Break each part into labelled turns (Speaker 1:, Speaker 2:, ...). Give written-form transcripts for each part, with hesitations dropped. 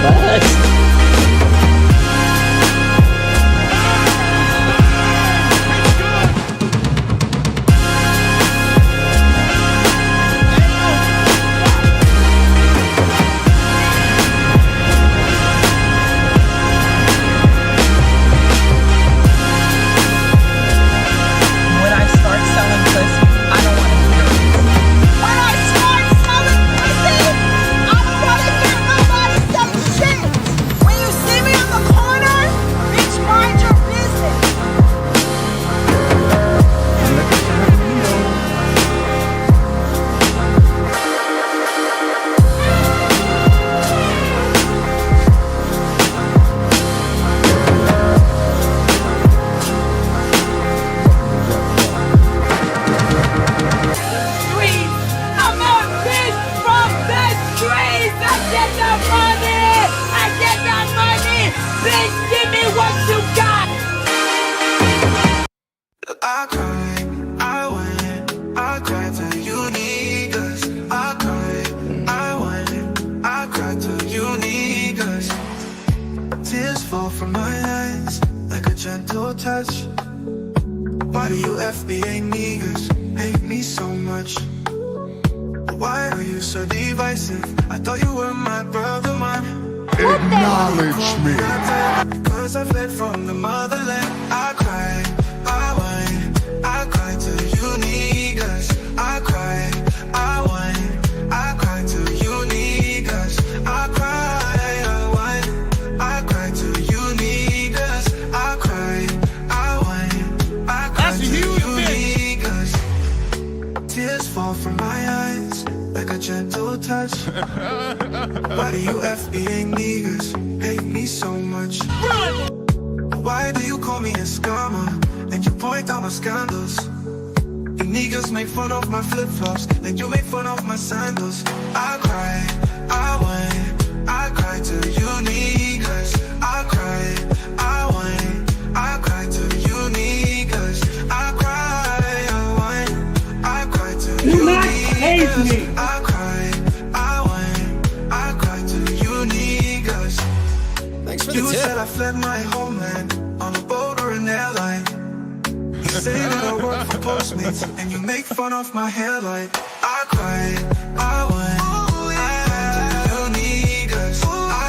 Speaker 1: What?
Speaker 2: When I start selling pussy, I don't want to hear it. When I start selling pussy, I don't want to hear nobody say shit. When you see me on the corner, bitch, mind your business. Streets, I'm a bitch from the streets. I get the money. I get that money. Bitch, give me what you got.
Speaker 3: I cried, I went, I cried till you need us. I cried, I went, I cried till you need us. Tears fall from my eyes like a gentle touch. Why do you FBA niggas hate me so much? Why are you so divisive? I thought you were my brother, man.
Speaker 4: Acknowledge me.
Speaker 3: Cause I fled from the motherland. I cried, I went, I cried till you niggas. I cried, I went, I cried till you niggas. I cried, I went, I cried till you niggas. I cried, I went, I cried till you niggas. Tears fall from my eyes like a gentle touch. Why do you FBA niggas hate me so much? Why do you call me a scammer and you point out my scandals? You niggas make fun of my flip-flops and you make fun of my sandals. I cried, I went, I cried to you niggas. I cried, I went, I cried to you niggas. I cried, I went, I cried to you niggas. I cried, I went, I cried to you niggas.
Speaker 5: Thanks for the
Speaker 3: You
Speaker 5: tip.
Speaker 3: said I fled my homeland on a boat or an airline. You say that I work for Postmates and you make fun of my hairline. I cried, I went, I cried to you niggas. I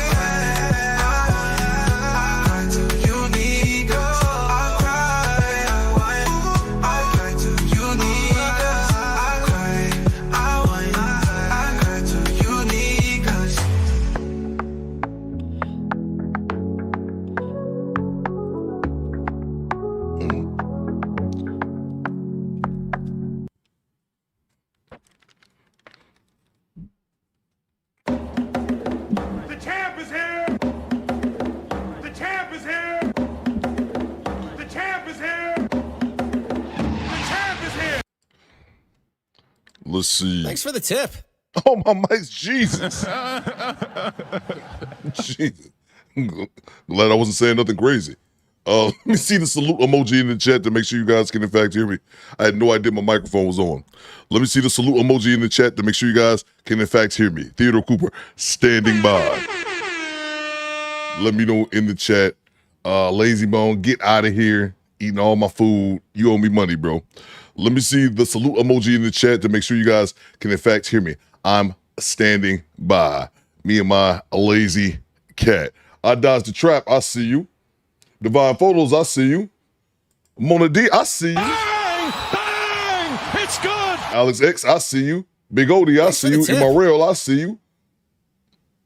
Speaker 3: cried to you niggas. I cried, I went, I cried to you niggas. I cried, I went, I cried to you niggas.
Speaker 4: The champ is here. The champ is here. The champ is here. The champ is here.
Speaker 6: Let's see.
Speaker 5: Thanks for the tip.
Speaker 6: Oh, my mic's Jesus. Jesus. Glad I wasn't saying nothing crazy. Let me see the salute emoji in the chat to make sure you guys can in fact hear me. I had no idea my microphone was on. Let me see the salute emoji in the chat to make sure you guys can in fact hear me. Theodore Cooper, standing by. Let me know in the chat. Lazy Bone, get out of here. Eating all my food. You owe me money, bro. Let me see the salute emoji in the chat to make sure you guys can in fact hear me. I'm standing by. Me and my lazy cat. I dodged the trap. I see you. Divine Photos, I see you. Mona D, I see you.
Speaker 4: Bang! Bang! It's good.
Speaker 6: Alex X, I see you. Big Odie, I see you. Immorel, I see you.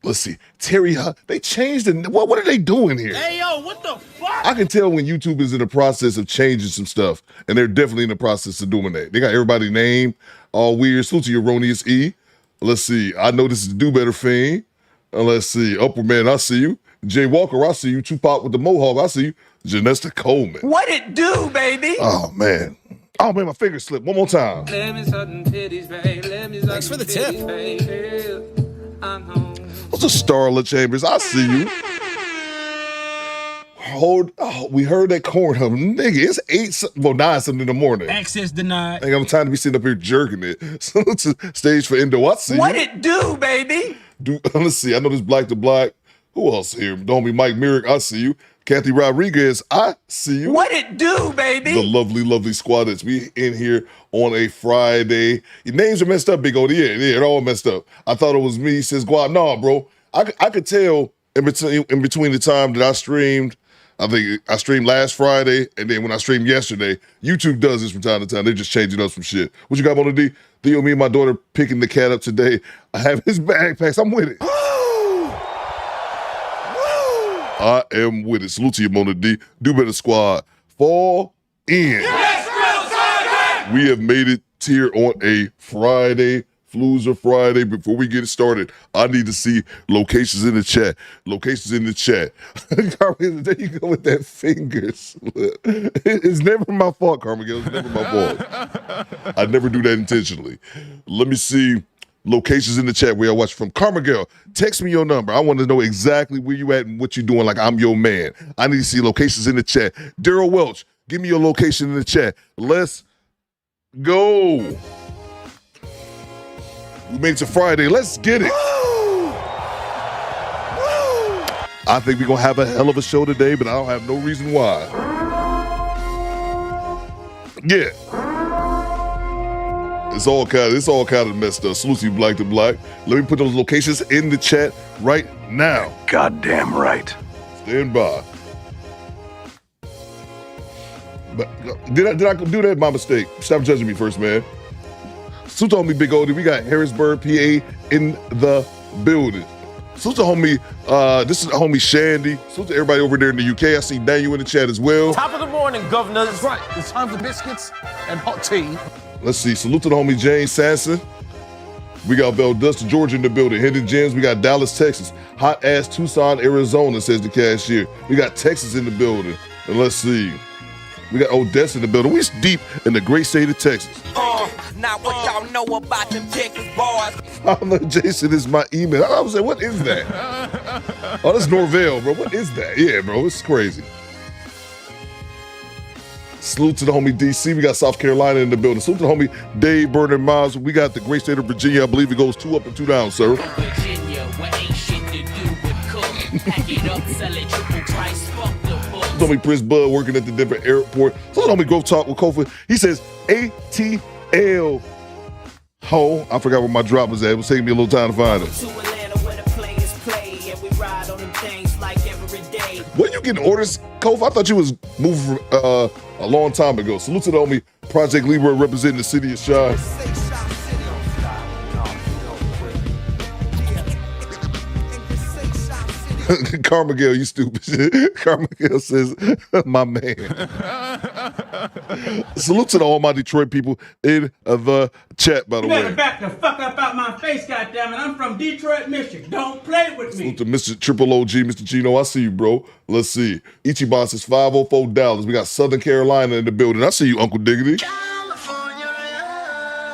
Speaker 6: Let's see. Terry, they changed the, what are they doing here?
Speaker 4: Hey, yo, what the fuck?
Speaker 6: I can tell when YouTube is in the process of changing some stuff, and they're definitely in the process of doing that. They got everybody's name all weird. Salute to Erroneous E. Let's see. I know this is Do Better Fiend. Let's see. Upper Man, I see you. Jay Walker, I see you. Tupac with the Mohawk, I see you. Janesta Coleman.
Speaker 2: What it do, baby?
Speaker 6: Oh, man. Oh, man, my finger slipped. One more time.
Speaker 5: Thanks for the tip.
Speaker 6: What's a Starla Chambers? I see you. We heard that corn hub. Nigga, it's 9 something in the morning.
Speaker 2: Access denied.
Speaker 6: I ain't got no time to be sitting up here jerking it. So it's a stage for Endo. I see
Speaker 2: What
Speaker 6: you.
Speaker 2: it do, baby?
Speaker 6: Let's see. I know this Black to Black. Who else here? The homie Mike Merrick, I see you. Kathy Rodriguez, I see you.
Speaker 5: What it do, baby?
Speaker 6: The lovely, lovely squad that's we in here on a Friday. Your names are messed up, Big O. Yeah, they're all messed up. I thought it was me. He says, Guap, nah, bro. I could tell in between the time that I streamed. I think I streamed last Friday, and then when I streamed yesterday, YouTube does this from time to time. They're just changing up some shit. What you got on the D? Theo, me and my daughter picking the cat up today. I have his backpacks. I'm with it. I am with it. Salute to you, Mona D. Do Better Squad. Fall in. Yes, we have made it here on a Friday. Floozer Friday. Before we get it started, I need to see locations in the chat. Locations in the chat. There you go with that fingers. It's never my fault, Carmigel. It's never my fault. I never do that intentionally. Let me see locations in the chat where I watch from. Carmigel, text me your number. I want to know exactly where you at and what you're doing like I'm your man. I need to see locations in the chat. Daryl Welch, give me your location in the chat. Let's go. We made it to Friday. Let's get it. I think we're going to have a hell of a show today, but I don't have no reason why. Yeah. It's all kind of messed up. Salute to you, Black to Black. Let me put those locations in the chat right now.
Speaker 1: Goddamn right.
Speaker 6: Stand by. But did I do that by mistake? Stop judging me first, man. Salute to homie Big Oldie. We got Harrisburg, PA in the building. Salute to homie, this is homie Shandy. Salute to everybody over there in the UK. I see Danielle in the chat as well.
Speaker 5: Top of the morning, governor. That's right. It's time for biscuits and hot tea.
Speaker 6: Let's see. Salute to the homie Jane Sanson. We got Valdosta, Georgia in the building. Hidden Gems. We got Dallas, Texas. Hot ass Tucson, Arizona, says the cashier. We got Texas in the building. And let's see. We got Odessa in the building. We deep in the great state of Texas.
Speaker 7: Now what y'all know about them Texas boys?
Speaker 6: I know Jason is my email. I was like, what is that? Oh, that's Norvell, bro. What is that? Yeah, bro, it's crazy. Salute to the homie DC. We got South Carolina in the building. Salute to the homie Dave Bernard Miles. We got the great state of Virginia. I believe it goes 2 up and 2 down, sir.
Speaker 7: Virginia, where ain't shit to do but cook. Pack it up, sell it triple price, fuck the book.
Speaker 6: Homie Prince Bud working at the Denver airport. So homie Growth Talk with Kofi. He says ATL. Ho, I forgot where my drop was at. It was taking me a little time to find it.
Speaker 7: To Atlanta where the players play and we ride on them things like every day.
Speaker 6: When you getting orders, Kofi? I thought you was moving from a long time ago. Salute to the homie Project Libra representing the city of Shine. Carmigel, you stupid shit. Carmigel says, my man. Salute to all my Detroit people in the chat, by the way.
Speaker 8: You better back the fuck up out my face, goddammit. I'm from Detroit, Michigan. Don't play with me.
Speaker 6: Salute to Mr. Triple OG, Mr. Gino. I see you, bro. Let's see. Ichiban says 504 Dallas. We got Southern Carolina in the building. I see you, Uncle Diggity.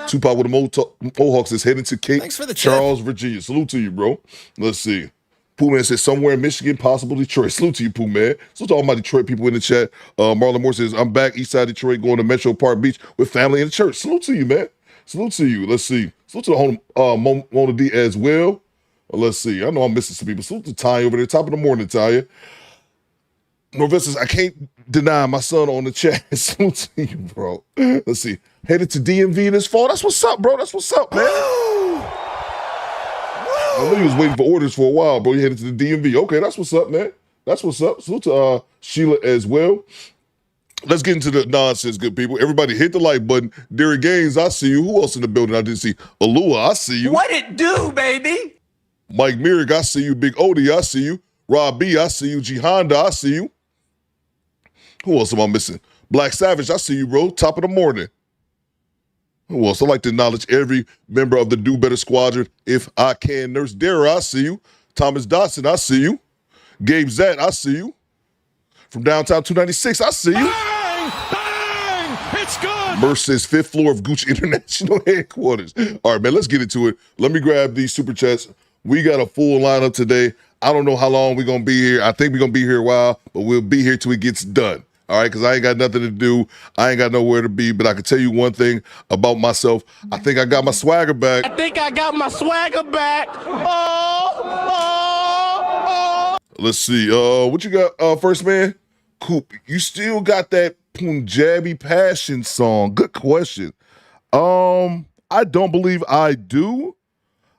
Speaker 6: Tupac with the Mohawks is heading to Cape Charles, Virginia. Salute to you, bro. Let's see. Pooh Man says somewhere in Michigan, possible Detroit. Salute to you, Pooh Man. Salute to all my Detroit people in the chat. Marlon Moore says, I'm back east side Detroit going to Metro Park Beach with family and church. Salute to you, man. Salute to you. Let's see. Salute to the home Mona D as well. Let's see. I know I'm missing some people. Salute to Ty over there. Top of the morning, Ty. Norvell says, I can't deny my son on the chat. Salute to you, bro. Let's see. Headed to DMV this fall. That's what's up, bro. That's what's up, man. I know you was waiting for orders for a while, bro. You headed to the DMV. Okay, that's what's up, man. That's what's up. Salute to Sheila as well. Let's get into the nonsense, good people. Everybody hit the like button. Derek Gaines, I see you. Who else in the building I didn't see? Alua, I see you.
Speaker 5: What it do, baby?
Speaker 6: Mike Merrick, I see you. Big Odie, I see you. Rob B, I see you. G Honda, I see you. Who else am I missing? Black Savage, I see you, bro. Top of the morning. Who else? I'd like to acknowledge every member of the Do Better Squadron. If I can. Nurse Dara, I see you. Thomas Dotson, I see you. Gabe Zatt, I see you. From downtown 296, I see you.
Speaker 4: Bang! Bang! It's good!
Speaker 6: Merce says 5th floor of Gucci International Headquarters. All right, man, let's get into it. Let me grab these super chats. We got a full lineup today. I don't know how long we're going to be here. I think we're going to be here a while, but we'll be here till it gets done. All right, because I ain't got nothing to do. I ain't got nowhere to be, but I can tell you one thing about myself. I think I got my swagger back.
Speaker 5: I think I got my swagger back. Oh, oh, oh.
Speaker 6: Let's see. What you got, first man? Coop, you still got that Punjabi passion song. Good question. I don't believe I do.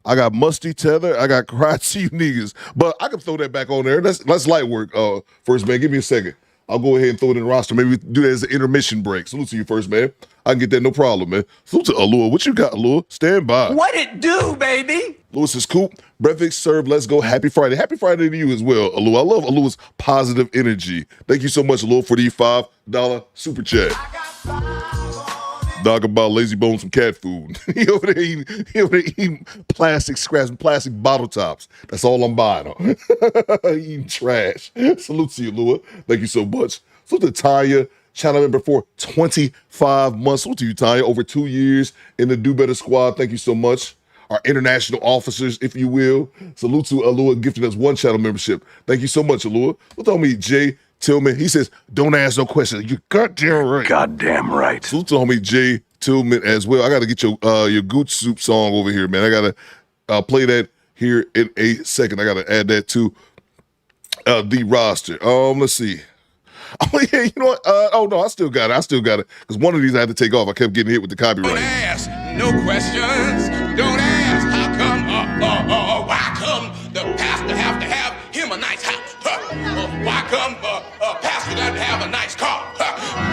Speaker 6: I got Musty Tether. I got Cry to You Niggas. But I can throw that back on there. That's light work. First man, give me a second. I'll go ahead and throw it in the roster. Maybe we do that as an intermission break. Salute to you, first man. I can get that, no problem, man. Salute to Allure. What you got, Allure? Stand by.
Speaker 1: What it do, baby?
Speaker 6: Lewis is Coop. Breakfast served. Let's go. Happy Friday. Happy Friday to you as well, Allure. I love Allure's positive energy. Thank you so much, Allure, for the $5 super chat. Dog about lazy bones from cat food. he over there eating plastic scraps and plastic bottle tops. That's all I'm buying. Eating trash. Salute to you, Lua. Thank you so much. Salute to Tanya, channel member for 25 months. Salute to you, Tanya. Over 2 years in the Do Better Squad. Thank you so much. Our international officers, if you will. Salute to Alua gifting us 1 channel membership. Thank you so much, Alua. Look on me, Jay Tillman. He says, don't ask no questions. You goddamn right.
Speaker 1: Goddamn right.
Speaker 6: Salute to homie Jay Tillman as well. I got to get your Gooch Soup song over here, man. I got to play that here in a second. I got to add that to the roster. Let's see. Oh, yeah, you know what? Oh, no, I still got it. Because one of these I had to take off. I kept getting hit with the copyright.
Speaker 9: Don't ask no questions. Don't ask how come, why come the pastor have to have him a nice house? Why come pastor got to have a nice car?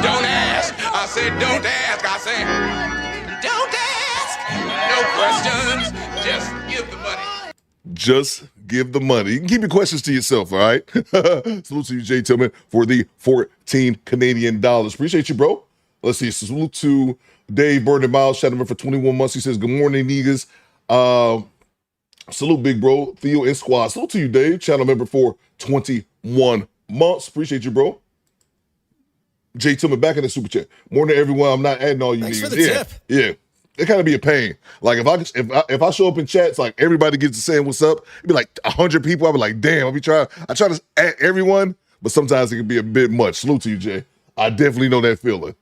Speaker 9: Don't ask. I said don't ask. I said don't ask. No questions. Just give the money.
Speaker 6: Just give the money. You can keep your questions to yourself, all right? Salute to you, Jay Tillman, for the 14 Canadian dollars. Appreciate you, bro. Let's see. Salute to Dave Burden Miles, shout out for 21 months. He says, good morning, niggas. Salute, big bro. Theo and Squad. Salute to you, Dave. Channel member for 21 months. Appreciate you, bro. Jay Tillman back in the super chat. Morning, everyone. I'm not adding all you
Speaker 10: Thanks
Speaker 6: niggas.
Speaker 10: for the tip.
Speaker 6: Yeah. It kind of be a pain. Like if I show up in chats, like everybody gets to saying what's up, it'd be like 100 people. I'd be like, damn, I try to add everyone, but sometimes it can be a bit much. Salute to you, Jay. I definitely know that feeling.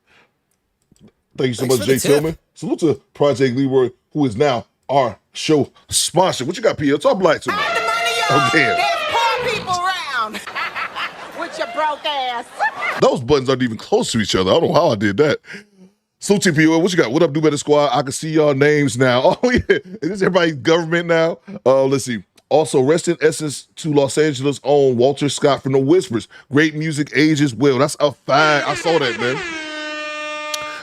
Speaker 6: Thank you so much, Jay Tillman. Salute to Project Leroy, who is now our show sponsor. What you got, PL? Talk black to me.
Speaker 2: Find the money, y'all.
Speaker 6: Oh, damn.
Speaker 2: There's poor people around. With your broke ass.
Speaker 6: Those buttons aren't even close to each other. I don't know how I did that. So TPO, what you got? What up, Do Better Squad? I can see y'all names now. Oh, yeah. Is this everybody's government now? Let's see. Also, rest in essence to Los Angeles' own Walter Scott from The Whispers. Great music ages well. That's a fact. I saw that, man.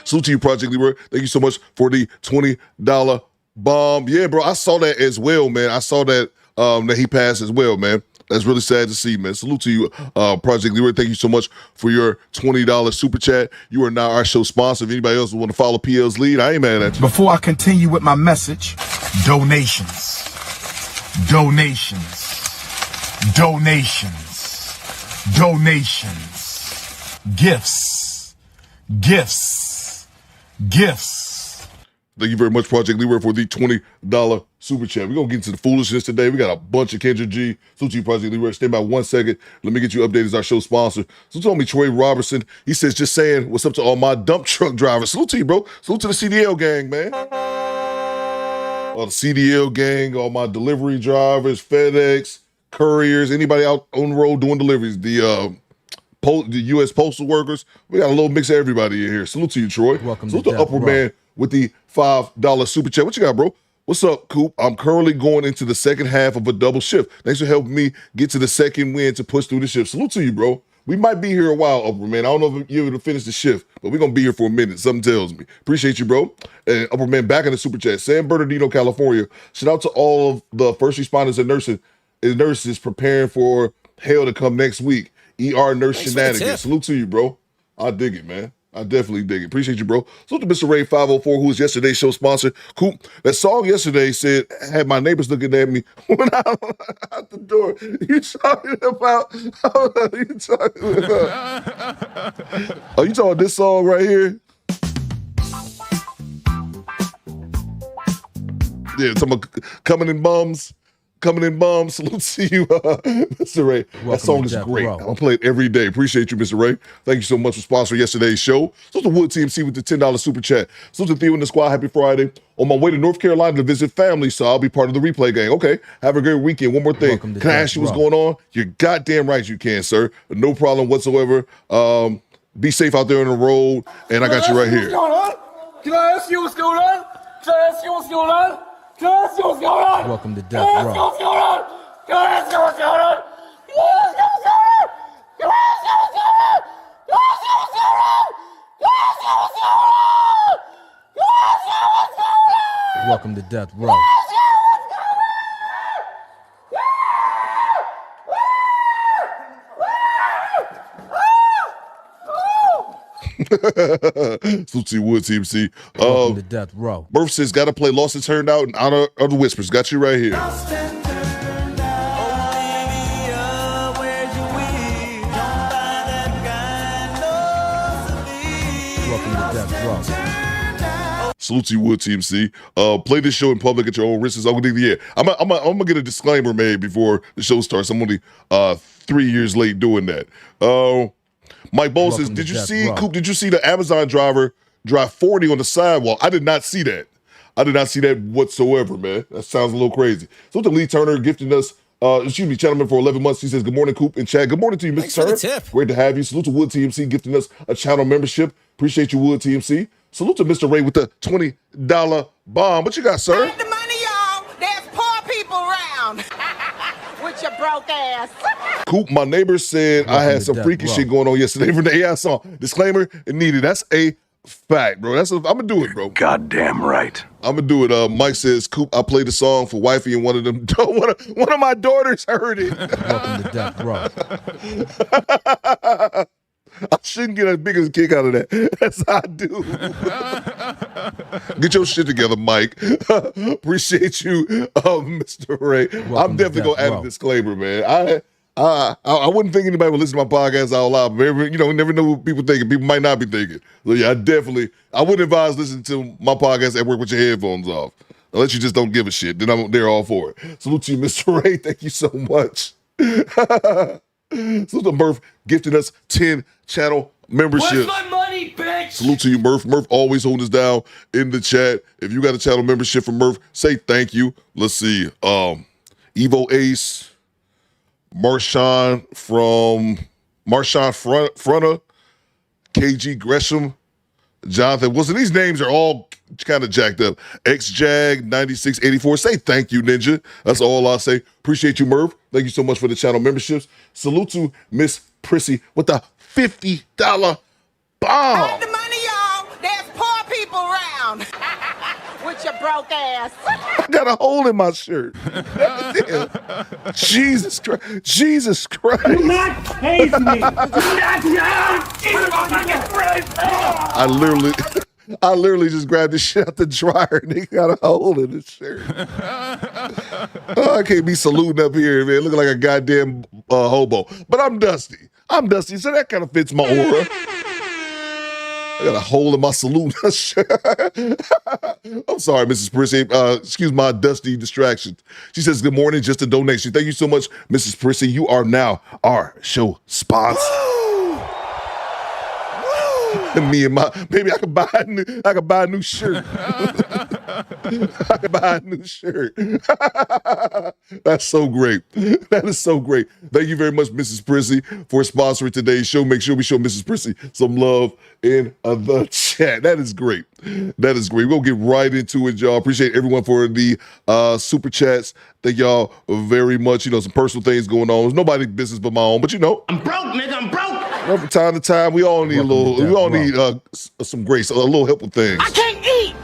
Speaker 6: Salute to you, Project Leroy. Thank you so much for the $20 bomb. Yeah, bro, I saw that as well, man. I saw that that he passed as well, man. That's really sad to see, man. Salute to you, Project Leroy. Thank you so much for your $20 super chat. You are now our show sponsor. If anybody else want to follow PL's lead, I ain't mad at you.
Speaker 11: Before I continue with my message, donations, gifts.
Speaker 6: Thank you very much, Project Leroy, for the $20 super chat. We're going to get into the foolishness today. We got a bunch of Kendra G. Salute to you, Project Leroy. Stay by 1 second. Let me get you updated as our show sponsor. So told me Troy Robertson. He says, just saying, what's up to all my dump truck drivers. Salute to you, bro. Salute to the CDL gang, man. All the CDL gang, all my delivery drivers, FedEx, couriers, anybody out on the road doing deliveries, the U.S. postal workers. We got a little mix of everybody in here. Salute to you, Troy.
Speaker 10: Welcome
Speaker 6: Salute
Speaker 10: to
Speaker 6: to
Speaker 10: Death
Speaker 6: Upper
Speaker 10: Row.
Speaker 6: Man with the $5 super chat. What you got, bro? What's up, Coop? I'm currently going into the second half of a double shift. Thanks for helping me get to the second win to push through the shift. Salute to you, bro. We might be here a while, Upper Man. I don't know if you're able to finish the shift, but we're going to be here for a minute. Something tells me. Appreciate you, bro. And Upper Man back in the super chat. San Bernardino, California. Shout out to all of the first responders and nurses preparing for hell to come next week. ER nurse
Speaker 10: Thanks for the
Speaker 6: shenanigans.
Speaker 10: tip.
Speaker 6: Salute to you, bro. I dig it, man. I definitely dig it. Appreciate you, bro. Salute to Mr. Ray 504, who was yesterday's show sponsor. Coop, that song yesterday said, had my neighbors looking at me when I was out the door. You talking about? You talking about? Oh, you talking about this song right here? Yeah, talking about coming in bums. coming in bomb. Salute to you, Mr. Ray. That song is great. I'm gonna play it every day. Appreciate you, Mr. Ray. Thank you so much for sponsoring yesterday's show. Salute to Wood TMC with the $10 super chat. Salute to Theo and the squad. Happy Friday. On my way to North Carolina to visit family, so I'll be part of the replay gang. Okay, have a great weekend. One more thing. Can I ask you what's going on? You're goddamn right you can, sir. No problem whatsoever. Be safe out there on the road, and I got you right here.
Speaker 10: Can I ask you what's going on? Can I ask you what's going on? Can I ask you what's going on?
Speaker 5: Welcome to Death Row.
Speaker 10: Can I ask you what's going on? Can I ask you what's going on? Can I ask you what's going on? Can I ask you what's going on? Can I ask you what's going on? Can I ask you what's going on? Can I ask you what's going on?
Speaker 5: Welcome to Death Row.
Speaker 6: Salute Wood TMC.
Speaker 5: Welcome to Death Row.
Speaker 6: Murph says, gotta play Lost and Turned Out in honor of the Whispers. Got you right here.
Speaker 5: Welcome to Death Row.
Speaker 6: Salute to you, Wood TMC. Play this show in public at your own risk. I'm gonna get a disclaimer made before the show starts. I'm only 3 years late doing that. Mike Bowles says, did you see the Amazon driver drive 40 on the sidewalk? I did not see that. I did not see that whatsoever, man. That sounds a little crazy. So to Lee Turner gifting us, gentleman for 11 months. He says, good morning, Coop and Chad. Good morning to you, Mr. Turner.
Speaker 12: Tip.
Speaker 6: Great to have you. Salute to Wood TMC gifting us a channel membership. Appreciate you, Wood TMC. Salute to Mr. Ray with the $20 bomb. What you got, sir?
Speaker 2: Have the money, y'all. There's poor people around. With your broke ass.
Speaker 6: Coop, my neighbor said I had some freaky shit going on yesterday from the AI song. Disclaimer, it needed. That's a fact, bro. I'm gonna do it, bro.
Speaker 1: Goddamn right.
Speaker 6: I'm gonna do it. Mike says, Coop, I played the song for wifey and one of my daughters heard it.
Speaker 5: Welcome to Death Row.
Speaker 6: I shouldn't get a bigger kick out of that. That's how I do. Get your shit together, Mike. Appreciate you, Mr. Ray. I'm definitely gonna add a disclaimer, man. I wouldn't think anybody would listen to my podcast out loud, but never know what people thinking. People might not be thinking. So yeah, I wouldn't advise listening to my podcast at work with your headphones off. Unless you just don't give a shit, then I'm there all for it. Salute to you, Mr. Ray. Thank you so much. Salute to Murph gifting us 10 channel memberships.
Speaker 10: Where's my money, bitch?
Speaker 6: Salute to you, Murph. Murph always holding us down in the chat. If you got a channel membership from Murph, say thank you. Let's see. Evo Ace, Marshawn Fronta, KG Gresham, Jonathan Wilson. These names are all kind of jacked up. XJag 9684. Say thank you, Ninja. That's all I'll say. Appreciate you, Murph. Thank you so much for the channel memberships. Salute to Miss Prissy with the $50 bomb.
Speaker 2: Have the money, y'all. There's poor people around. With your broke ass.
Speaker 6: I got a hole in my shirt. Jesus Christ. Jesus Christ.
Speaker 8: Do not chase me. Do not
Speaker 6: I literally just grabbed this shit out the dryer and he got a hole in his shirt. I can't be saluting up here, man. Looking like a goddamn hobo. But I'm dusty. So that kind of fits my aura. I got a hole in my salute shirt. I'm sorry, Mrs. Prissy. Excuse my dusty distraction. She says, good morning, just a donation. Thank you so much, Mrs. Prissy. You are now our show sponsor. Me and my baby, I could buy a new shirt. I could buy a new shirt. That's so great. That is so great. Thank you very much, Mrs. Prissy, for sponsoring today's show. Make sure we show Mrs. Prissy some love in the chat. That is great. That is great. We're gonna get right into it, y'all. Appreciate everyone for the super chats. Thank y'all very much. Some personal things going on. It's nobody's business but my own, but
Speaker 12: I'm broke, nigga. I'm broke.
Speaker 6: From time to time, we all need some grace, a little help with things.
Speaker 10: I can't eat.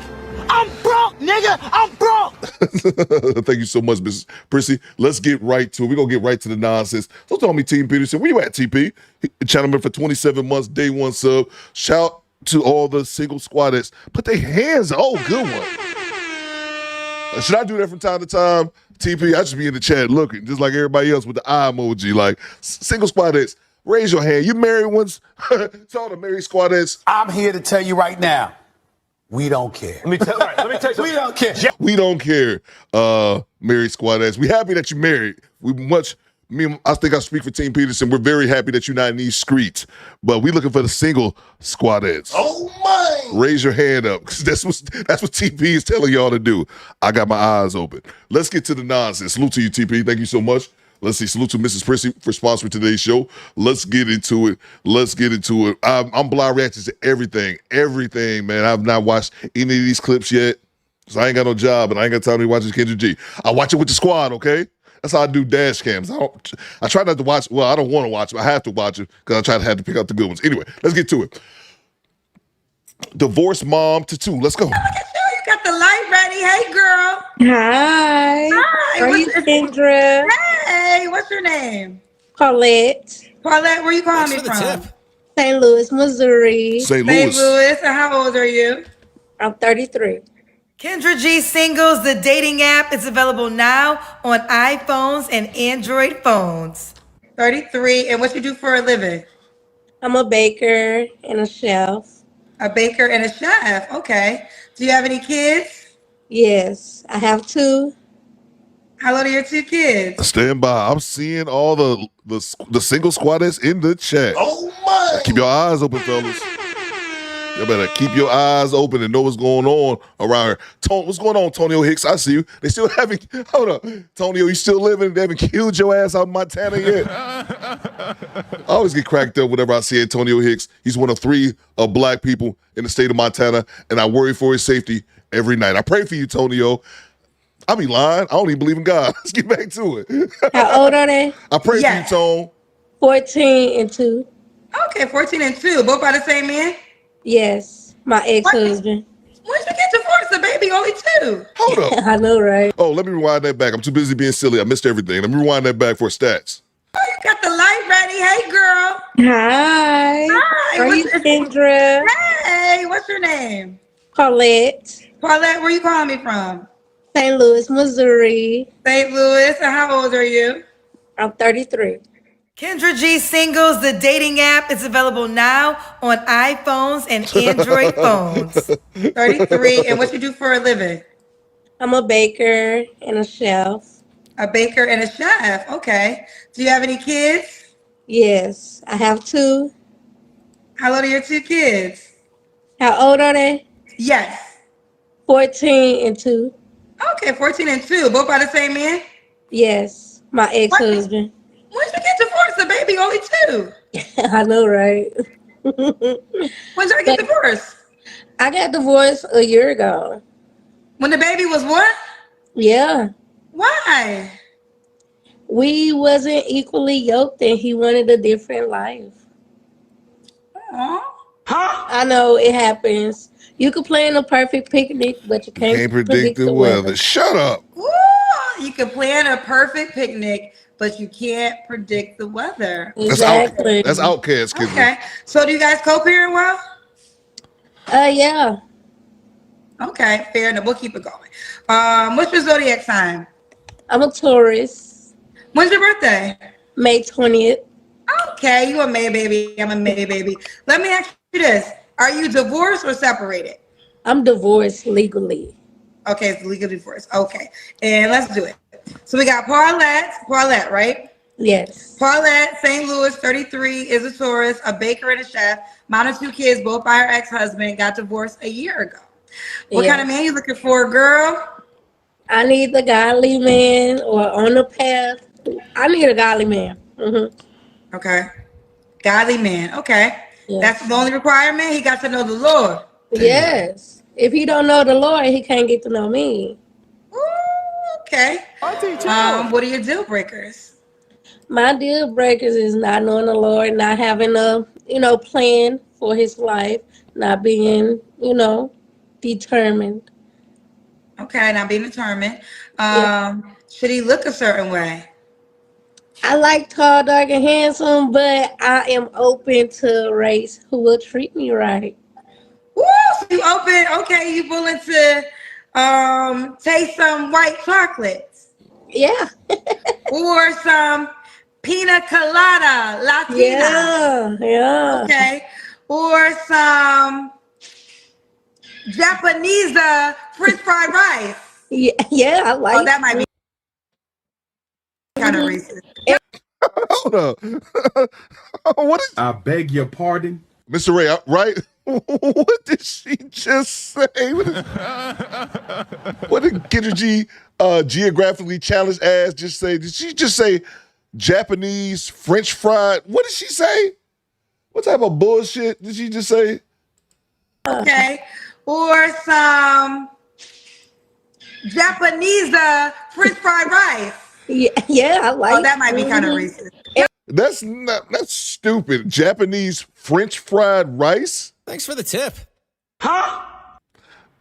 Speaker 10: I'm broke, nigga. I'm broke.
Speaker 6: Thank you so much, Mrs. Prissy. Let's get right to it. We're going to get right to the nonsense. So tell me, Team Peterson, where you at, TP? Channelman for 27 months, day one sub. Shout to all the single squatters. Put their hands up. Oh, good one. Should I do that from time to time? TP, I just be in the chat looking, just like everybody else with the eye emoji. Like, single squatters, raise your hand. You married ones? To all the married squatters.
Speaker 12: I'm here to tell you right now,
Speaker 11: We don't care.
Speaker 5: Let me tell you.
Speaker 11: We don't care.
Speaker 6: We don't care, married squadettes. We happy that you married. I think I speak for Team Peterson. We're very happy that you're not in these streets. But we looking for the single squadettes.
Speaker 11: Oh my!
Speaker 6: Raise your hand up, because that's what TP is telling y'all to do. I got my eyes open. Let's get to the nonsense. Salute to you, TP. Thank you so much. Let's see. Salute to Mrs. Prissy for sponsoring today's show. Let's get into it. I'm blind reacting to everything, man. I've not watched any of these clips yet, so I ain't got no job, and I ain't got time to watch this Kendra G. I watch it with the squad, okay? That's how I do dash cams. I try not to watch. Well, I don't want to watch them. I have to watch them because I have to pick out the good ones. Anyway, let's get to it. Divorced mom to two. Let's go.
Speaker 2: Look at you. You got the light ready. Hey, girl.
Speaker 12: Hi.
Speaker 2: Hi.
Speaker 12: Are you Kendra?
Speaker 2: Hey, what's your name?
Speaker 12: Paulette.
Speaker 2: Paulette, where you calling me from?
Speaker 12: St. Louis, Missouri.
Speaker 6: St. Louis.
Speaker 2: And how old are you?
Speaker 12: I'm 33.
Speaker 2: Kendra G Singles, the dating app, is available now on iPhones and Android phones. 33. And what you do for a living?
Speaker 12: I'm a baker and a chef.
Speaker 2: A baker and a chef. Okay. Do you have any kids?
Speaker 12: Yes, I have 2.
Speaker 2: How old are your 2 kids?
Speaker 6: Stand by. I'm seeing all the single squatters in the chat.
Speaker 11: Oh my!
Speaker 6: Keep your eyes open, fellas. You better keep your eyes open and know what's going on around here. What's going on, Tonio Hicks? I see you. They still haven't. Hold up, Tonio, you still living? They haven't killed your ass out in Montana yet. I always get cracked up whenever I see Antonio Hicks. He's one of 3 black people in the state of Montana, and I worry for his safety every night. I pray for you, Tonio. I be lying. I don't even believe in God. Let's get back to it.
Speaker 12: How old are they?
Speaker 6: I pray for you, Tone.
Speaker 12: 14 and 2.
Speaker 2: Okay, 14 and 2. Both by the same man?
Speaker 12: Yes, my ex-husband.
Speaker 2: When'd you get divorced? The baby only 2.
Speaker 6: Hold up.
Speaker 12: I know, right?
Speaker 6: Oh, let me rewind that back. I'm too busy being silly. I missed everything. Let me rewind that back for stats.
Speaker 2: Oh, you got the light ready. Hey, girl.
Speaker 12: Hi.
Speaker 2: Hi.
Speaker 12: Are you Kendra?
Speaker 2: Hey, what's your name?
Speaker 12: Paulette.
Speaker 2: Paulette, where you calling me from?
Speaker 12: St. Louis, Missouri.
Speaker 2: St. Louis. And how old are you?
Speaker 12: I'm 33.
Speaker 2: Kendra G Singles, the dating app, is available now on iPhones and Android phones. 33. And what you do for a living?
Speaker 12: I'm a baker and a chef.
Speaker 2: A baker and a chef. Okay. Do you have any kids?
Speaker 12: Yes, I have 2.
Speaker 2: How old are your 2 kids?
Speaker 12: How old are they?
Speaker 2: Yes.
Speaker 12: 14 and 2.
Speaker 2: Okay, 14 and 2. Both by the same man?
Speaker 12: Yes, my ex-husband.
Speaker 2: When'd you get divorced? The baby only 2.
Speaker 12: I know, right?
Speaker 2: When did I get divorced?
Speaker 12: I got divorced a year ago.
Speaker 2: When the baby was what?
Speaker 12: Yeah.
Speaker 2: Why?
Speaker 12: We wasn't equally yoked and he wanted a different life.
Speaker 2: Aww.
Speaker 12: Huh? I know it happens. You can plan a perfect picnic, but you can't predict the weather.
Speaker 6: Shut up.
Speaker 2: Ooh, you can plan a perfect picnic, but you can't predict the weather.
Speaker 12: Exactly.
Speaker 6: That's outcast, kids.
Speaker 2: Okay. So do you guys co-parent well?
Speaker 12: Yeah.
Speaker 2: Okay, fair enough. We'll keep it going. What's your zodiac sign?
Speaker 12: I'm a Taurus.
Speaker 2: When's your birthday?
Speaker 12: May 20th.
Speaker 2: Okay, you a May baby. I'm a May baby. Let me ask you this. Are you divorced or separated?
Speaker 12: I'm divorced legally.
Speaker 2: Okay, it's legal divorce. Okay, and let's do it. So we got Paulette, right?
Speaker 12: Yes.
Speaker 2: Paulette, St. Louis, 33, is a Taurus, a baker and a chef. Mom and 2 kids, both by her ex-husband, got divorced a year ago. What kind of man you looking for, girl?
Speaker 12: I need the godly man or on the path. I need a godly man. Mm-hmm.
Speaker 2: Okay. Godly man. Okay.
Speaker 12: Yes.
Speaker 2: That's the only requirement? He got to know the Lord.
Speaker 12: Yes. If he don't know the Lord, he can't get to know me.
Speaker 2: Ooh, okay. What are your deal breakers?
Speaker 12: My deal breakers is not knowing the Lord, not having a, plan for his life, not being, determined.
Speaker 2: Okay, not being determined. Should he look a certain way?
Speaker 12: I like tall, dark, and handsome, but I am open to a race who will treat me right.
Speaker 2: Woo! So you open? Okay, you willing to taste some white chocolates?
Speaker 12: Yeah.
Speaker 2: Or some pina colada Latina?
Speaker 12: Yeah.
Speaker 2: Okay. Or some Japanese French fried rice.
Speaker 12: Yeah, I like.
Speaker 2: Oh, that might be kind of racist.
Speaker 6: Hold up. What is?
Speaker 4: I beg your pardon?
Speaker 6: Mr. Ray, right? What did she just say? What did Kendra G geographically challenged ass just say? Did she just say Japanese French fried? What did she say? What type of bullshit did she just say?
Speaker 2: Okay. Or some Japanese French fried rice.
Speaker 12: Yeah, I like.
Speaker 2: Oh, that might be kind of racist.
Speaker 6: That's stupid. Japanese French fried rice?
Speaker 13: Thanks for the tip.
Speaker 2: Huh?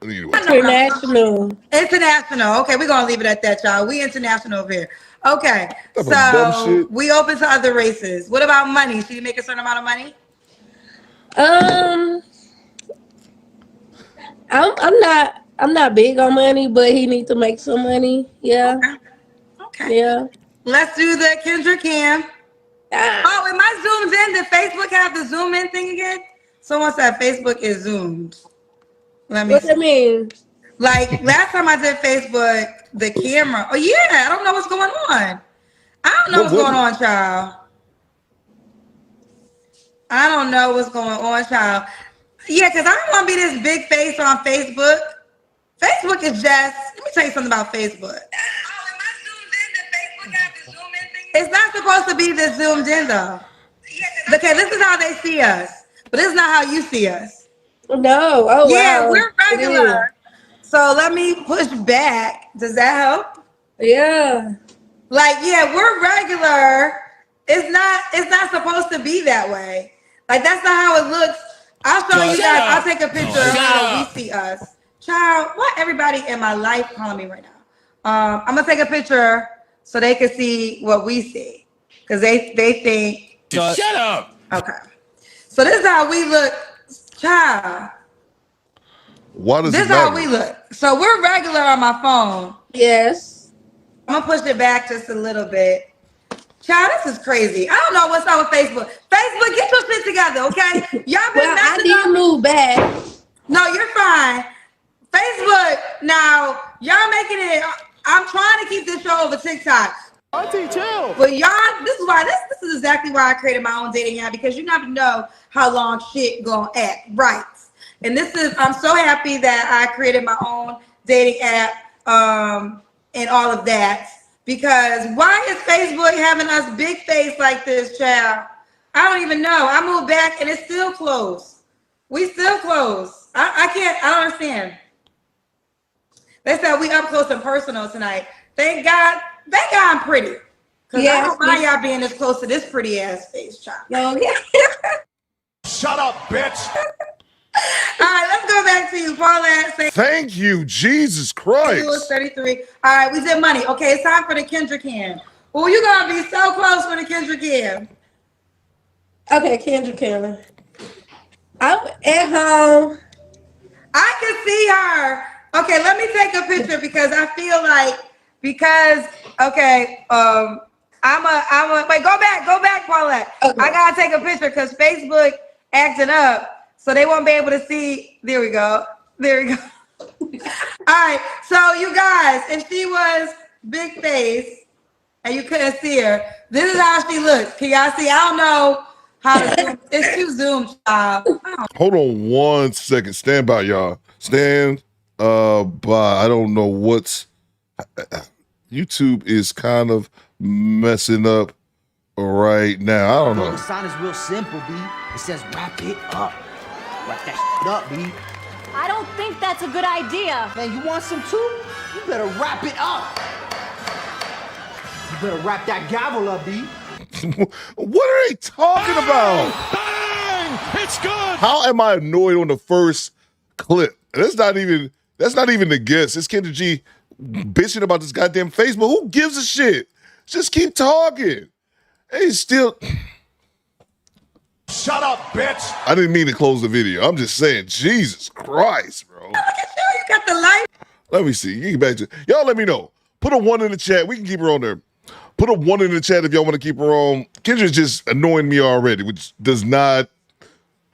Speaker 6: Anyway.
Speaker 12: International.
Speaker 2: International. Okay, we're gonna leave it at that, y'all. We international over here. Okay,
Speaker 6: Type of dumb
Speaker 2: so
Speaker 6: shit.
Speaker 2: we open to other races. What about money? Should you make a certain amount of money?
Speaker 12: I'm not big on money, but he needs to make some money. Yeah.
Speaker 2: Okay.
Speaker 12: Yeah.
Speaker 2: Let's do the Kendra Cam.
Speaker 12: Ah.
Speaker 2: Oh, am I zoomed in? Did Facebook have the zoom in thing again? Someone said Facebook is zoomed. Let me
Speaker 12: What
Speaker 2: see.
Speaker 12: that mean?
Speaker 2: Like last time I did Facebook, the camera. Oh yeah, I don't know what's going on. I don't know what's going on, child. I don't know what's going on, child. Yeah, because I don't want to be this big face on Facebook. Facebook is just, let me tell you something about Facebook. It's not supposed to be this zoomed in though. Okay, this is how they see us, but this is not how you see us.
Speaker 12: No. Oh,
Speaker 2: yeah,
Speaker 12: wow.
Speaker 2: we're regular. So let me push back. Does that help?
Speaker 12: Yeah.
Speaker 2: Like, yeah, we're regular. It's not supposed to be that way. Like, that's not how it looks. I'll show you guys. I'll take a picture of how we see us. Child, why everybody in my life calling me right now? I'm gonna take a picture so they can see what we see. Because they think.
Speaker 13: Shut up.
Speaker 2: Okay. So this is how we look. Child.
Speaker 6: Why does
Speaker 2: This is how we look. So we're regular on my phone.
Speaker 12: Yes.
Speaker 2: I'm gonna push it back just a little bit. Child, this is crazy. I don't know what's up with Facebook. Facebook, get your shit together, okay? Y'all been
Speaker 12: I did move back.
Speaker 2: No, you're fine. Facebook, now y'all making it. I'm trying to keep this show over TikTok.
Speaker 5: Auntie, chill.
Speaker 2: But y'all, this is why this is exactly why I created my own dating app, because you never know how long shit gonna act right. And I'm so happy that I created my own dating app and all of that. Because why is Facebook having us big face like this, child? I don't even know. I moved back and it's still closed. We still closed. I don't understand. They said we up close and personal tonight. Thank God I'm pretty. Because I don't mind y'all being this close to this pretty ass face, child.
Speaker 12: No, yeah.
Speaker 5: Shut up, bitch.
Speaker 2: All right, let's go back to you, Paulette.
Speaker 6: Thank you, Jesus Christ.
Speaker 2: It was 33. All right, we did money. Okay, it's time for the Kendra Cam. Oh, you're going to be so close for the Kendra Cam.
Speaker 12: Okay, Kendra Cam. I'm at home.
Speaker 2: I can see her. Okay, let me take a picture because I feel like, okay, wait, go back, Paulette. Okay. I got to take a picture because Facebook acting up. So they won't be able to see. There we go. All right. So you guys, if she was big face and you couldn't see her, this is how she looks. Can y'all see? I don't know how to zoom. It's too zoomed, child.
Speaker 6: Hold on 1 second. Stand by, y'all. Stand by. I don't know what's. YouTube is kind of messing up right now. I don't know.
Speaker 14: The sign is real simple, B. It says wrap it up. Wrap that shit up, B.
Speaker 15: I don't think that's a good idea.
Speaker 14: Man, you want some too? You better wrap it up. You better wrap that gavel up, B.
Speaker 6: What are they talking about?
Speaker 5: Bang! It's good.
Speaker 6: How am I annoyed on the first clip? That's not even the guess. It's Kendra G bitching about this goddamn Facebook. Who gives a shit? Just keep talking. Hey, still.
Speaker 5: Shut up, bitch.
Speaker 6: I didn't mean to close the video. I'm just saying, Jesus Christ, bro.
Speaker 2: Look at you. You got the light.
Speaker 6: Let me see. You get back to y'all. Let me know. Put a 1 in the chat. We can keep her on there. Put a 1 in the chat if y'all want to keep her on. Kendra's just annoying me already, which does not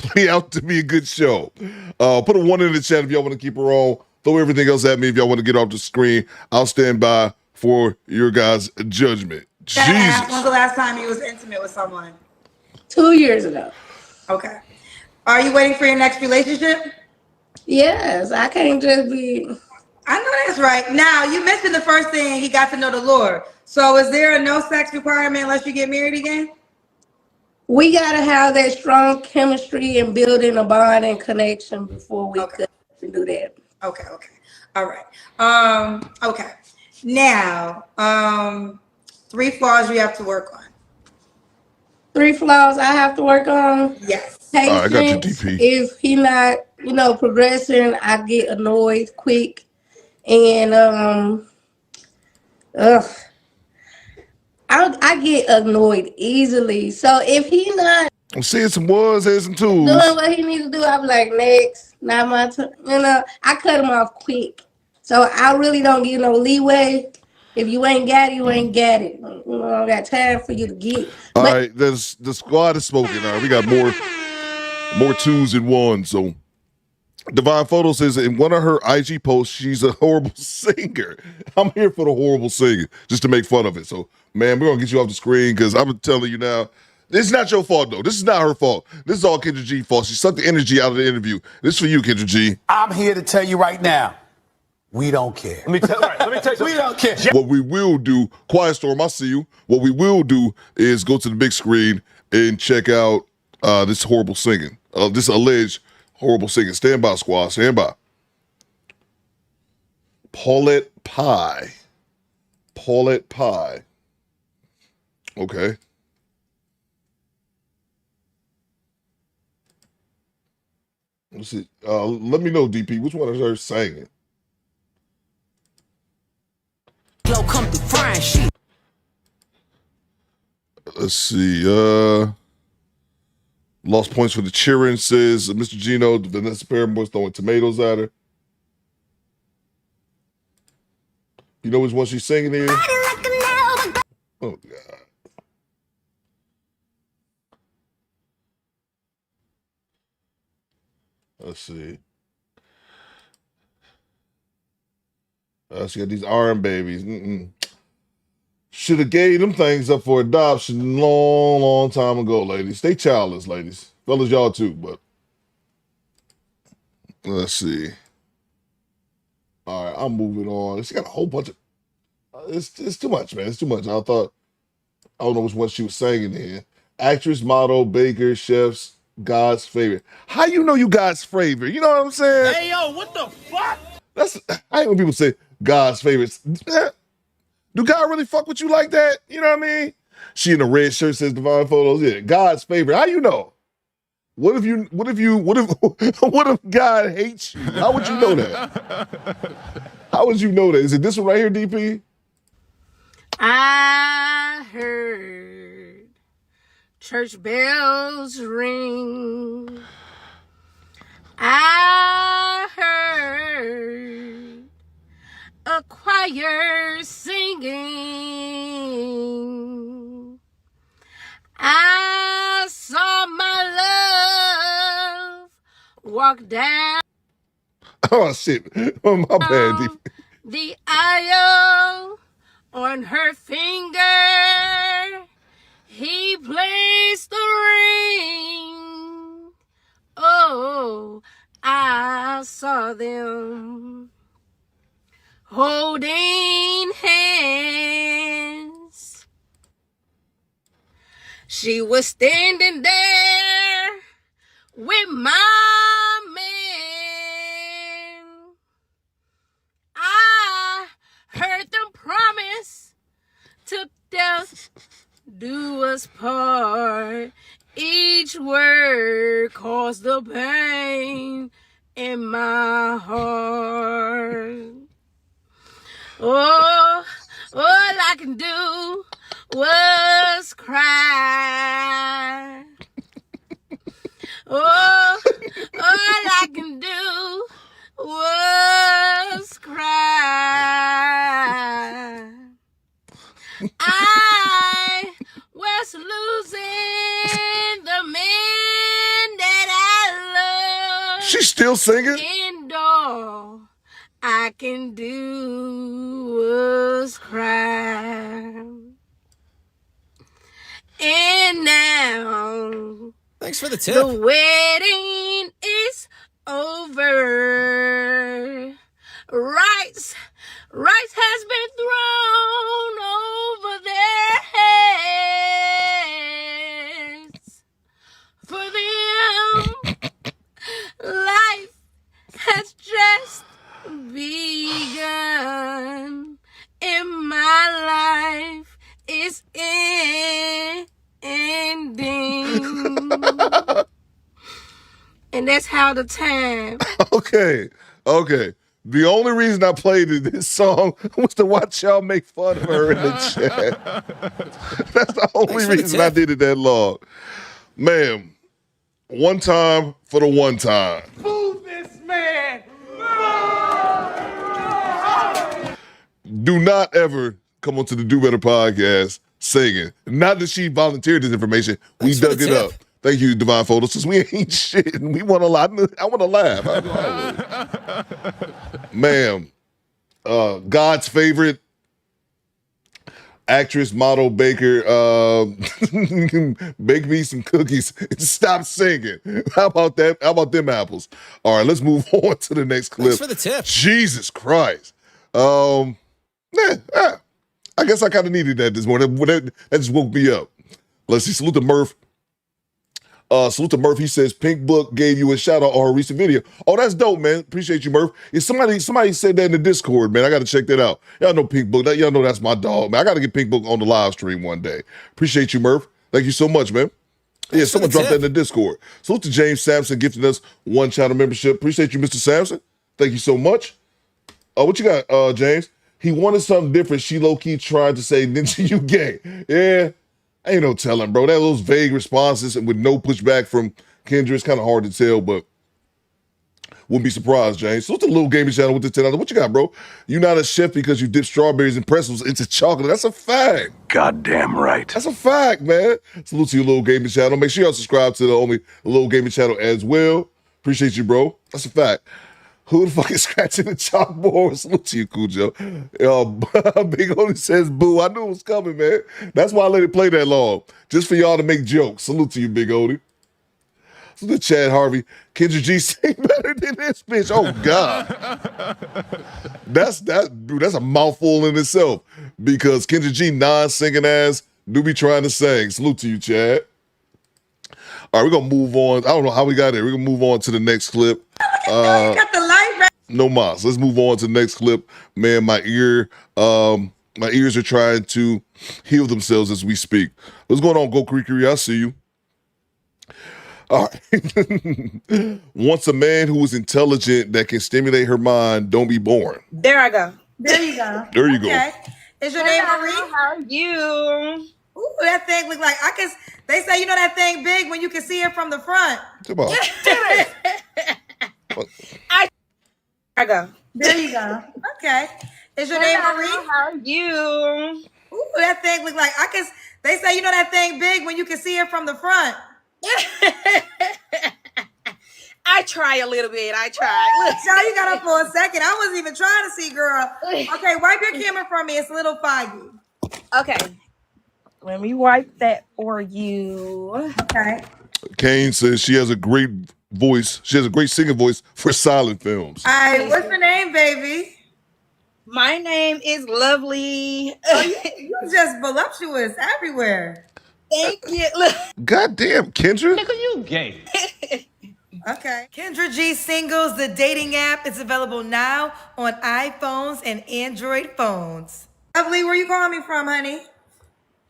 Speaker 6: Play out to be a good show. Put a 1 in the chat if y'all want to keep her on. Throw everything else at me if y'all want to get off the screen. I'll stand by for your guys' judgment. Jesus.
Speaker 2: When's the last time you was intimate with someone?
Speaker 12: 2 years ago.
Speaker 2: Okay. Are you waiting for your next relationship?
Speaker 12: Yes, I can't just be.
Speaker 2: I know that's right. Now, you mentioned the first thing, he got to know the Lord. So is there a no sex requirement unless you get married again?
Speaker 12: We got to have that strong chemistry and building a bond and connection before we could do that.
Speaker 2: Okay. All right. Okay. Now, 3 flaws you have to work on.
Speaker 12: 3 flaws I have to work on?
Speaker 2: Yes.
Speaker 12: Patience.
Speaker 6: I got you, DP.
Speaker 12: If he not, progressing, I get annoyed quick. And I get annoyed easily. So if he not
Speaker 6: I'm seeing some ones and some twos.
Speaker 12: doing what he needs to do, I'm like, next, not my turn. I cut him off quick. So I really don't give no leeway. If you ain't got it, you ain't got it. I don't got time for you to get.
Speaker 6: All right, the squad is smoking. All right, we got more 2s than 1s. So Divine Photo says in one of her IG posts, she's a horrible singer. I'm here for the horrible singing, just to make fun of it. So, man, we're going to get you off the screen because I'm telling you now, this is not your fault, though. This is not her fault. This is all Kendra G's fault. She sucked the energy out of the interview. This is for you, Kendra G.
Speaker 1: I'm here to tell you right now, we don't care. Let me tell you, we don't care.
Speaker 6: What we will do, Quiet Storm, I see you. What we will do is go to the big screen and check out this horrible singing, this alleged horrible singing. Stand by, squad. Stand by. Paulette Pie. Okay. Let's see. Let me know, DP. Which one is her singing?
Speaker 7: Come through frying shit.
Speaker 6: Let's see. Lost points for the cheering, says Mr. Gino. Vanessa Paramore's throwing tomatoes at her. You know which one she's singing here? Oh, God. Let's see. She got these iron babies. Should have gave them things up for adoption long time ago, ladies. Stay childless, ladies. Fellas, y'all too, but let's see. All right, I'm moving on. She got a whole bunch of it's too much, man. It's too much. I don't know which one she was singing here. Actress, model, baker, chefs, God's favorite. How you know you God's favorite? You know what I'm saying?
Speaker 8: Hey, yo, what the fuck?
Speaker 6: I hate when people say God's favorites. Do God really fuck with you like that? You know what I mean? She in a red shirt says Divine Photos. Yeah, God's favorite. How you know? What if God hates you? How would you know that? How would you know that? Is it this one right here, DP?
Speaker 12: I heard church bells ring. I heard a choir singing. I saw my love walk down.
Speaker 6: Oh, shit. Oh, my bad, DP.
Speaker 12: The aisle on her finger. He placed the ring. Oh, I saw them holding hands. She was standing there with my man. I heard them promise to death do us part. Each word caused the pain in my heart. Oh, all I can do was cry. Oh, all I can do was cry. I was losing the man that I
Speaker 6: She's still singing?
Speaker 12: And all I can do was cry. And now
Speaker 13: Thanks for the tip.
Speaker 12: the wedding is over. Rice has been thrown over their heads. For them, life has just begun. And my life is ending. And that's how the time.
Speaker 6: Okay. The only reason I played this song was to watch y'all make fun of her in the chat. That's the only reason I did it that long. Ma'am, one time for the one time.
Speaker 8: Move this man.
Speaker 6: Do not ever come onto the Do Better podcast singing. Not that she volunteered this information. We dug it up. Thank you, Divine Photos, since we ain't shit and we want to laugh. I want to laugh. Ma'am, God's favorite actress, model, baker, bake me some cookies and stop singing. How about that? How about them apples? All right, let's move on to the next clip.
Speaker 13: Thanks for the tip.
Speaker 6: Jesus Christ. I guess I kind of needed that this morning. That just woke me up. Let's see. Salute to Murph. He says Pink Book gave you a shout out on her recent video. Oh, that's dope, man. Appreciate you, Murph. If somebody said that in the Discord, man. I got to check that out. Y'all know Pink Book. Y'all know that's my dog, man. I got to get Pink Book on the live stream one day. Appreciate you, Murph. Thank you so much, man. Yeah, someone dropped that in the Discord. Salute to James Sampson gifting us one channel membership. Appreciate you, Mr. Sampson. Thank you so much. What you got, James? He wanted something different. She low-key tried to say, Ninja, you gay. Yeah. Ain't no telling, bro. That those vague responses and with no pushback from Kendra, it's kind of hard to tell, but wouldn't be surprised, James. So what's the little gaming channel with the $10? What you got, bro? You're not a chef because you dip strawberries and pretzels into chocolate. That's a fact.
Speaker 1: Goddamn right.
Speaker 6: That's a fact, man. Salute to your little gaming channel. Make sure y'all subscribe to the only little gaming channel as well. Appreciate you, bro. That's a fact. Who the fuck is scratching the chalkboard? Salute to you, Cujo. Big Odie says, boo. I knew it was coming, man. That's why I let it play that long. Just for y'all to make jokes. Salute to you, Big Odie. Salute to Chad Harvey. Kendra G sing better than this bitch. Oh, God. That's a mouthful in itself. Because Kendra G, non-singing ass, do be trying to sing. Salute to you, Chad. All right, we're going to move on. I don't know how we got there. We're going to move on to the next clip.
Speaker 2: You got the light right.
Speaker 6: No mas. Let's move on to the next clip. Man, my ears are trying to heal themselves as we speak. What's going on, Go Creekery? I see you. All right. Once a man who is intelligent that can stimulate her mind, don't be born.
Speaker 2: There I go. There you go.
Speaker 6: There you go.
Speaker 2: Okay. Is your name Marie? How are you? Ooh, that thing look like they say you know that thing big when you can see it from the front.
Speaker 6: Come on.
Speaker 2: I go. There you go. Okay. Is your name Marie? How are you? Ooh, that thing look like they say you know that thing big when you can see it from the front. I try a little bit. I try. Look, y'all, you got up for a second. I wasn't even trying to see, girl. Okay, wipe your camera from me. It's a little foggy. Okay. Let me wipe that for you. Okay.
Speaker 6: Kane says she has a great voice. She has a great singing voice for silent films.
Speaker 2: All right, what's your name, baby? My name is Lovely. Oh, you just voluptuous everywhere. Thank you. Look.
Speaker 6: Goddamn, Kendra.
Speaker 8: Nigga, you gay.
Speaker 2: Okay. Kendra G Singles, the dating app, is available now on iPhones and Android phones. Lovely, where you calling me from, honey?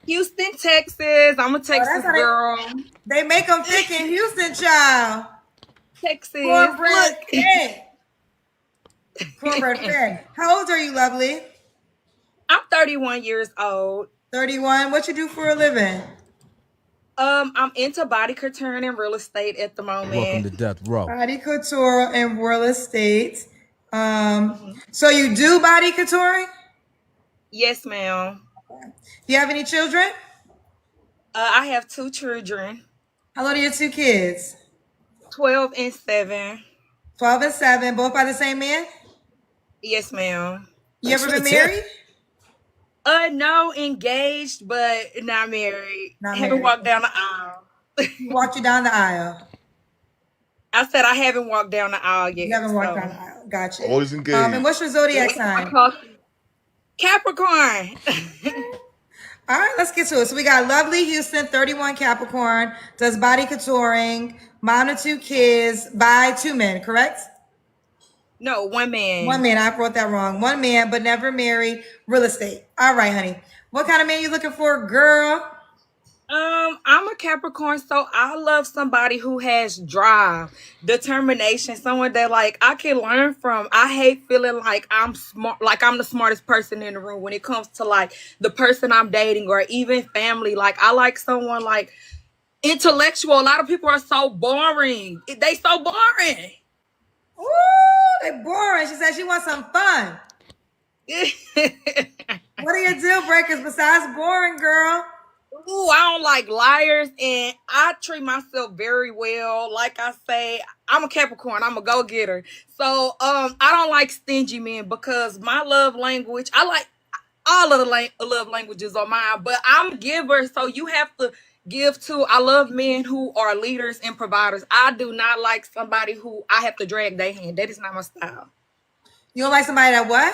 Speaker 2: Houston, Texas. I'm a Texas girl. They make them thick in Houston, child. Texas. Cornbread fed. Cornbread fed. How old are you, Lovely? I'm 31 years old. 31. What you do for a living? I'm into body couture and real estate at the moment.
Speaker 13: Welcome to Death Row.
Speaker 2: Body couture and real estate. So you do body coutouring? Yes, ma'am. Do you have any children? I have 2 children. How old are your 2 kids? 12 and 7. 12 and 7, both by the same man?
Speaker 13: Yes, ma'am.
Speaker 2: You ever been married?
Speaker 13: No, engaged, but not married.
Speaker 2: Not
Speaker 13: Haven't
Speaker 2: married.
Speaker 13: walked down the aisle.
Speaker 2: Walked you down the aisle.
Speaker 13: I said I haven't walked down the aisle yet.
Speaker 2: You haven't walked down the aisle. Gotcha.
Speaker 6: Always engaged.
Speaker 2: And what's your zodiac sign?
Speaker 13: Capricorn.
Speaker 2: All right, let's get to it. So we got Lovely Houston, 31 Capricorn, does body contouring, mom to 2 kids, by 2 men, correct?
Speaker 13: No, 1 man.
Speaker 2: 1 man. I wrote that wrong. 1 man, but never married. Real estate. All right, honey. What kind of man you looking for, girl?
Speaker 13: I'm a Capricorn, so I love somebody who has drive, determination, someone that like I can learn from. I hate feeling like I'm smart, like I'm the smartest person in the room when it comes to like the person I'm dating or even family. Like I like someone like intellectual. A lot of people are so boring. They so boring.
Speaker 2: Ooh, they boring. She said she wants some fun. What are your deal breakers besides boring, girl?
Speaker 13: Ooh, I don't like liars, and I treat myself very well. Like I say, I'm a Capricorn. I'm a go-getter. So I don't like stingy men because my love language, I like all of the love languages are mine, but I'm a giver, so you have to give too. I love men who are leaders and providers. I do not like somebody who I have to drag their hand. That is not my style.
Speaker 2: You don't like somebody that what?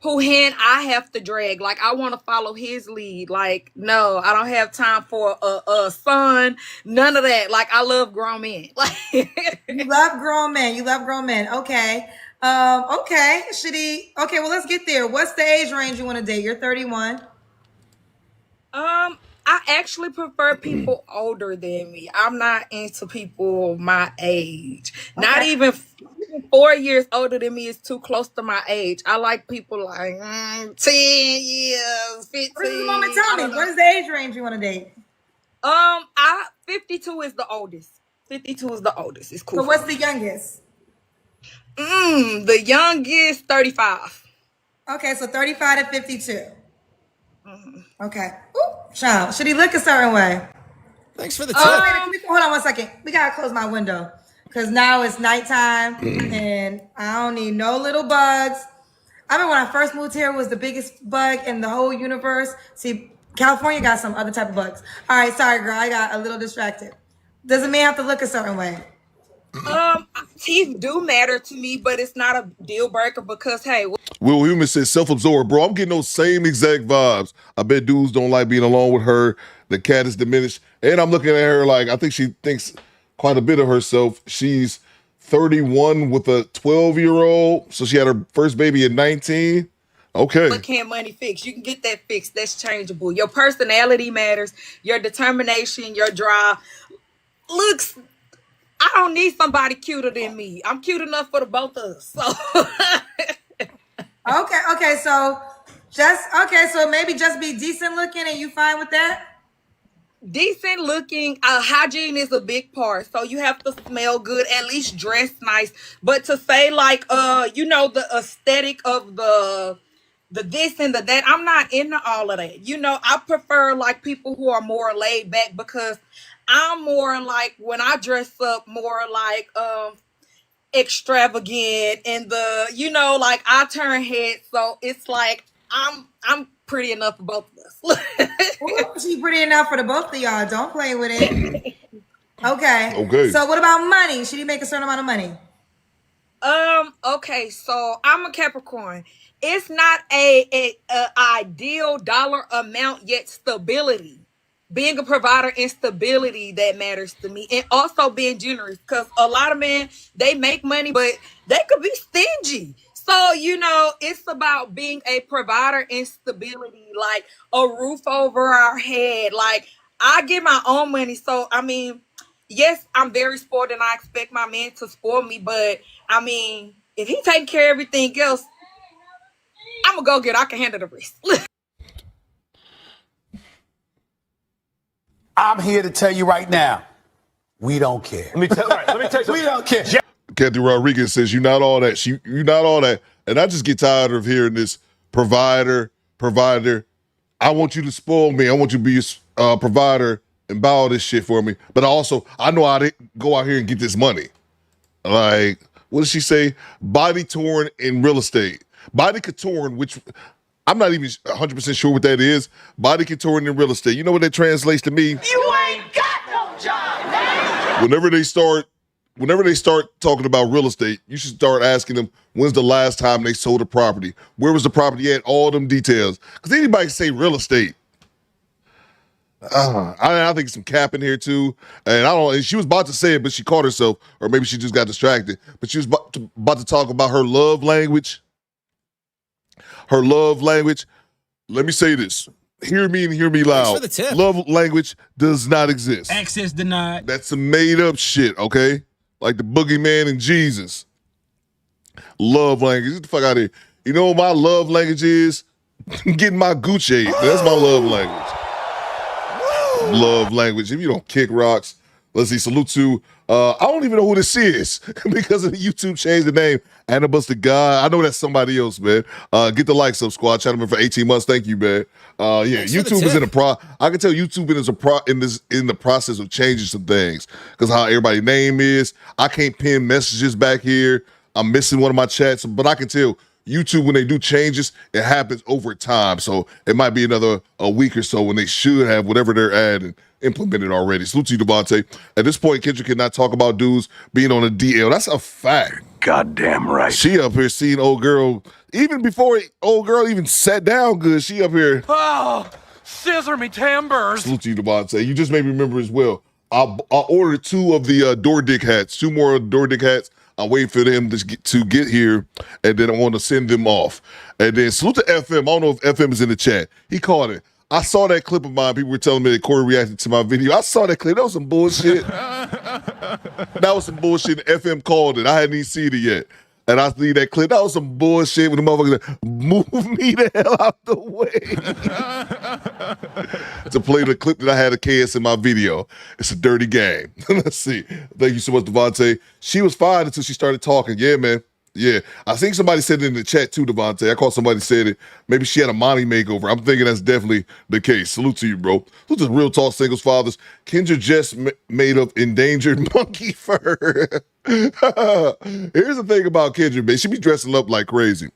Speaker 13: Who hand I have to drag. Like I want to follow his lead. Like no, I don't have time for a son. None of that. Like I love grown men. Like
Speaker 2: you love grown men. You love grown men. Okay. Okay. Okay. Well, let's get there. What's the age range you want to date? You're 31.
Speaker 13: I actually prefer people older than me. I'm not into people my age. Okay. Not even 4 years older than me is too close to my age. I like people like 10 years, 15.
Speaker 2: What is the moment? Tell me. What is the age range you want to date?
Speaker 13: 52 is the oldest. 52 is the oldest. It's cool.
Speaker 2: So what's the youngest?
Speaker 13: The youngest 35.
Speaker 2: Okay, so 35 to 52. Okay. Ooh, child. Should he look a certain way?
Speaker 16: Thanks for the tip.
Speaker 2: Hold on 1 second. We gotta close my window because now it's nighttime and I don't need no little bugs. I remember when I first moved here, it was the biggest bug in the whole universe. See, California got some other type of bugs. All right, sorry, girl. I got a little distracted. Does a man have to look a certain way?
Speaker 13: Teeth do matter to me, but it's not a deal breaker because hey.
Speaker 6: Will Human says self-absorbed, bro. I'm getting those same exact vibes. I bet dudes don't like being alone with her. The cat is diminished, and I'm looking at her like I think she thinks quite a bit of herself. She's 31 with a 12-year-old, so she had her first baby at 19. Okay.
Speaker 13: But can money fix? You can get that fixed. That's changeable. Your personality matters. Your determination, your drive. Looks. I don't need somebody cuter than me. I'm cute enough for the both of us. So.
Speaker 2: Okay. So maybe just be decent looking, and you fine with that?
Speaker 13: Decent looking. Hygiene is a big part. So you have to smell good, at least dress nice. But to say like, the aesthetic of the this and the that, I'm not into all of that. I prefer like people who are more laid back because I'm more like when I dress up more like extravagant and like I turn heads, so it's like I'm pretty enough for both of us.
Speaker 2: Ooh, she's pretty enough for the both of y'all. Don't play with it. Okay. So what about money? Should he make a certain amount of money?
Speaker 13: Okay, so I'm a Capricorn. It's not a ideal dollar amount, yet stability. Being a provider and stability that matters to me, and also being generous because a lot of men, they make money, but they could be stingy. So, it's about being a provider and stability, like a roof over our head. Like I get my own money. So, yes, I'm very spoiled and I expect my man to spoil me. But if he taking care of everything else, I'm a go-getter. I can handle the rest.
Speaker 1: I'm here to tell you right now, we don't care. Let me tell you, we don't care.
Speaker 6: Kathy Rodriguez says, you're not all that. You're not all that. And I just get tired of hearing this provider. I want you to spoil me. I want you to be a provider and buy all this shit for me. But I know how to go out here and get this money. Like, what does she say? Body torn in real estate. Body couture, which I'm not even 100% sure what that is. Body couture in real estate. You know what that translates to me?
Speaker 10: You ain't got no job, man.
Speaker 6: Whenever they start talking about real estate, you should start asking them, when's the last time they sold a property? Where was the property at? All them details. Because anybody can say real estate. I think some cap in here too. And I don't know, she was about to say it, but she caught herself, or maybe she just got distracted. But she was about to talk about her love language. Her love language. Let me say this. Hear me and hear me loud.
Speaker 16: For the tip.
Speaker 6: Love language does not exist.
Speaker 8: Access denied.
Speaker 6: That's some made up shit, okay? Like the boogeyman and Jesus. Love language. Get the fuck out of here. You know what my love language is? Getting my Gucci. That's my love language. Love language. If you don't kick rocks, let's see. Salute to, I don't even know who this is because of the YouTube changed the name. Annabus the God. I know that's somebody else, man. Get the likes up, squad. Channel for 18 months. Thank you, man. Yeah, YouTube is in I can tell YouTube is in the process of changing some things because how everybody's name is. I can't pin messages back here. I'm missing one of my chats, but I can tell YouTube, when they do changes, it happens over time. So it might be another a week or so when they should have whatever they're adding implemented already. Salute to you, Devontae. At this point, Kendra cannot talk about dudes being on a DL. That's a fact.
Speaker 11: Goddamn right.
Speaker 6: She up here seeing old girl, even before old girl even sat down good, she up here.
Speaker 17: Oh, scissor me timbers.
Speaker 6: Salute to you, Devontae. You just made me remember as well. I ordered 2 of the door dick hats, 2 more door dick hats. I'm waiting for them to get here, and then I want to send them off. And then salute to FM. I don't know if FM is in the chat. He called it. I saw that clip of mine. People were telling me that Corey reacted to my video. I saw that clip. That was some bullshit. That was some bullshit. FM called it. I hadn't even seen it yet. And I see that clip. That was some bullshit when the motherfucker said, move me the hell out the way. To play the clip that I had of KS in my video. It's a dirty game. Let's see. Thank you so much, Devontae. She was fine until she started talking. Yeah, man. Yeah. I think somebody said it in the chat too, Devontae. I caught somebody said it. Maybe she had a mommy makeover. I'm thinking that's definitely the case. Salute to you, bro. Salute to Real Talk Singles Fathers. Kendra just made of endangered monkey fur. Here's the thing about Kendra, man. She be dressing up like crazy.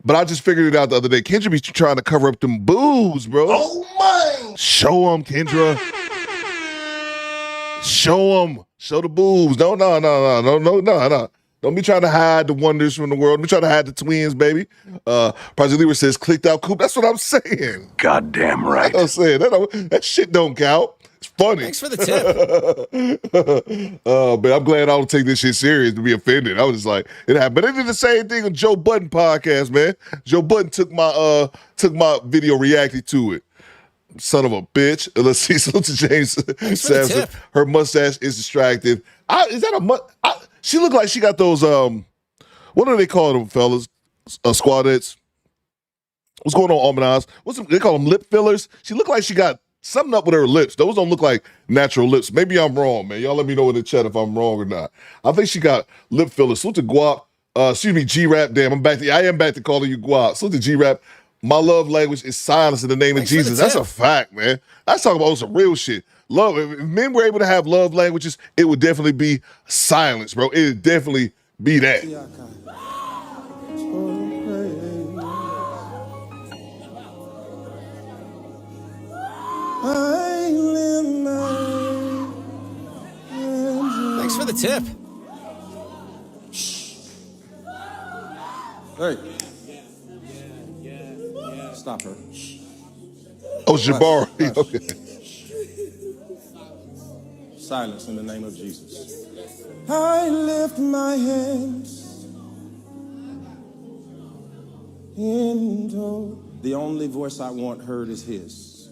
Speaker 6: But I just figured it out the other day. Kendra be trying to cover up them boobs, bro.
Speaker 11: Oh, my.
Speaker 6: Show them, Kendra. Show them. Show the boobs. No. Don't be trying to hide the wonders from the world. Don't be trying to hide the twins, baby. Project Leader says, clicked out coop. That's what I'm saying.
Speaker 11: Goddamn right.
Speaker 6: I'm saying that shit don't count. It's funny.
Speaker 16: Thanks for the tip.
Speaker 6: But I'm glad I don't take this shit serious to be offended. I was just like, it happened. But they did the same thing on Joe Budden podcast, man. Joe Budden took my video, reacted to it. Son of a bitch. Let's see. Salute to James Sampson. Her mustache is distracted. Is that a she looked like she got those, what do they call them, fellas? Squadettes. What's going on, Almanaz? They call them lip fillers? She looked like she got something up with her lips. Those don't look like natural lips. Maybe I'm wrong, man. Y'all let me know in the chat if I'm wrong or not. I think she got lip fillers. Salute to Guap. Excuse me, G-Rap. Damn, I am back to calling you Guap. Salute to G-Rap. My love language is silence in the name of Jesus. That's a fact, man. That's talking about some real shit. Love. If men were able to have love languages, it would definitely be silence, bro. It would definitely be that.
Speaker 16: Thanks for the tip.
Speaker 5: Hey. Stop her.
Speaker 6: Oh, Jabari. Okay.
Speaker 5: Silence in the name of Jesus. I lift my hands into the only voice I want heard is his.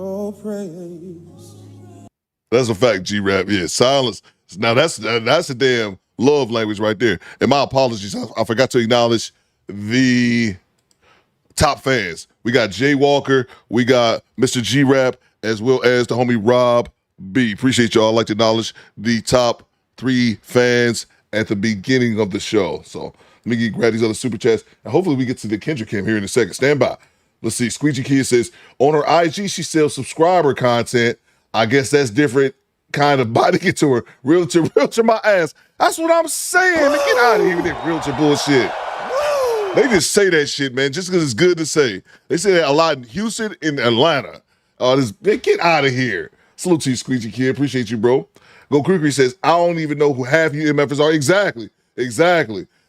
Speaker 5: Oh, praise.
Speaker 6: That's a fact, G-Rap. Yeah, silence. Now that's a damn love language right there. And my apologies, I forgot to acknowledge the top fans. We got Jay Walker, we got Mr. G-Rap, as well as the homie Rob B. Appreciate y'all. I'd like to acknowledge the top 3 fans at the beginning of the show. So let me grab these other super chats, and hopefully we get to the Kendra Kim here in a second. Stand by. Let's see. Squeegee Kid says, on her IG, she sells subscriber content. I guess that's different kind of body get to her. Realtor my ass. That's what I'm saying. Man, get out of here with that realtor bullshit. They just say that shit, man, just because it's good to say. They say that a lot in Houston and Atlanta. Get out of here. Salute to you, Squeegee Kid. Appreciate you, bro. Go Creekery says, I don't even know who half you MFers are. Exactly.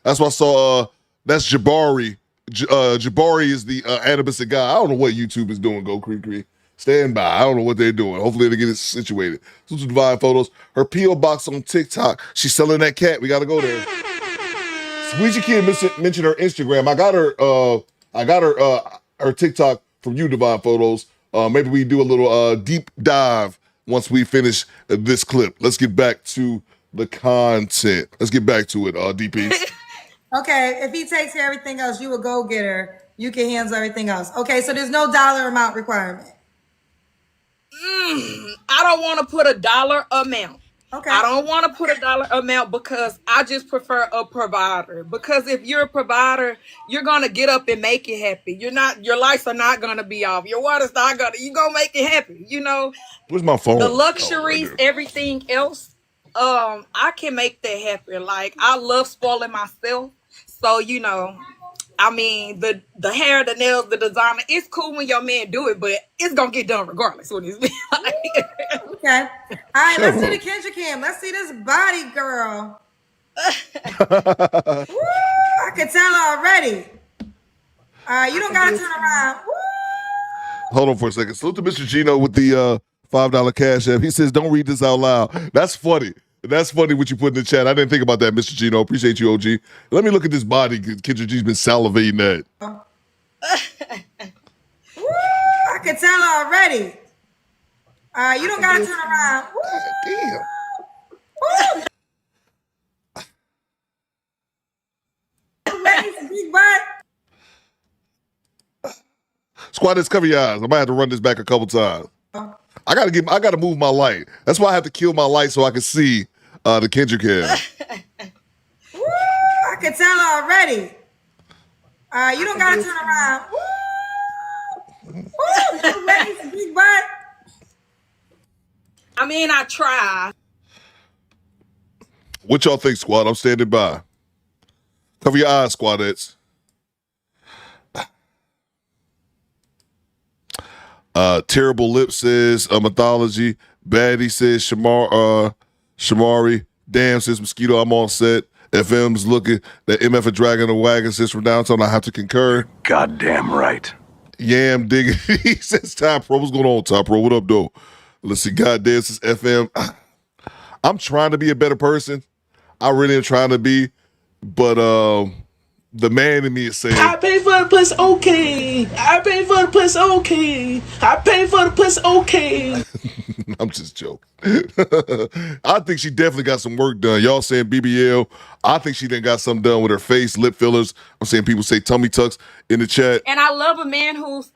Speaker 6: That's why I saw, that's Jabari. Jabari is the Anubis guy. I don't know what YouTube is doing, Go Creekery. Stand by. I don't know what they're doing. Hopefully they get it situated. Salute to Divine Photos. Her P.O. box on TikTok. She's selling that cat. We got to go there. Squeegee Kid mentioned her Instagram. I got her TikTok from you, Divine Photos. Maybe we do a little deep dive once we finish this clip. Let's get back to the content. Let's get back to it, DP.
Speaker 2: Okay, if he takes care of everything else, you a go-getter. You can handle everything else. Okay, so there's no dollar amount requirement.
Speaker 13: I don't want to put a dollar amount.
Speaker 2: Okay.
Speaker 13: I don't want to put a dollar amount because I just prefer a provider. Because if you're a provider, you're gonna get up and make it happy. Your lights are not gonna be off. Your water's not gonna. You gonna make it happy. You know.
Speaker 6: Where's my phone?
Speaker 13: The luxuries, everything else. I can make that happen. Like I love spoiling myself. So I mean, the hair, the nails, the designer. It's cool when your man do it, but it's gonna get done regardless. What it's like.
Speaker 2: Okay. All right, let's see the Kendra cam. Let's see this body, girl. Woo, I can tell already. All right, you don't gotta turn around. Woo.
Speaker 6: Hold on for a second. Salute to Mr. Gino with the $5 cash app. He says, don't read this out loud. That's funny. That's funny what you put in the chat. I didn't think about that, Mr. Gino. Appreciate you, OG. Let me look at this body Kendra G's been salivating at.
Speaker 2: Woo, I can tell already. All right, you don't gotta turn around. Woo.
Speaker 6: Damn.
Speaker 2: Woo. Big butt.
Speaker 6: Squad, let's cover your eyes. I might have to run this back a couple times. I gotta move my light. That's why I have to kill my light so I can see the Kendra cam.
Speaker 2: Woo, I can tell already. All right, you don't gotta turn around. Woo. Woo. Big butt.
Speaker 13: I mean, I try.
Speaker 6: What y'all think, squad? I'm standing by. Cover your eyes, squadettes. Terrible Lip says mythology. Baddie says Shamari. Damn says mosquito. I'm on set. FM's looking. That MF a dragging the wagon says from downtown. I have to concur.
Speaker 11: Goddamn right.
Speaker 6: Yam digging. He says Top Pro. What's going on, Top Pro? What up, though? Let's see. Goddamn says FM. I'm trying to be a better person. I really am trying to be, but the man in me is saying,
Speaker 18: I pay for the pussy, okay. I pay for the pussy, okay. I pay for the pussy, okay.
Speaker 6: I'm just joking. I think she definitely got some work done. Y'all saying BBL. I think she done got something done with her face, lip fillers. I'm saying people say tummy tucks in the chat.
Speaker 13: And I love a man who's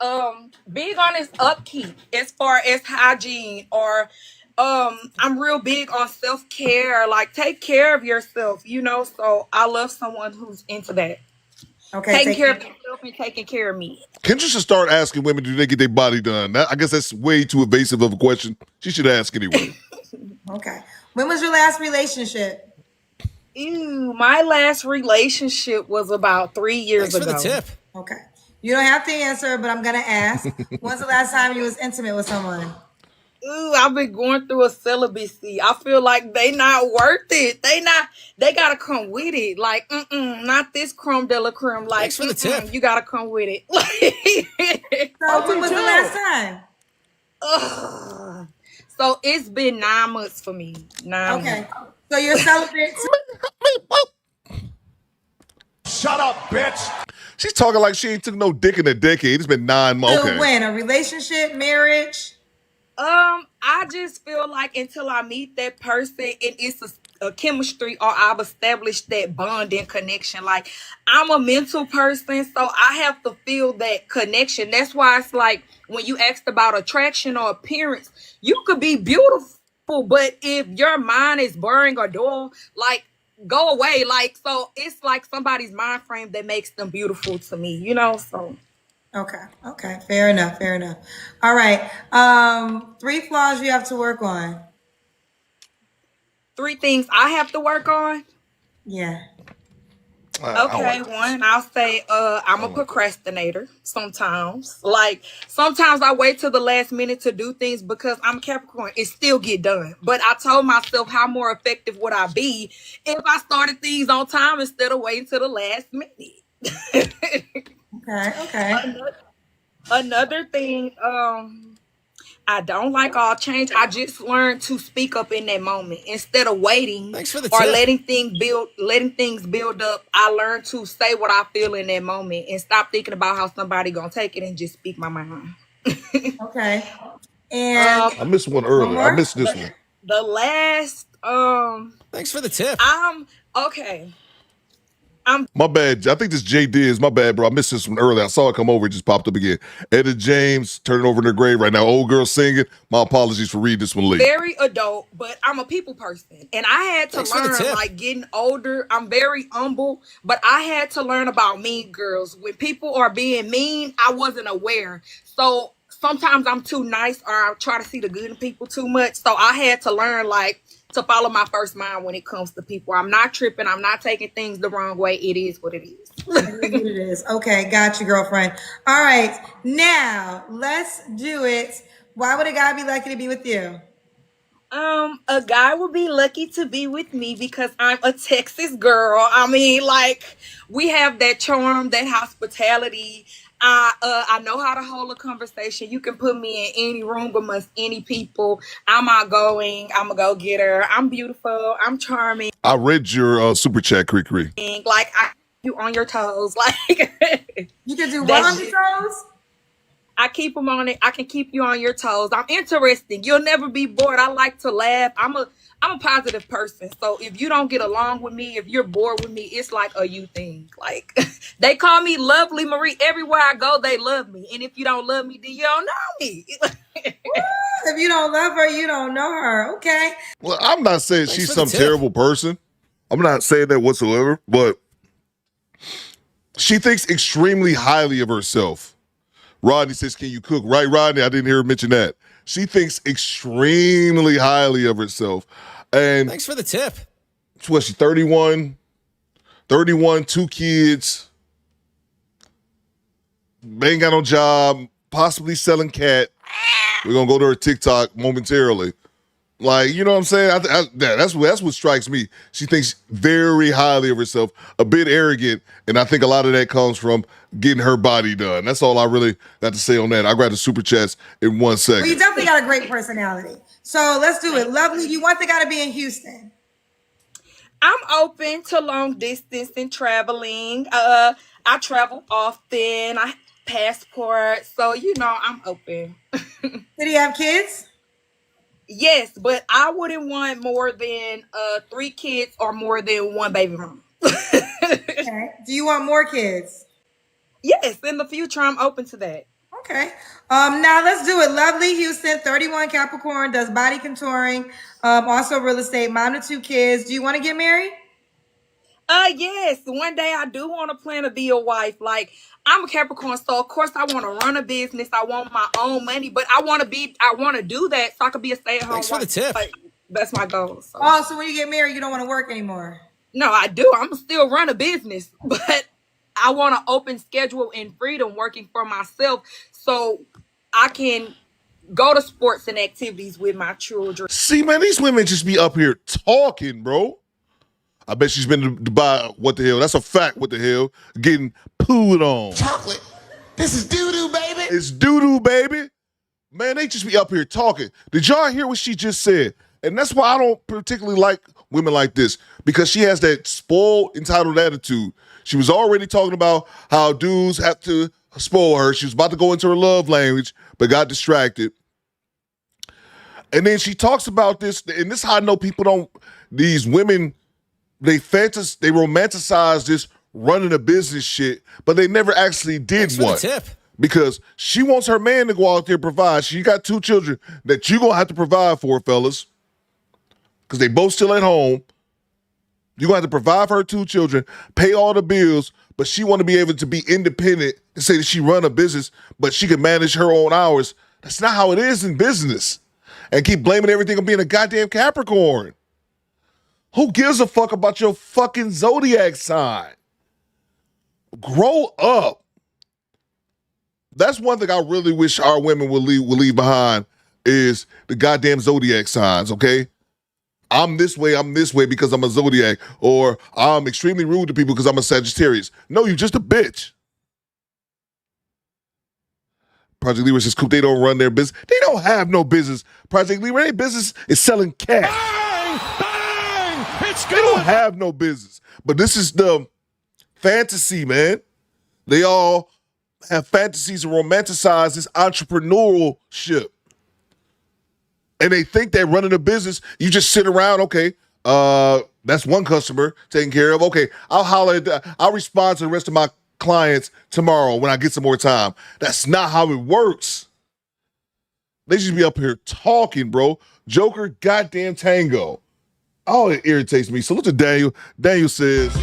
Speaker 13: big on his upkeep as far as hygiene, or I'm real big on self-care. Like, take care of yourself, so I love someone who's into that.
Speaker 2: Okay.
Speaker 13: Taking care of yourself and taking care of me.
Speaker 6: Kendra should start asking women, do they get their body done? I guess that's way too evasive of a question. She should ask anyway.
Speaker 2: Okay. When was your last relationship?
Speaker 13: My last relationship was about 3 years ago.
Speaker 16: Thanks for the tip.
Speaker 2: Okay. You don't have to answer, but I'm going to ask. When's the last time you was intimate with someone?
Speaker 13: I've been going through a celibacy. I feel like they not worth it. They gotta come with it. Like, not this creme de la creme. Like,
Speaker 16: thanks for the tip.
Speaker 13: You gotta come with it.
Speaker 2: So when was the last time?
Speaker 13: So it's been 9 months for me. 9
Speaker 2: Okay.
Speaker 13: months.
Speaker 2: So you're celibate.
Speaker 11: Shut up, bitch.
Speaker 6: She's talking like she ain't took no dick in a decade. It's been 9 months.
Speaker 2: So
Speaker 6: Okay.
Speaker 2: when? A relationship, marriage?
Speaker 13: I just feel like until I meet that person and it's a chemistry, or I've established that bond and connection. Like, I'm a mental person, so I have to feel that connection. That's why it's like when you asked about attraction or appearance, you could be beautiful, but if your mind is boring or dull, like, go away. Like, so it's like somebody's mind frame that makes them beautiful to me, so.
Speaker 2: Okay. Fair enough. All right. 3 flaws you have to work on.
Speaker 13: 3 things I have to work on.
Speaker 2: Yeah.
Speaker 13: Okay, one, I'll say I'm a procrastinator sometimes. Like, sometimes I wait till the last minute to do things because I'm Capricorn. It still get done. But I told myself how more effective would I be if I started things on time instead of waiting till the last minute.
Speaker 2: Okay.
Speaker 13: Another thing, I don't like all change. I just learned to speak up in that moment instead of waiting or letting things build up. I learned to say what I feel in that moment and stop thinking about how somebody gonna take it and just speak my mind.
Speaker 2: Okay. And
Speaker 6: I missed one earlier. I missed this one.
Speaker 13: The last
Speaker 16: Thanks for the tip.
Speaker 13: Okay.
Speaker 6: My bad. I think this J Diz. My bad, bro. I missed this one earlier. I saw it come over. It just popped up again. Etta James turning over in her grave right now. Old girl singing. My apologies for reading this one late.
Speaker 13: Very adult, but I'm a people person. And I had to learn, like, getting older. I'm very humble, but I had to learn about mean girls. When people are being mean, I wasn't aware. So sometimes I'm too nice or I try to see the good in people too much. So I had to learn, like, to follow my first mind when it comes to people. I'm not tripping. I'm not taking things the wrong way. It is what it is.
Speaker 2: It is. Okay, got you, girlfriend. All right, now let's do it. Why would a guy be lucky to be with you?
Speaker 13: A guy would be lucky to be with me because I'm a Texas girl. I mean, like, we have that charm, that hospitality. I know how to hold a conversation. You can put me in any room amongst any people. I'm outgoing. I'm a go-getter. I'm beautiful. I'm charming.
Speaker 6: I read your super chat, Cree.
Speaker 13: Like, I keep you on your toes. Like,
Speaker 2: you can do what on your toes?
Speaker 13: I keep them on it. I can keep you on your toes. I'm interesting. You'll never be bored. I like to laugh. I'm a positive person. So if you don't get along with me, if you're bored with me, it's like a you thing. Like, they call me Lovely Marie. Everywhere I go, they love me. And if you don't love me, then you don't know me.
Speaker 2: If you don't love her, you don't know her. Okay.
Speaker 6: Well, I'm not saying she's some terrible person. I'm not saying that whatsoever, but she thinks extremely highly of herself. Rodney says, can you cook? Right, Rodney? I didn't hear her mention that. She thinks extremely highly of herself. And
Speaker 16: thanks for the tip.
Speaker 6: What, she 31, 2 kids, ain't got no job, possibly selling cat. We're going to go to her TikTok momentarily. Like, you know what I'm saying? That's what strikes me. She thinks very highly of herself, a bit arrogant, and I think a lot of that comes from getting her body done. That's all I really got to say on that. I grab the super chats in 1 second.
Speaker 2: Well, you definitely got a great personality. So let's do it. Lovely, you want the guy to be in Houston?
Speaker 13: I'm open to long distance and traveling. I travel often. I have passport. So, you know, I'm open.
Speaker 2: Did he have kids?
Speaker 13: Yes, but I wouldn't want more than 3 kids or more than 1 baby mama.
Speaker 2: Okay. Do you want more kids?
Speaker 13: Yes, in the future, I'm open to that.
Speaker 2: Okay. Now let's do it. Lovely Houston, 31 Capricorn, does body contouring, also real estate, mom of 2 kids. Do you want to get married?
Speaker 13: Yes. One day I do want to plan to be a wife. Like, I'm a Capricorn, so of course I want to run a business. I want my own money, but I want to do that so I could be a stay-at-home wife.
Speaker 16: Thanks for the tip.
Speaker 13: Like, that's my goal. So.
Speaker 2: Oh, so when you get married, you don't want to work anymore?
Speaker 13: No, I do. I'm still run a business, but I want an open schedule and freedom working for myself so I can go to sports and activities with my children.
Speaker 6: See, man, these women just be up here talking, bro. I bet she's been to Dubai. What the hell? That's a fact. What the hell? Getting pooed on.
Speaker 10: Chocolate. This is doo-doo, baby.
Speaker 6: It's doo-doo, baby. Man, they just be up here talking. Did y'all hear what she just said? And that's why I don't particularly like women like this, because she has that spoiled, entitled attitude. She was already talking about how dudes have to spoil her. She was about to go into her love language, but got distracted. And then she talks about this, and this is how I know people don't, these women, they romanticize this running a business shit, but they never actually did one.
Speaker 16: Tip.
Speaker 6: Because she wants her man to go out there and provide. She got 2 children that you're going to have to provide for, fellas, because they both still at home. You're going to have to provide for her 2 children, pay all the bills, but she want to be able to be independent and say that she run a business, but she can manage her own hours. That's not how it is in business. And keep blaming everything on being a goddamn Capricorn. Who gives a fuck about your fucking zodiac sign? Grow up. That's one thing I really wish our women would leave behind is the goddamn zodiac signs, okay? I'm this way because I'm a zodiac, or I'm extremely rude to people because I'm a Sagittarius. No, you're just a bitch. Project Libra says, Coop, they don't run their business. They don't have no business. Project Libra, their business is selling cash.
Speaker 4: Bang! Bang! It's
Speaker 6: They don't have no business. But this is the fantasy, man. They all have fantasies and romanticize this entrepreneurship. And they think they're running a business. You just sit around, okay, that's one customer taken care of. Okay, I'll respond to the rest of my clients tomorrow when I get some more time. That's not how it works. They should be up here talking, bro. Joker goddamn tango. Oh, it irritates me. Salute to Daniel. Daniel says,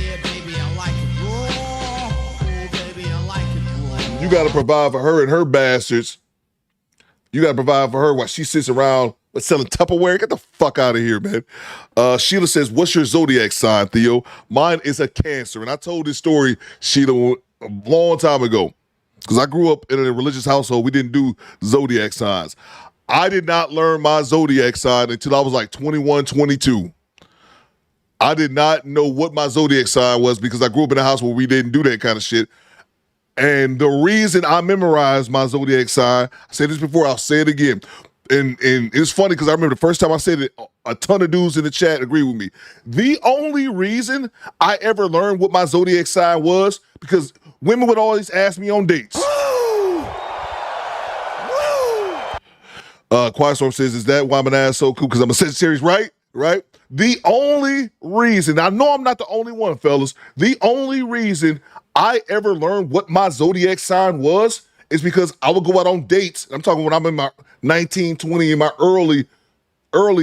Speaker 6: you got to provide for her and her bastards. You got to provide for her while she sits around selling Tupperware. Get the fuck out of here, man. Sheila says, what's your zodiac sign, Theo? Mine is a Cancer. And I told this story, Sheila, a long time ago. Because I grew up in a religious household. We didn't do zodiac signs. I did not learn my zodiac sign until I was like 21, 22. I did not know what my zodiac sign was because I grew up in a house where we didn't do that kind of shit. And the reason I memorized my zodiac sign, I said this before, I'll say it again. And it's funny because I remember the first time I said it, a ton of dudes in the chat agree with me. The only reason I ever learned what my zodiac sign was because women would always ask me on dates. Quiet Storm says, is that why I'm an asshole? Cool, because I'm a Sagittarius, right? Right? The only reason, I know I'm not the only one, fellas, the only reason I ever learned what my zodiac sign was is because I would go out on dates. I'm talking when I'm in my 19, 20, in my early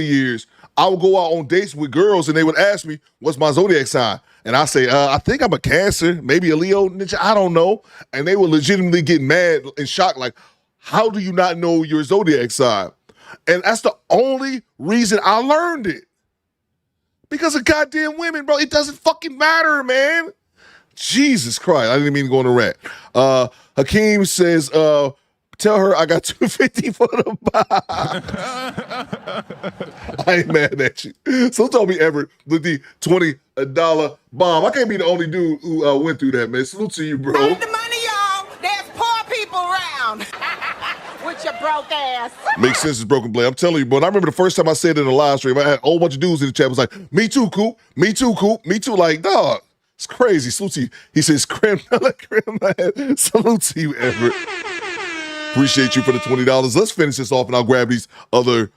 Speaker 6: years. I would go out on dates with girls and they would ask me, what's my zodiac sign? And I say, I think I'm a Cancer, maybe a Leo, I don't know. And they would legitimately get mad and shocked, like, how do you not know your zodiac sign? And that's the only reason I learned it. Because of goddamn women, bro. It doesn't fucking matter, man. Jesus Christ. I didn't mean to go on a rant. Hakeem says, tell her I got $250 for the buy. I ain't mad at you. So told me Everett with the $20 bomb. I can't be the only dude who went through that, man. Salute to you, bro.
Speaker 2: Save the money, y'all. There's poor people around. With your broke ass.
Speaker 6: Makes sense, it's Broken Blade. I'm telling you, bro. And I remember the first time I said it in a live stream, I had a whole bunch of dudes in the chat was like, me too, Coop. Me too, Coop. Me too. Like, dog, it's crazy. Salute to you. He says, creme. Salute to you, Everett. Appreciate you for the $20. Let's finish this off and I'll grab these other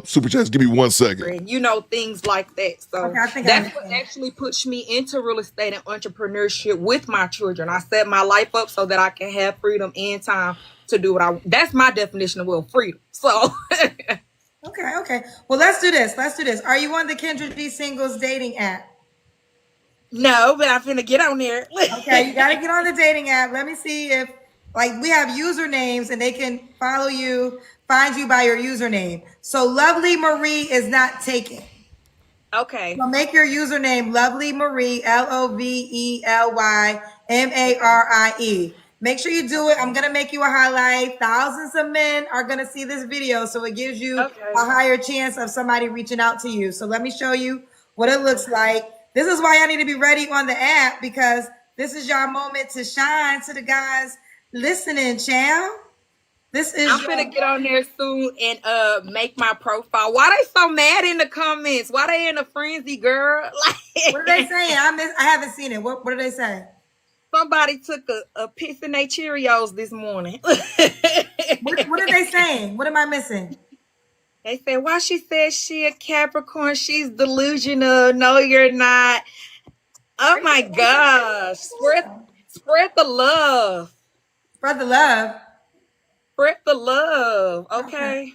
Speaker 6: super chats. Give me 1 second.
Speaker 13: You know, things like that. So
Speaker 2: Okay,
Speaker 13: that's what actually pushed me into real estate and entrepreneurship with my children. I set my life up so that I can have freedom and time to do what I want. That's my definition of freedom. So
Speaker 2: Okay. Well, let's do this. Are you on the Kendra G Singles dating app?
Speaker 13: No, but I'm finna get on there.
Speaker 2: Okay, you gotta get on the dating app. Let me see if, like, we have usernames and they can follow you, find you by your username. So Lovely Marie is not taken.
Speaker 13: Okay.
Speaker 2: So make your username Lovely Marie, LOVELYMARIE. Make sure you do it. I'm going to make you a highlight. Thousands of men are going to see this video, so it gives you a higher chance of somebody reaching out to you. So let me show you what it looks like. This is why I need to be ready on the app, because this is your moment to shine to the guys listening, champ.
Speaker 13: I'm gonna get on there soon and make my profile. Why they so mad in the comments? Why they in a frenzy, girl?
Speaker 2: What are they saying? I haven't seen it. What do they say?
Speaker 13: Somebody took a piss in their Cheerios this morning.
Speaker 2: What are they saying? What am I missing?
Speaker 13: They said, why she said she a Capricorn? She's delusional. No, you're not. Oh my gosh. Spread the love.
Speaker 2: Spread the love.
Speaker 13: Spread the love. Okay.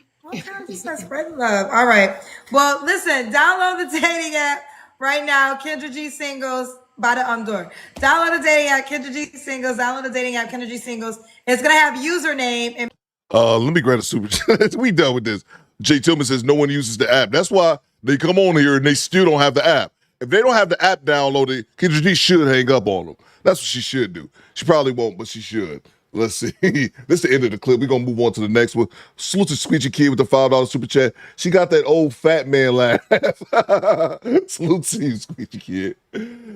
Speaker 2: Just said spread the love. All right. Well, listen, download the dating app right now. Kendra G Singles by the door. Download the dating app, Kendra G Singles. Download the dating app, Kendra G Singles. It's gonna have username and
Speaker 6: let me grab a super chat. We done with this. Jay Tillman says no one uses the app. That's why They come on here and they still don't have the app. If they don't have the app downloaded, Kendra D should hang up on them. That's what she should do. She probably won't, but she should. Let's see. This is the end of the clip. We're going to move on to the next one. Salute to Squeegee Kid with the $5 super chat. She got that old fat man laugh. Salute to you, Squeegee Kid.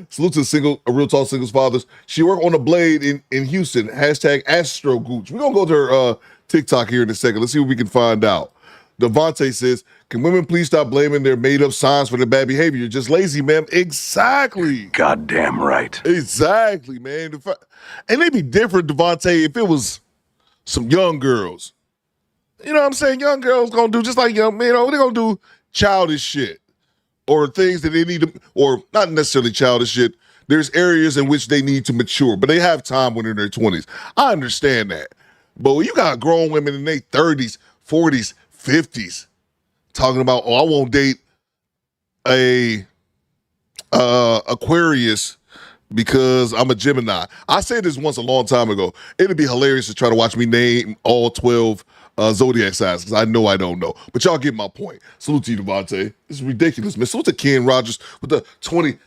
Speaker 6: Salute to Real Talk Singles Fathers. She worked on a blade in Houston. Hashtag Astro Gooch. We're going to go to her TikTok here in a second. Let's see what we can find out. Devontae says, can women please stop blaming their made-up signs for their bad behavior? You're just lazy, ma'am. Exactly.
Speaker 11: Goddamn right.
Speaker 6: Exactly, man. And it'd be different, Devontae, if it was some young girls. You know what I'm saying? Young girls gonna do just like young men. They're gonna do childish shit or things that they need to, or not necessarily childish shit. There's areas in which they need to mature, but they have time when they're in their 20s. I understand that. But when you got grown women in their 30s, 40s, 50s talking about, I won't date a Aquarius because I'm a Gemini. I said this once a long time ago. It'd be hilarious to try to watch me name all 12 zodiac signs because I know I don't know. But y'all get my point. Salute to you, Devontae. This is ridiculous, man. Salute to Ken Rogers with the $20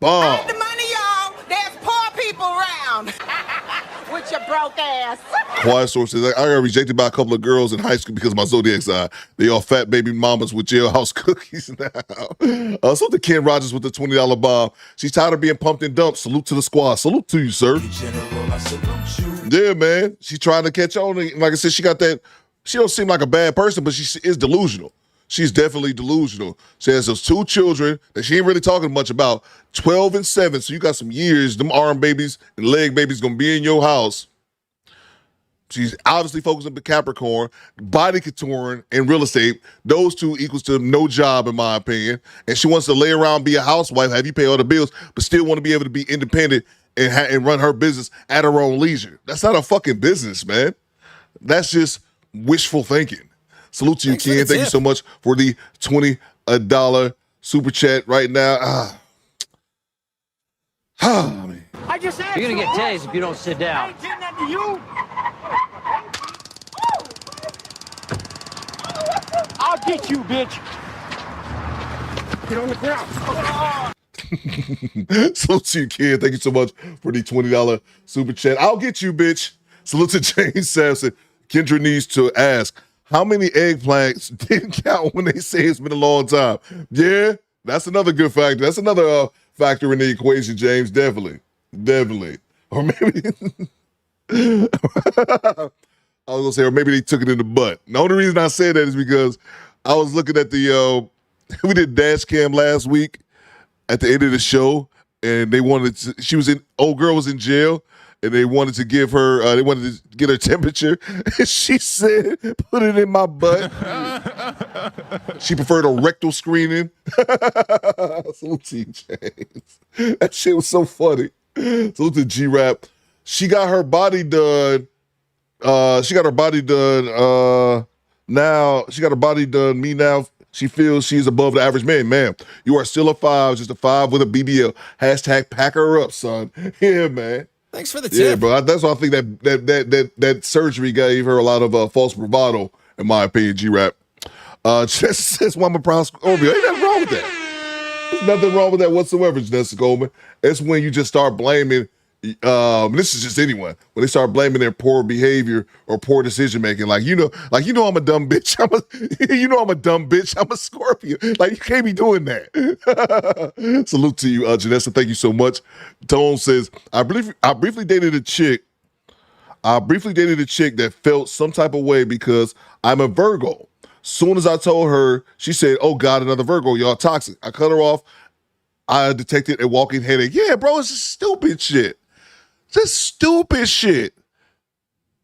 Speaker 6: bomb.
Speaker 2: The money, y'all. There's poor people around. With your broke ass.
Speaker 6: Quiet source says, I got rejected by a couple of girls in high school because of my zodiac sign. They all fat baby mamas with jailhouse cookies now. Salute to Ken Rogers with the $20 bomb. She's tired of being pumped and dumped. Salute to the squad. Salute to you, sir. Yeah, man. She's trying to catch on. Like I said, she got that. She don't seem like a bad person, but she is delusional. She's definitely delusional. She has those 2 children that she ain't really talking much about, 12 and 7. So you got some years. Them arm babies and leg babies gonna be in your house. She's obviously focused on the Capricorn, body contouring, and real estate. Those 2 equals to no job, in my opinion. And she wants to lay around, be a housewife, have you pay all the bills, but still want to be able to be independent and run her business at her own leisure. That's not a fucking business, man. That's just wishful thinking. Salute to you, Ken. Thank you so much for the $20 super chat right now.
Speaker 10: I just asked
Speaker 19: You're gonna get tased if you don't sit down.
Speaker 10: I ain't getting that to you. I'll get you, bitch. Get on the ground.
Speaker 6: Salute to you, kid. Thank you so much for the $20 super chat. I'll get you, bitch. Salute to James Sampson. Kendra needs to ask, how many eggplants didn't count when they say it's been a long time? Yeah, that's another good factor. That's another factor in the equation, James. Definitely. Or maybe I was gonna say, or maybe they took it in the butt. The only reason I said that is because I was looking at the we did dash cam last week at the end of the show, and they wanted to, old girl was in jail, and they wanted to give her they wanted to get her temperature, and she said, put it in my butt. She preferred a rectal screening. Salute to you, James. That shit was so funny. Salute to G-Rap. She got her body done. Now she got her body done. Me now. She feels she's above the average man. Man, you are still a 5, just a 5 with a BBL. Hashtag pack her up, son. Yeah, man.
Speaker 16: Thanks for the tip.
Speaker 6: Yeah, bro. That's why I think that surgery gave her a lot of false bravado, in my opinion, G-Rap. Just says, well, I'm a proud Scorpio. Ain't nothing wrong with that. There's nothing wrong with that whatsoever, Janessa Goldman. It's when you just start blaming, this is just anyone, when they start blaming their poor behavior or poor decision making. Like you know I'm a dumb bitch. I'm a dumb bitch. I'm a Scorpio. Like, you can't be doing that. Salute to you, Janessa. Thank you so much. Tone says, I briefly dated a chick that felt some type of way because I'm a Virgo. Soon as I told her, she said, oh God, another Virgo, y'all toxic. I cut her off. I detected a walking headache. Yeah, bro, it's just stupid shit. Just stupid shit.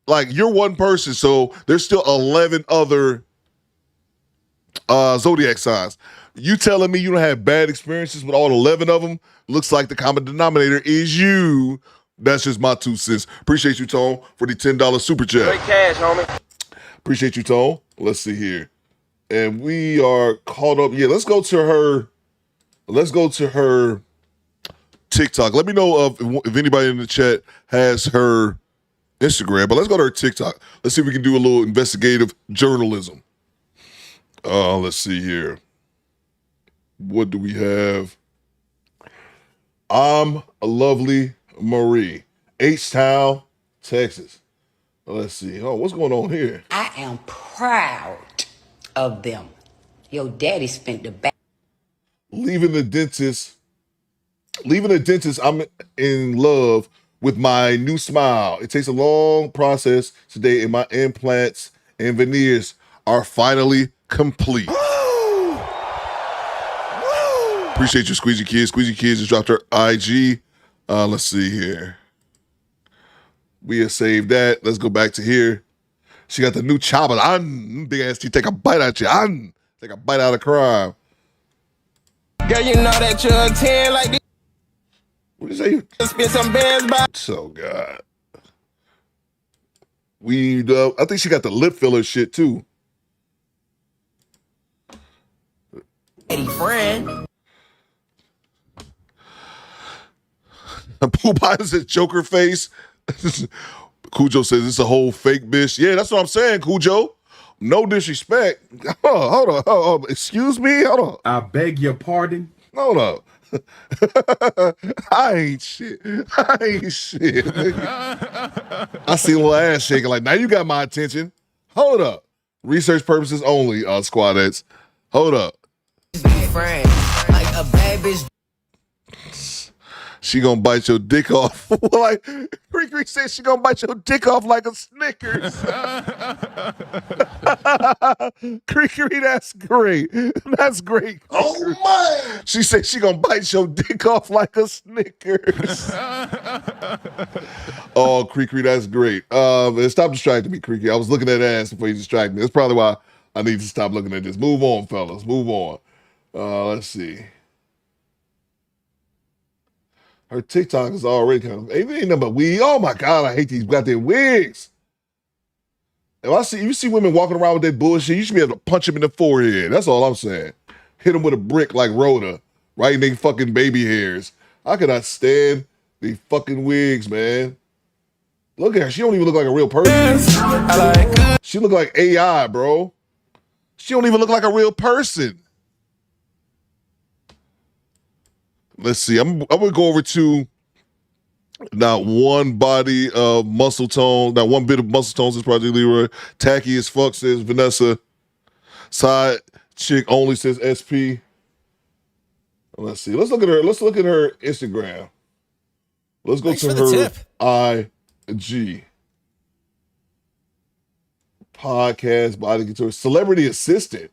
Speaker 6: Like, you're one person, so there's still 11 other zodiac signs. You telling me you don't have bad experiences with all 11 of them? Looks like the common denominator is you. That's just my 2 cents. Appreciate you, Tone, for the $10 super chat.
Speaker 10: Great cash, homie.
Speaker 6: Appreciate you, Tone. Let's see here. And we are caught up. Yeah, let's go to her TikTok. Let me know if anybody in the chat has her Instagram, but let's go to her TikTok. Let's see if we can do a little investigative journalism. Let's see here. What do we have? I'm a lovely Marie, H-Town, Texas. Let's see. Oh, what's going on here?
Speaker 19: I am proud of them. Your daddy spent the back.
Speaker 6: Leaving the dentist, I'm in love with my new smile. It takes a long process today, and my implants and veneers are finally complete. Appreciate you, Squeezy Kids. Squeezy Kids just dropped her IG. Let's see here. We have saved that. Let's go back to here. She got the new chopper. Big ass teeth. Take a bite out you. Take a bite out of crime.
Speaker 10: Girl, you know that you're a 10 like this.
Speaker 6: What do you say?
Speaker 10: Spit some bands by.
Speaker 6: So God. I think she got the lip filler shit too.
Speaker 19: Eddie friend.
Speaker 6: Pooh Pie says Joker face. Cujo says it's a whole fake bitch. Yeah, that's what I'm saying, Cujo. No disrespect. Hold on. Excuse me? Hold on.
Speaker 11: I beg your pardon?
Speaker 6: Hold up. I ain't shit. I see a little ass shaking like, now you got my attention. Hold up. Research purposes only, squadettes. Hold up.
Speaker 19: Friend, like a bad bitch.
Speaker 6: She gonna bite your dick off. Like Cree says she gonna bite your dick off like a Snickers. Cree, that's great. That's great.
Speaker 1: Oh my!
Speaker 6: She said she gonna bite your dick off like a Snickers. Oh, Cree, that's great. Stop distracting me, Cree. I was looking at ass before you distracted me. That's probably why I need to stop looking at this. Move on, fellas. Move on. Let's see. Her TikTok is already kind of, ain't nothing but wig. Oh my God, I hate these goddamn wigs. If you see women walking around with that bullshit, you should be able to punch them in the forehead. That's all I'm saying. Hit them with a brick like Rhoda, right in their fucking baby hairs. I cannot stand the fucking wigs, man. Look at her. She don't even look like a real person. She look like AI, bro. She don't even look like a real person. Let's see. I'm gonna go over to not one body of muscle tone, not one bit of muscle tone says Project Leroy. Tacky as fuck says Vanessa. Side chick only says SP. Let's see. Let's look at her. Let's look at her Instagram. Let's go to her IG. Podcast body couture. Celebrity assistant.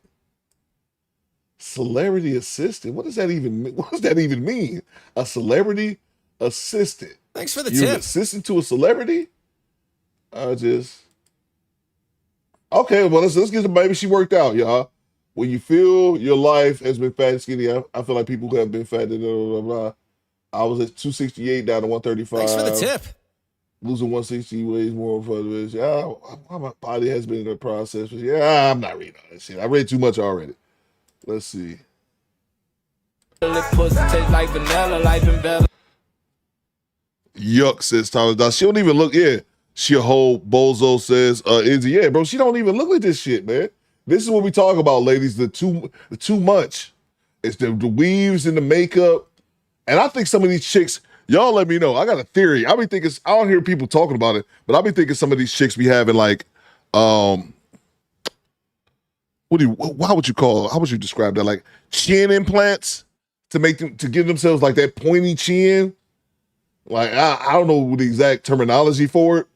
Speaker 6: Celebrity assistant. What does that even mean? A celebrity assistant.
Speaker 16: Thanks for the
Speaker 6: You're an
Speaker 16: tip.
Speaker 6: assistant to a celebrity? Okay, well, let's get to maybe she worked out, y'all. When you feel your life has been fat and skinny, I feel like people who have been fat, blah, blah, blah. I was at 268 down to 135.
Speaker 16: Thanks for the tip.
Speaker 6: Losing 160 weighs more for this. Yeah, my body has been in the process. Yeah, I'm not reading all that shit. I read too much already. Let's see. Yuck, says Thomas Doss. She don't even look, she a whole bozo, says Izzy. Yeah, bro, she don't even look like this shit, man. This is what we talk about, ladies. The too much. It's the weaves and the makeup. And I think some of these chicks, y'all let me know. I got a theory. I don't hear people talking about it, but I be thinking some of these chicks be having like, how would you describe that? Like chin implants to give themselves like that pointy chin. Like, I don't know the exact terminology for it,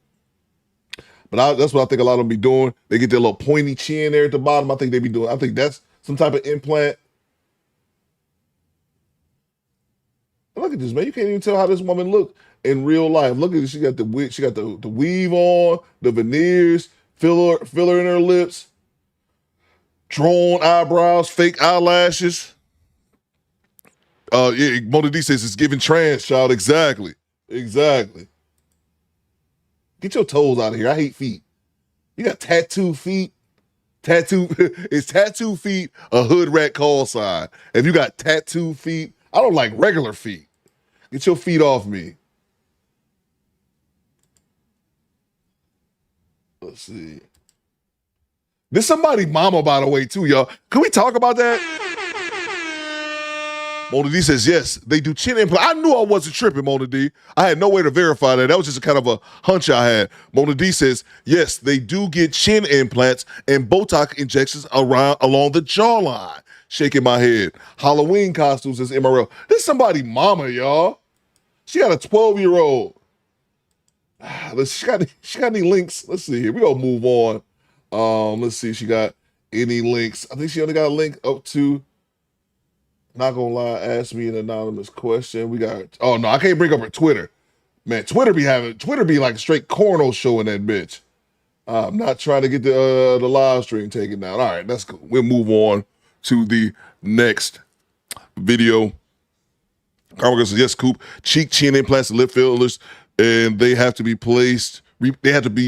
Speaker 6: but that's what I think a lot of them be doing. They get their little pointy chin there at the bottom. I think that's some type of implant. Look at this, man. You can't even tell how this woman look in real life. Look at this. She got the weave on, the veneers, filler in her lips, drawn eyebrows, fake eyelashes. Mona D says it's giving trans, child. Exactly. Get your toes out of here. I hate feet. You got tattoo feet. Is tattoo feet a hood rat call sign? If you got tattoo feet, I don't like regular feet. Get your feet off me. Let's see. There's somebody mama, by the way, too, y'all. Can we talk about that? Mona D says, yes, they do chin implant. I knew I wasn't tripping, Mona D. I had no way to verify that. That was just a kind of a hunch I had. Mona D says, yes, they do get chin implants and Botox injections along the jawline. Shaking my head. Halloween costumes is MRL. This is somebody mama, y'all. She got a 12-year-old. She got any links? Let's see here. We're going to move on. Let's see if she got any links. I think she only got a link up to, not gonna lie, ask me an anonymous question. We got, oh no, I can't bring up her Twitter. Man, Twitter be like a straight corno show in that bitch. I'm not trying to get the live stream taken down. All right, that's cool. We'll move on to the next video. Carmen says, yes, Coop, cheek, chin implants, lip fillers, and they have to be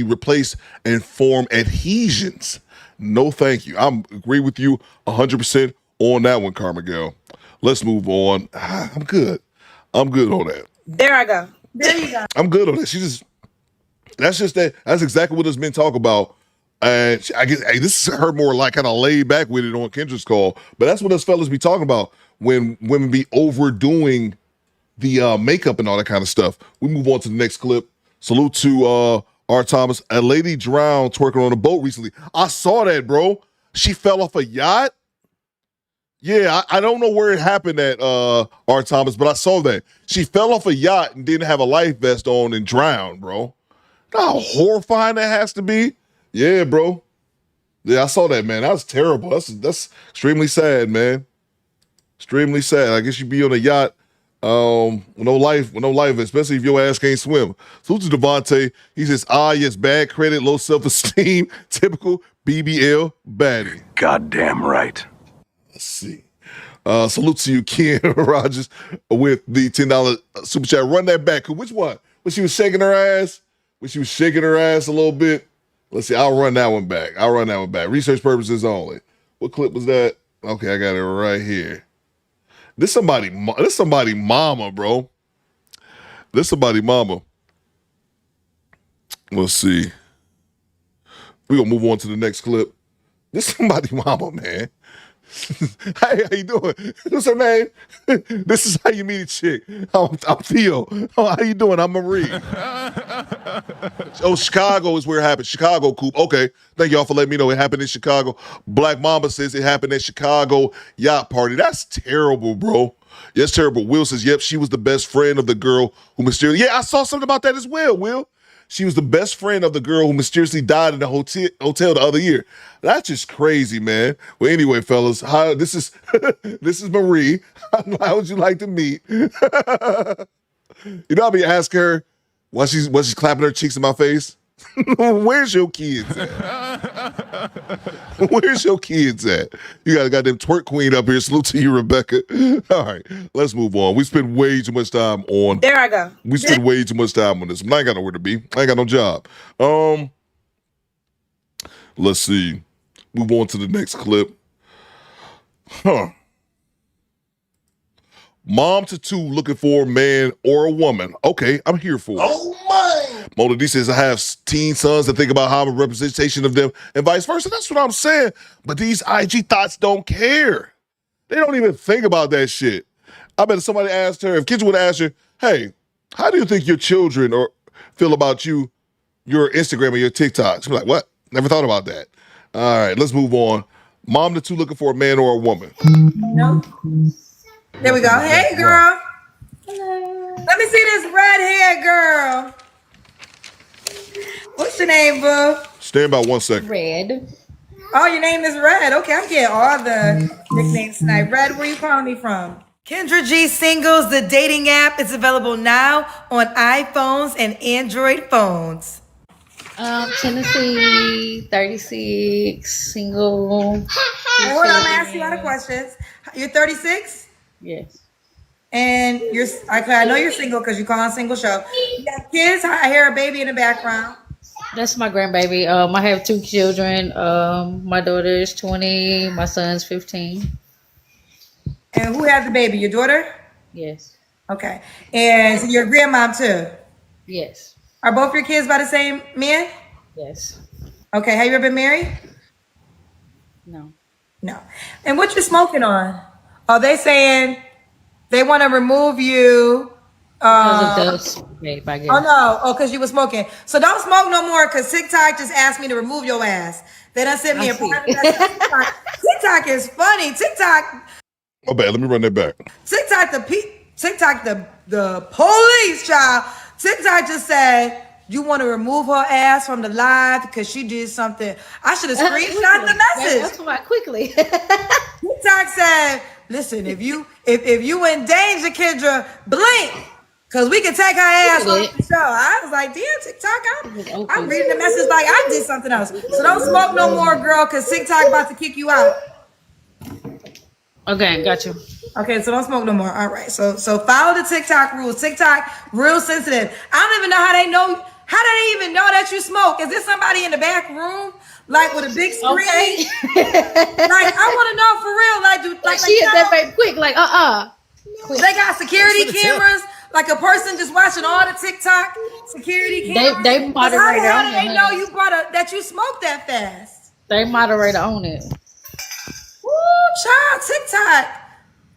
Speaker 6: replaced and form adhesions. No, thank you. I'm agree with you 100% on that one, Carmigel. Let's move on. I'm good. I'm good on that.
Speaker 13: There I go. There you go.
Speaker 6: I'm good on that. That's exactly what it's been talked about. And I guess this is her more like kind of laid back with it on Kendra's call. But that's what us fellas be talking about when women be overdoing the makeup and all that kind of stuff. We move on to the next clip. Salute to R. Thomas. A lady drowned twerking on a boat recently. I saw that, bro. She fell off a yacht. Yeah, I don't know where it happened at R. Thomas, but I saw that. She fell off a yacht and didn't have a life vest on and drowned, bro. How horrifying that has to be. Yeah, bro. Yeah, I saw that, man. That was terrible. That's extremely sad, man. Extremely sad. I guess you'd be on a yacht with no life, especially if your ass can't swim. Salute to Devontae. He says, yes, bad credit, low self-esteem, typical BBL baddie.
Speaker 1: Goddamn right.
Speaker 6: Let's see. Salute to you, Ken Rogers, with the $10 super chat. Run that back. Which one? When she was shaking her ass? When she was shaking her ass a little bit? Let's see. I'll run that one back. Research purposes only. What clip was that? Okay, I got it right here. This somebody mama, bro. This somebody mama. Let's see. We're going to move on to the next clip. This somebody mama, man. Hey, how you doing? What's her name? This is how you meet a chick. I'm Theo. Oh, how you doing? I'm Marie. Oh, Chicago is where it happened. Chicago, Coop. Okay. Thank y'all for letting me know it happened in Chicago. Black Mamba says it happened at Chicago yacht party. That's terrible, bro. Yes, terrible. Will says, yep, she was the best friend of the girl who mysteriously... Yeah, I saw something about that as well, Will. She was the best friend of the girl who mysteriously died in the hotel the other year. That's just crazy, man. Well, anyway, fellas, this is this is Marie. How would you like to meet? You know, I'll be asking her while she's clapping her cheeks in my face. Where's your kids at? Where's your kids at? You got a goddamn twerk queen up here. Salute to you, Rebecca. All right, let's move on. We spend way too much time on.
Speaker 13: There I go.
Speaker 6: We spend way too much time on this. I ain't got nowhere to be. I ain't got no job. Let's see. Move on to the next clip. Mom to two looking for a man or a woman. Okay, I'm here for it.
Speaker 10: Oh my!
Speaker 6: Mona D says, I have teen sons that think about how I'm a representation of them and vice versa. That's what I'm saying. But these IG thoughts don't care. They don't even think about that shit. I bet if somebody asked her, if kids would ask her, hey, how do you think your children feel about you, your Instagram or your TikTok? She'd be like, what? Never thought about that. All right, let's move on. Mom to two looking for a man or a woman.
Speaker 13: No. There we go. Hey, girl. Hello. Let me see this red hair, girl. What's your name, boo?
Speaker 6: Stand by 1 second.
Speaker 13: Red. Oh, your name is Red. Okay, I'm getting all the nicknames tonight. Red, where you calling me from? Kendra G Singles, the dating app, is available now on iPhones and Android phones.
Speaker 20: Tennessee, 36, single.
Speaker 13: Hold on, I'm gonna ask you a lot of questions. You're 36?
Speaker 20: Yes.
Speaker 13: And I know you're single because you call on single show. You got kids? I hear a baby in the background.
Speaker 20: That's my grandbaby. I have 2 children. My daughter is 20. My son's 15.
Speaker 13: And who has the baby? Your daughter?
Speaker 20: Yes.
Speaker 13: Okay. And so your grandmom too?
Speaker 20: Yes.
Speaker 13: Are both your kids by the same man?
Speaker 20: Yes.
Speaker 13: Okay. Have you ever been married?
Speaker 20: No.
Speaker 13: No. And what you smoking on? Are they saying
Speaker 2: They want to remove you.
Speaker 20: Because of the babe, I guess.
Speaker 2: Oh no! Oh, because you were smoking. So don't smoke no more. Because TikTok just asked me to remove your ass. They done sent me a private message. TikTok is funny. TikTok.
Speaker 6: Oh, bad. Let me run that back.
Speaker 2: TikTok the police child. TikTok just said you want to remove her ass from the live because she did something. I should have screenshot the message.
Speaker 20: That's quite quickly.
Speaker 2: TikTok said, "Listen, if you in danger, Kendra, blink." Cause we can take her ass off the show. I was like, damn, TikTok, I'm reading the message like I did something else. So don't smoke no more, girl, cause TikTok about to kick you out.
Speaker 20: Okay, got you.
Speaker 2: Okay, so don't smoke no more. All right. So follow the TikTok rules. TikTok real sensitive. I don't even know how they know. How do they even know that you smoke? Is there somebody in the back room, like with a big screen?
Speaker 20: Okay.
Speaker 2: Like I want to know for real. Like
Speaker 20: she hit that baby quick. Like
Speaker 2: They got security cameras. Like a person just watching all the TikTok security cameras.
Speaker 20: They moderate
Speaker 2: how
Speaker 20: on
Speaker 2: do they
Speaker 20: it.
Speaker 2: know you that you smoked that fast?
Speaker 20: They moderate on it.
Speaker 2: Woo, child,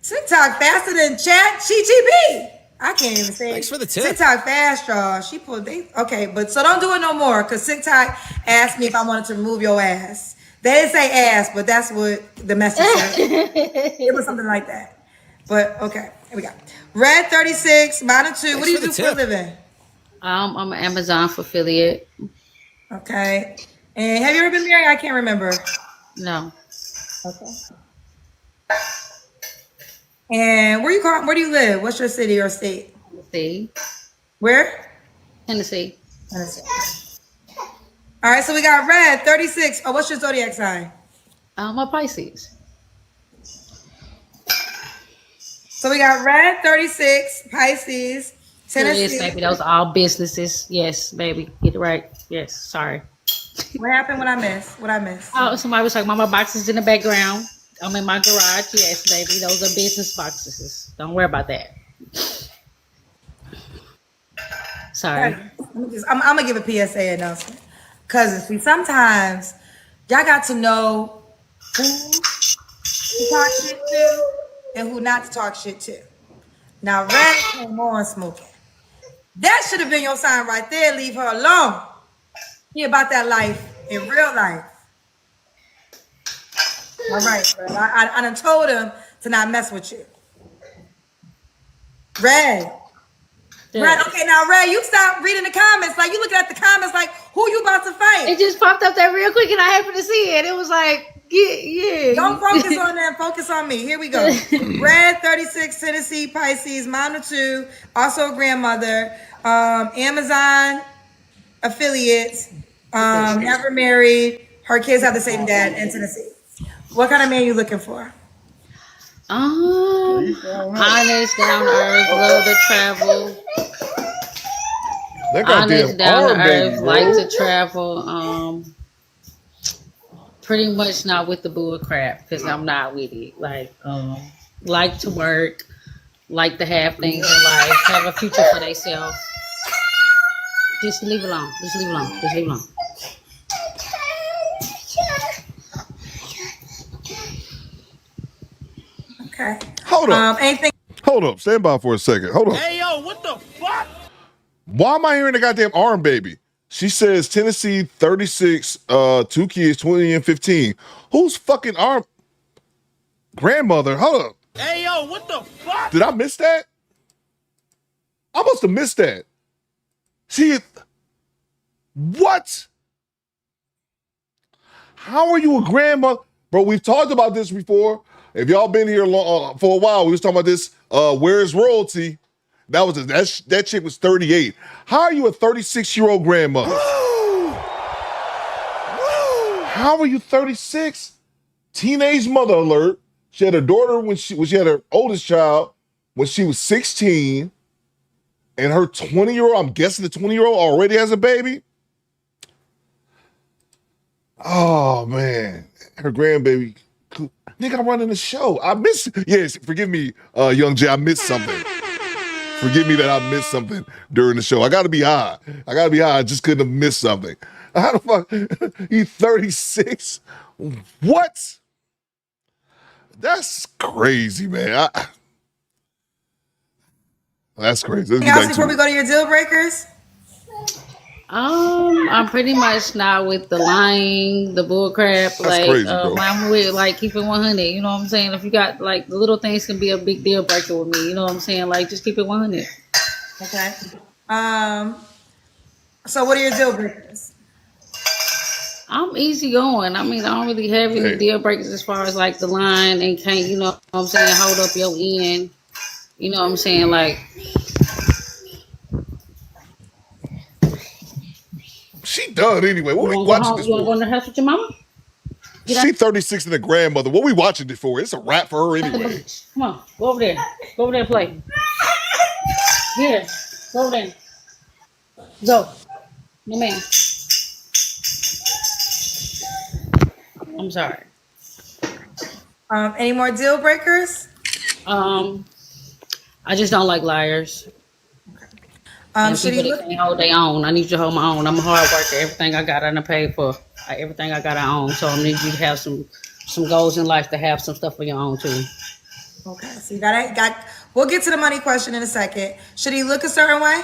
Speaker 2: TikTok faster than Chat GTP. I can't even say.
Speaker 16: Thanks for the tip.
Speaker 2: TikTok fast, y'all. Okay, but so don't do it no more because TikTok asked me if I wanted to remove your ass. They didn't say ass, but that's what the message said. It was something like that. But okay, here we go. Red 36, minor 2. What do you do for a living?
Speaker 20: I'm an Amazon affiliate.
Speaker 2: Okay. And have you ever been married? I can't remember.
Speaker 20: No.
Speaker 2: Okay. And where do you live? What's your city or state?
Speaker 20: Tennessee.
Speaker 2: Where?
Speaker 20: Tennessee.
Speaker 2: All right, so we got Red 36. Oh, what's your zodiac sign?
Speaker 20: I'm a Pisces.
Speaker 2: So we got Red 36, Pisces, Tennessee.
Speaker 20: Yes, baby. Those are all businesses. Yes, baby. Get it right. Yes. Sorry.
Speaker 2: What happened? What I missed?
Speaker 20: Oh, somebody was like, "Mama, boxes in the background." I'm in my garage. Yes, baby. Those are business boxes. Don't worry about that. Sorry.
Speaker 2: I'm gonna give a PSA announcement. Cause see, sometimes y'all got to know who to talk shit to and who not to talk shit to. Now, Red came on smoking. That should have been your sign right there. Leave her alone. He about that life in real life. All right, bro. I done told him to not mess with you. Red. Yeah. Red, okay, now Red, you stop reading the comments. Like you looking at the comments like who you about to fight.
Speaker 20: It just popped up there real quick and I happened to see it. It was like, yeah.
Speaker 2: Don't focus on that. Focus on me. Here we go. Red 36, Tennessee, Pisces, mom of 2, also a grandmother, Amazon affiliates, never married. Her kids have the same dad in Tennessee. What kind of man you looking for?
Speaker 20: Honest, down to earth, love to travel. Honest, down to earth, like to travel. Pretty much not with the bull crap because I'm not with it. Like to work, like to have things in life, have a future for themselves. Just leave it alone. Just leave it alone. Just leave it alone.
Speaker 2: Okay.
Speaker 6: Hold up. Hold up. Stand by for a second. Hold on.
Speaker 17: Hey, yo, what the fuck?
Speaker 6: Why am I hearing the goddamn arm baby? She says Tennessee 36, 2 kids, 20 and 15. Who's fucking arm? Grandmother. Hold up.
Speaker 17: Hey, yo, what the fuck?
Speaker 6: Did I miss that? I must have missed that. What? How are you a grandma? Bro, we've talked about this before. If y'all been here for a while, we was talking about this. Where's royalty? That chick was 38. How are you a 36-year-old grandmother? How are you 36? Teenage mother alert. She had a daughter when she had her oldest child when she was 16. And her 20-year-old, I'm guessing the 20-year-old already has a baby. Oh, man. Her grandbaby. Nigga, I'm running the show. Yes, forgive me, Young Jay, I missed something. Forgive me that I missed something during the show. I gotta be high. I just couldn't have missed something. How the fuck? He's 36? What? That's crazy, man. That's crazy. Let's
Speaker 2: Anything
Speaker 6: get
Speaker 2: else
Speaker 6: back
Speaker 2: before
Speaker 6: to
Speaker 2: we
Speaker 6: it.
Speaker 2: go to your deal breakers?
Speaker 20: I'm pretty much not with the lying, the bull crap.
Speaker 6: That's
Speaker 20: Like,
Speaker 6: crazy, bro.
Speaker 20: I'm with like keeping 100. You know what I'm saying? If you got like the little things can be a big deal breaker with me. You know what I'm saying? Like, just keep it 100.
Speaker 2: Okay. So what are your deal breakers?
Speaker 20: I'm easy going. I mean, I don't really have any deal breakers as far as like the line and can't, you know what I'm saying, hold up your end. You know what I'm saying? Like,
Speaker 6: She done anyway. What we
Speaker 20: you
Speaker 6: watching this
Speaker 20: want to go
Speaker 6: for?
Speaker 20: in the house with your mama?
Speaker 6: She 36 and a grandmother. What we watching it for? It's a wrap for her anyway.
Speaker 20: Come on, go over there. Go over there and play. Here, go over there. Go. No, man. I'm sorry.
Speaker 2: Any more deal breakers?
Speaker 20: I just don't like liars. And
Speaker 2: Should
Speaker 20: people
Speaker 2: he
Speaker 20: that
Speaker 2: look?
Speaker 20: can't hold their own. I need you to hold my own. I'm a hard worker. Everything I got, I done paid for. Everything I got, I own. So I need you to have some goals in life to have some stuff for your own too.
Speaker 2: Okay, so you got. We'll get to the money question in a second. Should he look a certain way?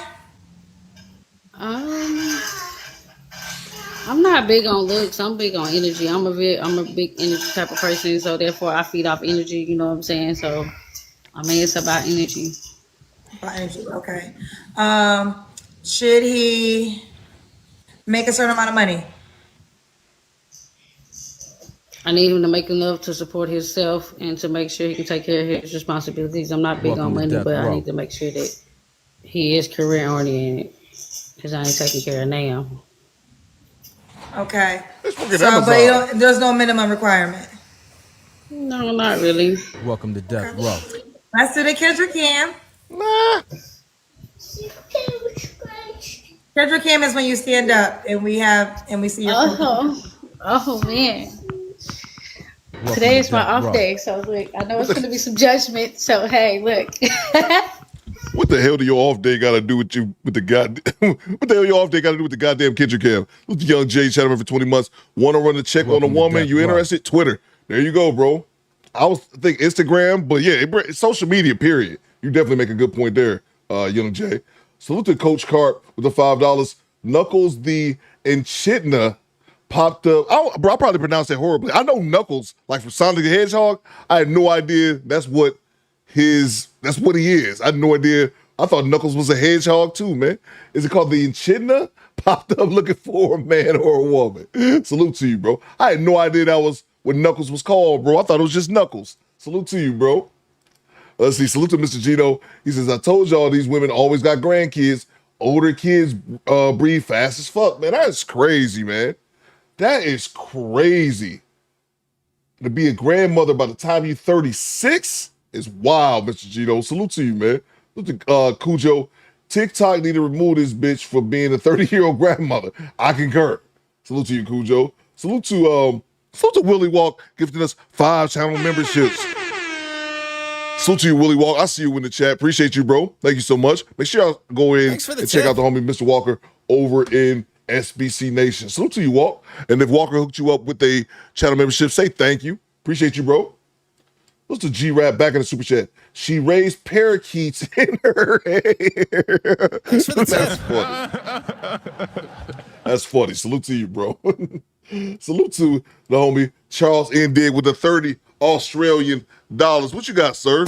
Speaker 20: I'm not big on looks. I'm big on energy. I'm a big energy type of person. So therefore, I feed off energy. You know what I'm saying? So, I mean, it's about energy.
Speaker 2: About energy. Okay. Should he make a certain amount of money?
Speaker 20: I need him to make enough to support himself and to make sure he can take care of his responsibilities. I'm not big on money, but I need to make sure that he is career oriented because I ain't taking care of now.
Speaker 2: Okay.
Speaker 6: So,
Speaker 2: but there's no minimum requirement.
Speaker 20: No, not really.
Speaker 16: Welcome to Death Row.
Speaker 2: Let's do the Kendra Cam.
Speaker 6: Nah.
Speaker 2: Kendra Cam is when you stand up and we see your
Speaker 20: Oh man. Today is my off day, so look, I know it's gonna be some judgment. So hey, look.
Speaker 6: What the hell do your off day got to do with you with the what the hell your off day got to do with the goddamn Kendra Cam? With the young Jay Chatterman for 20 months. Want to run a check on a woman? You interested? Twitter. There you go, bro. I was think Instagram, but yeah, it's social media. Period. You definitely make a good point there, young Jay. Salute to Coach Carp with the $5. Knuckles the Echidna popped up. Bro, I probably pronounced that horribly. I know Knuckles, like from Sonic the Hedgehog. I had no idea that's what he is. I had no idea. I thought Knuckles was a hedgehog too, man. Is it called the Echidna? Popped up looking for a man or a woman. Salute to you, bro. I had no idea that was what Knuckles was called, bro. I thought it was just Knuckles. Salute to you, bro. Let's see. Salute to Mr. Gino. He says, I told y'all these women always got grandkids. Older kids breed fast as fuck, man. That is crazy, man. That is crazy. To be a grandmother by the time you're 36 is wild, Mr. Gino. Salute to you, man. Salute to Cujo. TikTok need to remove this bitch for being a 30-year-old grandmother. I concur. Salute to you, Cujo. Salute to Willie Walk gifting us 5 channel memberships. Salute to you, Willie Walk. I see you in the chat. Appreciate you, bro. Thank you so much. Make sure y'all go in and check out the homie Mr. Walker over in SBC Nation. Salute to you, Walk. And if Walker hooked you up with a channel membership, say thank you. Appreciate you, bro. What's the G-Rap back in the super chat? She raised parakeets in her hair. That's funny. That's funny. Salute to you, bro. Salute to the homie Charles N. Dig with the 30 Australian dollars. What you got, sir?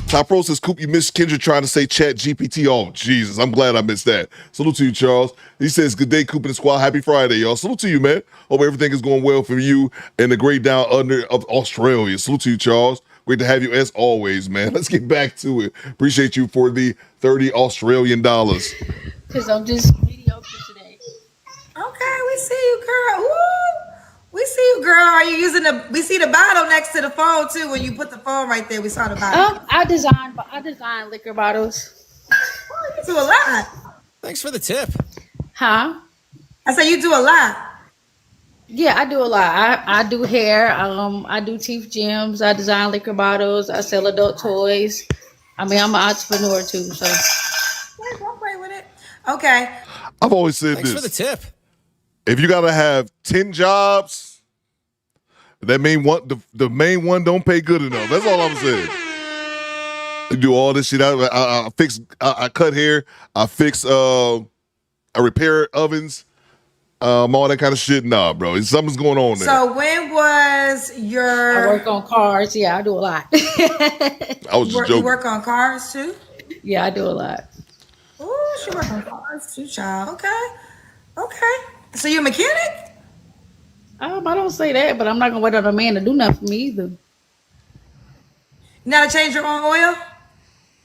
Speaker 6: Top Pro says, Coop, you missed Kendra trying to say chat GPT. Oh, Jesus. I'm glad I missed that. Salute to you, Charles. He says, good day, Coop and the squad. Happy Friday, y'all. Salute to you, man. Hope everything is going well for you and the great down under of Australia. Salute to you, Charles. Great to have you as always, man. Let's get back to it. Appreciate you for the 30 Australian dollars.
Speaker 20: Because I'm just mediocre today.
Speaker 2: Okay, we see you, girl. Woo! We see you, girl. Are you using we see the bottle next to the phone too. When you put the phone right there, we saw the bottle.
Speaker 20: I design liquor bottles.
Speaker 2: Oh, you do a lot.
Speaker 16: Thanks for the tip.
Speaker 20: Huh?
Speaker 2: I said you do a lot.
Speaker 20: Yeah, I do a lot. I do hair. I do teeth gems. I design liquor bottles. I sell adult toys. I mean, I'm an entrepreneur too. So
Speaker 2: don't play with it. Okay.
Speaker 6: I've always said
Speaker 16: Thanks
Speaker 6: this.
Speaker 16: for the tip.
Speaker 6: If you gotta have 10 jobs, that mean the main one don't pay good enough. That's all I'm saying. I do all this shit. I fix. I cut hair. I fix. I repair ovens. All that kind of shit. Nah, bro. Something's going on there.
Speaker 2: So when was your?
Speaker 20: I work on cars. Yeah, I do a lot.
Speaker 6: I was just joking.
Speaker 2: You work on cars too?
Speaker 20: Yeah, I do a lot.
Speaker 2: Ooh, she work on cars too, child. Okay. So you a mechanic?
Speaker 20: I don't say that, but I'm not gonna wait on a man to do nothing for me either.
Speaker 2: You know how to change your own oil?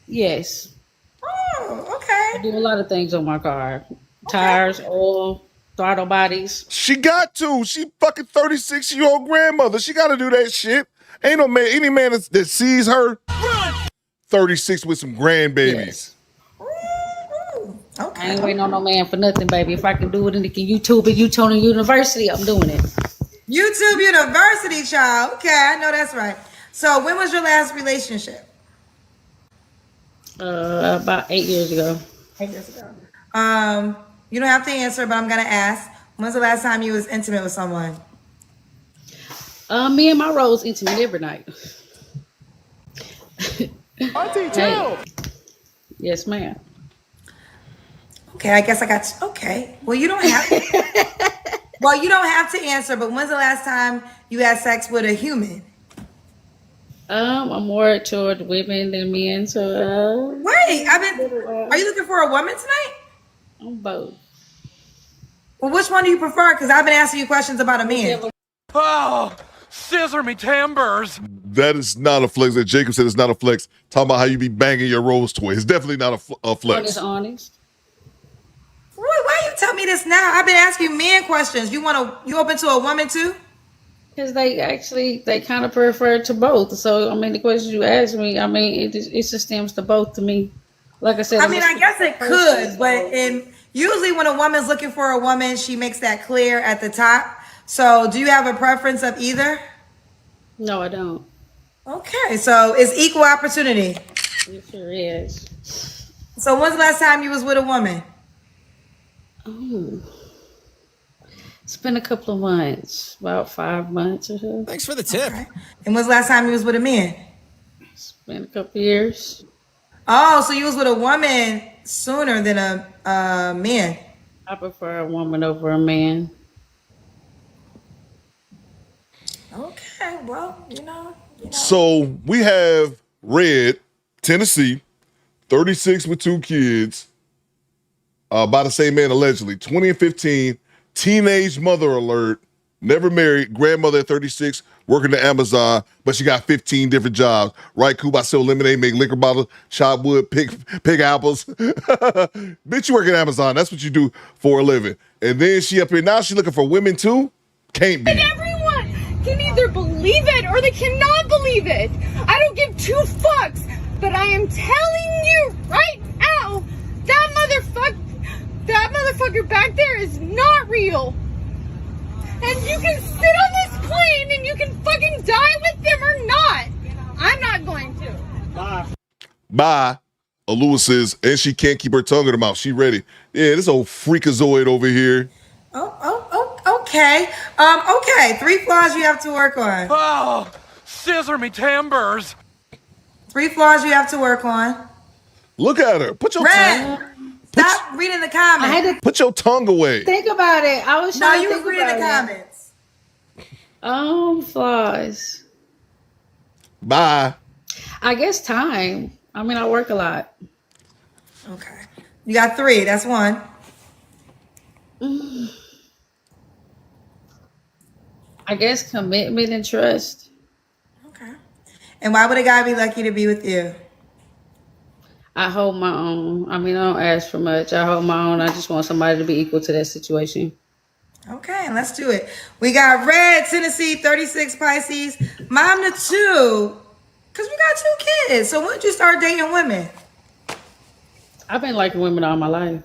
Speaker 20: Yes.
Speaker 2: Oh, okay.
Speaker 20: I do a lot of things on my car. Tires, oil, throttle bodies.
Speaker 6: She got to. She fucking 36-year-old grandmother. She got to do that shit. Ain't no man, any man that sees her 36 with some grandbabies.
Speaker 20: Yes. Okay. I ain't waiting on no man for nothing, baby. If I can do it and it can YouTube at YouTube University, I'm doing it.
Speaker 2: YouTube University, child. Okay, I know that's right. So when was your last relationship?
Speaker 20: About 8 years ago.
Speaker 2: 8 years ago. You don't have to answer, but I'm gonna ask. When's the last time you was intimate with someone?
Speaker 20: Me and my Rose intimate every night.
Speaker 18: Auntie, chill.
Speaker 20: Yes, ma'am.
Speaker 2: Okay, I guess I got you. Okay. Well, you don't have well, you don't have to answer, but when's the last time you had sex with a human?
Speaker 20: I'm more toward women than men, so
Speaker 2: Wait, are you looking for a woman tonight?
Speaker 20: I'm both.
Speaker 2: Well, which one do you prefer? Because I've been asking you questions about a man.
Speaker 17: Oh, scissor me timbers.
Speaker 6: That is not a flex. That Jacob said it's not a flex. Talking about how you be banging your Rose toy. It's definitely not a flex.
Speaker 20: Honest.
Speaker 2: Why you tell me this now? I've been asking you men questions. You open to a woman too?
Speaker 20: Because they kind of prefer to both. So I mean, the questions you ask me, I mean, it just stems to both to me. Like I said,
Speaker 2: I mean, I guess it could, but usually when a woman's looking for a woman, she makes that clear at the top. So do you have a preference of either?
Speaker 20: No, I don't.
Speaker 2: Okay, so it's equal opportunity.
Speaker 20: It sure is.
Speaker 2: So when's the last time you was with a woman?
Speaker 20: Oh, it's been a couple of months, about 5 months or so.
Speaker 16: Thanks for the tip.
Speaker 2: Okay. And when's the last time you was with a man?
Speaker 20: It's been a couple of years.
Speaker 2: Oh, so you was with a woman sooner than a man.
Speaker 20: I prefer a woman over a man.
Speaker 2: Okay, well, you know.
Speaker 6: So we have Red, Tennessee, 36 with 2 kids, by the same man allegedly. 20 and 15, teenage mother alert, never married, grandmother at 36, working at Amazon, but she got 15 different jobs. Right, Coop, I sell lemonade, make liquor bottles, chop wood, pick apples. Bitch, you work at Amazon. That's what you do for a living. And then she up here, now she looking for women too? Can't be.
Speaker 13: And everyone can either believe it or they cannot believe it. I don't give 2 fucks, but I am telling you right now, that motherfucker back there is not real. And you can sit on this plane and you can fucking die with them or not. I'm not going to.
Speaker 6: Bye. Alua says, and she can't keep her tongue in her mouth. She ready. Yeah, this old freakazoid over here.
Speaker 2: Okay. Okay. 3 flaws you have to work on.
Speaker 17: Oh, scissor me timbers.
Speaker 2: 3 flaws you have to work on.
Speaker 6: Look at her. Put your tongue.
Speaker 2: Stop reading the comments.
Speaker 20: I had to
Speaker 6: Put your tongue away.
Speaker 20: think about it. I was trying to
Speaker 2: you
Speaker 20: think
Speaker 2: was reading the
Speaker 20: about
Speaker 2: comments.
Speaker 20: Flaws.
Speaker 6: Bye.
Speaker 20: I guess time. I mean, I work a lot.
Speaker 2: Okay. You got 3. That's 1.
Speaker 20: I guess commitment and trust.
Speaker 2: Okay. And why would a guy be lucky to be with you?
Speaker 20: I hold my own. I mean, I don't ask for much. I hold my own. I just want somebody to be equal to that situation.
Speaker 2: Okay, let's do it. We got Red, Tennessee, 36 Pisces, mom to 2, because we got 2 kids. So when did you start dating women?
Speaker 20: I've been liking women all my life.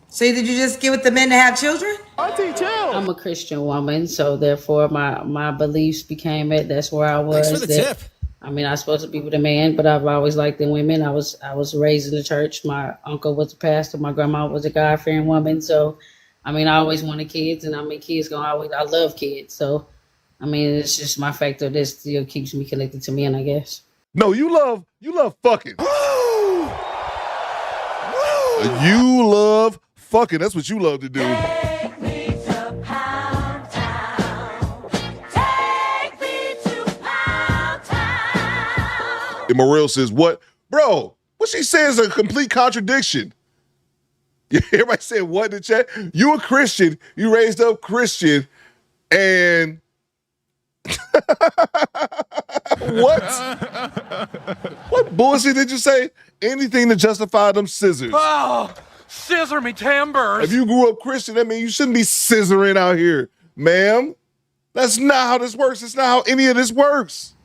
Speaker 2: So did you just get with the men to have children?
Speaker 18: Auntie, chill.
Speaker 20: I'm a Christian woman, so therefore my beliefs became it. That's where I was.
Speaker 16: Thanks for the tip.
Speaker 20: I mean, I was supposed to be with a man, but I've always liked the women. I was raised in the church. My uncle was a pastor. My grandma was a God-fearing woman. So, I mean, I always wanted kids, and I mean, I love kids. So, I mean, it's just my factor that still keeps me connected to men, I guess.
Speaker 6: No, you love fucking. You love fucking. That's what you love to do.
Speaker 10: Take me to Pound Town. Take me to Pound Town.
Speaker 6: And Morel says, what? Bro, what she says is a complete contradiction. Everybody said what in the chat? You a Christian. You raised up Christian. And what? What bullshit did you say? Anything to justify them scissors.
Speaker 17: Oh, scissor me timbers.
Speaker 6: If you grew up Christian, that means you shouldn't be scissoring out here, ma'am. That's not how this works. It's not how any of this works.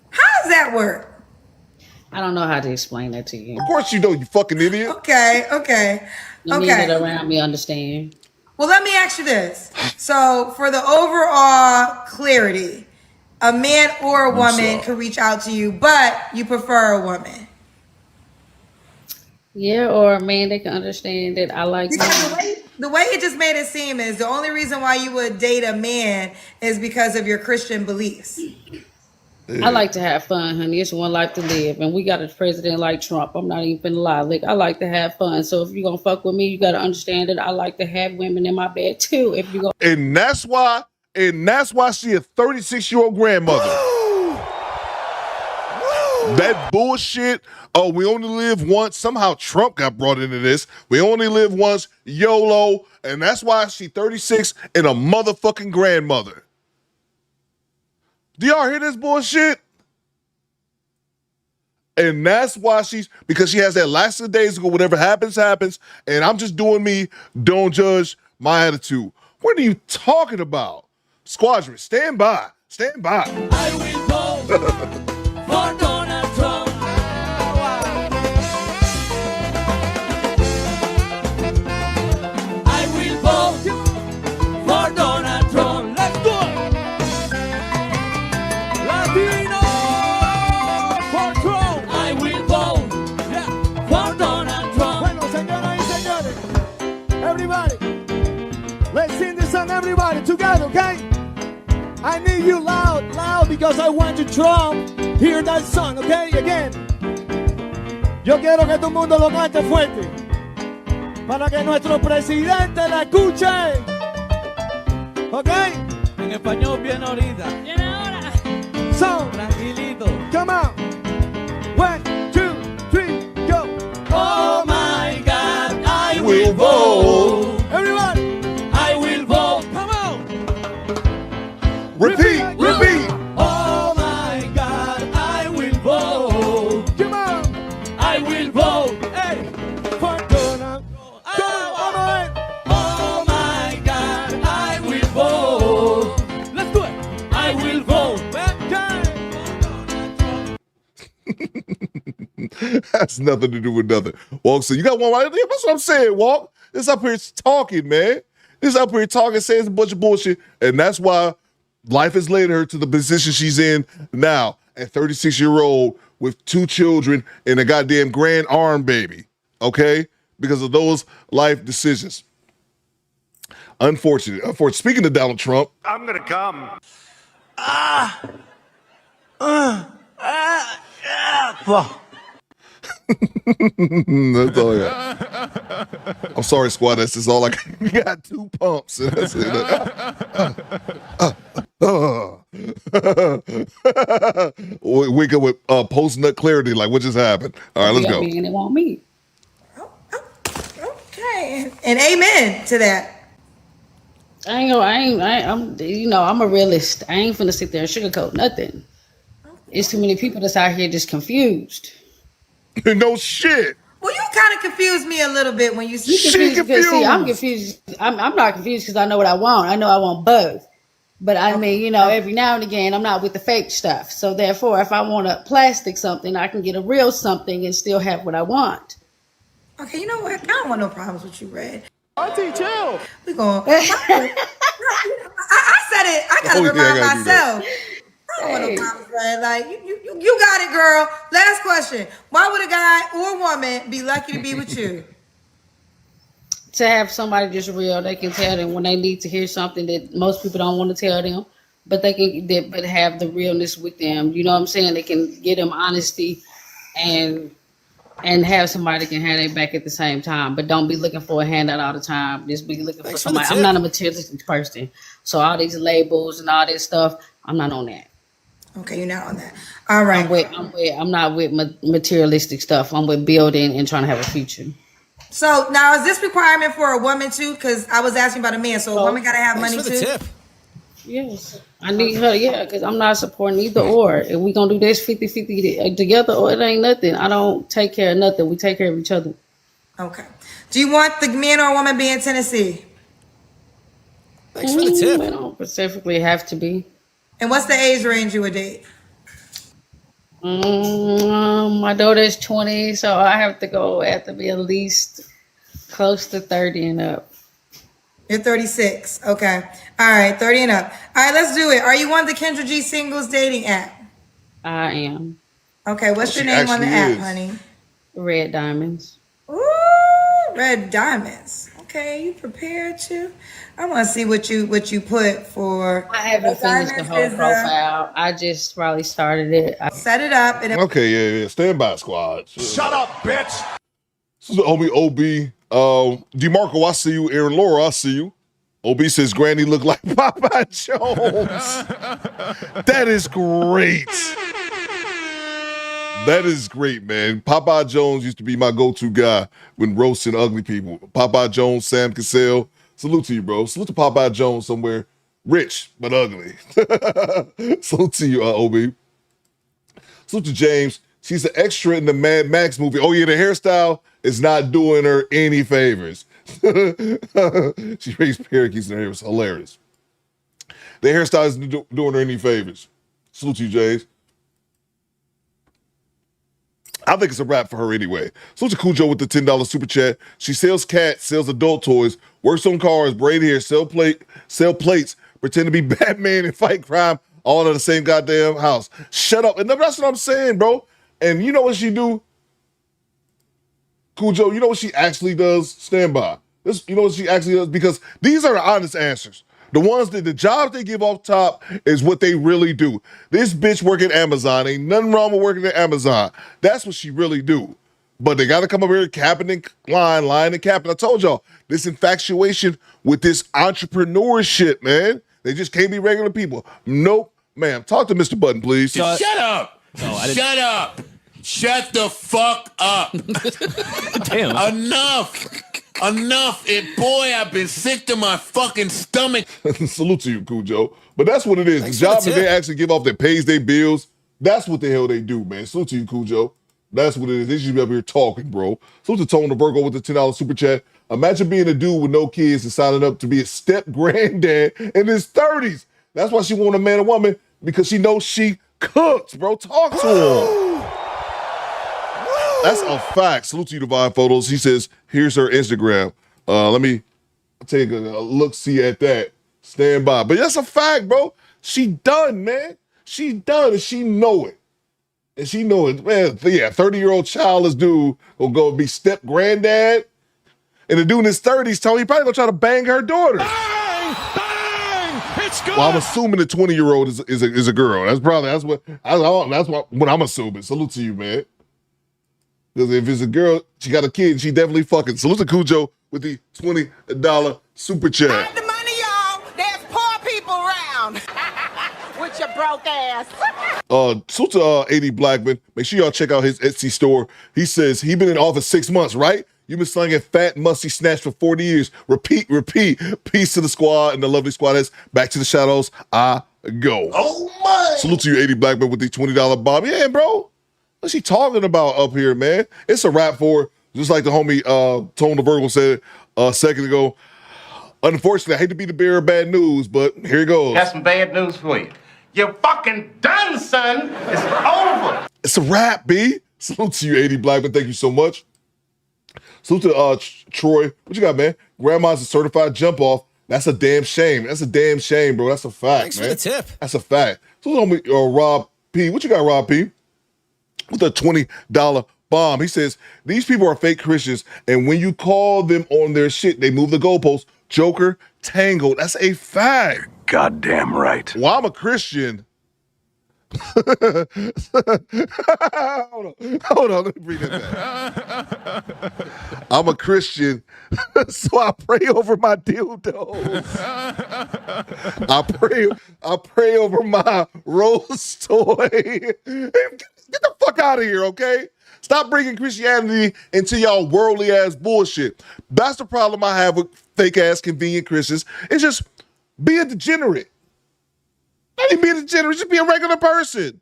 Speaker 2: How does that work?
Speaker 20: I don't know how to explain that to you.
Speaker 6: Of course you don't, you fucking idiot.
Speaker 2: Okay.
Speaker 20: You need it around me, understand.
Speaker 2: Well, let me ask you this. So, for the overall clarity, a man or a woman could reach out to you, but you prefer a woman.
Speaker 20: Yeah, or a man that can understand that I like
Speaker 2: Because
Speaker 20: men.
Speaker 2: the way it just made it seem is the only reason why you would date a man is because of your Christian beliefs.
Speaker 20: I like to have fun, honey. It's one life to live. And we got a president like Trump. I'm not even finna lie. Like, I like to have fun. So if you're going to fuck with me, you got to understand that I like to have women in my bed too. If you go,
Speaker 6: And that's why she a 36-year-old grandmother. That bullshit, oh, we only live once. Somehow Trump got brought into this. We only live once, YOLO. And that's why she 36 and a motherfucking grandmother. Do y'all hear this bullshit? And that's why because she has that last of days ago, whatever happens, happens. And I'm just doing me, don't judge my attitude. What are you talking about? Squadron, stand by. Stand by.
Speaker 10: I will vote for Donald Trump. I will vote for Donald Trump. Let's do it. Latino for Trump. I will vote for Donald Trump.
Speaker 21: Bueno, señoras y señores, everybody, let's sing this song, everybody, together, okay? I need you loud, because I want to Trump hear that song, okay? Again. Yo quiero que todo el mundo lo cante fuerte, para que nuestro presidente la escuche, ¿ok?
Speaker 10: En español bien ahorita.
Speaker 21: Viene ahora. So,
Speaker 10: tranquilito.
Speaker 21: Come on. 1, 2, 3, go.
Speaker 10: Oh my God, I will vote.
Speaker 21: Everybody.
Speaker 10: I will vote.
Speaker 21: Come on.
Speaker 6: Repeat.
Speaker 10: Oh my God, I will vote.
Speaker 21: Come on.
Speaker 10: I will vote.
Speaker 21: Hey, for Donald.
Speaker 10: Oh my God, I will vote.
Speaker 21: Let's do it.
Speaker 10: I will vote.
Speaker 6: That's nothing to do with nothing. Walk, so you got one right there? That's what I'm saying, Walk. This up here talking, man. This up here talking, saying a bunch of bullshit. And that's why life has led her to the position she's in now at 36-year-old with 2 children and a goddamn grand arm baby, okay? Because of those life decisions. Unfortunate. Speaking of Donald Trump.
Speaker 4: I'm gonna come.
Speaker 6: That's all I got. I'm sorry, squad. That's just all I got. You got 2 pumps. And that's it. Wake up with post-nut clarity. Like, what just happened? All right, let's go.
Speaker 20: And it won't me.
Speaker 2: Okay. And amen to that.
Speaker 20: I'm a realist. I ain't finna sit there and sugarcoat nothing. It's too many people that's out here just confused.
Speaker 6: No shit.
Speaker 2: Well, you kind of confused me a little bit when you said
Speaker 20: See, I'm confused. I'm not confused because I know what I want. I know I want both. But I mean, every now and again, I'm not with the fake stuff. So therefore, if I want a plastic something, I can get a real something and still have what I want.
Speaker 2: Okay, you know what? I don't want no problems with you, Red.
Speaker 21: Auntie, chill.
Speaker 2: We going. I said it. I gotta remind myself. I don't want no problems, Red. Like you got it, girl. Last question. Why would a guy or woman be lucky to be with you?
Speaker 20: To have somebody just real, they can tell them when they need to hear something that most people don't want to tell them. but but have the realness with them. You know what I'm saying? They can get them honesty and have somebody that can have their back at the same time. But don't be looking for a handout all the time. Just be looking for somebody. I'm not a materialistic person. So all these labels and all this stuff, I'm not on that.
Speaker 2: Okay, you're not on that. All right.
Speaker 20: I'm not with materialistic stuff. I'm with building and trying to have a future.
Speaker 2: So now is this requirement for a woman too? Because I was asking about a man. So a woman got to have money too?
Speaker 16: Tip.
Speaker 20: Yes. I need her, because I'm not supporting either or. If we going to do this 50-50 together, or it ain't nothing. I don't take care of nothing. We take care of each other.
Speaker 2: Okay. Do you want the man or woman be in Tennessee?
Speaker 16: Thanks for the tip.
Speaker 20: We don't specifically have to be.
Speaker 2: And what's the age range you would date?
Speaker 20: My daughter's 20, so I have to be at least close to 30 and up.
Speaker 2: You're 36. Okay. All right, 30 and up. All right, let's do it. Are you on the Kendra G singles dating app?
Speaker 20: I am.
Speaker 2: Okay, what's your name on the app, honey?
Speaker 20: Red Diamonds.
Speaker 2: Ooh, Red Diamonds. Okay, you prepared to? I want to see what you put for.
Speaker 20: I haven't finished the whole profile. I just probably started it.
Speaker 2: Set it up. And
Speaker 6: Okay, yeah. Stand by, squad.
Speaker 4: Shut up, bitch.
Speaker 6: This is the homie OB. DeMarco, I see you. Aaron Laura, I see you. OB says Granny look like Popeye Jones. That is great. That is great, man. Popeye Jones used to be my go-to guy when roasting ugly people. Popeye Jones, Sam Cassell. Salute to you, bro. Salute to Popeye Jones somewhere rich but ugly. Salute to you, OB. Salute to James. She's an extra in the Mad Max movie. Oh, yeah, the hairstyle is not doing her any favors. She raised parakeets in her hair. It was hilarious. The hairstyle isn't doing her any favors. Salute to you, James. I think it's a wrap for her anyway. Salute to Cujo with the $10 super chat. She sells cats, sells adult toys, works on cars, braid hair, sell plates, pretend to be Batman and fight crime, all in the same goddamn house. Shut up. And that's what I'm saying, bro. And you know what she do? Cujo, you know what she actually does? Stand by. You know what she actually does? Because these are the honest answers. The ones that the jobs they give off top is what they really do. This bitch work at Amazon. Ain't nothing wrong with working at Amazon. That's what she really do. But they got to come up here capping and lying and capping. I told y'all, this infatuation with this entrepreneur shit, man. They just can't be regular people. Nope. Ma'am, talk to Mr. Button, please.
Speaker 9: Shut up. Shut up. Shut the fuck up.
Speaker 16: Damn.
Speaker 9: Enough. And boy, I've been sick to my fucking stomach.
Speaker 6: Salute to you, Cujo. But that's what it is.
Speaker 16: Thanks
Speaker 6: the job
Speaker 16: for the
Speaker 6: that they
Speaker 16: tip.
Speaker 6: actually give off that pays their bills, that's what the hell they do, man. Salute to you, Cujo. That's what it is. They should be up here talking, bro. Salute to Tone the Virgo with the $10 super chat. Imagine being a dude with no kids and signing up to be a step granddad in his 30s. That's why she want a man or woman, because she knows she cooks, bro. Talk to her. That's a fact. Salute to you, Divine Photos. He says, here's her Instagram. Let me take a look-see at that. Stand by. But that's a fact, bro. She done, man. She done, and she know it. And she know it. Man, yeah, 30-year-old childless dude will go be step granddad. And the dude in his 30s, Tony, probably gonna try to bang her daughter.
Speaker 4: Bang! Bang! It's good.
Speaker 6: Well, I'm assuming the 20-year-old is a girl. That's what I'm assuming. Salute to you, man. Because if it's a girl, she got a kid, she definitely fucking. Salute to Cujo with the $20 super chat.
Speaker 2: have the money, y'all. There's poor people around. With your broke ass.
Speaker 6: Salute to AD Blackman. Make sure y'all check out his Etsy store. He says he been in office 6 months, right? You've been slanging fat, musty snatch for 40 years. Repeat. Peace to the squad and the lovely squadets. Back to the shadows. I go.
Speaker 4: Oh, my.
Speaker 6: Salute to you, AD Blackman, with the $20 bomb. Yeah, bro. What's she talking about up here, man? It's a wrap for her. Just like the homie Tone the Virgo said a second ago. Unfortunately, I hate to be the bearer of bad news, but here it goes.
Speaker 3: Got some bad news for you. You're fucking done, son. It's over.
Speaker 6: It's a wrap, B. Salute to you, AD Blackman. Thank you so much. Salute to Troy. What you got, man? Grandma's a certified jump off. That's a damn shame. That's a damn shame, bro. That's a fact,
Speaker 16: Thanks
Speaker 6: man.
Speaker 16: for the tip.
Speaker 6: That's a fact. So homie Rob P. What you got, Rob P? With a $20 bomb. He says, these people are fake Christians, and when you call them on their shit, they move the goalposts. Joker, tangled. That's a fact.
Speaker 1: Goddamn right.
Speaker 6: Well, I'm a Christian. Hold on, let me bring that back. I'm a Christian, so I pray over my dildos. I pray over my rose toy. Get the fuck out of here, okay? Stop bringing Christianity into y'all worldly ass bullshit. That's the problem I have with fake ass convenient Christians. It's just be a degenerate. Not even be a degenerate, just be a regular person.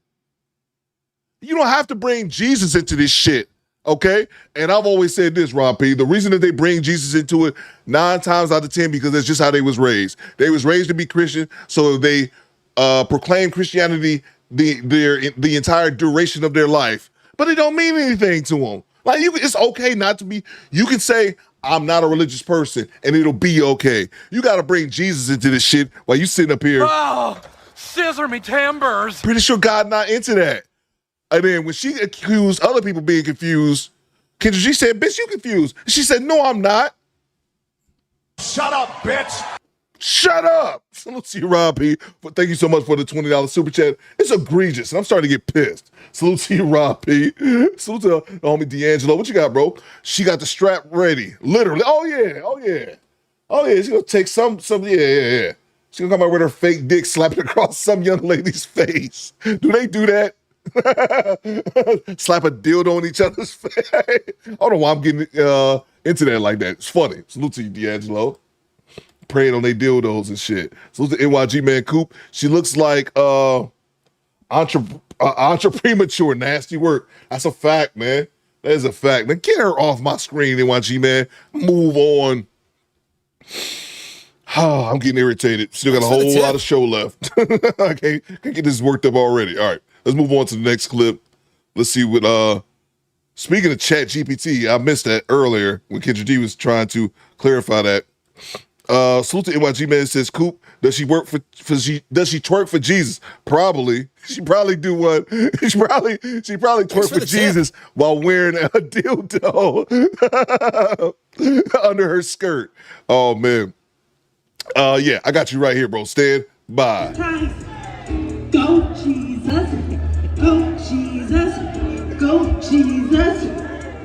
Speaker 6: You don't have to bring Jesus into this shit, okay? And I've always said this, Ron P. The reason that they bring Jesus into it 9 times out of 10 because that's just how they was raised. They was raised to be Christian, so they proclaim Christianity the entire duration of their life, but it don't mean anything to them. Like it's okay not to be. You can say I'm not a religious person, and it'll be okay. You got to bring Jesus into this shit while you sitting up here.
Speaker 17: Oh, scissor me timbers.
Speaker 6: Pretty sure God not into that. And then when she accused other people being confused, Kendra, she said, bitch, you confused. She said, no, I'm not.
Speaker 1: Shut up, bitch.
Speaker 6: Shut up. Salute to you, Rob P. Thank you so much for the $20 super chat. It's egregious, and I'm starting to get pissed. Salute to you, Rob P. Salute to the homie D'Angelo. What you got, bro? She got the strap ready. Literally. Oh, yeah. She's going to take some. Yeah. She's going to come out with her fake dick slapping across some young lady's face. Do they do that? Slap a dildo on each other's face. I don't know why I'm getting into that like that. It's funny. Salute to you, D'Angelo. Praying on their dildos and shit. Salute to NYG Man Coop. She looks like premature. Nasty work. That's a fact, man. That is a fact, man. Get her off my screen, NYG Man. Move on. Oh, I'm getting irritated. Still got a whole lot of show left. I can't get this worked up already. All right. Let's move on to the next clip. Let's see what, speaking of Chat GPT, I missed that earlier when Kendra D was trying to clarify that. Salute to NYG Man says, Coop, does she twerk for Jesus? Probably. She probably do what? She probably twerk for Jesus while wearing a dildo under her skirt. Oh, man. Yeah, I got you right here, bro. Stand by.
Speaker 2: Go Jesus, go Jesus, go Jesus,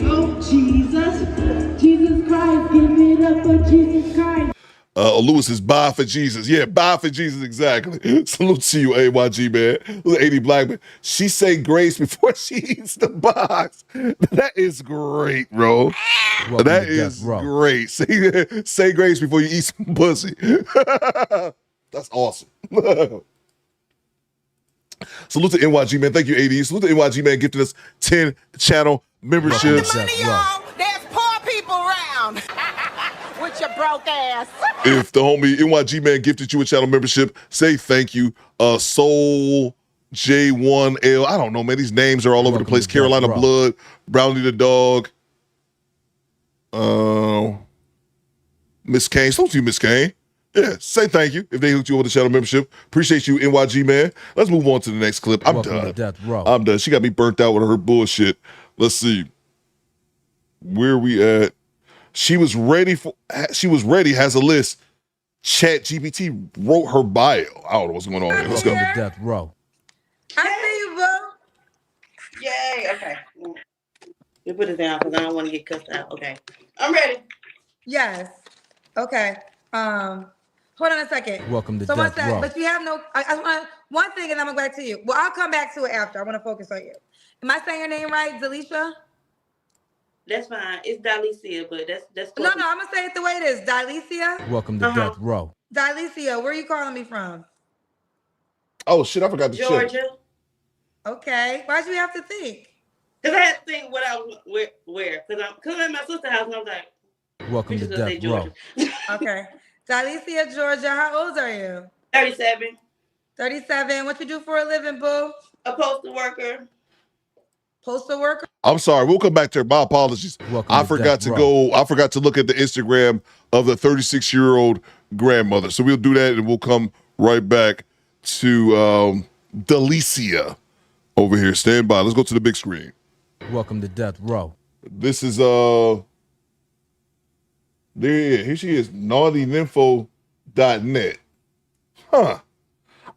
Speaker 2: go Jesus, Jesus Christ, give it up for Jesus Christ.
Speaker 6: Lewis is bye for Jesus. Yeah, bye for Jesus, exactly. Salute to you, AYG, man. Look, 80 Blackman. She say grace before she eats the box. That is great, bro.
Speaker 11: Welcome
Speaker 6: that
Speaker 11: to
Speaker 6: is
Speaker 11: Death Row.
Speaker 6: great. Say grace before you eat some pussy. That's awesome. Salute to NYG, man. Thank you, AD. Salute to NYG, man, gifting us 10 channel memberships.
Speaker 2: There's poor people around with your broke ass.
Speaker 6: If the homie NYG, man, gifted you a channel membership, say thank you. Soul J1L. I don't know, man. These names are all over the place. Carolina Blood, Brownie the Dog. Miss Kane. Salute to you, Miss Kane. Yeah, say thank you if they hooked you over the channel membership. Appreciate you, NYG, man. Let's move on to the next clip. I'm done. She got me burnt out with her bullshit. Let's see. Where we at? She was ready, has a list. Chat GPT wrote her bio. I don't know what's going on here. Let's go.
Speaker 11: Welcome to Death Row.
Speaker 2: I see you, boo. Yay, okay. You put it down because I don't want to get cussed out. Okay. I'm ready. Yes. Okay. Hold on a second.
Speaker 11: Welcome to
Speaker 2: so
Speaker 11: Death Row.
Speaker 2: But you have no. I want one thing, and I'm gonna go back to you. Well, I'll come back to it after. I want to focus on you. Am I saying your name right, Delisha? That's fine. It's Dalicia, but that's. No, I'm gonna say it the way it is. Dalicia.
Speaker 11: Welcome to Death Row.
Speaker 2: Dalicia, where are you calling me from?
Speaker 6: Oh shit! I forgot to check.
Speaker 2: Georgia. Okay. Why'd you have to think? Because I had to think what I was where. Because I'm at my sister's house, and I was like.
Speaker 11: Welcome to Death Row.
Speaker 2: Okay. Dalicia, Georgia, how old are you? 37. 37. What you do for a living, boo? A postal worker. Postal worker?
Speaker 6: I'm sorry. We'll come back to her. My apologies. I forgot to look at the Instagram of the 36-year-old grandmother. So we'll do that, and we'll come right back to Delicia over here. Stand by. Let's go to the big screen.
Speaker 11: Welcome to Death Row.
Speaker 6: This is here she is, Naughty Nympho .net. Huh.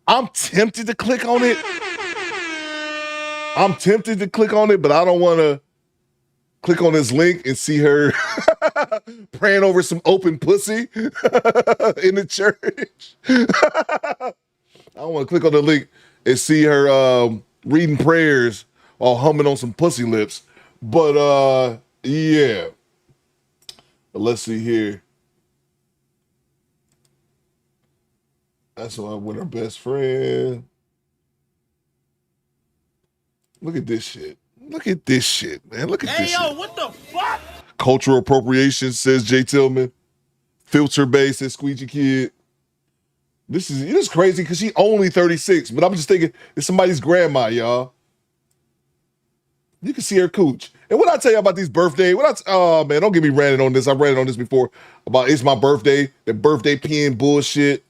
Speaker 6: I'm tempted to click on it. But I don't want to click on this link and see her praying over some open pussy in the church. I don't want to click on the link and see her reading prayers while humming on some pussy lips. But yeah. But let's see here. That's why I'm with her best friend. Look at this shit. Man. Look at this shit.
Speaker 17: What the fuck?
Speaker 6: Cultural appropriation, says Jay Tillman. Filter base, says Squeegee Kid. This is crazy because she only 36, but I'm just thinking it's somebody's grandma, y'all. You can see her cooch. And what I tell you about these birthday, oh man, don't get me ranting on this. I ranted on this before about it's my birthday, the birthday pen bullshit.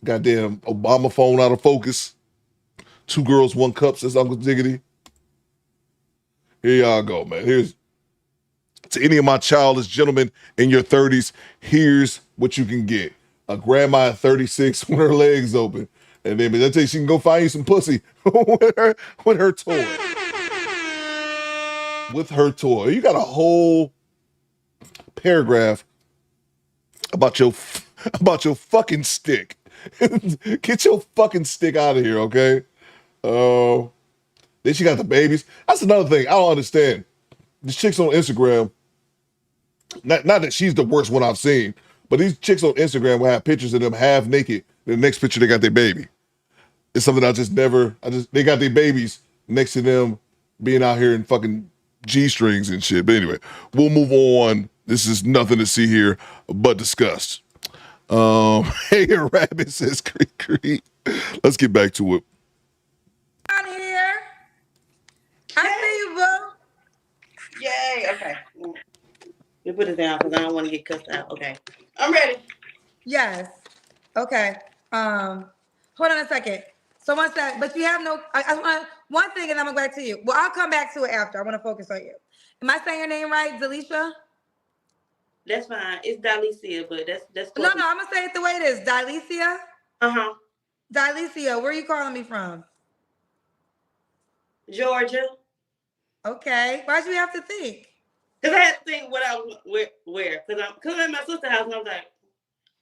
Speaker 6: Goddamn Obama phone out of focus. 2 girls, 1 cup, says Uncle Diggity. Here y'all go, man. Here's to any of my childish gentlemen in your 30s, here's what you can get. A grandma at 36 with her legs open. And then I tell you, she can go find you some pussy with her toy. With her toy. You got a whole paragraph about your fucking stick. Get your fucking stick out of here, okay? Then she got the babies. That's another thing I don't understand. These chicks on Instagram, not that she's the worst one I've seen, but these chicks on Instagram will have pictures of them half naked. The next picture, they got their baby. It's something they got their babies next to them being out here in fucking G-strings and shit. But anyway, we'll move on. This is nothing to see here but disgust. Hey, Rabbit, says creak creak. Let's get back to it.
Speaker 2: On here. I see you, boo.
Speaker 15: Yay. Okay. You put it down because I don't want to get cussed out. Okay. I'm ready.
Speaker 2: Yes. Okay. Hold on a second. So one sec, but you have no. I want one thing, and I'm gonna go back to you. Well, I'll come back to it after. I want to focus on you. Am I saying your name right, Delisha?
Speaker 15: That's fine. It's Dalicia, but that's.
Speaker 2: No, I'm gonna say it the way it is. Dalicia. Dalicia, where are you calling me from?
Speaker 15: Georgia.
Speaker 2: Okay. Why'd you have to think?
Speaker 15: Because I had to think where. Because I'm at my sister's house, and I was like,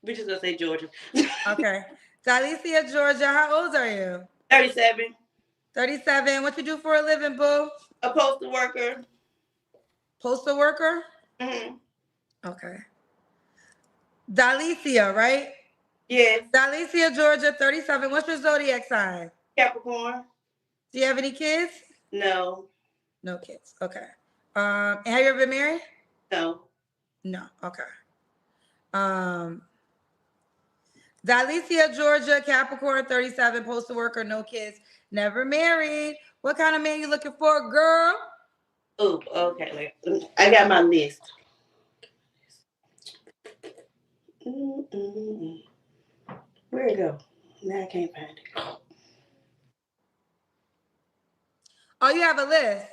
Speaker 15: we just gonna say Georgia.
Speaker 2: Okay. Dalicia, Georgia. How old are you?
Speaker 15: 37.
Speaker 2: 37. What you do for a living, boo?
Speaker 15: A postal worker.
Speaker 2: Postal worker?
Speaker 15: Mm-hmm.
Speaker 2: Okay. Dalicia, right?
Speaker 15: Yes.
Speaker 2: Dalicia, Georgia, 37. What's your zodiac sign?
Speaker 15: Capricorn.
Speaker 2: Do you have any kids?
Speaker 15: No.
Speaker 2: No kids. Okay. Have you ever been married?
Speaker 15: No.
Speaker 2: No. Okay. Dalicia, Georgia, Capricorn, 37, postal worker, no kids, never married. What kind of man you looking for, girl?
Speaker 15: Oh, okay. I got my list. Where'd it go? Now I can't find it.
Speaker 2: Oh, you have a list?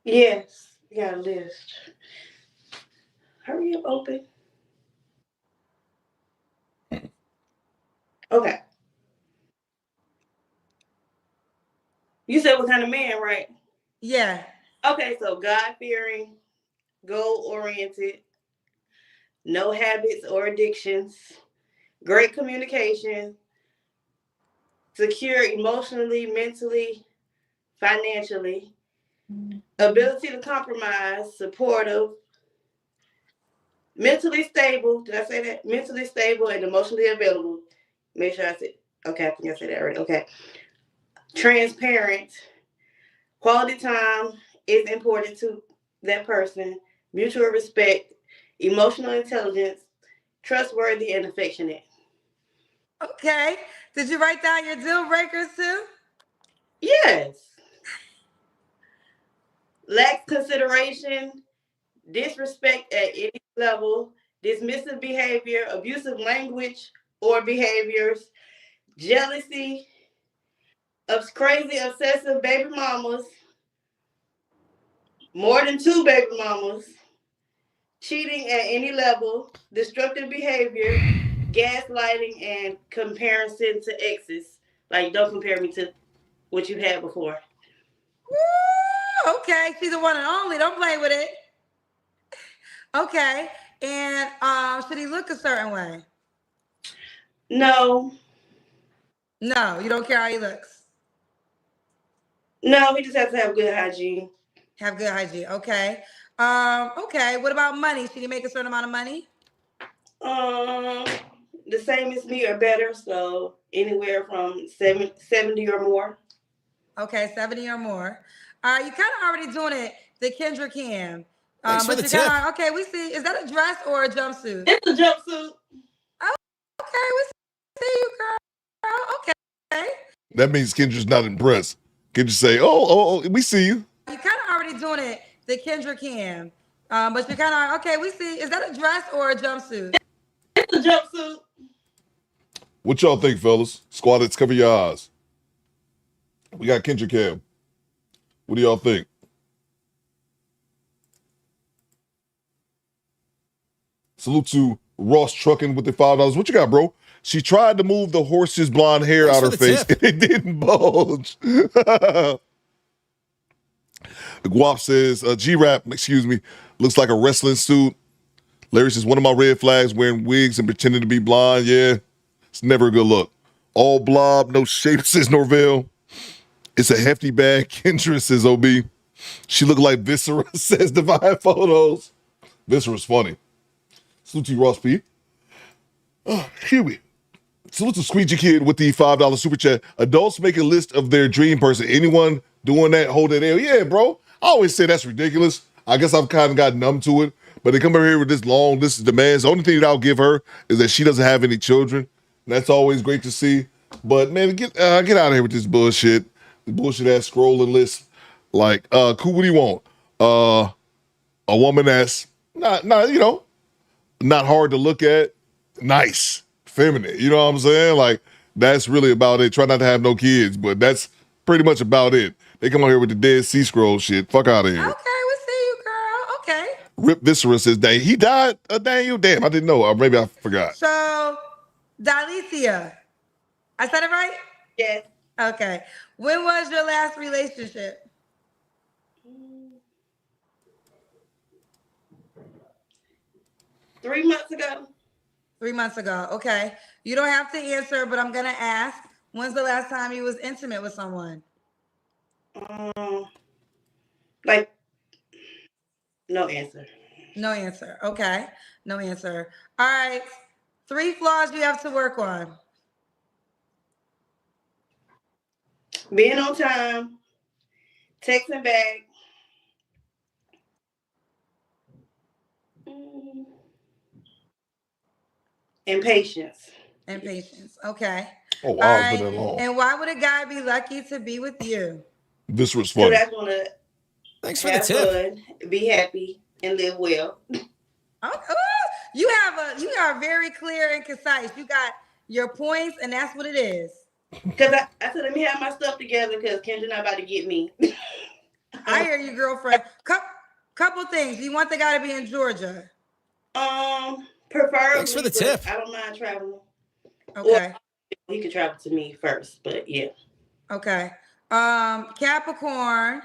Speaker 15: Yes, I got a list. Hurry up, open. Okay. You said what kind of man, right?
Speaker 2: Yeah.
Speaker 15: Okay, so God-fearing, goal-oriented, no habits or addictions, great communication, secure emotionally, mentally, financially, ability to compromise, supportive, mentally stable. Did I say that? Mentally stable and emotionally available. Make sure I said, okay, I think I said that right. Okay. Transparent. Quality time is important to that person. Mutual respect, emotional intelligence, trustworthy and affectionate.
Speaker 2: Okay. Did you write down your deal breakers too?
Speaker 15: Yes. Lacks consideration, disrespect at any level, dismissive behavior, abusive language or behaviors, jealousy, crazy, obsessive baby mamas, more than 2 baby mamas, cheating at any level, destructive behavior, gaslighting, and comparison to exes. Like, don't compare me to what you had before.
Speaker 2: Woo! Okay, she's the one and only. Don't play with it. Okay, and should he look a certain way?
Speaker 15: No.
Speaker 2: No, you don't care how he looks.
Speaker 15: No, he just has to have good hygiene.
Speaker 2: Have good hygiene. Okay. Okay. What about money? Should he make a certain amount of money?
Speaker 15: The same as me or better. So anywhere from 70 or more.
Speaker 2: Okay, 70 or more. You kind of already doing it. The Kendra Cam.
Speaker 16: Thanks for
Speaker 2: but
Speaker 16: the
Speaker 2: you
Speaker 16: tip.
Speaker 2: kind of okay. We see. Is that a dress or a jumpsuit?
Speaker 15: It's a jumpsuit.
Speaker 2: Oh, okay. We see you, girl. Okay.
Speaker 6: That means Kendra's not impressed. Kendra say, oh, we see you.
Speaker 2: You kind of already doing it. The Kendra Cam. but you kind of okay. We see. Is that a dress or a jumpsuit?
Speaker 15: It's a jumpsuit.
Speaker 6: What y'all think, fellas? Squatters, cover your eyes. We got Kendra Cam. What do y'all think? Salute to Ross Trucking with the $5. What you got, bro? She tried to move the horse's blonde hair
Speaker 16: Thanks
Speaker 6: out her
Speaker 16: for the
Speaker 6: face
Speaker 16: tip.
Speaker 6: and it didn't bulge. Guap says, G-Rap, excuse me, looks like a wrestling suit. Larry says, one of my red flags wearing wigs and pretending to be blonde. Yeah, it's never a good look. All blob, no shape, says Norvell. It's a hefty bag. Kendra says OB. She looked like Viscera, says Divine Photos. Viscera's funny. Salute to you, Ross P. Huey. Salute to Squeegee Kid with the $5 super chat. Adults make a list of their dream person. Anyone doing that, hold it there. Yeah, bro. I always say that's ridiculous. I guess I've kind of got numb to it. But they come over here with this long list of demands. The only thing that I'll give her is that she doesn't have any children. That's always great to see. But man, get out of here with this bullshit. The bullshit ass scrolling list. Like, cool, what do you want? A woman that's not hard to look at, nice, feminine. You know what I'm saying? Like, that's really about it. Try not to have no kids, but that's pretty much about it. They come out here with the Dead Sea Scroll shit. Fuck out of here.
Speaker 2: Okay, we see you, girl. Okay.
Speaker 6: Rip Viscera says, dang, he died? Daniel? Damn, I didn't know. Or maybe I forgot.
Speaker 2: So, Dalicia. I said it right?
Speaker 15: Yes.
Speaker 2: Okay. When was your last relationship?
Speaker 15: Three months ago.
Speaker 2: 3 months ago. Okay. You don't have to answer, but I'm gonna ask. When's the last time you was intimate with someone?
Speaker 15: Like, no answer.
Speaker 2: No answer. Okay. No answer. All right. 3 flaws you have to work on.
Speaker 15: Being on time, texting back, and patience.
Speaker 2: And patience. Okay.
Speaker 6: Oh, wow,
Speaker 2: All
Speaker 6: it's
Speaker 2: right.
Speaker 6: been that long.
Speaker 2: And why would a guy be lucky to be with you?
Speaker 6: This was
Speaker 15: So
Speaker 6: funny.
Speaker 15: that's gonna
Speaker 16: Thanks for the
Speaker 15: have
Speaker 16: tip.
Speaker 15: fun, be happy, and live well.
Speaker 2: Okay. You are very clear and concise. You got your points, and that's what it is.
Speaker 15: Because I said, let me have my stuff together because Kendra not about to get me.
Speaker 2: I hear you, girlfriend. Couple things. You want the guy to be in Georgia?
Speaker 15: Preferably.
Speaker 16: Thanks for the tip.
Speaker 15: I don't mind traveling.
Speaker 2: Okay.
Speaker 15: Or he could travel to me first, but yeah.
Speaker 2: Okay. Capricorn,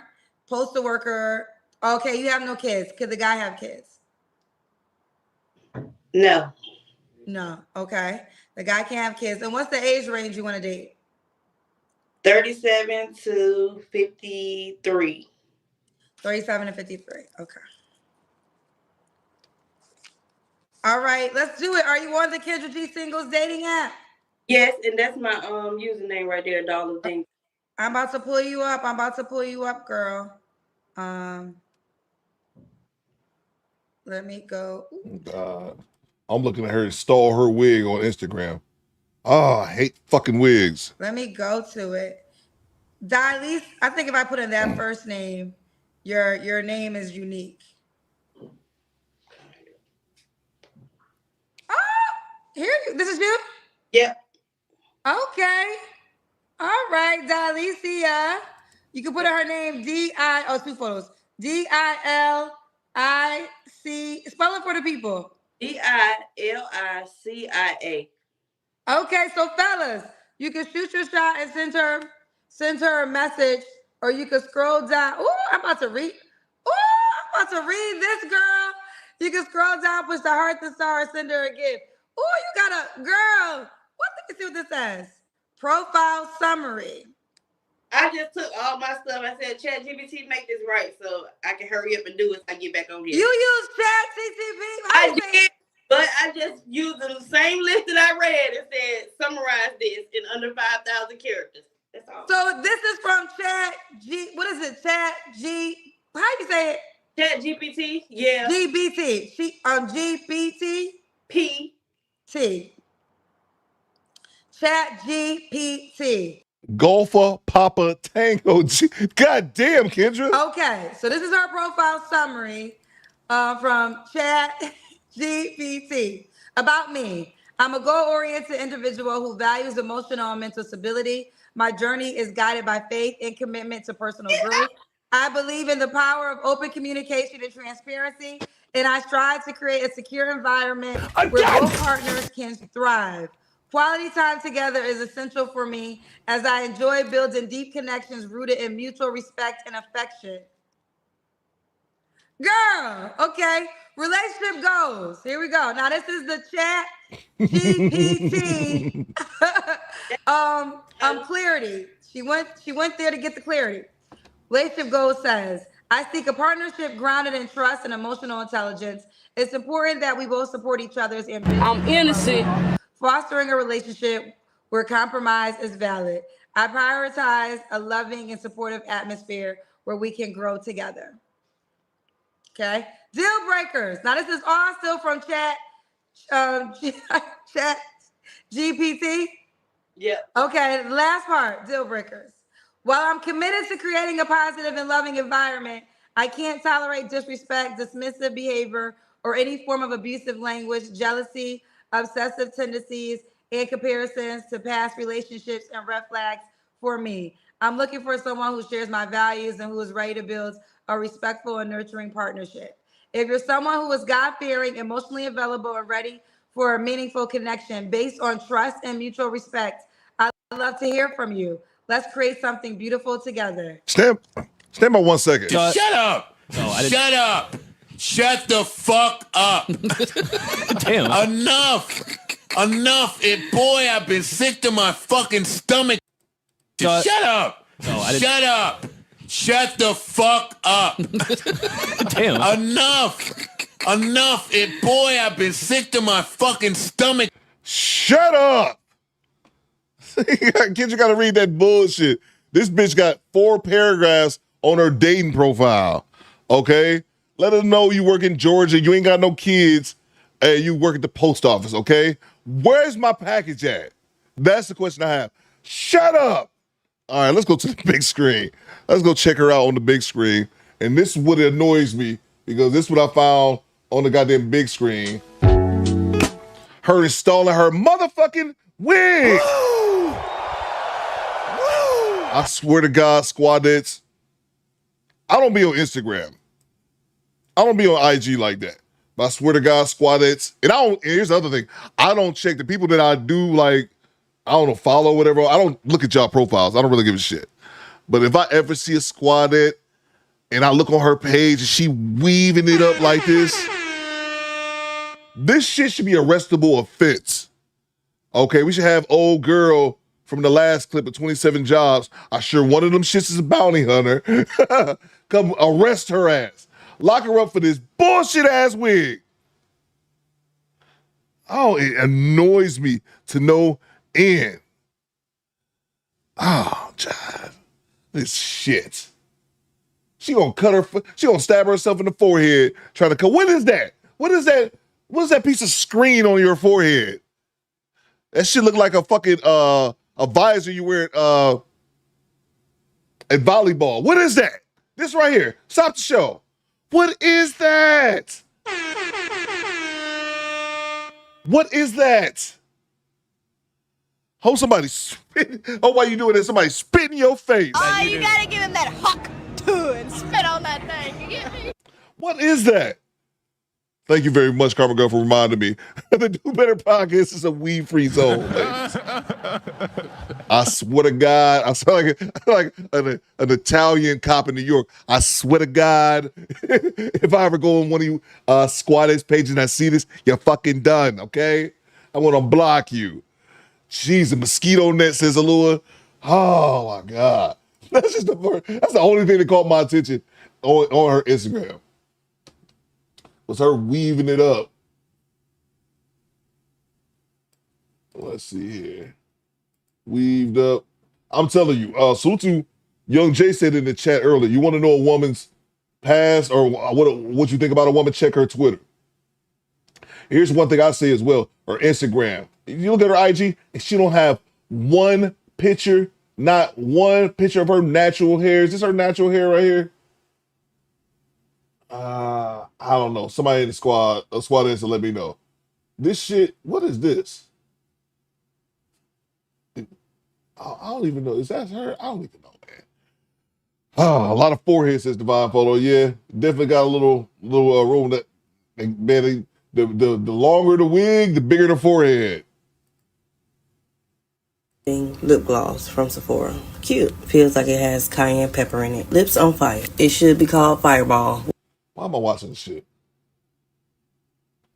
Speaker 2: postal worker. Okay, you have no kids. Could the guy have kids?
Speaker 15: No.
Speaker 2: No. Okay. The guy can't have kids. And what's the age range you want to date?
Speaker 15: 37 to 53.
Speaker 2: 37 to 53. Okay. All right, let's do it. Are you on the Kendra G Singles dating app?
Speaker 15: Yes, and that's my username right there, Dollar Thing.
Speaker 2: I'm about to pull you up. Girl. Let me go.
Speaker 6: I'm looking at her install her wig on Instagram. Oh, I hate fucking wigs.
Speaker 2: Let me go to it. Dalise, I think if I put in that first name, your name is unique. Oh, this is you?
Speaker 15: Yep.
Speaker 2: Okay. All right, Dalicia. You can put her name 2 photos. Dilicia. D-I-L-I-C. Spell it for the people.
Speaker 15: D-I-L-I-C-I-A.
Speaker 2: Okay, so fellas, you can shoot your shot and send her a message, or you can scroll down. Ooh, I'm about to read this, girl. You can scroll down, push the heart, the star, and send her a gift. Ooh, you got a girl. What? Let me see what this says. Profile summary.
Speaker 15: I just took all my stuff. I said, ChatGPT, make this right so I can hurry up and do it so I get back on here.
Speaker 2: You use ChatGPT?
Speaker 15: I did, but I just used the same list that I read. It said, summarize this in under 5,000 characters. That's all.
Speaker 2: So this is from what is it? How you say it?
Speaker 15: ChatGPT, yeah.
Speaker 2: GPT. GPT? P-T. ChatGPT.
Speaker 6: Golfer Papa Tango. God damn, Kendra.
Speaker 2: Okay, so this is our profile summary from ChatGPT. About me, I'm a goal-oriented individual who values emotional and mental stability. My journey is guided by faith and commitment to personal growth. I believe in the power of open communication and transparency, and I strive to create a secure environment where both partners can thrive. Quality time together is essential for me as I enjoy building deep connections rooted in mutual respect and affection. Girl, okay. Relationship goals. Here we go. Now this is the Chat GPT clarity. She went there to get the clarity. Relationship goals says, I seek a partnership grounded in trust and emotional intelligence. It's important that we both support each other's ambitions. I'm innocent. Fostering a relationship where compromise is valid. I prioritize a loving and supportive atmosphere where we can grow together. Okay. Deal breakers. Now this is all still from Chat GPT.
Speaker 15: Yeah.
Speaker 2: Okay. The last part, deal breakers. While I'm committed to creating a positive and loving environment, I can't tolerate disrespect, dismissive behavior, or any form of abusive language, jealousy, obsessive tendencies, and comparisons to past relationships and red flags for me. I'm looking for someone who shares my values and who is ready to build a respectful and nurturing partnership. If you're someone who is God-fearing, emotionally available, and ready for a meaningful connection based on trust and mutual respect, I'd love to hear from you. Let's create something beautiful together.
Speaker 6: Stand by 1 second.
Speaker 9: Shut up. Shut up. Shut the fuck up.
Speaker 16: Damn.
Speaker 9: Enough. Boy, I've been sick to my fucking stomach. Shut up. Shut up. Shut the fuck up.
Speaker 16: Damn.
Speaker 9: Enough. Boy, I've been sick to my fucking stomach.
Speaker 6: Shut up. Kids, you gotta read that bullshit. This bitch got 4 paragraphs on her dating profile. Okay? Let her know you work in Georgia, you ain't got no kids, and you work at the post office, okay? Where's my package at? That's the question I have. Shut up. All right, let's go to the big screen. Let's go check her out on the big screen. And this is what annoys me, because this is what I found on the goddamn big screen. Her installing her motherfucking wig. I swear to God, Squadettes, I don't be on Instagram. I don't be on IG like that. But I swear to God, Squadettes, and here's the other thing. I don't check the people that I do, like, I don't know, follow, whatever. I don't look at y'all profiles. I don't really give a shit. But if I ever see a Squadette and I look on her page and she weaving it up like this shit should be arrestable offense. Okay, we should have old girl from the last clip of 27 Jobs. I'm sure one of them shits is a bounty hunter. Come arrest her ass. Lock her up for this bullshit ass wig. Oh, it annoys me to no end. Oh, God. This shit. She gonna stab herself in the forehead trying to cut. What is that? What is that? What is that piece of screen on your forehead? That shit look like a fucking a visor you wear at volleyball. What is that? This right here. Stop the show. What is that? What is that? Hope somebody spit. Oh, why you doing this? Somebody spit in your face.
Speaker 2: Oh, you gotta give him that huck too and spit on that thing. You get me?
Speaker 6: What is that? Thank you very much, Karma Girl, for reminding me. The Do Better podcast is a weed-free zone, ladies. I swear to God, I sound like an Italian cop in New York. I swear to God, if I ever go on one of you Squatters pages and I see this, you're fucking done, okay? I'm gonna block you. Jeez, the mosquito net, says Alua. Oh my God. That's the only thing that caught my attention on her Instagram. Was her weaving it up. Let's see here. Weaved up. I'm telling you, Sutu Young Jay said in the chat earlier, you want to know a woman's past or what you think about a woman, check her Twitter. Here's one thing I say as well, or Instagram. If you look at her IG, she don't have one picture, not one picture of her natural hair. Is this her natural hair right here? I don't know. Somebody in the squad is to let me know. This shit, what is this? I don't even know. Is that her? I don't even know, man. Oh, a lot of forehead, says Divine Photo. Yeah, definitely got a little room that, man, the longer the wig, the bigger the forehead.
Speaker 14: Lip gloss from Sephora. Cute. Feels like it has cayenne pepper in it. Lips on fire. It should be called Fireball.
Speaker 6: Why am I watching this shit?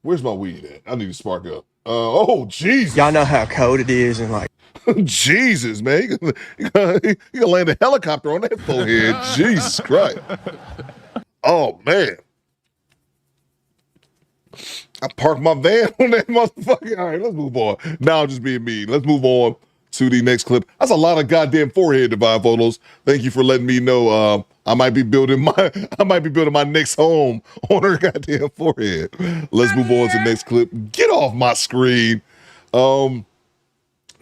Speaker 6: Where's my weed at? I need to spark up. Oh, Jesus.
Speaker 22: Y'all know how cold it is and like.
Speaker 6: Jesus, man. You gonna land a helicopter on that forehead. Jesus Christ. Oh, man. I parked my van on that motherfucker. All right, let's move on. Now I'm just being mean. Let's move on to the next clip. That's a lot of goddamn forehead, Divine Photos. Thank you for letting me know. I might be building my next home on her goddamn forehead. Let's move on to the next clip. Get off my screen.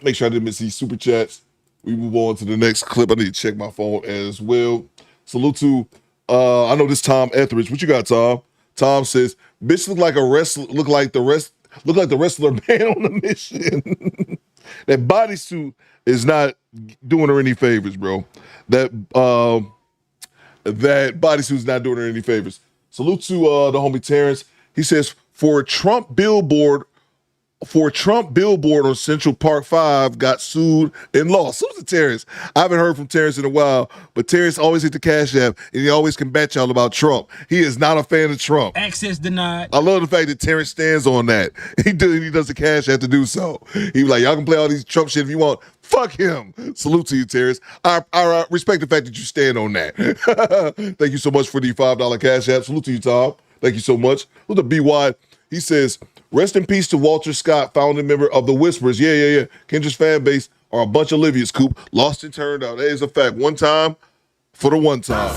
Speaker 6: Make sure I didn't miss these super chats. We move on to the next clip. I need to check my phone as well. Salute to I know this Tom Etheridge. What you got, Tom? Tom says, bitch look like the wrestler man on the mission. That bodysuit is not doing her any favors, bro. That bodysuit is not doing her any favors. Salute to the homie Terrence. He says, for a Trump billboard on Central Park 5 got sued and lost. Who's the Terrence? I haven't heard from Terrence in a while, but Terrence always hit the Cash App, and he always combat y'all about Trump. He is not a fan of Trump.
Speaker 8: Access denied.
Speaker 6: I love the fact that Terrence stands on that. He does the Cash App to do so. He be like, y'all can play all these Trump shit if you want. Fuck him. Salute to you, Terrence. I respect the fact that you stand on that. Thank you so much for the $5 Cash App. Salute to you, Tom. Thank you so much. Look at B.Y. He says, rest in peace to Walter Scott, founding member of the Whisperers. Yeah. Kendra's fan base are a bunch of Livia's, Coop. Lost and turned out. That is a fact. One time for the one time.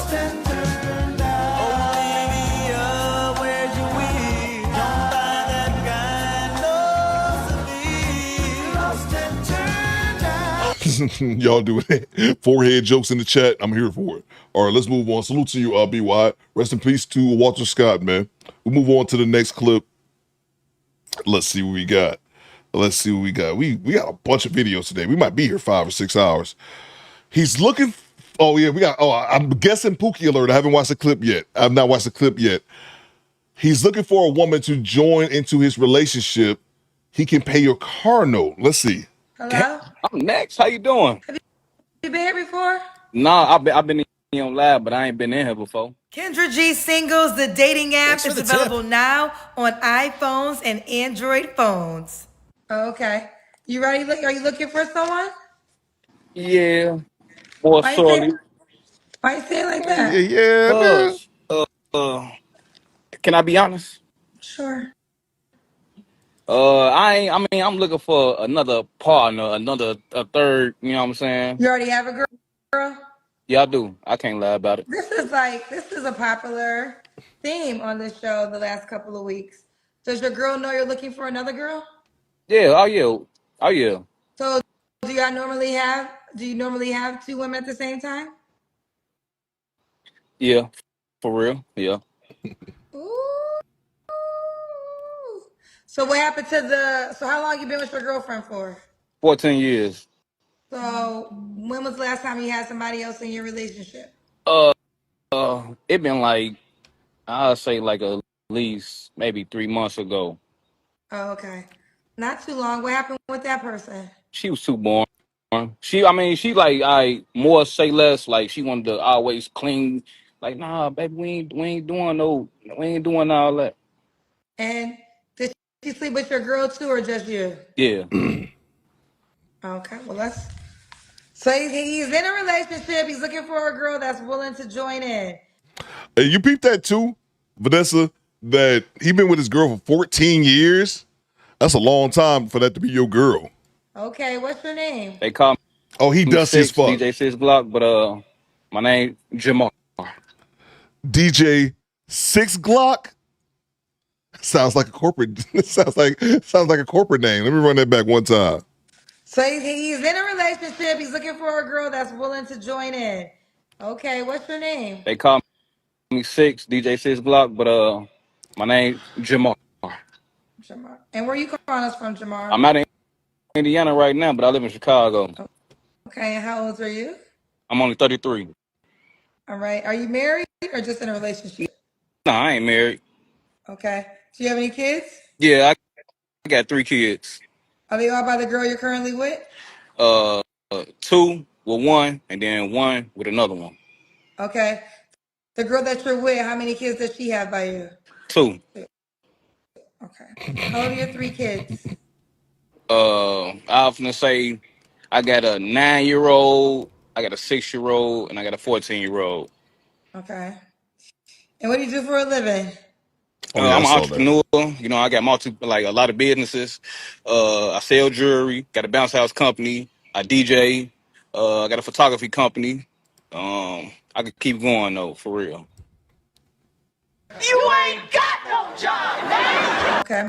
Speaker 6: Y'all doing it. Forehead jokes in the chat. I'm here for it. All right, let's move on. Salute to you, B.Y. Rest in peace to Walter Scott, man. We'll move on to the next clip. Let's see what we got. We got a bunch of videos today. We might be here 5 or 6 hours. He's looking. I'm guessing Pookie alert. I haven't watched the clip yet. I've not watched the clip yet. He's looking for a woman to join into his relationship. He can pay your car note. Let's see.
Speaker 23: Hello? I'm next. How you doing?
Speaker 2: Have you been here before?
Speaker 23: Nah, I've been in on live, but I ain't been in here before.
Speaker 2: Kendra G Singles, the dating app, is available now on iPhones and Android phones. Oh, okay. You ready? Are you looking for someone?
Speaker 23: Yeah, more shortly.
Speaker 2: Why you say it like that?
Speaker 6: Yeah, man.
Speaker 23: Can I be honest?
Speaker 2: Sure.
Speaker 23: I'm looking for another partner, a third. You know what I'm saying?
Speaker 2: You already have a girl?
Speaker 23: Yeah, I do. I can't lie about it.
Speaker 2: This is a popular theme on this show the last couple of weeks. Does your girl know you're looking for another girl?
Speaker 23: Yeah. Oh yeah.
Speaker 2: So do you normally have two women at the same time?
Speaker 23: Yeah, for real. Yeah.
Speaker 2: Ooh. So what happened to so how long you been with your girlfriend for?
Speaker 23: 14 years.
Speaker 2: So when was the last time you had somebody else in your relationship?
Speaker 23: It been like I'll say like at least maybe 3 months ago.
Speaker 13: Oh, okay. Not too long. What happened with that person?
Speaker 23: She was too boring. I mean, she like I more say less. Like she wanted to always clean. Like, nah, baby, we ain't doing all that.
Speaker 13: And did she sleep with your girl too, or just you?
Speaker 23: Yeah.
Speaker 13: Okay, well so he's in a relationship. He's looking for a girl that's willing to join in.
Speaker 6: Hey, you peeped that too, Vanessa, that he been with his girl for 14 years? That's a long time for that to be your girl.
Speaker 13: Okay, what's your name?
Speaker 23: They call
Speaker 6: Oh, he
Speaker 23: me
Speaker 6: dusty as
Speaker 23: Six,
Speaker 6: fuck.
Speaker 23: DJ Six Glock, but my name Jamar.
Speaker 6: DJ 6 Glock? Sounds like a corporate. sounds like a corporate name. Let me run that back one time.
Speaker 13: So he's in a relationship. He's looking for a girl that's willing to join in. Okay, what's your name?
Speaker 23: They call me Six, DJ Six Glock, but my name Jamar.
Speaker 13: Jamar. And where you calling us from, Jamar?
Speaker 23: I'm out in Indiana right now, but I live in Chicago.
Speaker 13: Okay, and how old are you?
Speaker 23: I'm only 33.
Speaker 13: All right. Are you married or just in a relationship?
Speaker 23: No, I ain't married.
Speaker 13: Okay. Do you have any kids?
Speaker 23: Yeah, I got 3 kids.
Speaker 13: Are they all by the girl you're currently with?
Speaker 23: Uh, two with one, and then one with another one.
Speaker 13: Okay. The girl that you're with, how many kids does she have by you?
Speaker 23: 2.
Speaker 13: Okay. How old are your 3 kids?
Speaker 23: I often say I got a 9-year-old, I got a 6-year-old, and I got a 14-year-old.
Speaker 13: Okay. And what do you do for a living?
Speaker 6: Oh yeah, I
Speaker 23: I'm an
Speaker 6: saw that.
Speaker 23: entrepreneur. I got a lot of businesses. I sell jewelry. Got a bounce house company. I DJ. I got a photography company. I could keep going though, for real.
Speaker 10: You ain't got no job, man.
Speaker 13: Okay.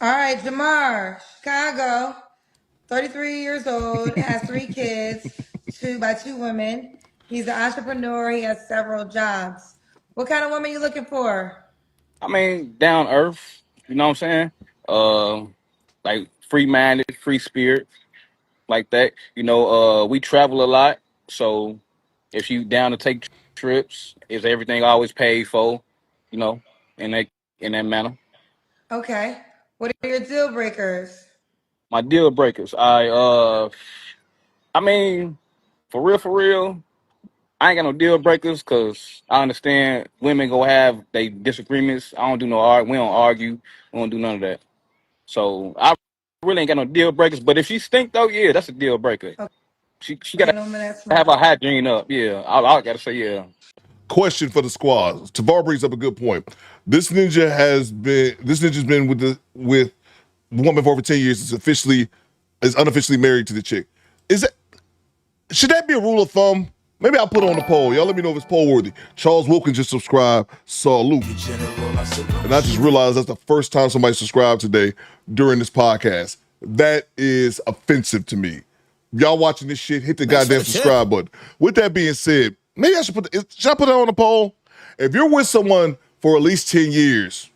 Speaker 13: All right, Jamar, Chicago, 33 years old, has 3 kids, by 2 women. He's an entrepreneur. He has several jobs. What kind of woman you looking for?
Speaker 23: I mean, down earth. You know what I'm saying? Like free minded, free spirit, like that. We travel a lot, so if you down to take trips, is everything always paid for? You know, in that manner.
Speaker 13: Okay. What are your deal breakers?
Speaker 23: My deal breakers. I mean, for real, I ain't got no deal breakers because I understand women go have they disagreements. I don't do no argue. We don't argue. We don't do none of that. So I really ain't got no deal breakers. But if she stink though, yeah, that's a deal breaker. She
Speaker 13: Okay,
Speaker 23: gotta
Speaker 13: no woman that's
Speaker 23: have
Speaker 13: smart.
Speaker 23: her hygiene up. Yeah, I gotta say yeah.
Speaker 6: Question for the squad. Tavar brings up a good point. This ninja's been with woman for over 10 years. Is unofficially married to the chick. Should that be a rule of thumb? Maybe I'll put it on the poll. Y'all let me know if it's poll worthy. Charles Wilkins just subscribed. Salute. And I just realized that's the first time somebody subscribed today during this podcast. That is offensive to me. Y'all watching this shit, hit the goddamn subscribe button. With that being said, maybe I should put it on the poll? If you're with someone for at least 10 years,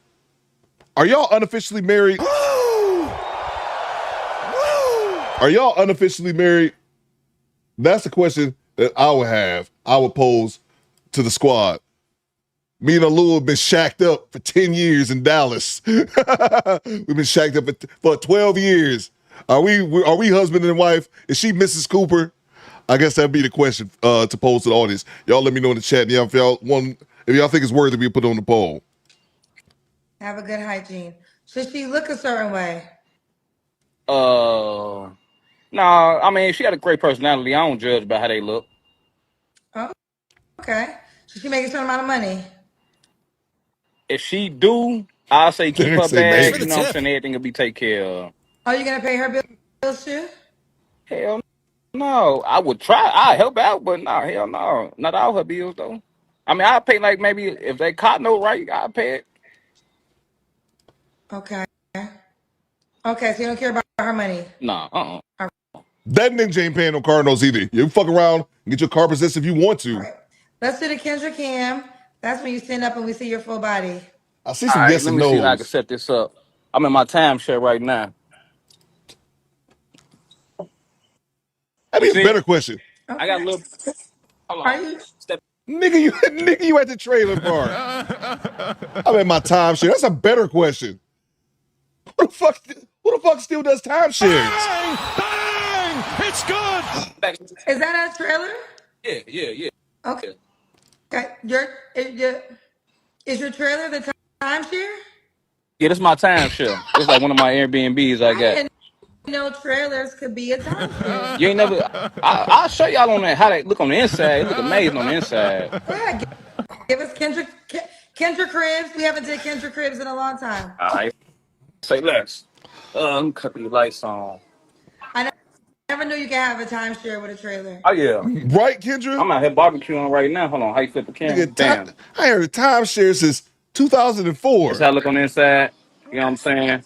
Speaker 6: are y'all unofficially married? Are y'all unofficially married? That's the question that I would pose to the squad. Me and Alou have been shacked up for 10 years in Dallas. We've been shacked up for 12 years. Are we husband and wife? Is she Mrs. Cooper? I guess that'd be the question to pose to the audience. Y'all let me know in the chat. If y'all think it's worthy to be put on the poll.
Speaker 13: Have a good hygiene. Should she look a certain way?
Speaker 23: Nah, I mean, she got a great personality. I don't judge by how they look.
Speaker 13: Oh, okay. Should she make a certain amount of money?
Speaker 23: If she do, I'll say keep her
Speaker 6: Say
Speaker 23: bag.
Speaker 6: maybe.
Speaker 23: You know what I'm saying? Everything will be taken care of.
Speaker 13: Are you gonna pay her bills too?
Speaker 23: Hell no. I would try. I help out, but no, hell no. Not all her bills though. I mean, I'll pay like maybe if they caught no right, I'll pay it.
Speaker 13: Okay. Okay, so you don't care about her money?
Speaker 23: Nah,
Speaker 6: That ninja ain't paying no car notes either. You fuck around and get your car possessed if you want to.
Speaker 13: Let's do the Kendra cam. That's when you stand up and we see your full body.
Speaker 6: I see
Speaker 23: All
Speaker 6: some
Speaker 23: right,
Speaker 6: yes
Speaker 23: let
Speaker 6: and
Speaker 23: me see how I can
Speaker 6: no's.
Speaker 23: set this up. I'm in my timeshare right now.
Speaker 6: That'd be a better question.
Speaker 23: I got a little. Hold
Speaker 13: Are
Speaker 23: on.
Speaker 13: you?
Speaker 23: Step
Speaker 6: Nigga, you at the trailer park. I'm at my timeshare. That's a better question. Who the fuck still does timeshares?
Speaker 17: Bang! It's good.
Speaker 2: Is that a trailer?
Speaker 23: Yeah.
Speaker 2: Okay. Is your trailer the timeshare?
Speaker 23: Yeah, this is my timeshare. This is like one of my Airbnbs I
Speaker 2: I
Speaker 23: got.
Speaker 2: didn't know trailers could be a timeshare.
Speaker 23: You ain't never. I'll show y'all on that how they look on the inside. It look amazing on the inside.
Speaker 2: Yeah, give us Kendra Cribs. We haven't did Kendra Cribs in a long time.
Speaker 23: All right, say less. Cut the lights on.
Speaker 2: I never knew you could have a timeshare with a trailer.
Speaker 23: Oh yeah,
Speaker 6: Right, Kendra?
Speaker 23: I'm out here barbecuing right now. Hold on, how you flip the camera? Bam.
Speaker 6: I heard a timeshare since 2004.
Speaker 23: That's how I look on the inside. You know what I'm saying?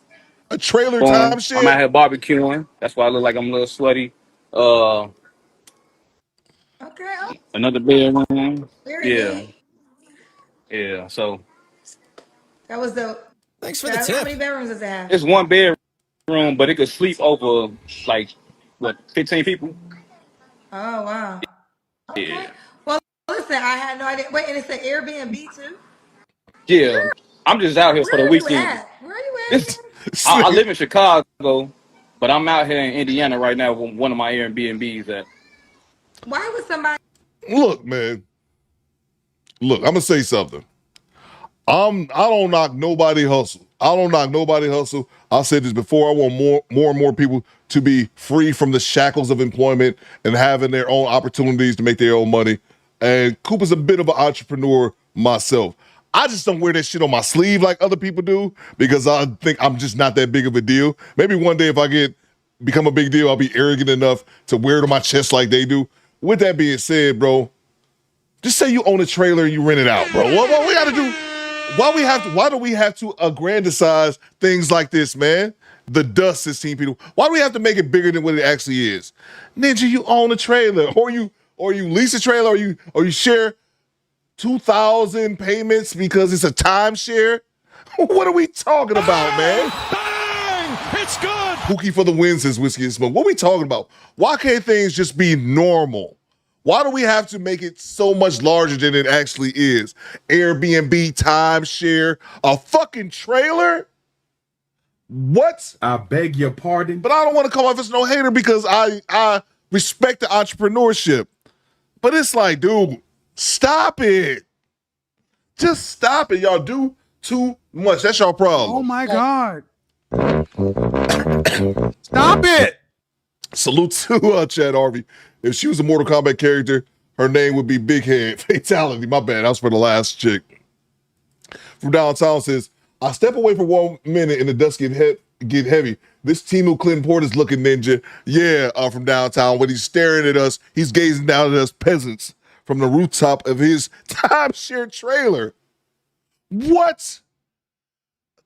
Speaker 6: A trailer
Speaker 23: Boom. I'm
Speaker 6: timeshare?
Speaker 23: out here barbecuing. That's why I look like I'm a little sweaty.
Speaker 2: Okay,
Speaker 23: Another bedroom.
Speaker 2: very
Speaker 23: Yeah,
Speaker 2: neat.
Speaker 23: yeah. So
Speaker 2: That was the.
Speaker 5: Thanks for the
Speaker 2: How
Speaker 5: tip.
Speaker 2: many bedrooms does it have?
Speaker 23: it's one bedroom, but it could sleep over like what 15 people.
Speaker 2: Oh wow. Okay.
Speaker 23: Yeah,
Speaker 2: Well, listen, I had no idea. Wait, and it's an Airbnb too.
Speaker 23: yeah. I'm just out here for the
Speaker 2: Where are you
Speaker 23: weekend.
Speaker 2: at? Where are you at
Speaker 23: This,
Speaker 2: again?
Speaker 23: I live in Chicago, but I'm out here in Indiana right now with one of my Airbnbs at.
Speaker 2: Why would somebody?
Speaker 6: Look, man. Look, I'm gonna say something. I don't knock nobody hustle. I don't knock nobody hustle. I said this before. I want more and more people to be free from the shackles of employment and having their own opportunities to make their own money. And Cooper's a bit of an entrepreneur myself. I just don't wear that shit on my sleeve like other people do because I think I'm just not that big of a deal. Maybe one day if I become a big deal, I'll be arrogant enough to wear it on my chest like they do. With that being said, bro, just say you own a trailer and you rent it out, bro. What we gotta do? Why do we have to aggrandize things like this, man? The dust 16 people. Why do we have to make it bigger than what it actually is? Ninja, you own a trailer, or you lease a trailer, or you share 2,000 payments because it's a timeshare. What are we talking about, man?
Speaker 17: Bang! It's good.
Speaker 6: Pookie for the win, says Whiskey and Smoke. What are we talking about? Why can't things just be normal? Why do we have to make it so much larger than it actually is? Airbnb, timeshare, a fucking trailer? What?
Speaker 11: I beg your pardon.
Speaker 6: But I don't want to come off as no hater because I respect the entrepreneurship. But it's like, dude, stop it. Just stop it. Y'all do too much. That's your problem.
Speaker 11: Oh my God. Stop it.
Speaker 6: Salute to Chad Harvey. If she was a Mortal Kombat character, her name would be Big Head Fatality. My bad. That was for the last chick. From downtown says, I step away for 1 minute and the dust get heavy. This Timu Clinton Porter's looking ninja. Yeah, from downtown. When he's staring at us, he's gazing down at us peasants from the rooftop of his timeshare trailer. What?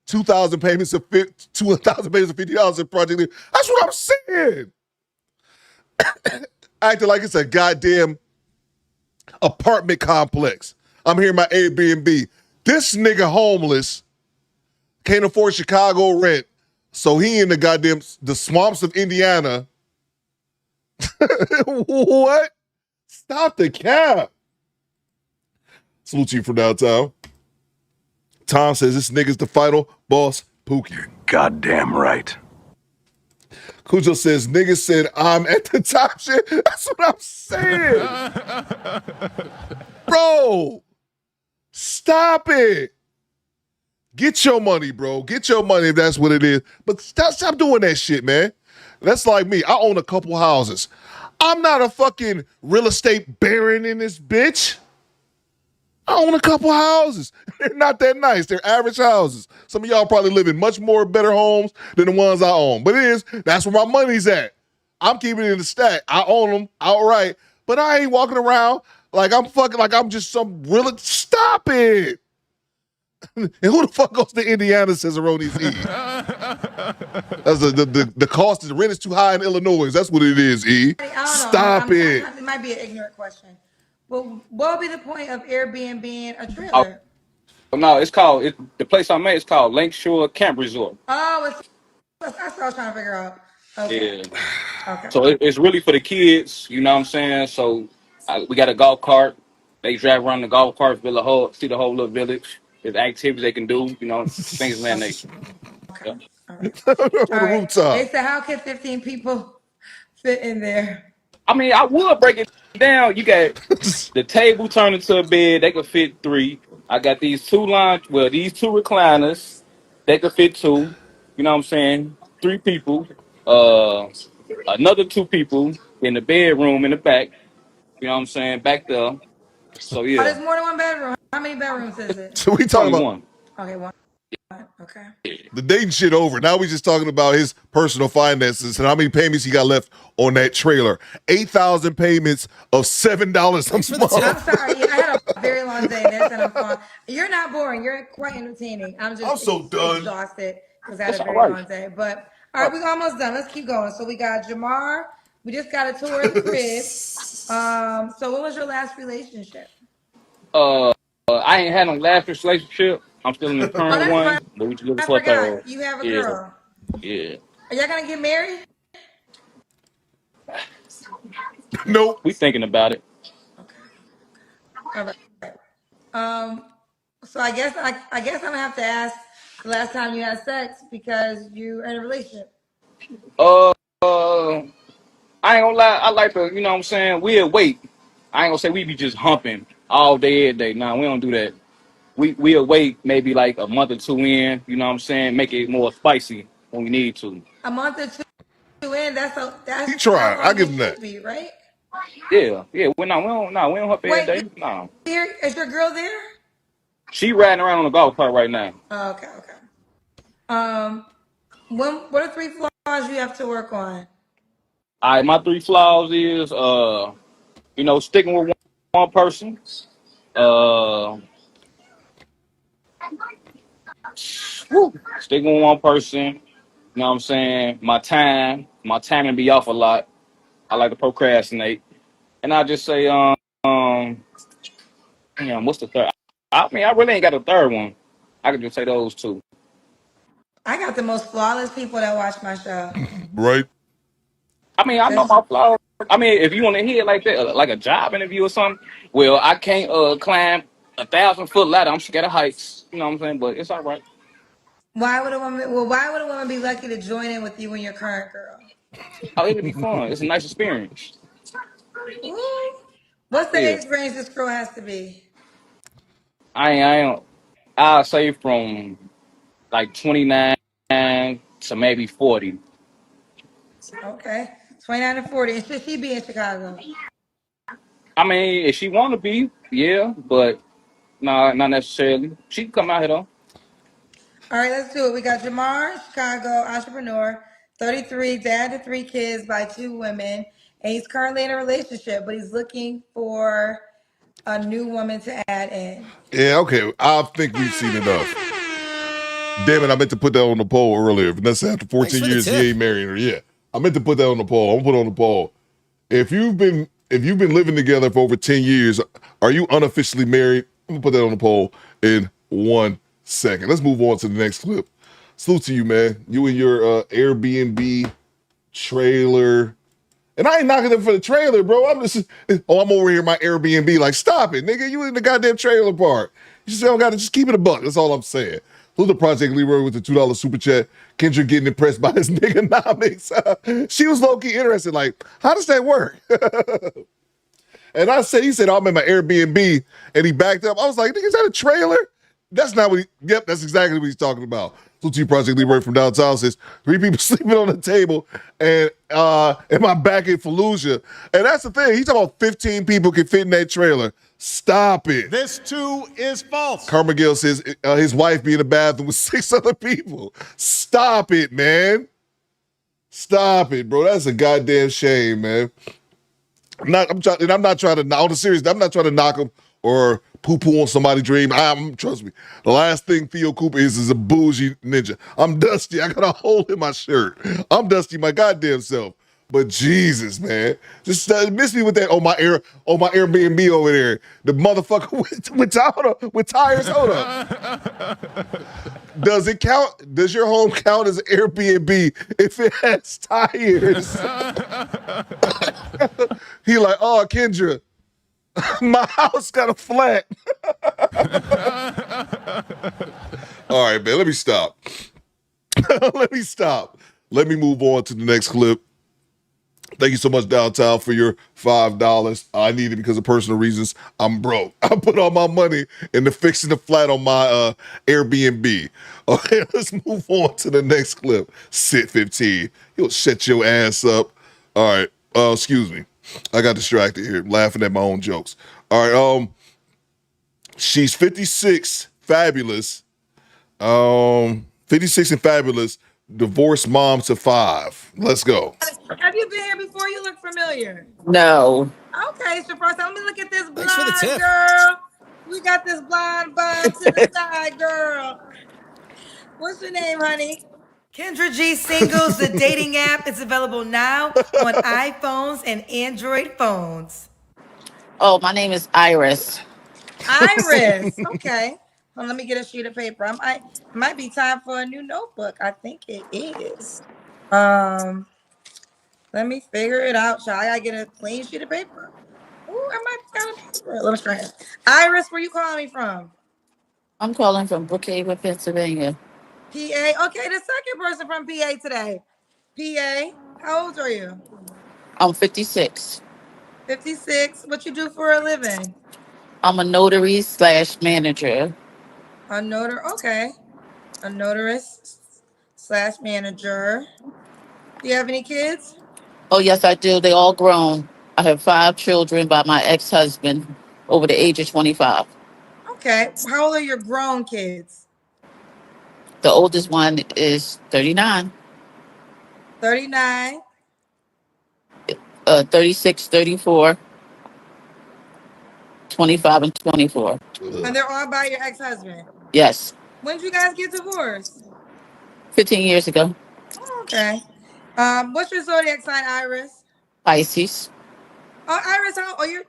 Speaker 6: 2,000 payments of $50 in Project Leader. That's what I'm saying. Acting like it's a goddamn apartment complex. I'm here in my Airbnb. This nigga homeless can't afford Chicago rent, so he in the swamps of Indiana. What? Stop the cap. Salute you from downtown. Tom says this nigga's the final boss, Pookie.
Speaker 11: Goddamn right.
Speaker 6: Cujo says, niggas said I'm at the top shit. That's what I'm saying. Bro, stop it. Get your money, bro. Get your money if that's what it is. But stop doing that shit, man. That's like me. I own a couple houses. I'm not a fucking real estate baron in this bitch. I own a couple houses. They're not that nice. They're average houses. Some of y'all probably live in much more better homes than the ones I own. But that's where my money's at. I'm keeping it in the stack. I own them outright. But I ain't walking around like I'm just some real. Stop it. And who the fuck goes to Indiana, says Aroni's E? That's the cost of the rent is too high in Illinois. That's what it is, E. Stop it.
Speaker 2: It might be an ignorant question. But what would be the point of Airbnb being a
Speaker 23: Oh,
Speaker 2: trailer?
Speaker 23: no, the place I'm at is called Lakeshore Camp Resort.
Speaker 2: Oh, that's what I was trying to figure out. Okay.
Speaker 23: Yeah.
Speaker 2: Okay.
Speaker 23: So it's really for the kids, you know what I'm saying? So we got a golf cart. They drive around the golf carts, see the whole little village. There's activities they can do, things of that nature. Yeah.
Speaker 6: On the
Speaker 2: They
Speaker 6: rooftop.
Speaker 2: said, how can 15 people fit in there?
Speaker 23: I mean, I would break it down. You got the table turned into a bed. They could fit 3. I got these these 2 recliners. They could fit 2. You know what I'm saying? 3 people. Uh, Another 2 people in the bedroom in the back. You know what I'm saying? Back there. So
Speaker 2: Oh,
Speaker 23: yeah,
Speaker 2: there's more than one bedroom. How many bedrooms is it?
Speaker 6: So we
Speaker 23: it's
Speaker 6: talking
Speaker 23: only
Speaker 6: about
Speaker 23: one.
Speaker 2: Okay, one. Okay.
Speaker 6: the dating shit over. Now we just talking about his personal finances and how many payments he got left on that trailer. 8,000 payments of $7 a month.
Speaker 2: I'm sorry. I had a very long day. That's not fun. You're not boring. You're quite entertaining. I'm
Speaker 6: so done.
Speaker 2: exhausted because I had
Speaker 23: It's
Speaker 2: a
Speaker 23: all
Speaker 2: very
Speaker 23: right.
Speaker 2: long day. But all right, we're almost done. Let's keep going. So we got Jamar. We just got a tour of the crib. So what was your last relationship?
Speaker 23: I ain't had no last relationship. I'm still in the
Speaker 2: Oh,
Speaker 23: current
Speaker 2: that's right.
Speaker 23: one, but we just looking
Speaker 2: I
Speaker 23: for a third.
Speaker 2: forgot. You have a
Speaker 23: Yeah,
Speaker 2: girl.
Speaker 23: yeah.
Speaker 2: Are y'all gonna get married?
Speaker 6: Nope.
Speaker 23: We thinking about it.
Speaker 2: All right. Um. So I guess I'm gonna have to ask the last time you had sex because you're in a relationship.
Speaker 23: Uh, I ain't gonna lie. I like to, you know what I'm saying? We'll wait. I ain't gonna say we be just humping all day, every day. Nah, we don't do that. We'll wait maybe like a month or 2 in, you know what I'm saying? Make it more spicy when we need to.
Speaker 2: A month or two in. That's
Speaker 6: He
Speaker 2: how
Speaker 6: tried. I
Speaker 2: long
Speaker 6: give
Speaker 2: it
Speaker 6: him that.
Speaker 2: should be, right?
Speaker 23: Yeah, yeah. We don't hump every
Speaker 2: Wait,
Speaker 23: day. No.
Speaker 2: is your girl there?
Speaker 23: She riding around on a golf cart right now.
Speaker 2: Oh, okay, okay. Um, what are 3 flaws you have to work on?
Speaker 23: All right, my 3 flaws is sticking with one person. Uh, Sticking with one person. You know what I'm saying? My timing be off a lot. I like to procrastinate, and I just say, damn, what's the third? I mean, I really ain't got a third one. I could just say those 2.
Speaker 2: I got the most flawless people that watch my show.
Speaker 6: Right?
Speaker 23: I mean, I know
Speaker 2: That's
Speaker 23: my flaws. I mean, if you want to hear it like that, like a job interview or something, well, I can't climb 1,000-foot ladder. I'm scared of heights. You know what I'm saying? But it's all right.
Speaker 2: why would a woman? Well, why would a woman be lucky to join in with you and your current girl?
Speaker 23: Oh, it'll be fun. It's a nice experience.
Speaker 2: Ooh. What's the
Speaker 23: Yeah.
Speaker 2: age range this girl has to be?
Speaker 23: I'll say from like 29 to maybe 40.
Speaker 2: Okay, 29 to 40. And should she be in Chicago?
Speaker 23: I mean, if she want to be, yeah, but nah, not necessarily. She can come out here though.
Speaker 2: All right, let's do it. We got Jamar, Chicago entrepreneur, 33, dad to 3 kids by 2 women, and he's currently in a relationship, but he's looking for a new woman to add in.
Speaker 6: Yeah, okay. I think we've seen enough. Damn it, I meant to put that on the poll earlier. Vanessa, after 14 years, he ain't marrying her. Yeah. I meant to put that on the poll. I'm gonna put it on the poll. If you've been living together for over 10 years, are you unofficially married? I'm gonna put that on the poll in 1 second. Let's move on to the next clip. Salute to you, man. You and your Airbnb trailer. And I ain't knocking them for the trailer, bro. I'm over here in my Airbnb. Like, stop it, nigga. You in the goddamn trailer park. You just don't gotta just keep it a buck. That's all I'm saying. Who's the Project Leroy with the $2 super chat? Kendra getting impressed by his nigganomics. She was low-key interested. Like, how does that work? And he said, I'm in my Airbnb, and he backed up. I was like, nigga, is that a trailer? That's not what yep, that's exactly what he's talking about. So T Project Leroy from downtown says, 3 people sleeping on the table, and my back in Fallujah. And that's the thing. He's talking about 15 people can fit in that trailer. Stop it.
Speaker 4: This too is false.
Speaker 6: Carmagale says his wife be in the bathroom with 6 other people. Stop it, man. Stop it, bro. That's a goddamn shame, man. I'm not trying to, on the serious, I'm not trying to knock him or poo-poo on somebody's dream. Trust me, the last thing Theo Cooper is a bougie ninja. I'm dusty. I got a hole in my shirt. I'm dusty my goddamn self. But Jesus, man, just miss me with that on my Airbnb over there. The motherfucker with tires. Hold up. Does it count? Does your home count as an Airbnb if it has tires? He like, oh, Kendra, My house got a flat. All right, man, let me stop. Let me move on to the next clip. Thank you so much, Downtown, for your $5. I need it because of personal reasons. I'm broke. I put all my money into fixing the flat on my Airbnb. Okay, let's move on to the next clip. Sit 15. You'll shut your ass up. All right. Excuse me. I got distracted here, laughing at my own jokes. All right. She's 56, fabulous. 56 and fabulous. Divorced mom to 5. Let's go.
Speaker 13: Have you been here before? You look familiar.
Speaker 19: No.
Speaker 13: Okay, it's your first time. Let me look at this
Speaker 16: Thanks for the
Speaker 13: blonde
Speaker 16: tip.
Speaker 13: girl. We got this blonde bun to the side, girl. What's your name, honey?
Speaker 2: Kendra G Singles, the dating app, is available now on iPhones and Android phones.
Speaker 19: Oh, my name is Iris.
Speaker 13: Iris. Okay. Well, let me get a sheet of paper. Might be time for a new notebook. I think it is. Let me figure it out, child. I gotta get a clean sheet of paper. Ooh, I might got a paper. Let me try it. Iris, where you calling me from?
Speaker 19: I'm calling from Brookhaven, Pennsylvania.
Speaker 13: PA. Okay, the second person from PA today. PA. How old are you?
Speaker 19: I'm 56.
Speaker 13: 56. What you do for a living?
Speaker 19: I'm a notary / manager.
Speaker 13: A notary. Okay. A notarist / manager. Do you have any kids?
Speaker 19: Oh, yes, I do. They all grown. I have 5 children by my ex-husband over the age of 25.
Speaker 13: Okay. How old are your grown kids?
Speaker 19: The oldest one is 39.
Speaker 13: 39.
Speaker 19: 36, 34, 25, and 24.
Speaker 13: And they're all by your ex-husband.
Speaker 19: Yes.
Speaker 13: When did you guys get divorced?
Speaker 19: 15 years ago.
Speaker 13: Oh, okay. What's your zodiac sign, Iris?
Speaker 19: Pisces.
Speaker 13: Oh, Iris,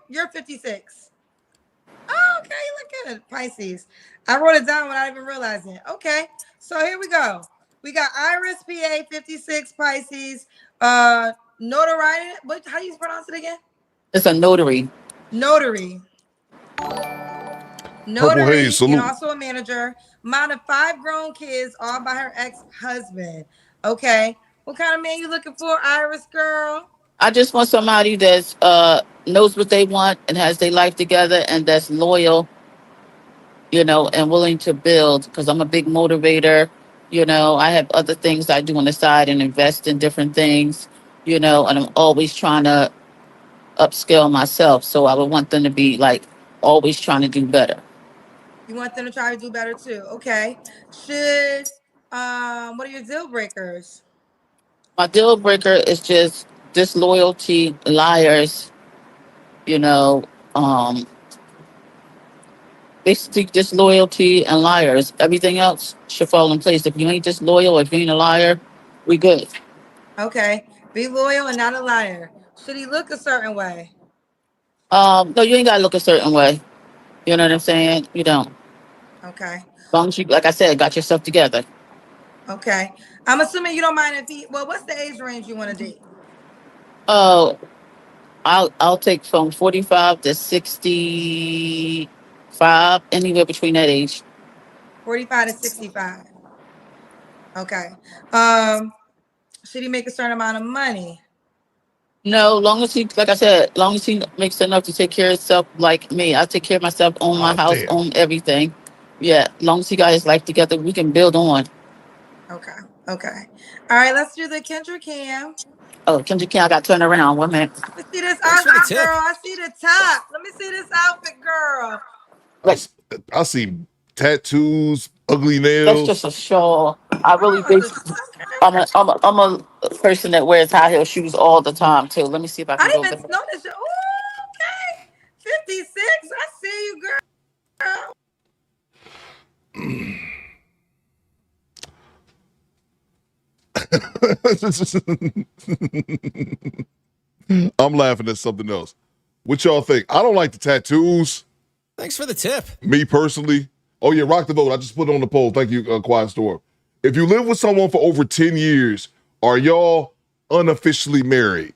Speaker 13: you're 56. Oh, okay, you look good. Pisces. I wrote it down without even realizing it. Okay, so here we go. We got Iris, PA, 56, Pisces. Notary. How do you pronounce it again?
Speaker 19: It's a notary.
Speaker 13: Notary.
Speaker 6: Purple
Speaker 13: Notary,
Speaker 6: Haze, salute.
Speaker 13: and also a manager. Mom of 5 grown kids, all by her ex-husband. Okay. What kind of man you looking for, Iris girl?
Speaker 19: I just want somebody that's knows what they want and has their life together and that's loyal, and willing to build, because I'm a big motivator. I have other things I do on the side and invest in different things, and I'm always trying to upscale myself. So I would want them to be like always trying to do better.
Speaker 13: You want them to try to do better too. Okay. What are your deal breakers?
Speaker 19: My deal breaker is just disloyalty, liars, um, basically disloyalty and liars. Everything else should fall in place. If you ain't disloyal, if you ain't a liar, we good.
Speaker 13: Okay. Be loyal and not a liar. Should he look a certain way?
Speaker 19: No, you ain't gotta look a certain way. You know what I'm saying? You don't.
Speaker 13: Okay.
Speaker 19: As long as you, like I said, got yourself together.
Speaker 13: Okay. I'm assuming you don't mind what's the age range you want to date?
Speaker 19: Oh, I'll take from 45 to 65, anywhere between that age.
Speaker 13: 45 to 65. Okay. Should he make a certain amount of money?
Speaker 19: No, long as he, like I said, long as he makes enough to take care of himself, like me. I take care of myself, own my house,
Speaker 6: damn.
Speaker 19: own everything. Yeah, long as he got his life together, we can build on.
Speaker 13: Okay. Okay. All right, let's do the Kendra Cam.
Speaker 19: Oh, Kendra, I got to turn around. 1 minute.
Speaker 13: Let me see this outfit, girl. I see the top. Let me see this outfit, girl.
Speaker 6: I see tattoos, ugly
Speaker 19: That's
Speaker 6: nails.
Speaker 19: just a shawl. I really think I'm a person that wears high heel shoes all the time too. Let me see if I
Speaker 13: I
Speaker 19: can go
Speaker 13: didn't
Speaker 19: there.
Speaker 13: even notice you. Ooh, okay. 56. I see you, girl.
Speaker 6: I'm laughing at something else. What y'all think? I don't like the tattoos.
Speaker 16: Thanks for the tip.
Speaker 6: Me personally. Oh yeah, rock the vote. I just put it on the poll. Thank you, Quiet Storm. If you live with someone for over 10 years, are y'all unofficially married?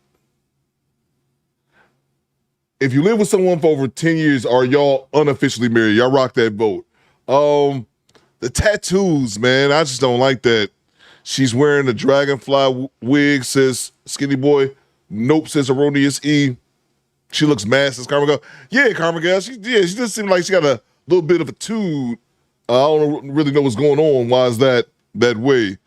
Speaker 6: if you live with someone for over 10 years, are y'all unofficially married? Y'all rock that vote. The tattoos, man, I just don't like that. She's wearing a dragonfly wig, says Skinny Boy. Nope, says Erroneous E. She looks mad, says Karma Girl. Yeah, Karma Girl. She just seems like she got a little bit of a tude. I don't really know what's going on. Why is that way?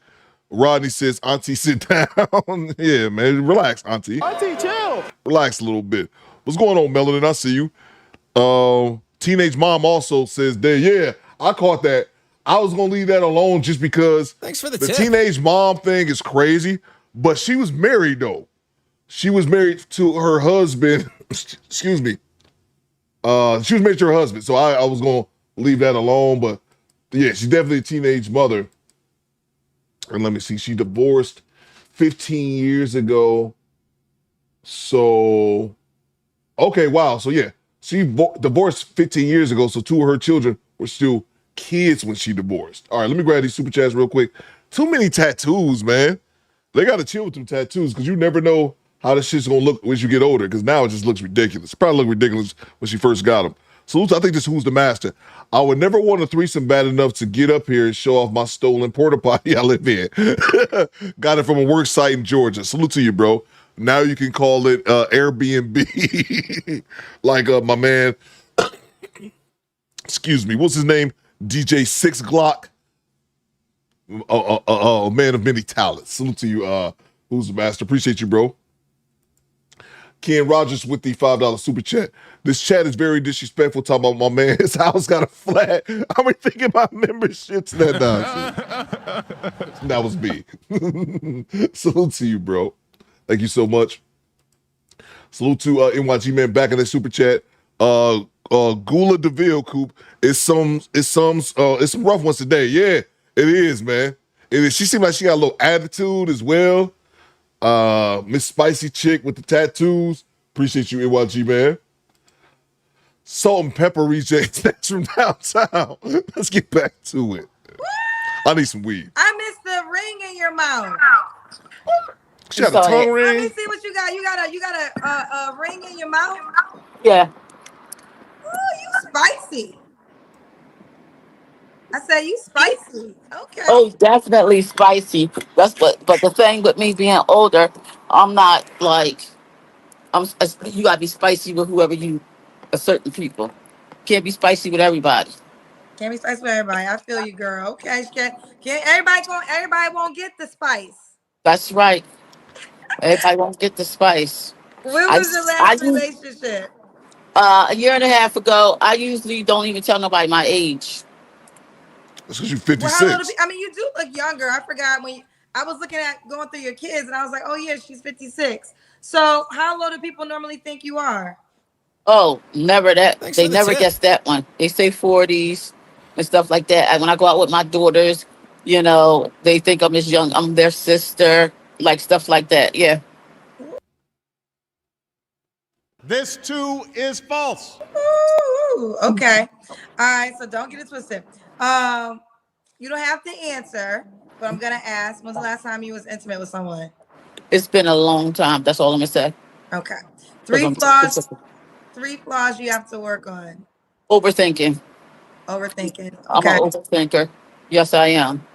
Speaker 6: Rodney says, Auntie, sit down. Yeah, man, relax, Auntie.
Speaker 18: Auntie, chill.
Speaker 6: Relax a little bit. What's going on, Melanin? I see you. Teenage Mom also says, yeah, I caught that. I was going to leave that alone just because
Speaker 5: Thanks for the
Speaker 6: the
Speaker 5: tip.
Speaker 6: teenage mom thing is crazy, but she was married, though. She was married to her husband. Excuse me. She was married to her husband, so I was going to leave that alone, but yeah, she's definitely a teenage mother. And let me see, she divorced 15 years ago. So, okay, wow. So yeah, she divorced 15 years ago, so two of her children were still kids when she divorced. All right, let me grab these super chats real quick. Too many tattoos, man. They got to chill with them tattoos because you never know how this shit's going to look when you get older, because now it just looks ridiculous. It probably looked ridiculous when she first got them. So I think this Who's the Master. I would never want a threesome bad enough to get up here and show off my stolen porta potty I live in. Got it from a work site in Georgia. Salute to you, bro. Now you can call it Airbnb. Like my man, excuse me, what's his name? DJ Six Glock. A man of many talents. Salute to you, Who's the Master. Appreciate you, bro. Ken Rogers with the $5 super chat. This chat is very disrespectful. Talking about my man, his house got a flat. I'm rethinking my memberships. That nonsense. That was me. Salute to you, bro. Thank you so much. Salute to NYG man back in the super chat. Gula DeVille Coop. It's some rough ones today. Yeah, it is, man. It is. She seemed like she got a little attitude as well. Miss Spicy Chick with the tattoos. Appreciate you, NYG man. Salt and pepper rejects. That's from downtown. Let's get back to it. I need some weed.
Speaker 2: I missed the ring in your mouth.
Speaker 6: She got a tongue
Speaker 2: Let me
Speaker 6: ring.
Speaker 2: see what you got. You got a ring in your mouth.
Speaker 19: Yeah.
Speaker 2: Oh, you spicy. I said you spicy. Okay.
Speaker 19: Oh, definitely spicy. But the thing with me being older, I'm not like you gotta be spicy with whoever you, certain people. Can't be spicy with everybody.
Speaker 2: Can't be spicy with everybody. I feel you, girl. Okay, can't everybody won't get the spice.
Speaker 19: That's right. Everybody won't get the spice.
Speaker 2: When
Speaker 19: I
Speaker 2: was your
Speaker 19: I
Speaker 2: last relationship?
Speaker 19: a year and a half ago. I usually don't even tell nobody my age.
Speaker 6: That's because you're
Speaker 2: Well, how little?
Speaker 6: 56.
Speaker 2: I mean, you do look younger. I forgot I was looking at going through your kids, and I was like, oh yeah, she's 56. So how low do people normally think you are?
Speaker 19: Oh, never that.
Speaker 5: Thanks
Speaker 19: They
Speaker 5: for the
Speaker 19: never
Speaker 5: tip.
Speaker 19: guess that one. They say 40s and stuff like that. And when I go out with my daughters, they think I'm as young. I'm their sister, like stuff like that. Yeah.
Speaker 17: This too is false.
Speaker 2: Ooh, okay. All right. So don't get it twisted. You don't have to answer, but I'm gonna ask. When's the last time you was intimate with someone?
Speaker 19: It's been a long time. That's all I'm gonna say.
Speaker 2: Okay.
Speaker 19: 'Cause
Speaker 2: Three
Speaker 19: I'm
Speaker 2: flaws. Three flaws you have to work on.
Speaker 19: overthinking.
Speaker 2: Overthinking.
Speaker 19: I'm an
Speaker 2: Okay.
Speaker 19: overthinker. Yes, I am.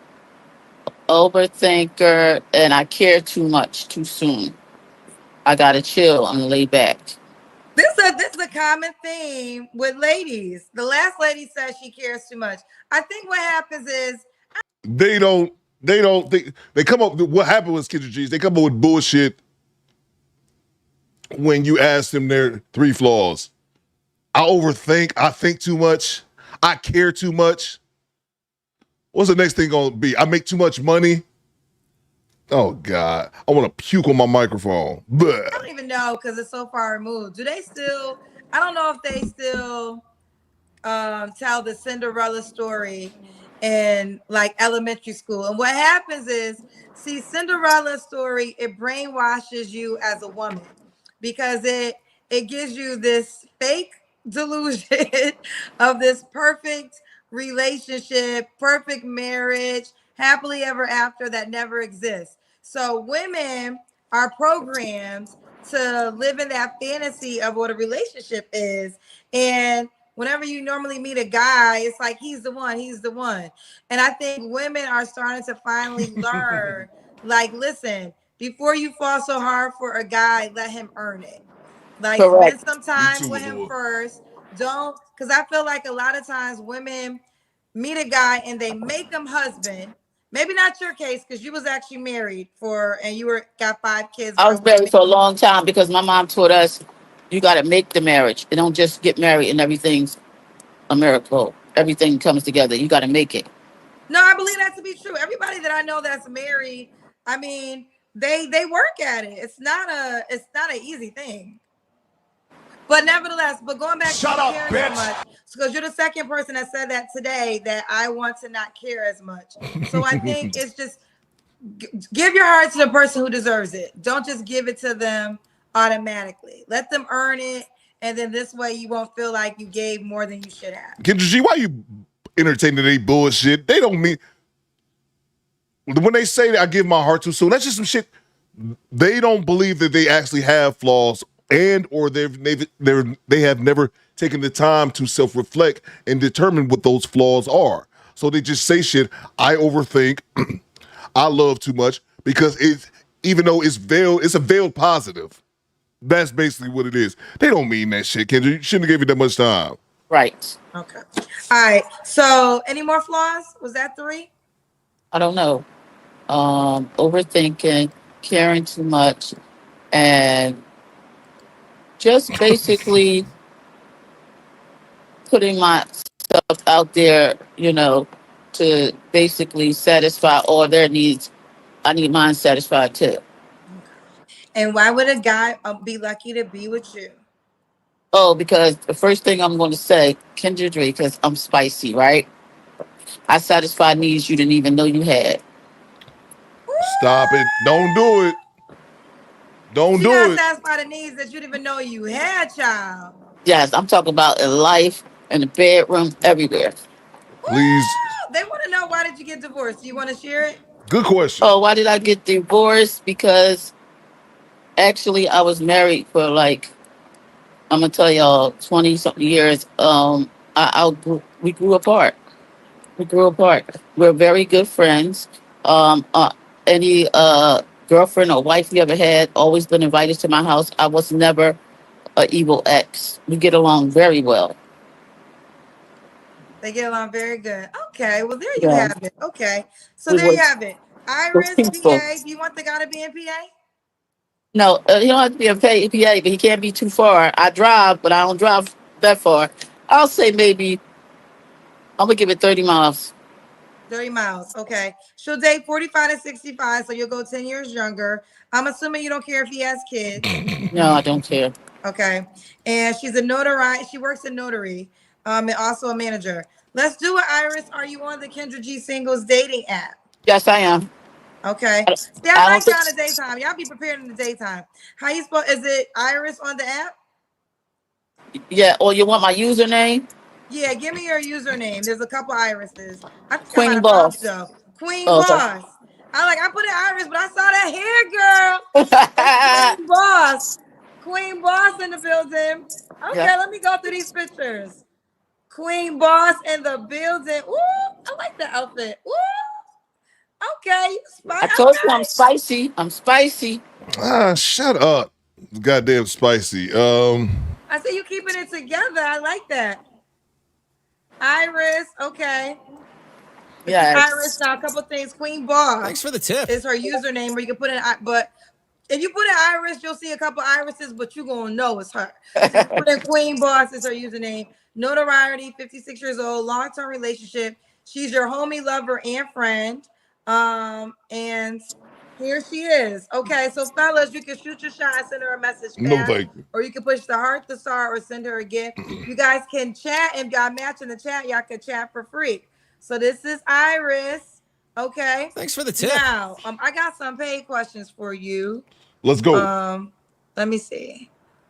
Speaker 19: Overthinker, and I care too much too soon. I gotta chill and lay back.
Speaker 2: This is a common theme with ladies. The last lady says she cares too much. I think what happens is
Speaker 6: They come up. What happened was Kendra G's. They come up with bullshit when you ask them their three flaws. I overthink. I think too much. I care too much. What's the next thing gonna be? I make too much money. Oh God, I want to puke on my microphone. Blech.
Speaker 2: I don't even know because it's so far removed. Do they still? I don't know if they still tell the Cinderella story in like elementary school. And what happens is, see, Cinderella's story, it brainwashes you as a woman because it gives you this fake delusion of this perfect relationship, perfect marriage, happily ever after that never exists. So women are programmed to live in that fantasy of what a relationship is. And whenever you normally meet a guy, it's like he's the one, he's the one. And I think women are starting to finally learn, like, listen, before you fall so hard for a guy, let him earn it. Like, spend
Speaker 19: Correct.
Speaker 2: some time with him first. Don't, because I feel like a lot of times women meet a guy and they make him husband. Maybe not your case because you was actually married for and you were got 5 kids
Speaker 19: I
Speaker 2: for a
Speaker 19: was married
Speaker 2: woman.
Speaker 19: for a long time because my mom taught us you got to make the marriage. You don't just get married and everything's a miracle. Everything comes together. You got to make it.
Speaker 2: No, I believe that to be true. Everybody that I know that's married, I mean, they work at it. It's not an easy thing. But nevertheless, but going back to not caring so much, because you're the second person that said that today that I want to not care as much. So I think it's just give your heart to the person who deserves it. Don't just give it to them automatically. Let them earn it, and then this way you won't feel like you gave more than you should have.
Speaker 6: Kendra G, why you entertaining they bullshit? They don't mean when they say that I give my heart too soon. That's just some shit. They don't believe that they actually have flaws, and or they have never taken the time to self-reflect and determine what those flaws are. So they just say shit. I overthink. I love too much because even though it's a veiled positive. That's basically what it is. They don't mean that shit, Kendra. You shouldn't have gave it that much time.
Speaker 19: Right.
Speaker 2: Okay. All right. So any more flaws? Was that 3?
Speaker 19: I don't know. Overthinking, caring too much, and just basically putting myself out there, to basically satisfy all their needs. I need mine satisfied too.
Speaker 2: And why would a guy be lucky to be with you?
Speaker 19: Oh, because the first thing I'm going to say, Kendra, because I'm spicy, right? I satisfy needs you didn't even know you had.
Speaker 6: Stop it. Don't do it. Don't
Speaker 2: She
Speaker 6: do
Speaker 2: got
Speaker 6: it.
Speaker 2: satisfy the needs that you didn't even know you had, child.
Speaker 19: Yes, I'm talking about in life, in the bedroom, everywhere.
Speaker 6: Please.
Speaker 2: They want to know, why did you get divorced? Do you want to share it?
Speaker 6: Good question.
Speaker 19: Oh, why did I get divorced? Because actually I was married for I'm gonna tell y'all 20 something years. We grew apart. We grew apart. We're very good friends. Any girlfriend or wife you ever had always been invited to my house. I was never an evil ex. We get along very well.
Speaker 2: They get along very good. Okay, well, there you
Speaker 19: Yeah.
Speaker 2: have it. Okay, so
Speaker 19: We
Speaker 2: there you
Speaker 19: was
Speaker 2: have it. Iris,
Speaker 19: peaceful.
Speaker 2: PA. Do you want the guy to be in PA?
Speaker 19: No, he don't have to be a PA, but he can't be too far. I drive, but I don't drive that far. I'll say maybe I'm gonna give it 30 miles.
Speaker 2: 30 miles. Okay. She'll date 45 to 65, so you'll go 10 years younger. I'm assuming you don't care if he has kids.
Speaker 19: No, I don't care.
Speaker 2: Okay. And she's a notary. She works in notary, and also a manager. Let's do it, Iris. Are you on the Kendra G Singles dating app?
Speaker 19: Yes, I am.
Speaker 2: Okay.
Speaker 19: I
Speaker 2: See, I
Speaker 19: don't
Speaker 2: like
Speaker 19: think.
Speaker 2: y'all in the daytime. Y'all be prepared in the daytime. How you spell? Is it Iris on the app?
Speaker 19: Yeah. Or you want my username?
Speaker 2: Yeah, give me your username. There's a couple irises. I think I might
Speaker 19: Queen
Speaker 2: have found you
Speaker 19: Boss.
Speaker 2: though. Queen
Speaker 19: Oh, okay.
Speaker 2: Boss. I put in Iris, but I saw that hair, girl. It's Queen Boss. Queen Boss in the building. Okay,
Speaker 19: Yeah.
Speaker 2: let me go through these pictures. Queen Boss in the building. Ooh, I like the outfit. Ooh, okay.
Speaker 19: I told you I'm
Speaker 2: Okay.
Speaker 19: spicy. I'm spicy.
Speaker 6: Shut up. Goddamn spicy.
Speaker 2: I see you keeping it together. I like that. Iris, okay. This is Iris.
Speaker 19: Yes.
Speaker 2: Now, a couple things. Queen Boss.
Speaker 5: Thanks for the tip.
Speaker 2: Is her username, where you can put in, but if you put in Iris, you'll see a couple irises, but you're gonna know it's her. So you put in Queen Boss is her username. Notoriety, 56 years old, long-term relationship. She's your homie, lover, and friend. And here she is. Okay, so fellas, you can shoot your shot and send her a message
Speaker 6: No,
Speaker 2: fast,
Speaker 6: thank you.
Speaker 2: or you can push the heart, the star, or send her a gift. You guys can chat, and y'all match in the chat. Y'all can chat for free. So this is Iris. Okay.
Speaker 5: Thanks for the tip.
Speaker 2: Now, I got some paid questions for you.
Speaker 6: Let's go.
Speaker 2: Let me see.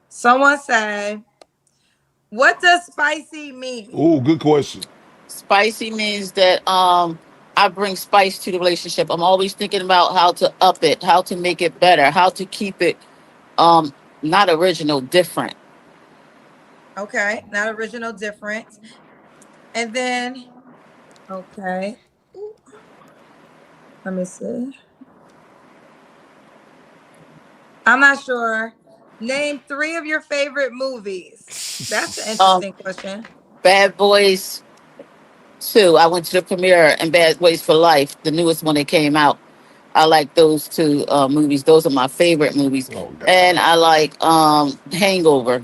Speaker 2: Someone said, "What does spicy mean?"
Speaker 6: Oh, good question.
Speaker 19: Spicy means that I bring spice to the relationship. I'm always thinking about how to up it, how to make it better, how to keep it not original, different.
Speaker 13: Okay, not original, different. And then, okay. Ooh. Let me see. I'm not sure. Name 3 of your favorite movies. That's an interesting question.
Speaker 19: Bad Boys 2. I went to the premiere, and Bad Boys for Life, the newest one that came out. I like those 2 movies. Those are my favorite movies. And I like Hangover.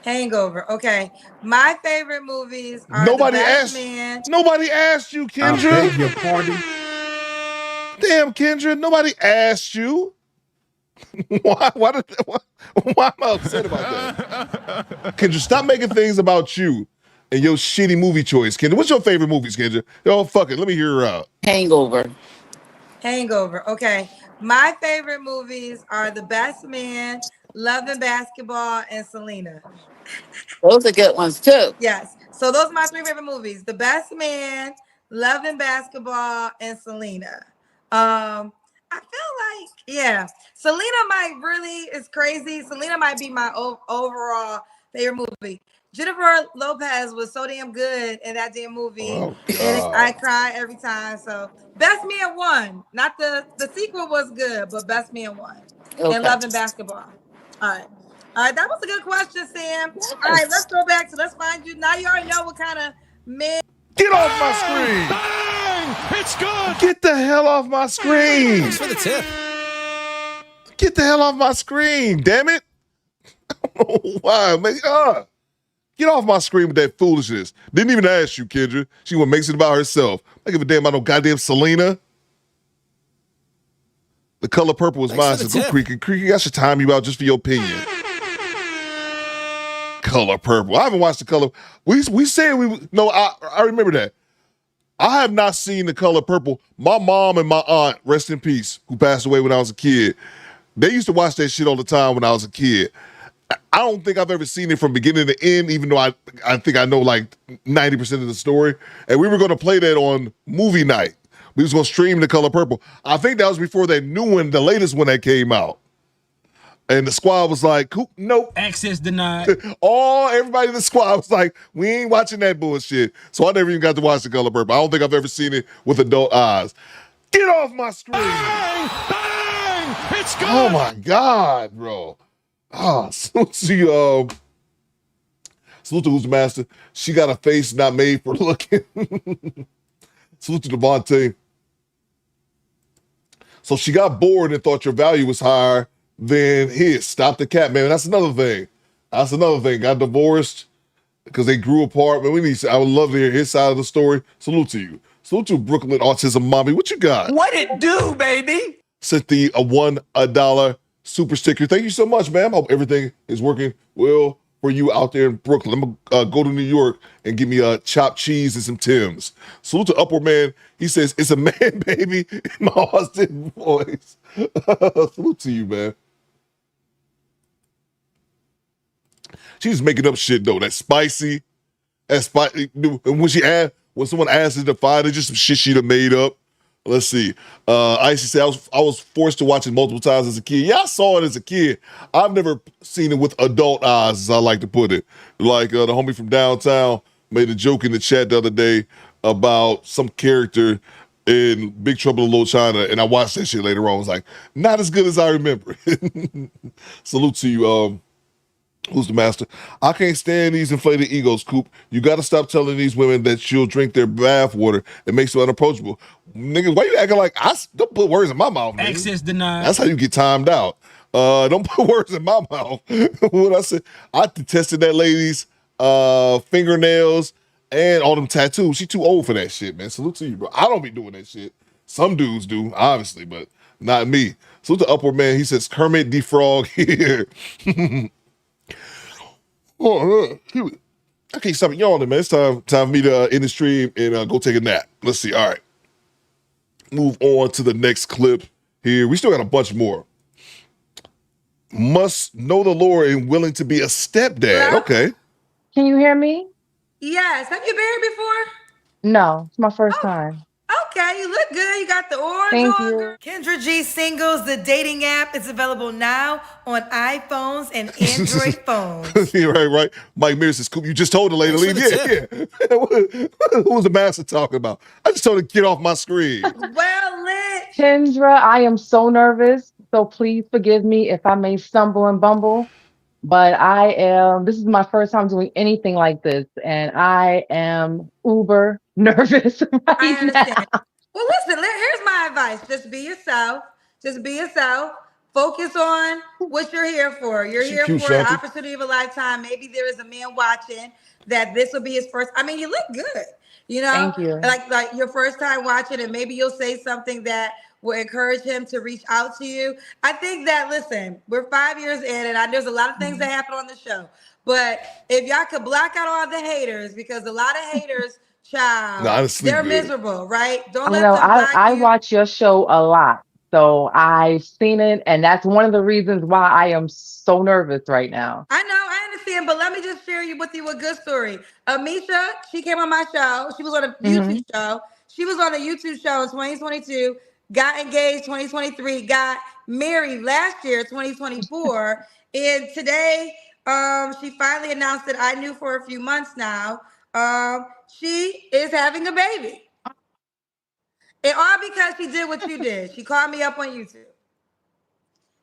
Speaker 13: Hangover. Okay. My favorite movies are
Speaker 6: Nobody
Speaker 13: The Best
Speaker 6: asked.
Speaker 13: Man.
Speaker 6: Nobody asked you, Kendra.
Speaker 11: I beg your pardon.
Speaker 6: Damn, Kendra, nobody asked you. Why am I upset about that? Kendra, stop making things about you and your shitty movie choice. Kendra, what's your favorite movies, Kendra? Yo, fuck it. Let me hear her out.
Speaker 19: Hangover.
Speaker 13: Hangover. Okay. My favorite movies are The Best Man, Love and Basketball, and Selena.
Speaker 19: Those are good ones too.
Speaker 13: Yes. So those are my 3 favorite movies: The Best Man, Love and Basketball, and Selena. I feel like, yeah, Selena might really is crazy. Selena might be my overall favorite movie. Jennifer Lopez was so damn good in that damn movie, and I cry every time. So Best Man won. Not the sequel was good, but Best Man won.
Speaker 19: Okay.
Speaker 13: And Love and Basketball. All right. All right, that was a good question, Sam. All right, let's go back to let's find you. Now you already know what kind of man.
Speaker 6: Get off my screen!
Speaker 4: Bang! It's good!
Speaker 6: Get the hell off my screen!
Speaker 16: Thanks for the tip.
Speaker 6: Get the hell off my screen, damn it! Why, man? Get off my screen with that foolishness. Didn't even ask you, Kendra. She went makes it about herself. I give a damn about no goddamn Selena. The Color Purple was mine. So go Creaky. I should time you out just for your opinion. Color Purple. I haven't watched The Color. We said I remember that. I have not seen The Color Purple. My mom and my aunt, rest in peace, who passed away when I was a kid, they used to watch that shit all the time when I was a kid. I don't think I've ever seen it from beginning to end, even though I think I know like 90% of the story. And we were going to play that on movie night. We was going to stream The Color Purple. I think that was before that new one, the latest one that came out. And the squad was like, nope.
Speaker 8: Access denied.
Speaker 6: Everybody in the squad was like, we ain't watching that bullshit. So I never even got to watch The Color Purple. I don't think I've ever seen it with adult eyes. Get off my screen.
Speaker 4: Bang! Bang! It's good!
Speaker 6: Oh my God, bro. Salute to Who's the Master. She got a face not made for looking. Salute to Devontae. So she got bored and thought your value was higher than his. Stop the cat, man. That's another thing. Got divorced because they grew apart. Man, I would love to hear his side of the story. Salute to you. Salute to Brooklyn Autism Mommy. What you got?
Speaker 16: What it do, baby?
Speaker 6: Sent the $1 super sticker. Thank you so much, ma'am. Hope everything is working well for you out there in Brooklyn. I'm gonna go to New York and give me a chopped cheese and some Timbs. Salute to Upward Man. He says, it's a man, baby, in my Austin voice. Salute to you, man. She's making up shit, though. That's spicy. And when someone asks her to find it, just some shit she'd have made up. Let's see. Icy said, I was forced to watch it multiple times as a kid. Yeah, I saw it as a kid. I've never seen it with adult eyes, as I like to put it. Like the homie from downtown made a joke in the chat the other day about some character in Big Trouble in Little China, and I watched that shit later on. I was like, not as good as I remember. Salute to you, Who's the Master? I can't stand these inflated egos, Coop. You got to stop telling these women that you'll drink their bath water. It makes you unapproachable. Nigga, why you acting like don't put words in my mouth, nigga.
Speaker 8: Access denied.
Speaker 6: That's how you get timed out. Don't put words in my mouth. What I said, I detested that lady's fingernails and all them tattoos. She too old for that shit, man. Salute to you, bro. I don't be doing that shit. Some dudes do, obviously, but not me. Salute to Upward Man. He says, Kermit the Frog here. Oh, I can't stop yawning, man. It's time for me to end the stream and go take a nap. Let's see. All right. Move on to the next clip here. We still got a bunch more. Must know the Lord and willing to be a stepdad.
Speaker 13: Hello?
Speaker 6: Okay.
Speaker 5: Can you hear me?
Speaker 13: Yes. Have you been here before?
Speaker 5: No, it's my first time.
Speaker 2: Okay, you look good. You got the orange
Speaker 5: Thank
Speaker 2: on,
Speaker 5: you.
Speaker 2: girl. Kendra G Singles, the dating app, is available now on iPhones and Android phones.
Speaker 6: Yeah, right. Mike Mears says, Scoop, you just told the lady to leave. Yeah. Who was the master talking about? I just told her to get off my screen.
Speaker 2: Well lit.
Speaker 5: Kendra, I am so nervous, so please forgive me if I may stumble and bumble. But this is my first time doing anything like this, and I am uber nervous
Speaker 2: I
Speaker 5: right
Speaker 2: understand.
Speaker 5: now.
Speaker 2: Well, listen, here's my advice. Just be yourself. Just be yourself. Focus on what you're here for. You're
Speaker 6: She
Speaker 2: here
Speaker 6: cute,
Speaker 2: for the
Speaker 6: Shanti.
Speaker 2: opportunity of a lifetime. Maybe there is a man watching that this will be his first. I mean, you look good. You know,
Speaker 5: Thank you.
Speaker 2: like your first time watching, and maybe you'll say something that will encourage him to reach out to you. I think that listen, we're 5 years in, and there's a lot of things that happen on the show. But if y'all could block out all the haters, because a lot of haters, child,
Speaker 6: Nah, I just sleep
Speaker 2: they're
Speaker 6: good.
Speaker 2: miserable, right? Don't
Speaker 5: I
Speaker 2: let
Speaker 5: know
Speaker 2: them block
Speaker 5: I
Speaker 2: you.
Speaker 5: watch your show a lot, so I've seen it, and that's one of the reasons why I am so nervous right now.
Speaker 2: I know, I understand, but let me just share with you a good story. Amisha, she came on my show. She was on a
Speaker 5: Hmm.
Speaker 2: YouTube show. She was on a YouTube show in 2022, got engaged 2023, got married last year, 2024. And today, she finally announced that I knew for a few months now. She is having a baby. And all because she did what you did. She called me up on YouTube. It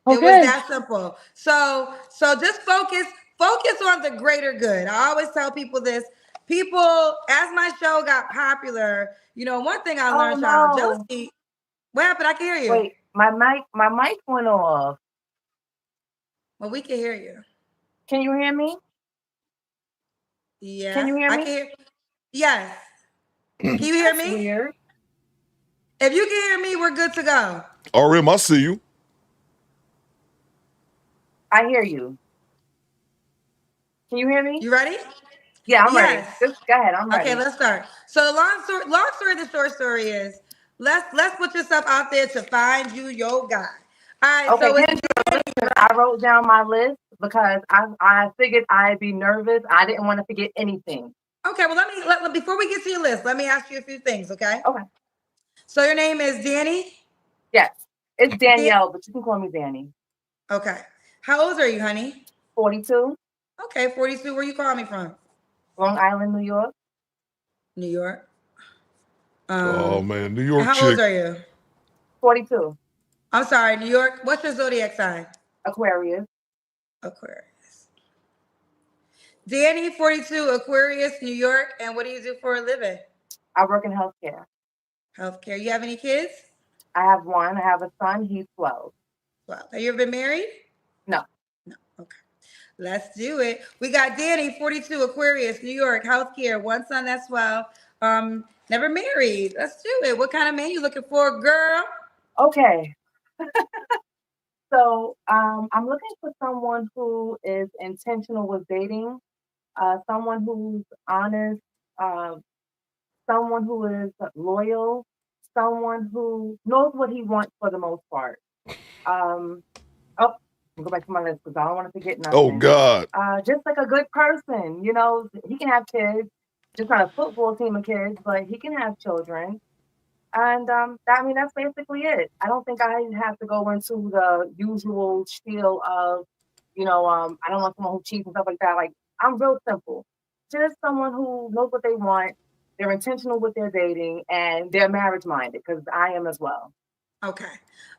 Speaker 2: was
Speaker 5: Okay.
Speaker 2: that simple. So just focus on the greater good. I always tell people this. People, as my show got popular, one thing I
Speaker 5: Oh
Speaker 2: learned, child,
Speaker 5: no!
Speaker 2: jealousy. What happened? I can hear you.
Speaker 5: Wait, my mic went off.
Speaker 2: Well, we can hear you.
Speaker 5: Can you hear me? Can
Speaker 2: Yes,
Speaker 5: you hear
Speaker 2: I
Speaker 5: me?
Speaker 2: can hear. Yes. Can you hear
Speaker 5: That's
Speaker 2: me?
Speaker 5: weird.
Speaker 2: If you can hear me, we're good to go.
Speaker 6: RM, I see you.
Speaker 5: I hear you. Can you hear me?
Speaker 2: You ready?
Speaker 5: Yeah, I'm ready.
Speaker 2: Yes.
Speaker 5: Just go ahead. I'm
Speaker 2: Okay,
Speaker 5: ready.
Speaker 2: let's start. So the long story, the short story is let's put yourself out there to find you your guy. All right,
Speaker 5: Okay,
Speaker 2: so it's
Speaker 5: Kendra, listen, I wrote down my list because I figured I'd be nervous. I didn't want to forget anything.
Speaker 2: okay. Well, before we get to your list, let me ask you a few things. Okay.
Speaker 5: Okay.
Speaker 2: So your name is Danny.
Speaker 5: Yes, it's Danielle, but you can call me Danny.
Speaker 2: Okay. How old are you, honey?
Speaker 5: 42.
Speaker 2: Okay, 42. Where you calling me from?
Speaker 5: Long Island, New York.
Speaker 2: New York.
Speaker 6: Oh man, New
Speaker 2: And
Speaker 6: York
Speaker 2: how old
Speaker 6: chick.
Speaker 2: are you?
Speaker 5: 42.
Speaker 2: I'm sorry, New York. What's your zodiac sign?
Speaker 5: Aquarius.
Speaker 2: Aquarius. Danny, 42, Aquarius, New York. And what do you do for a living?
Speaker 5: I work in healthcare.
Speaker 2: Healthcare. You have any kids?
Speaker 5: I have one. I have a son. He's 12.
Speaker 2: 12. Have you ever been married?
Speaker 5: No.
Speaker 2: No. Okay. Let's do it. We got Danny, 42, Aquarius, New York, healthcare, one son that's 12. Never married. Let's do it. What kind of man you looking for, girl?
Speaker 5: Okay. So I'm looking for someone who is intentional with dating, someone who's honest, someone who is loyal, someone who knows what he wants for the most part. Oh, I'll go back to my list because I don't want to forget nothing.
Speaker 6: Oh God.
Speaker 5: Just like a good person, he can have kids, just not a football team of kids, but he can have children. And that's basically it. I don't think I have to go into the usual spiel of, I don't want someone who cheats and stuff like that. Like, I'm real simple. Just someone who knows what they want, they're intentional with their dating, and they're marriage minded, because I am as well.
Speaker 2: Okay.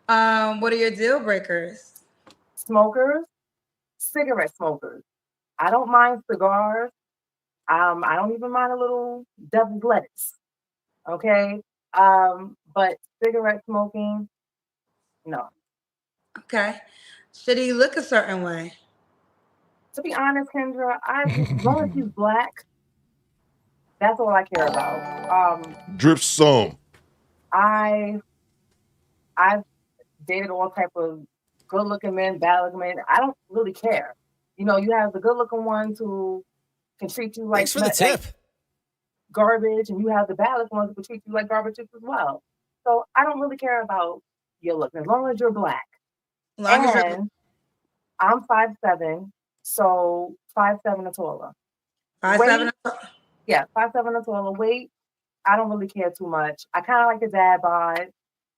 Speaker 2: What are your deal breakers?
Speaker 5: Smokers, cigarette smokers. I don't mind cigars. I don't even mind a little devil's lettuce. Okay. But cigarette smoking, no.
Speaker 2: Okay. Should he look a certain way?
Speaker 5: To be honest, Kendra, as long as he's black, that's all I care about.
Speaker 6: Drip some.
Speaker 5: I've dated all type of good looking men, bad looking men. I don't really care. You have the good looking ones who can treat you like,
Speaker 7: Thanks for the tip.
Speaker 5: like garbage, and you have the bad looking ones who can treat you like garbage as well. So I don't really care about your look as long as you're black. And I'm 5'7", so 5'7" or taller.
Speaker 2: 5'7"
Speaker 5: Yeah, 5'7" or taller. Weight, I don't really care too much. I kind of like the dad bod.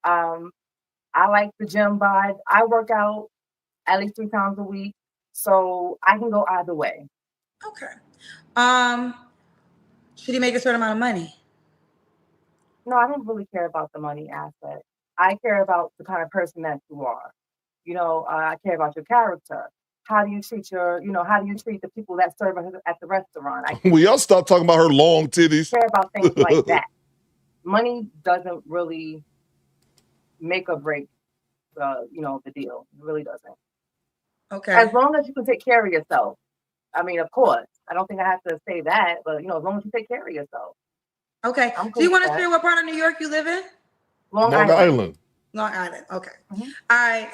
Speaker 5: I like the gym bod. I work out at least 3 times a week, so I can go either way.
Speaker 2: Okay. Should he make a certain amount of money?
Speaker 5: No, I don't really care about the money aspect. I care about the kind of person that you are. I care about your character. How do you treat how do you treat the people that serve at the restaurant? I
Speaker 6: Will y'all stop talking about her long titties?
Speaker 5: care about things like that. Money doesn't really make or break the deal. It really doesn't.
Speaker 2: Okay.
Speaker 5: As long as you can take care of yourself. I mean, of course. I don't think I have to say that, but as long as you take care of yourself.
Speaker 2: Okay. Do you want to share what part of New York you live in?
Speaker 5: Long Island.
Speaker 2: Long Island. Okay. All right.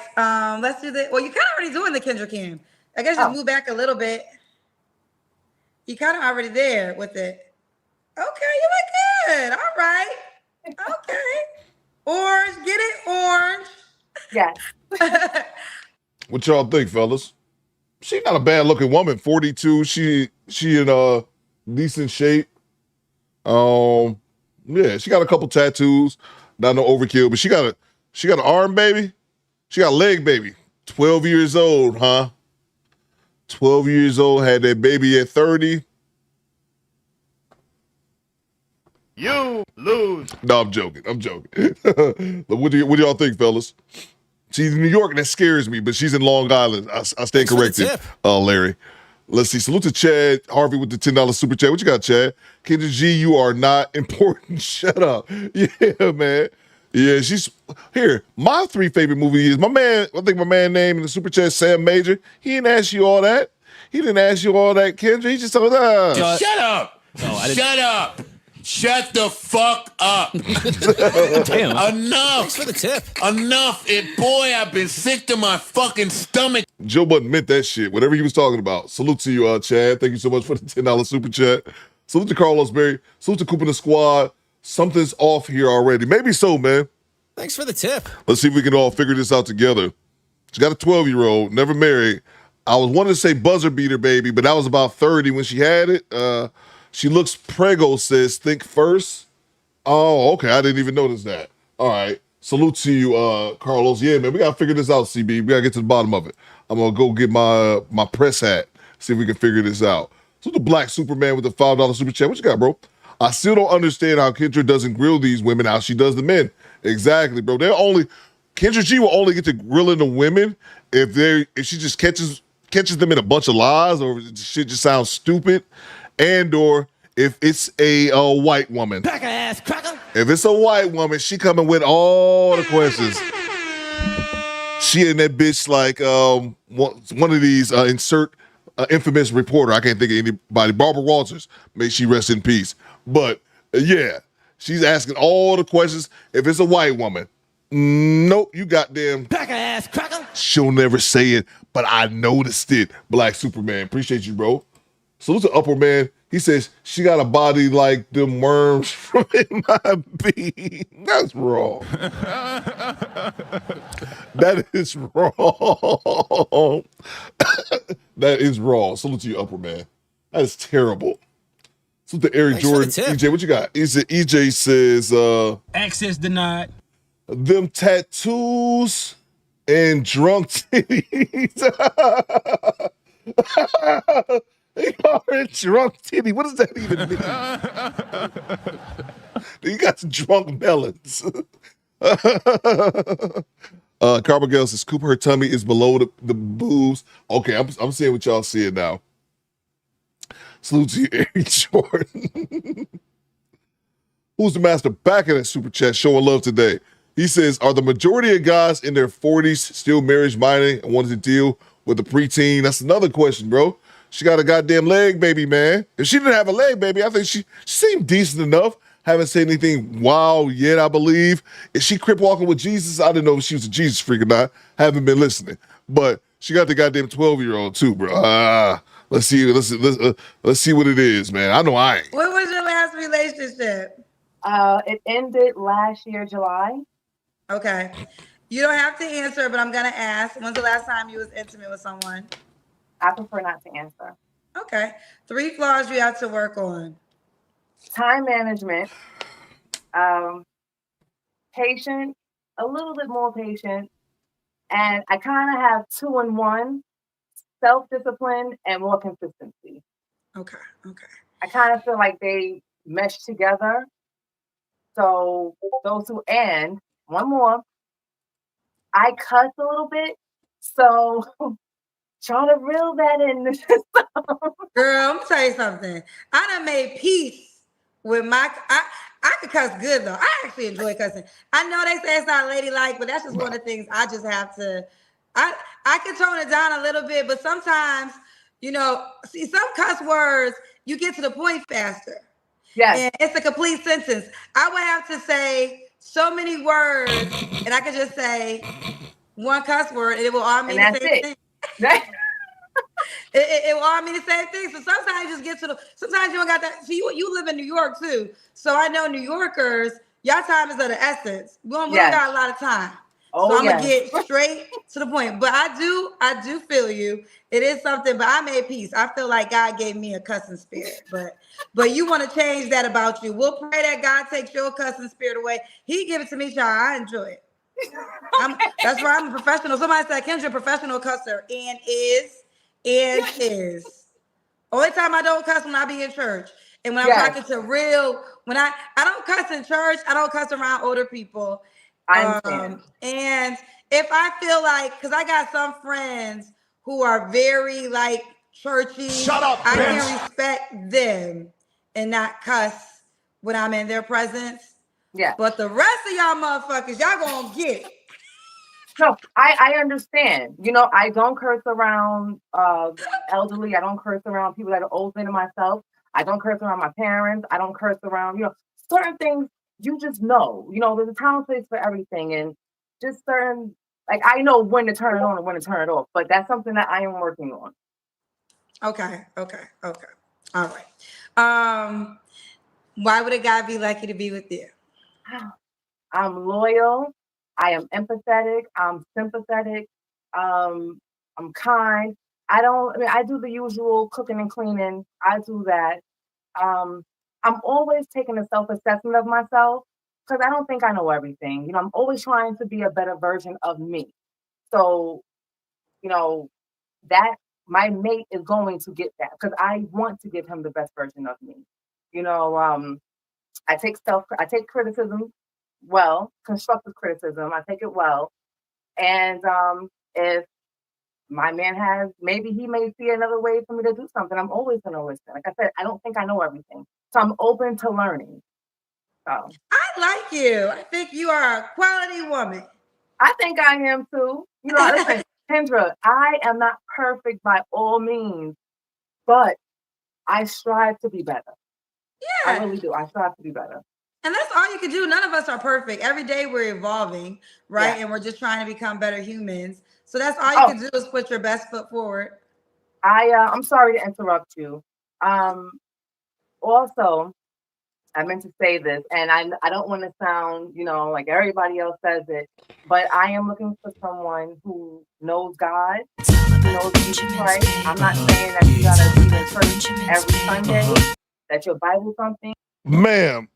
Speaker 2: Let's do this. Well, you're kind of already doing the Kendra Cam. I guess just move back a little bit. You're kind of already there with it. Okay, you look good. All right. Okay. Orange. Get it? Orange.
Speaker 5: Yes.
Speaker 6: What y'all think, fellas? She's not a bad looking woman. 42. She in decent shape. Yeah, she got a couple tattoos. Not no overkill, but she got an arm baby. She got a leg baby. 12 years old, huh? 12 years old, had that baby at 30.
Speaker 17: You lose.
Speaker 6: No, I'm joking. What do y'all think, fellas? She's in New York, and that scares me, but she's in Long Island. I stand corrected, Larry. Let's see. Salute to Chad Harvey with the $10 super chat. What you got, Chad? Kendra G, you are not important. Shut up. Yeah, man. Yeah, she's here. My 3 favorite movies is my man. I think my man name in the super chat, Sam Major. He didn't ask you all that. Kendra. He just told us.
Speaker 9: Shut up. Shut up. Shut the fuck up.
Speaker 16: Damn.
Speaker 9: Enough.
Speaker 16: Thanks for the tip.
Speaker 9: Enough. Boy, I've been sick to my fucking stomach.
Speaker 6: Joe Budden meant that shit, whatever he was talking about. Salute to you, Chad. Thank you so much for the $10 super chat. Salute to Carlos Berry. Salute to Coop and the squad. Something's off here already. Maybe so, man.
Speaker 16: Thanks for the tip.
Speaker 6: Let's see if we can all figure this out together. She got a 12-year-old, never married. I was wanting to say buzzer beater baby, but that was about 30 when she had it. She looks prego, says think first. Oh, okay. I didn't even notice that. All right. Salute to you, Carlos. Yeah, man, we got to figure this out, CB. We got to get to the bottom of it. I'm going to go get my press hat, see if we can figure this out. So the Black Superman with the $5 super chat. What you got, bro? I still don't understand how Kendra doesn't grill these women how she does the men. Exactly, bro. Kendra G will only get to grilling the women if she just catches them in a bunch of lies or shit just sounds stupid. And or if it's a white woman.
Speaker 16: Pack ass cracker.
Speaker 6: If it's a white woman, she coming with all the questions. She in that bitch like one of these insert infamous reporter. I can't think of anybody. Barbara Walters. May she rest in peace. But yeah, she's asking all the questions. If it's a white woman, nope, you goddamn
Speaker 16: pack ass cracker.
Speaker 6: She'll never say it, but I noticed it. Black Superman. Appreciate you, bro. Salute to Upper Man. He says, she got a body like them worms from MIB. That's wrong. That is wrong. That is wrong. Salute to you, Upper Man. That is terrible. Salute to Eric Jordan. EJ, what you got? EJ says,
Speaker 8: access denied.
Speaker 6: Them tattoos and drunk titties. They are a drunk titty. What does that even mean? You got the drunk melons. Carbogel says, Cooper, her tummy is below the boobs. Okay, I'm seeing what y'all seeing now. Salute to you, Eric Jordan. Who's the master back in that super chat showing love today? He says, are the majority of guys in their 40s still marriage-minded and wanted to deal with a preteen? That's another question, bro. She got a goddamn leg baby, man. If she didn't have a leg baby, I think she seemed decent enough. Haven't said anything wild yet, I believe. Is she crip walking with Jesus? I didn't know if she was a Jesus freak or not. Haven't been listening. But she got the goddamn 12-year-old too, bro. Let's see what it is, man. I know I ain't.
Speaker 2: What was your last relationship?
Speaker 5: It ended last year, July.
Speaker 2: Okay. You don't have to answer, but I'm gonna ask. When's the last time you was intimate with someone?
Speaker 5: I prefer not to answer.
Speaker 2: Okay. 3 flaws you have to work on.
Speaker 5: Time management. Patient, a little bit more patient, and I kind of have 2-in-1: self-discipline and more consistency.
Speaker 13: Okay.
Speaker 5: I kind of feel like they mesh together. So those two, and one more, I cuss a little bit, so trying to reel that in.
Speaker 2: Girl, I'm gonna tell you something. I done made peace with I could cuss good though. I actually enjoy cussing. I know they say it's not ladylike, but that's just one of the things I just have to. I can tone it down a little bit, but sometimes, see some cuss words, you get to the point faster.
Speaker 5: Yes.
Speaker 2: And it's a complete sentence. I would have to say so many words, and I could just say one cuss word, and it will all mean the same thing. It will all mean the same thing. So sometimes you just get to sometimes you don't got that. See, you live in New York too. So I know New Yorkers, y'all time is of the essence. We don't got a lot of time. So I'm gonna get straight to the point. But I do feel you. It is something, but I made peace. I feel like God gave me a cussing spirit. But you want to change that about you. We'll pray that God takes your cussing spirit away. He give it to me, child. I enjoy it. That's why I'm a professional. Somebody said Kendra, professional cusser, and is. Only time I don't cuss when I be in church. And when I'm talking to when I don't cuss in church, I don't cuss around older people.
Speaker 5: I understand.
Speaker 2: And if I feel like, because I got some friends who are very like churchy.
Speaker 4: Shut up,
Speaker 2: I
Speaker 4: bitch.
Speaker 2: can respect them and not cuss when I'm in their presence.
Speaker 5: Yeah.
Speaker 2: But the rest of y'all motherfuckers, y'all gonna get it.
Speaker 5: No, I understand. I don't curse around elderly. I don't curse around people that are older than myself. I don't curse around my parents. I don't curse around, certain things you just know. There's a time and place for everything, and just certain, like, I know when to turn it on and when to turn it off. But that's something that I am working on.
Speaker 2: Okay. All right. Why would a guy be lucky to be with you?
Speaker 5: I'm loyal. I am empathetic. I'm sympathetic. I'm kind. I do the usual cooking and cleaning. I do that. I'm always taking a self-assessment of myself because I don't think I know everything. I'm always trying to be a better version of me. So, that my mate is going to get that because I want to give him the best version of me. I take criticism well, constructive criticism. I take it well. And if my man maybe he may see another way for me to do something, I'm always going to listen. Like I said, I don't think I know everything. So I'm open to learning. So
Speaker 2: I like you. I think you are a quality woman.
Speaker 5: I think I am too. Listen, Kendra, I am not perfect by all means, but I strive to be better.
Speaker 2: Yeah.
Speaker 5: I really do. I strive to be better.
Speaker 2: And that's all you can do. None of us are perfect. Every day we're evolving, right?
Speaker 5: Yeah.
Speaker 2: And we're just trying to become better humans. So that's all you can do is put your best foot forward.
Speaker 5: I'm sorry to interrupt you. Also, I meant to say this, and I don't want to sound, like everybody else says it, but I am looking for someone who knows God, who knows Jesus Christ. I'm not saying that you gotta be in church every Sunday, that your Bible something.
Speaker 6: Ma'am,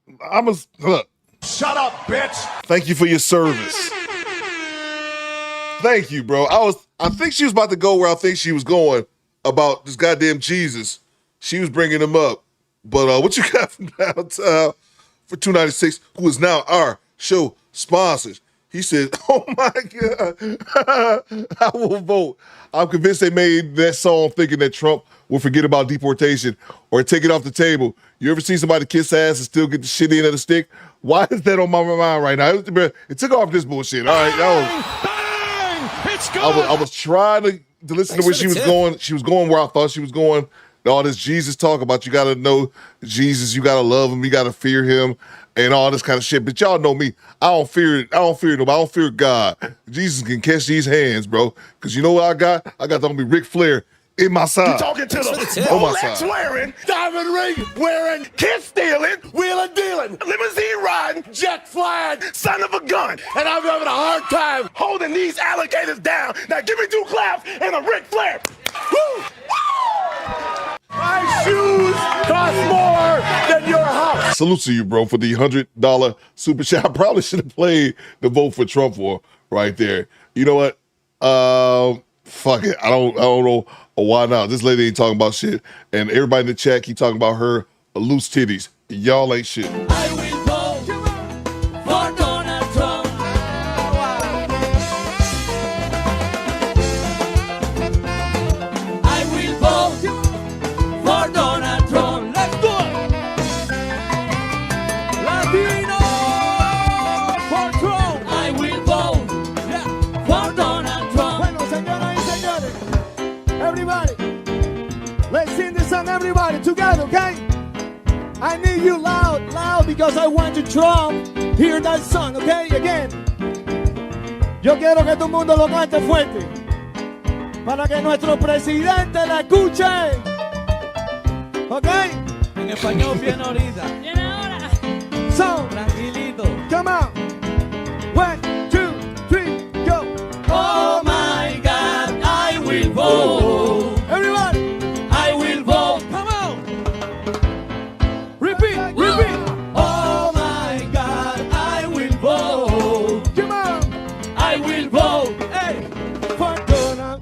Speaker 6: look.
Speaker 4: Shut up, bitch.
Speaker 6: Thank you for your service. Thank you, bro. I think she was about to go where I think she was going about this goddamn Jesus. She was bringing him up. But what you got from downtown for 296, who is now our show sponsors? He said, oh my God, I will vote. I'm convinced they made that song thinking that Trump will forget about deportation or take it off the table. You ever see somebody kiss ass and still get the shit in of the stick? Why is that on my mind right now? It took off this bullshit. All right, I was trying to listen to where she was going. She was going where I thought she was going. All this Jesus talk about you got to know Jesus, you got to love him, you got to fear him, and all this kind of shit. But y'all know me. I don't fear nobody. I don't fear God. Jesus can catch these hands, bro. Because you know what I got? I got the homie Ric Flair in my side.
Speaker 4: You talking to the
Speaker 6: on my
Speaker 4: Rolex
Speaker 6: side.
Speaker 4: wearing, diamond ring wearing, kiss stealing, wheeler dealing, limousine riding, jet flying, son of a gun. And I'm having a hard time holding these alligators down. Now give me 2 claps and a Ric Flair. Woo! My shoes cost more than your house.
Speaker 6: Salute to you, bro, for the $100 super chat. I probably should have played the vote for Trump for right there. You know what? Fuck it. I don't know why not. This lady ain't talking about shit, and everybody in the chat keep talking about her loose titties. Y'all ain't shit.
Speaker 10: I will vote for Donald Trump. I will vote for Donald Trump. Let's do it. Latino for Trump. I will vote for Donald Trump.
Speaker 7: Bueno, señoras y señores, everybody, let's sing this song, everybody, together, okay? I need you loud, because I want you Trump. Hear that song, okay? Again. Yo quiero que todo el mundo lo cante fuerte. Para que nuestro presidente la escuche. ¿Ok?
Speaker 10: En español viene ahorita. Viene ahora.
Speaker 7: So,
Speaker 10: tranquilito.
Speaker 7: Come on. 1, 2, 3, go.
Speaker 10: Oh my God, I will vote.
Speaker 7: Everybody.
Speaker 10: I will vote.
Speaker 7: Come on. Repeat.
Speaker 10: Oh my God, I will vote.
Speaker 7: Come on.
Speaker 10: I will vote.
Speaker 7: Hey. For Donald.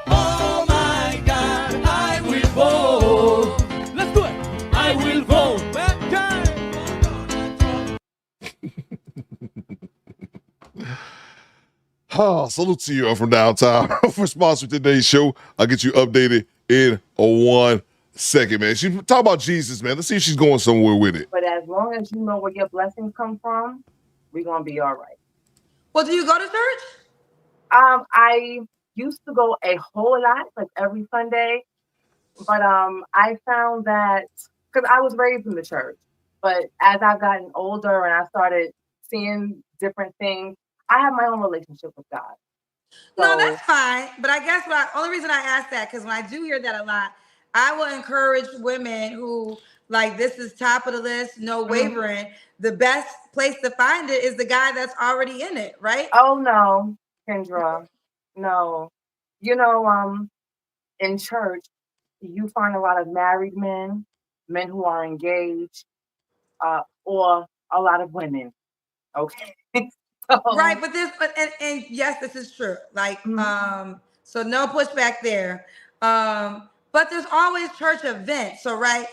Speaker 10: Oh my God, I will vote.
Speaker 7: Let's do it.
Speaker 10: I will vote.
Speaker 6: Salute to you from downtown for sponsoring today's show. I'll get you updated in 1 second, man. She talk about Jesus, man. Let's see if she's going somewhere with it.
Speaker 5: But as long as you know where your blessings come from, we're gonna be all right.
Speaker 13: Well, do you go to church?
Speaker 5: I used to go a whole lot, like every Sunday, but I found that because I was raised in the church, but as I've gotten older and I started seeing different things, I have my own relationship with God.
Speaker 13: No, that's fine. But I guess only reason I ask that, because when I do hear that a lot, I will encourage women who like this is top of the list, no wavering. The best place to find it is the guy that's already in it, right?
Speaker 5: Oh no, Kendra, no. You know, in church, you find a lot of married men who are engaged, or a lot of women. Okay.
Speaker 13: Right, and yes, this is true. Like, so no pushback there. But there's always church events. So okay,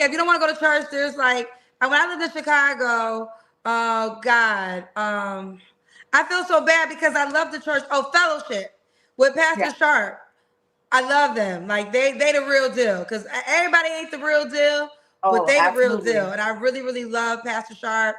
Speaker 13: if you don't want to go to church, there's like when I lived in Chicago, oh God, I feel so bad because I love the church. Oh, Fellowship with Pastor Sharp. I love them. Like they the real deal. Because everybody ain't the real deal, but they the real deal. And I really, really love Pastor Sharp,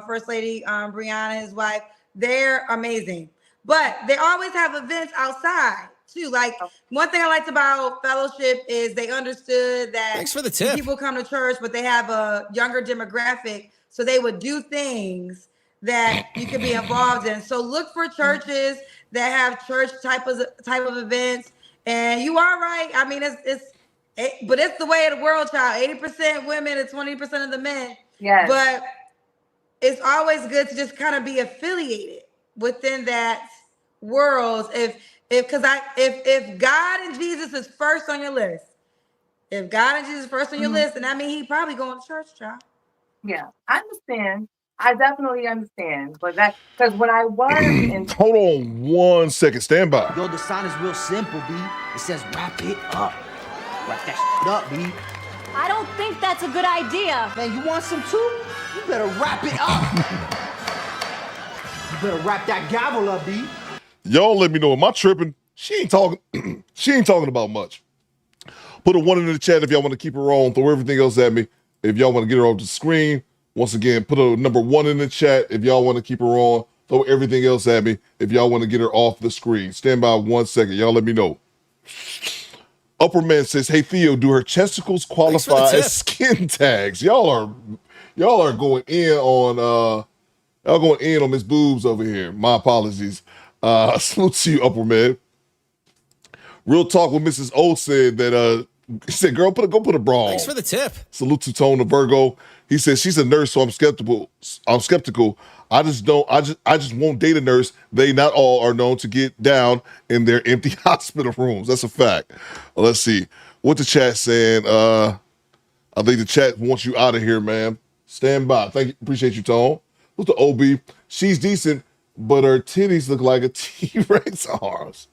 Speaker 13: First Lady Brianna, his wife. They're amazing. But they always have events outside too. Like one thing I liked about Fellowship is they understood that
Speaker 16: Thanks for the tip.
Speaker 13: people come to church, but they have a younger demographic. So they would do things that you could be involved in. So look for churches that have church type of events. And you are right. I mean, but it's the way of the world, child. 80% women and 20% of the men.
Speaker 5: Yes.
Speaker 13: But it's always good to just kind of be affiliated within that world. If God and Jesus is first on your list, then that means he probably going to church, child.
Speaker 5: Yeah, I understand. I definitely understand. But that because when I was in
Speaker 6: Hold on 1 second. Stand by.
Speaker 16: Yo, the sign is real simple, B. It says wrap it up. Wrap that shit up, B.
Speaker 12: I don't think that's a good idea.
Speaker 16: Man, you want some too? You better wrap it up. You better wrap that gavel up, B.
Speaker 6: Y'all let me know. Am I tripping? She ain't talking. She ain't talking about much. Put a 1 in the chat if y'all want to keep her on. Throw everything else at me if y'all want to get her off the screen. Once again, put a number 1 in the chat if y'all want to keep her on. Throw everything else at me if y'all want to get her off the screen. Stand by 1 second. Y'all let me know. Upperman says, "Hey Theo, do her chesticles qualify as skin tags?" Y'all are going in on Miss Boobs over here. My apologies. Salute to you, Upperman. Real talk with Mrs. O said that he said, "Girl, go put a bra on."
Speaker 16: Thanks for the tip.
Speaker 6: Salute to Tone the Virgo. He says she's a nurse, so I'm skeptical. I just won't date a nurse. They not all are known to get down in their empty hospital rooms. That's a fact. Let's see what the chat saying. I think the chat wants you out of here, man. Stand by. Thank you. Appreciate you, Tone. Who's the OB? She's decent, but her titties look like a T-Rex arms.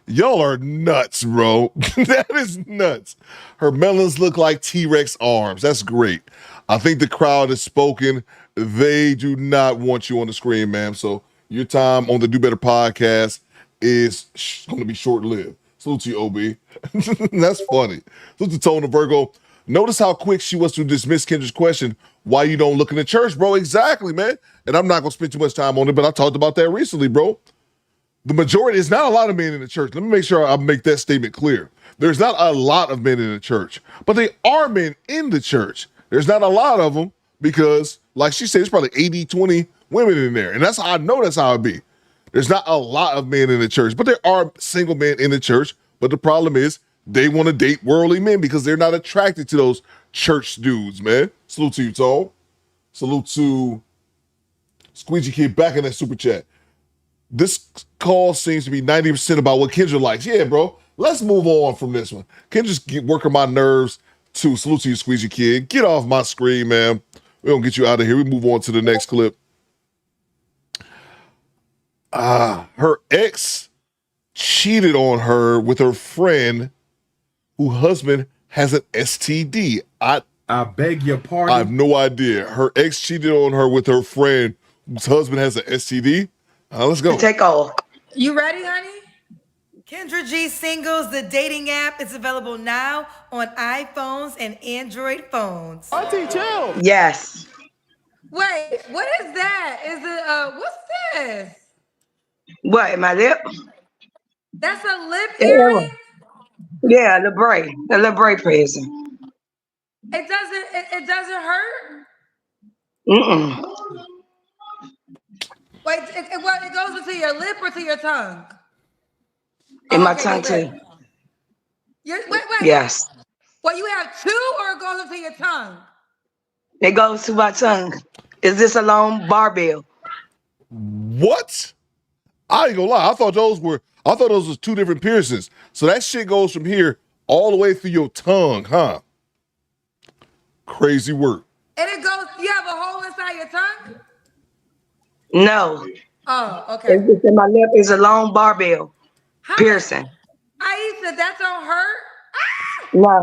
Speaker 6: Y'all are nuts, bro. That is nuts. Her melons look like T-Rex arms. That's great. I think the crowd has spoken. They do not want you on the screen, ma'am. So your time on the Do Better podcast is going to be short-lived. Salute to you, OB. That's funny. Salute to Tone the Virgo. Notice how quick she was to dismiss Kendra's question, why you don't look in the church, bro? Exactly, man. And I'm not going to spend too much time on it, but I talked about that recently, bro. The majority, is not a lot of men in the church. Let me make sure I make that statement clear. There's not a lot of men in the church, but they are men in the church. There's not a lot of them because, like she said, there's probably 80, 20 women in there. And that's how I know that's how it be. There's not a lot of men in the church, but there are single men in the church. But the problem is they want to date worldly men because they're not attracted to those church dudes, man. Salute to you, Tone. Salute to Squeegee Kid back in that super chat. This call seems to be 90% about what Kendra likes. Yeah, bro. Let's move on from this one. Kendra's working my nerves too. Salute to you, Squeegee Kid. Get off my screen, man. We're going to get you out of here. We move on to the next clip. Her ex cheated on her with her friend whose husband has an STD. I beg your pardon? I have no idea. Her ex cheated on her with her friend whose husband has an STD. Let's go.
Speaker 3: Take off.
Speaker 13: You ready, honey?
Speaker 3: Kendra G Singles, the dating app, is available now on iPhones and Android phones.
Speaker 7: Auntie, chill.
Speaker 3: Yes.
Speaker 13: Wait, what is that? Is it what's this?
Speaker 3: What, my lip?
Speaker 13: That's a lip earring?
Speaker 3: Yeah, the LeBray prison.
Speaker 13: It doesn't hurt?
Speaker 3: Mm-mm.
Speaker 13: Wait, it goes into your lip or to your tongue?
Speaker 3: In my tongue too.
Speaker 13: Wait.
Speaker 3: Yes.
Speaker 13: Well, you have two or it goes into your tongue?
Speaker 3: It goes to my tongue. Is this a long barbell?
Speaker 6: What? I ain't gonna lie. I thought those was two different piercings. So that shit goes from here all the way through your tongue, huh? Crazy work.
Speaker 13: And it goes, you have a hole inside your tongue?
Speaker 3: No.
Speaker 13: Oh, okay.
Speaker 3: It's just in my lip is a long barbell piercing.
Speaker 13: Aisha, that don't hurt?
Speaker 3: No.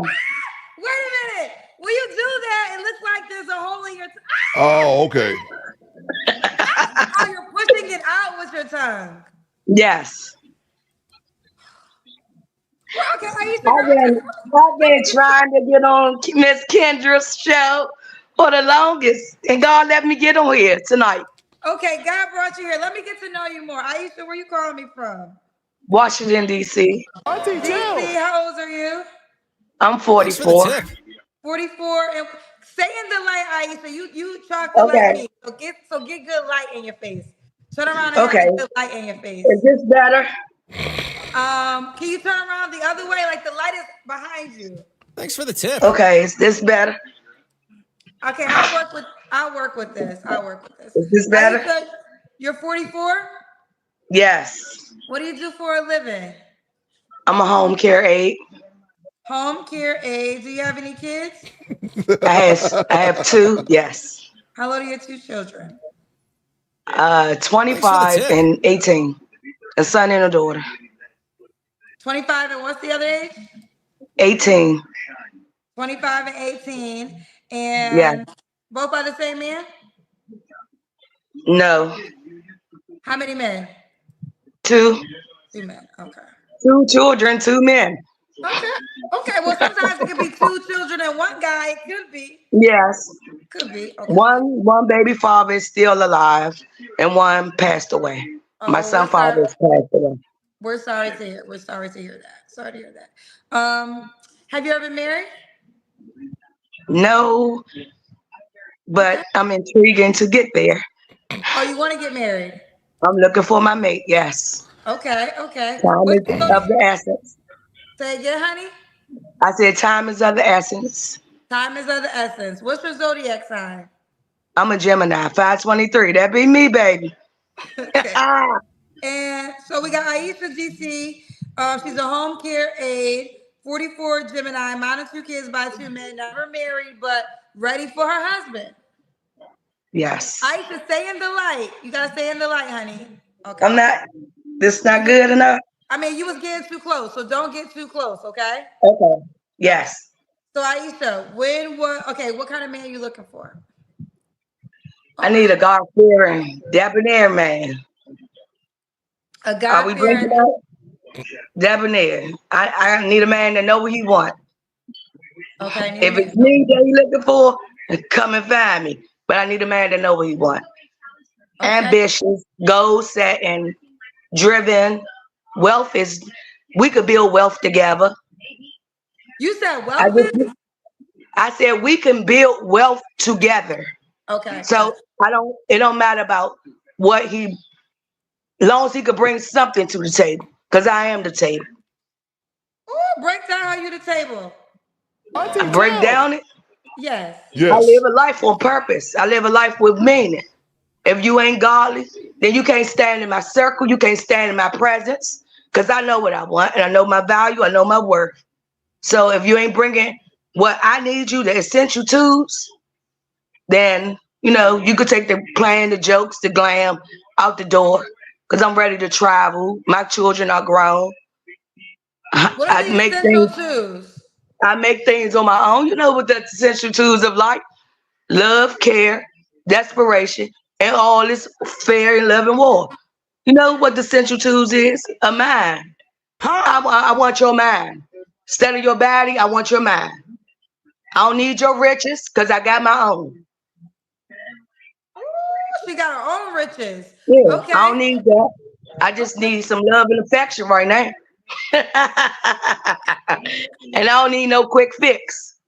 Speaker 13: Wait a minute. When you do that, it looks like there's a hole in your tongue.
Speaker 6: Oh, okay.
Speaker 13: Oh, you're pushing it out with your tongue.
Speaker 3: Yes.
Speaker 13: Okay, I've
Speaker 3: been trying to get on Miss Kendra's show for the longest, and God let me get on here tonight.
Speaker 13: Okay, God brought you here. Let me get to know you more. Aisha, where you calling me from?
Speaker 3: Washington, D.C.
Speaker 13: D.C., how old are you?
Speaker 3: I'm 44.
Speaker 13: 44. And stay in the light, Aisha. You chocolate like me. So get good light in your face. Turn around and have good light in your face.
Speaker 3: Is this better?
Speaker 13: Can you turn around the other way? Like the light is behind you.
Speaker 20: Thanks for the tip.
Speaker 3: Okay, is this better?
Speaker 13: Okay, I'll work with this.
Speaker 3: Is this better?
Speaker 13: Aisha, you're 44?
Speaker 3: Yes.
Speaker 13: What do you do for a living?
Speaker 3: I'm a home care aide.
Speaker 13: Home care aide. Do you have any kids?
Speaker 3: I have two, yes.
Speaker 13: How old are your two children?
Speaker 3: 25 and 18. A son and a daughter.
Speaker 13: 25 and what's the other age?
Speaker 3: 18.
Speaker 13: 25 and 18. And
Speaker 3: yeah.
Speaker 13: Both by the same man?
Speaker 3: No.
Speaker 13: How many men?
Speaker 3: Two.
Speaker 13: Two men, okay.
Speaker 3: 2 children, 2 men.
Speaker 13: Okay, well, sometimes it could be 2 children and 1 guy. It could be.
Speaker 3: Yes.
Speaker 13: Could be. Okay.
Speaker 3: One baby father is still alive and one passed away. My son father is passed away.
Speaker 13: We're sorry to hear that. Sorry to hear that. Have you ever been married?
Speaker 3: No, but I'm intriguing to get there.
Speaker 13: Oh, you want to get married?
Speaker 3: I'm looking for my mate, yes.
Speaker 13: Okay.
Speaker 3: Time is of the essence.
Speaker 13: Say again, honey?
Speaker 3: I said time is of the essence.
Speaker 13: Time is of the essence. What's your zodiac sign?
Speaker 3: I'm a Gemini, 523. That be me, baby.
Speaker 13: Okay. And so we got Aisha GC. She's a home care aide
Speaker 3: 44 Gemini, mom of 2 kids by 2 men, never married, but ready for her husband.
Speaker 5: Yes.
Speaker 3: Aisha, stay in the light. You gotta stay in the light, honey. Okay.
Speaker 5: I'm not. This not good enough.
Speaker 3: I mean, you was getting too close, so don't get too close, okay?
Speaker 5: Okay. Yes.
Speaker 3: So Aisha, what kind of man are you looking for?
Speaker 5: I need a God-fearing, debonair man.
Speaker 3: A
Speaker 5: Are we breaking
Speaker 3: God-fearing.
Speaker 5: out? Debonair. I need a man that know what he want.
Speaker 3: Okay.
Speaker 5: If it's me that he looking for, come and find me. But I need a man that know what he want.
Speaker 3: Okay.
Speaker 5: Ambitious, goal set, and driven. We could build wealth together.
Speaker 3: You said wealth is?
Speaker 5: I said we can build wealth together.
Speaker 3: Okay.
Speaker 5: So it don't matter about what long as he could bring something to the table. Because I am the table.
Speaker 3: Ooh, break down how you the table.
Speaker 5: I break down it.
Speaker 3: Yes.
Speaker 5: I live a life on purpose. I live a life with meaning. If you ain't godly, then you can't stand in my circle. You can't stand in my presence. Because I know what I want. And I know my value. I know my worth. So if you ain't bringing what I need you, the essential tools, then, you could take the playing, the jokes, the glam out the door. Because I'm ready to travel. My children are grown.
Speaker 3: What are the essential tools?
Speaker 5: I make things on my own. You know what the essential tools of life? Love, care, desperation, and all this fair and love and war. You know what the essential tools is? A mind. I want your mind. Instead of your body, I want your mind. I don't need your riches because I got my own.
Speaker 3: She got her own riches.
Speaker 5: Yeah,
Speaker 3: Okay.
Speaker 5: I don't need that. I just need some love and affection right now. And I don't need no quick fix.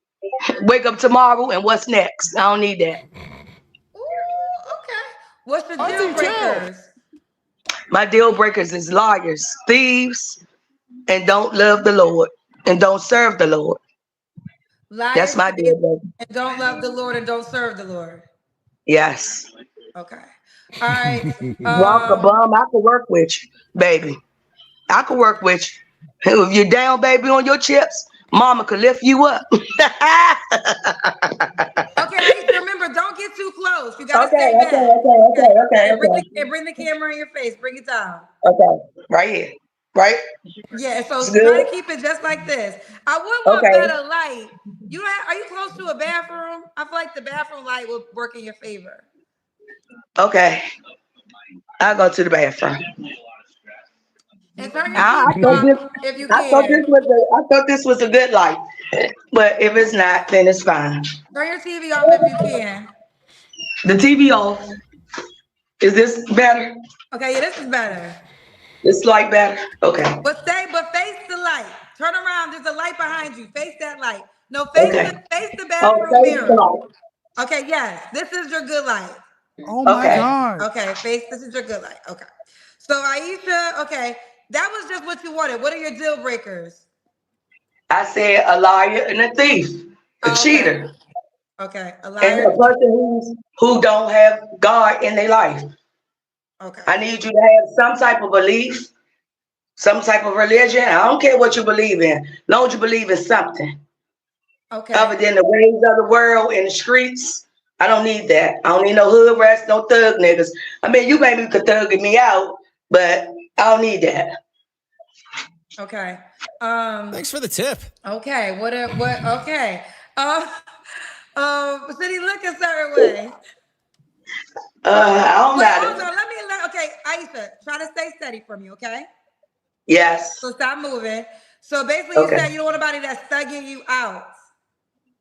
Speaker 5: Wake up tomorrow and what's next? I don't need that.
Speaker 3: Ooh, okay. What's the deal breakers?
Speaker 5: My deal breakers is liars, thieves, and don't love the Lord and don't serve the Lord.
Speaker 3: Liars,
Speaker 5: that's my deal breaker.
Speaker 3: And don't love the Lord and don't serve the Lord.
Speaker 5: Yes.
Speaker 3: Okay. All right.
Speaker 5: Walk a bum, I could work with you, baby. I could work with you. If you're down, baby, on your chips, mama could lift you up.
Speaker 3: Okay, Aisha, remember, don't get too close. You gotta stay back.
Speaker 5: Okay.
Speaker 3: And bring the camera in your face. Bring it down.
Speaker 5: Okay, right here. Right?
Speaker 3: Yeah, so
Speaker 5: It's
Speaker 3: try
Speaker 5: good?
Speaker 3: to keep it just like this. I would want better light. Are you close to a bathroom? I feel like the bathroom light will work in your favor.
Speaker 5: Okay. I'll go to the bathroom.
Speaker 3: And turn your TV off if you can.
Speaker 5: I thought this was a good light. But if it's not, then it's fine.
Speaker 3: Turn your TV off if you can.
Speaker 5: The TV off. Is this better?
Speaker 3: Okay, yeah, this is better.
Speaker 5: This light better? Okay.
Speaker 3: But face the light. Turn around. There's a light behind you. Face that light. No, face the bathroom mirror. Okay, yes. This is your good light.
Speaker 11: Oh my God.
Speaker 3: Okay, this is your good light. Okay. So Aisha, okay, that was just what you wanted. What are your deal breakers?
Speaker 5: I said a liar and a thief, a cheater.
Speaker 3: Okay, a liar.
Speaker 5: And a person who don't have God in their life.
Speaker 3: Okay.
Speaker 5: I need you to have some type of belief, some type of religion. I don't care what you believe in, as long as you believe in something.
Speaker 3: Okay.
Speaker 5: Other than the ways of the world in the streets, I don't need that. I don't need no hood rats, no thug niggas. I mean, you maybe could thug me out, but I don't need that.
Speaker 3: Okay.
Speaker 1: Thanks for the tip.
Speaker 3: Okay. Okay. Should he look a certain way?
Speaker 5: I don't know.
Speaker 3: Okay, Aisha, try to stay steady for me, okay?
Speaker 5: Yes.
Speaker 3: So stop moving. So basically, you said you don't want nobody that's thugging you out.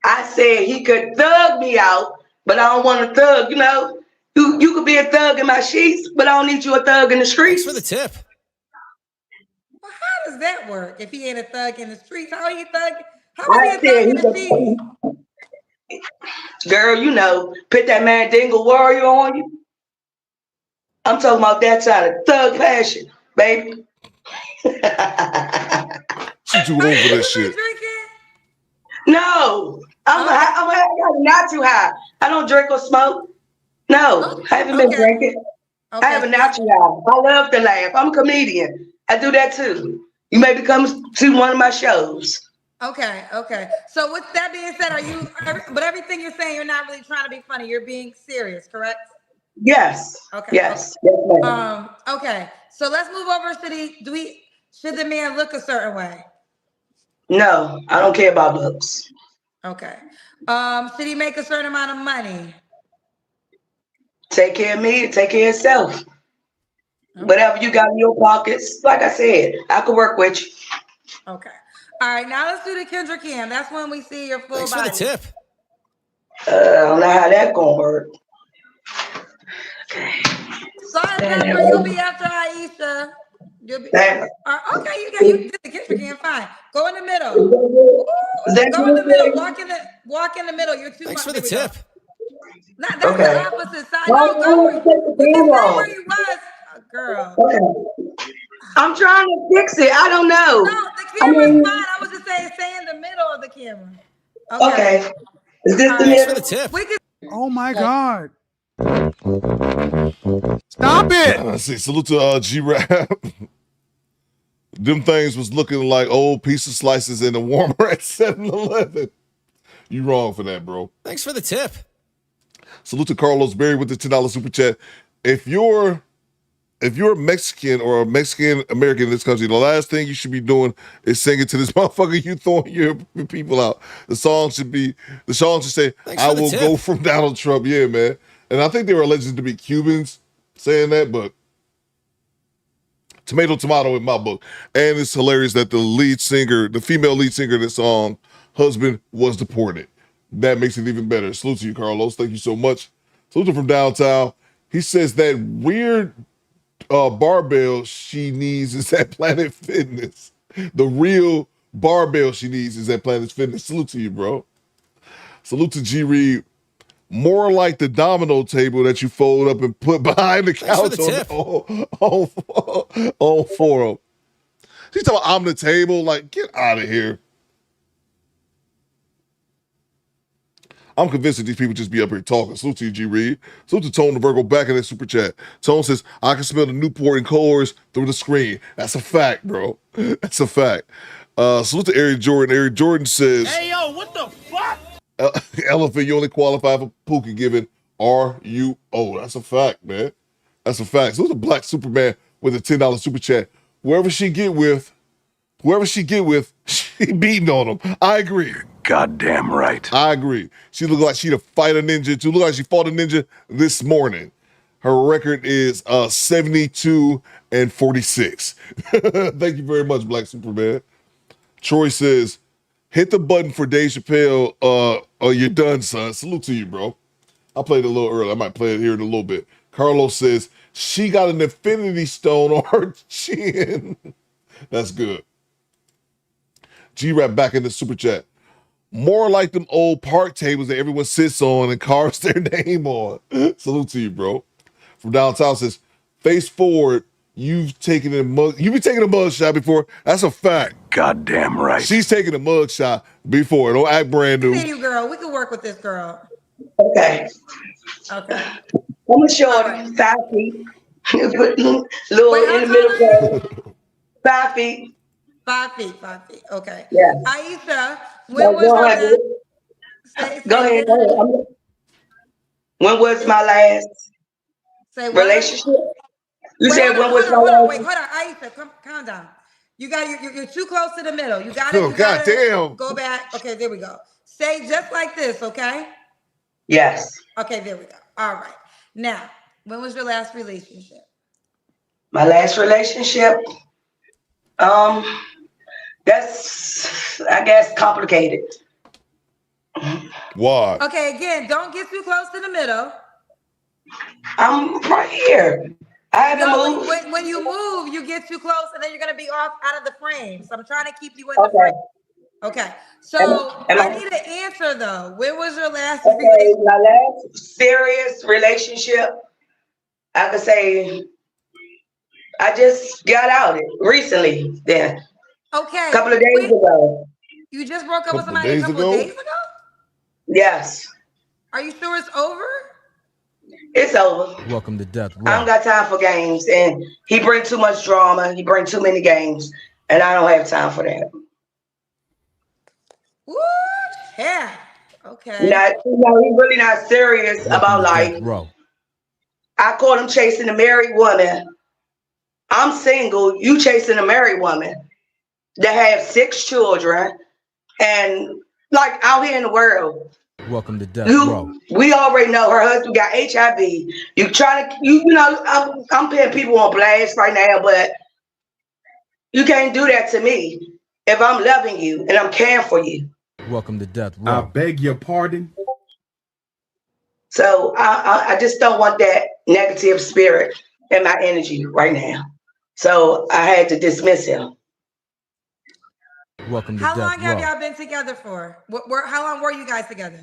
Speaker 5: I said he could thug me out, but I don't want to thug. You could be a thug in my sheets, but I don't need you a thug in the streets.
Speaker 1: Thanks for the tip.
Speaker 5: Well,
Speaker 3: how does that work? If he ain't a thug in the streets, how is he thug? How is he a thug in the sheets?
Speaker 5: Girl, put that man Dingle Warrior on you. I'm talking about that side of thug passion, baby.
Speaker 6: She too old for that shit.
Speaker 5: No, I'm not too high. I don't drink or smoke. No, I haven't been drinking. I have a natural high. I love to laugh. I'm a comedian. I do that too. You may come to one of my shows.
Speaker 3: Okay. So with that being said, but everything you're saying, you're not really trying to be funny. You're being serious, correct?
Speaker 15: Yes.
Speaker 3: Okay.
Speaker 15: Yes.
Speaker 3: Okay. So let's move over. Should the man look a certain way?
Speaker 15: No, I don't care about looks.
Speaker 3: Okay. Should he make a certain amount of money?
Speaker 15: Take care of me, take care of yourself. Okay. Whatever you got in your pockets, like I said, I could work with you.
Speaker 3: Okay. All right, now let's do the Kendra cam. That's when we see your full body.
Speaker 1: Thanks for the tip.
Speaker 15: I don't know how that's gonna work. Okay.
Speaker 3: Sorry, Pepper, you'll be after Aisha. You'll be okay. You did the Kendra cam, fine. Go in the middle. Go in the middle. Walk in the middle. You're too
Speaker 1: Thanks
Speaker 3: much.
Speaker 1: for the tip.
Speaker 3: That's the opposite side. No, go. You can stay where you was, girl.
Speaker 15: Okay. I'm trying to fix it. I don't know.
Speaker 3: No, the camera's fine. I was just saying, stay in the middle of the camera.
Speaker 15: Okay. Is this the middle?
Speaker 1: For the tip.
Speaker 20: Oh my God. Stop it.
Speaker 6: See, salute to G-Rap. Them things was looking like old pizza slices in the warmer at 7-Eleven. You wrong for that, bro.
Speaker 1: Thanks for the tip.
Speaker 6: Salute to Carlos Berry with the $10 super chat. If you're Mexican or a Mexican American in this country, the last thing you should be doing is singing to this motherfucker you throwing your people out. The song should say, I will go from Donald Trump. Yeah, man. And I think they were alleged to be Cubans saying that, but tomato in my book. And it's hilarious that the female lead singer of this song, husband was deported. That makes it even better. Salute to you, Carlos. Thank you so much. Salute to from downtown. He says that weird barbell she needs is at Planet Fitness. The real barbell she needs is at Planet Fitness. Salute to you, bro. Salute to G Reed. More like the domino table that you fold up and put behind the couch on forum. She's talking about I'm the table. Like, get out of here. I'm convinced that these people just be up here talking. Salute to you, G Reed. Salute to Tone the Virgo back in that super chat. Tone says, I can smell the Newport and Coors through the screen. That's a fact, bro. That's a fact. Salute to Eric Jordan. Eric Jordan says,
Speaker 8: Hey, yo, what the fuck?
Speaker 6: Elephant, you only qualify for Pookie given RUO. That's a fact, man. That's a fact. Salute to Black Superman with a $10 super chat. Whoever she get with, she beating on him. I agree.
Speaker 11: Goddamn right.
Speaker 6: I agree. She looked like she'd fight a ninja too. Look like she fought a ninja this morning. Her record is 72-46. Thank you very much, Black Superman. Troy says, hit the button for Dave Chappelle or you're done, son. Salute to you, bro. I played it a little early. I might play it here in a little bit. Carlos says, she got an infinity stone on her chin. That's good. G-Rap back in the super chat. More like them old park tables that everyone sits on and carves their name on. Salute to you, bro. From downtown says, face forward, you've been taking a mug shot before. That's a fact.
Speaker 11: Goddamn right.
Speaker 6: She's taking a mug shot before. Don't act brand new.
Speaker 3: Hey, you girl. We can work with this girl.
Speaker 15: Okay.
Speaker 3: I'm
Speaker 15: a short 5 feet. Little in the middle. 5 feet.
Speaker 3: 5 feet. Okay.
Speaker 15: Yeah.
Speaker 3: Aisha, when was your last?
Speaker 15: Go ahead. When was my last relationship? You said when was my last?
Speaker 3: Wait, hold on, Aisha, calm down. You're too close to the middle. You got it.
Speaker 6: Oh, goddamn.
Speaker 3: Go back. Okay, there we go. Say just like this, okay?
Speaker 15: Yes.
Speaker 3: Okay, there we go. All right. Now, when was your last relationship?
Speaker 15: My last relationship? That's, I guess, complicated.
Speaker 6: Why?
Speaker 3: Okay, again, don't get too close to the middle.
Speaker 15: I'm right here. I haven't moved.
Speaker 3: When you move, you get too close, and then you're going to be off out of the frame. So I'm trying to keep you in the frame. Okay. So I need an answer, though. When was your last relationship?
Speaker 15: My last serious relationship, I could say I just got out recently. Then.
Speaker 3: Okay.
Speaker 15: A couple of days ago.
Speaker 3: You just broke up with somebody a couple of days ago?
Speaker 15: Yes.
Speaker 3: Are you sure it's over?
Speaker 15: It's over.
Speaker 16: Welcome to Death Row.
Speaker 15: I don't got time for games, and he brings too much drama. He brings too many games, and I don't have time for that.
Speaker 3: Ooh, yeah. Okay.
Speaker 15: He's really not serious about life. I caught him chasing a married woman. I'm single. You chasing a married woman that have 6 children and like out here in the world.
Speaker 1: Welcome to Death Row.
Speaker 15: We already know her husband got HIV. You trying to, you know, I'm putting people on blast right now, but you can't do that to me if I'm loving you and I'm caring for you.
Speaker 1: Welcome to Death Row.
Speaker 14: I beg your pardon.
Speaker 15: So I just don't want that negative spirit in my energy right now. So I had to dismiss him.
Speaker 1: Welcome to
Speaker 3: How
Speaker 1: Death
Speaker 3: long have
Speaker 1: Row.
Speaker 3: y'all been together for? How long were you guys together?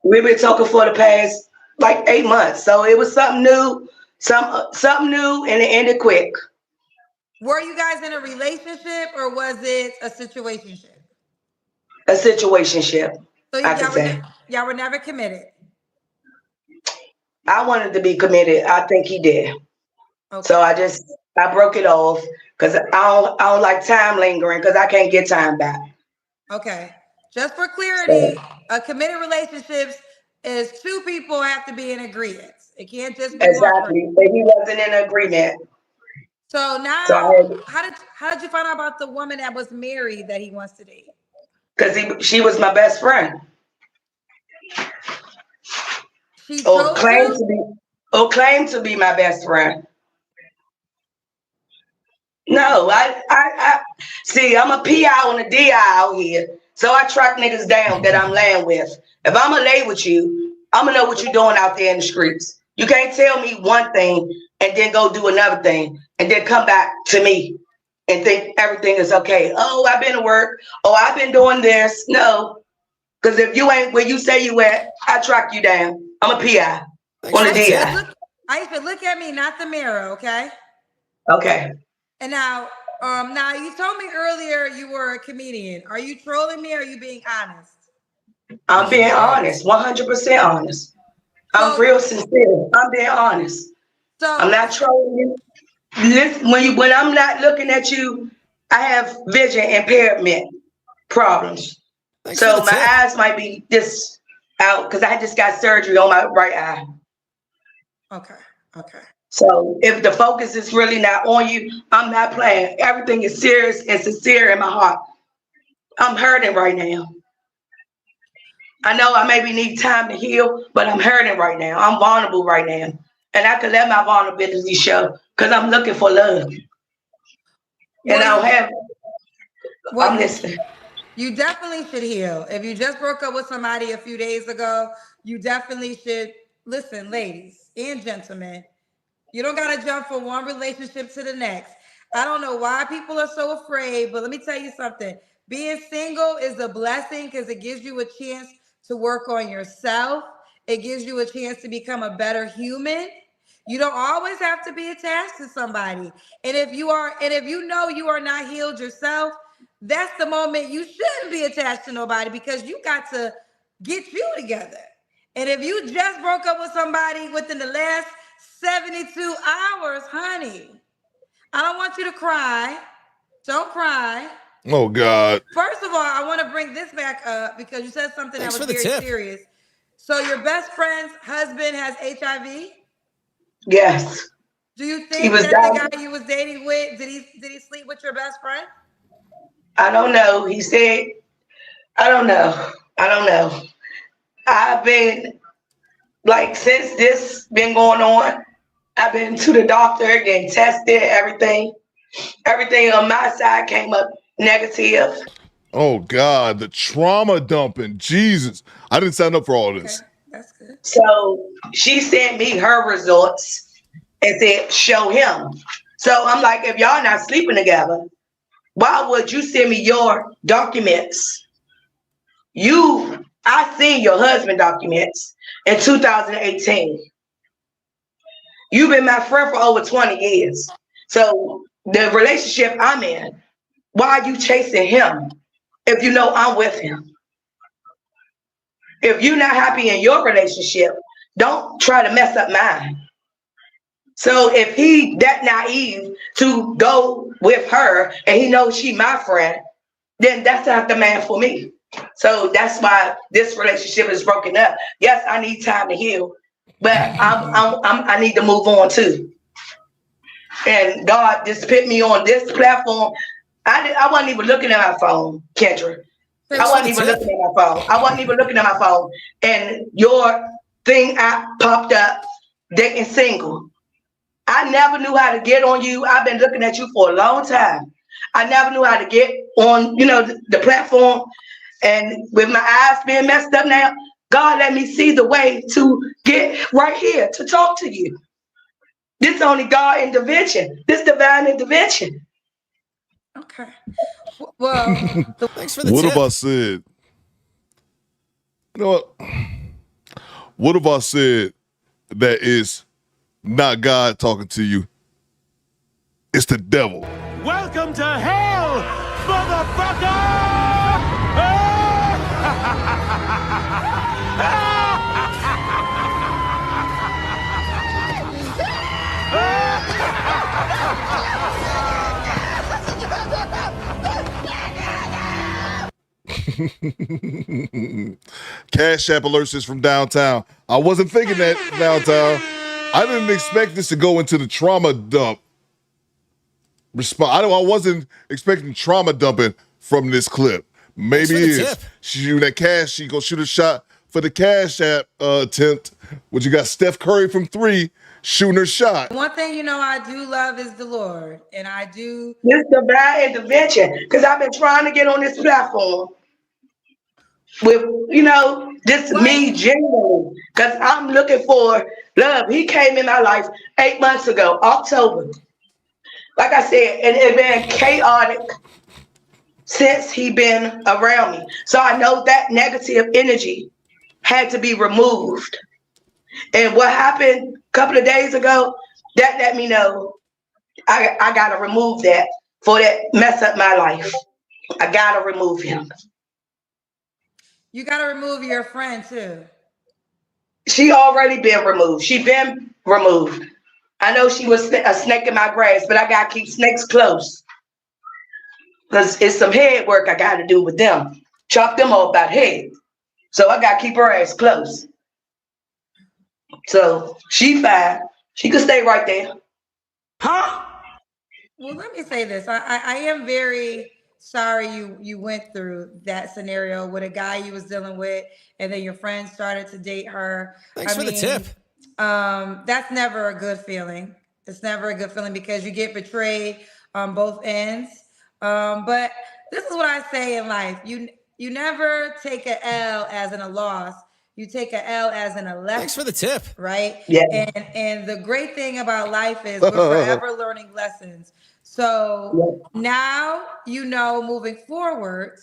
Speaker 15: We've been talking for the past like 8 months. So it was something new, something new, and it ended quick.
Speaker 3: Were you guys in a relationship or was it a situationship?
Speaker 15: A situationship.
Speaker 3: So
Speaker 15: I could say.
Speaker 3: Y'all were never committed.
Speaker 15: I wanted to be committed. I think he did. Okay. So I broke it off because I don't like time lingering because I can't get time back.
Speaker 3: Okay. Just for clarity, a committed relationships is 2 people have to be in agreement. It can't just be
Speaker 15: exactly. But he wasn't in agreement.
Speaker 3: So now, how did you find out about the woman that was married that he wants to date?
Speaker 15: Because she was my best friend.
Speaker 3: She
Speaker 15: claimed to be my best friend. No, I see. I'm a PI on a DI out here, so I track niggas down that I'm laying with. If I'm gonna lay with you, I'm gonna know what you're doing out there in the streets. You can't tell me one thing and then go do another thing and then come back to me and think everything is okay. Oh, I've been to work. Oh, I've been doing this. No, because if you ain't where you say you at, I track you down. I'm a PI on a DI.
Speaker 3: Aisha, look at me, not the mirror, okay?
Speaker 15: Okay.
Speaker 3: And now you told me earlier you were a comedian. Are you trolling me or are you being honest?
Speaker 15: I'm being honest, 100% honest. I'm real sincere. I'm being honest. So I'm not trolling you. Listen, when I'm not looking at you, I have vision impairment problems. So my eyes might be just out because I just got surgery on my right eye.
Speaker 3: Okay.
Speaker 15: So if the focus is really not on you, I'm not playing. Everything is serious and sincere in my heart. I'm hurting right now. I know I maybe need time to heal, but I'm hurting right now. I'm vulnerable right now. And I can let my vulnerability show because I'm looking for love. And I don't have it. I'm listening.
Speaker 3: You definitely should heal. If you just broke up with somebody a few days ago, you definitely should listen, ladies and gentlemen. You don't got to jump from one relationship to the next. I don't know why people are so afraid, but let me tell you something. Being single is a blessing because it gives you a chance to work on yourself. It gives you a chance to become a better human. You don't always have to be attached to somebody. And if you know you are not healed yourself, that's the moment you shouldn't be attached to nobody because you got to get you together. And if you just broke up with somebody within the last 72 hours, honey, I don't want you to cry. Don't cry.
Speaker 6: Oh, God.
Speaker 3: First of all, I want to bring this back up because you said something that was very serious. So your best friend's husband has HIV?
Speaker 15: Yes.
Speaker 3: Do you think that the guy you was dating with, did he sleep with your best friend?
Speaker 15: I don't know. He said, I don't know. I've been, since this been going on, I've been to the doctor, getting tested, everything. Everything on my side came up negative.
Speaker 6: Oh, God, the trauma dumping. Jesus. I didn't sign up for all this.
Speaker 3: Okay, that's good.
Speaker 15: So she sent me her results and said, show him. So I'm like, if y'all not sleeping together, why would you send me your documents? I seen your husband documents in 2018. You've been my friend for over 20 years. So the relationship I'm in, why are you chasing him if you know I'm with him? If you're not happy in your relationship, don't try to mess up mine. So if he that naive to go with her and he knows she my friend, then that's not the man for me. So that's why this relationship is broken up. Yes, I need time to heal, but I need to move on too. And God just put me on this platform. I wasn't even looking at my phone, Kendra. I wasn't even looking at my phone. I wasn't even looking at my phone. And your thing app popped up, dating single. I never knew how to get on you. I've been looking at you for a long time. I never knew how to get on, the platform. And with my eyes being messed up now, God let me see the way to get right here to talk to you. This only God intervention. This divine intervention.
Speaker 3: Okay. Well,
Speaker 6: thanks for the what tip. Have I said? You know what? What have I said that is not God talking to you? It's the devil.
Speaker 7: Welcome to hell, motherfucker!
Speaker 6: Cash App alerts is from downtown. I wasn't thinking that downtown. I didn't expect this to go into the trauma dump. I wasn't expecting trauma dumping from this clip. Maybe it is. Shoot that cash. She gonna shoot a shot for the Cash App attempt. What you got? Steph Curry from 3 shooting her shot.
Speaker 3: one thing I do love is the Lord, and I do.
Speaker 15: This divine intervention, because I've been trying to get on this platform with, just me genuinely, because I'm looking for love. He came in my life 8 months ago, October. Like I said, and it's been chaotic since he been around me. So I know that negative energy had to be removed. And what happened a couple of days ago, that let me know I gotta remove that for that mess up my life. I gotta remove him.
Speaker 3: You gotta remove your friend too.
Speaker 15: She already been removed. She been removed. I know she was a snake in my grass, but I gotta keep snakes close. Because it's some head work I gotta do with them. Chop them off by head. So I gotta keep her ass close. So she fine. She could stay right there.
Speaker 3: Huh? Well, let me say this. I am very sorry you went through that scenario with a guy you was dealing with, and then your friend started to date her.
Speaker 14: Thanks for the tip.
Speaker 3: That's never a good feeling. It's never a good feeling because you get betrayed on both ends. But this is what I say in life. You never take an L as in a loss. You take an L as in a lesson.
Speaker 14: Thanks for the tip.
Speaker 3: Right?
Speaker 15: Yeah.
Speaker 3: And the great thing about life is we're forever learning lessons. So now, moving forward,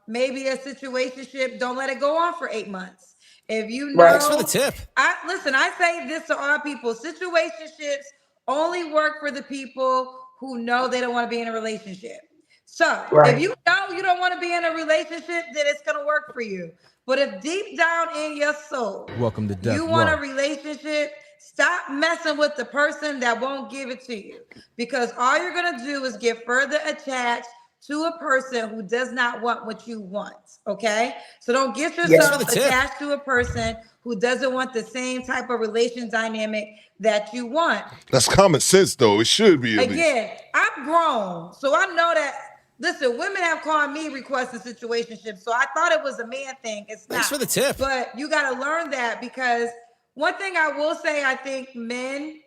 Speaker 3: maybe a situationship, don't let it go on for 8 months. If you know,
Speaker 14: Thanks for the tip.
Speaker 3: I say this to all people: situationships only work for the people who know they don't want to be in a relationship. So if you know you don't want to be in a relationship, then it's going to work for you. But if deep down in your soul,
Speaker 1: welcome to death
Speaker 3: you want a relationship, stop messing with the person that won't give it to you. Because all you're going to do is get further attached to a person who does not want what you want. Okay? So don't get yourself attached to a person who doesn't want the same type of relation dynamic that you want.
Speaker 6: That's common sense, though. It should be.
Speaker 3: Again, I'm grown, so I know that. Listen, women have called me requesting situationships, so I thought it was a man thing. It's not.
Speaker 14: Thanks for the tip.
Speaker 3: But you got to learn that, because one thing I will say, I think men,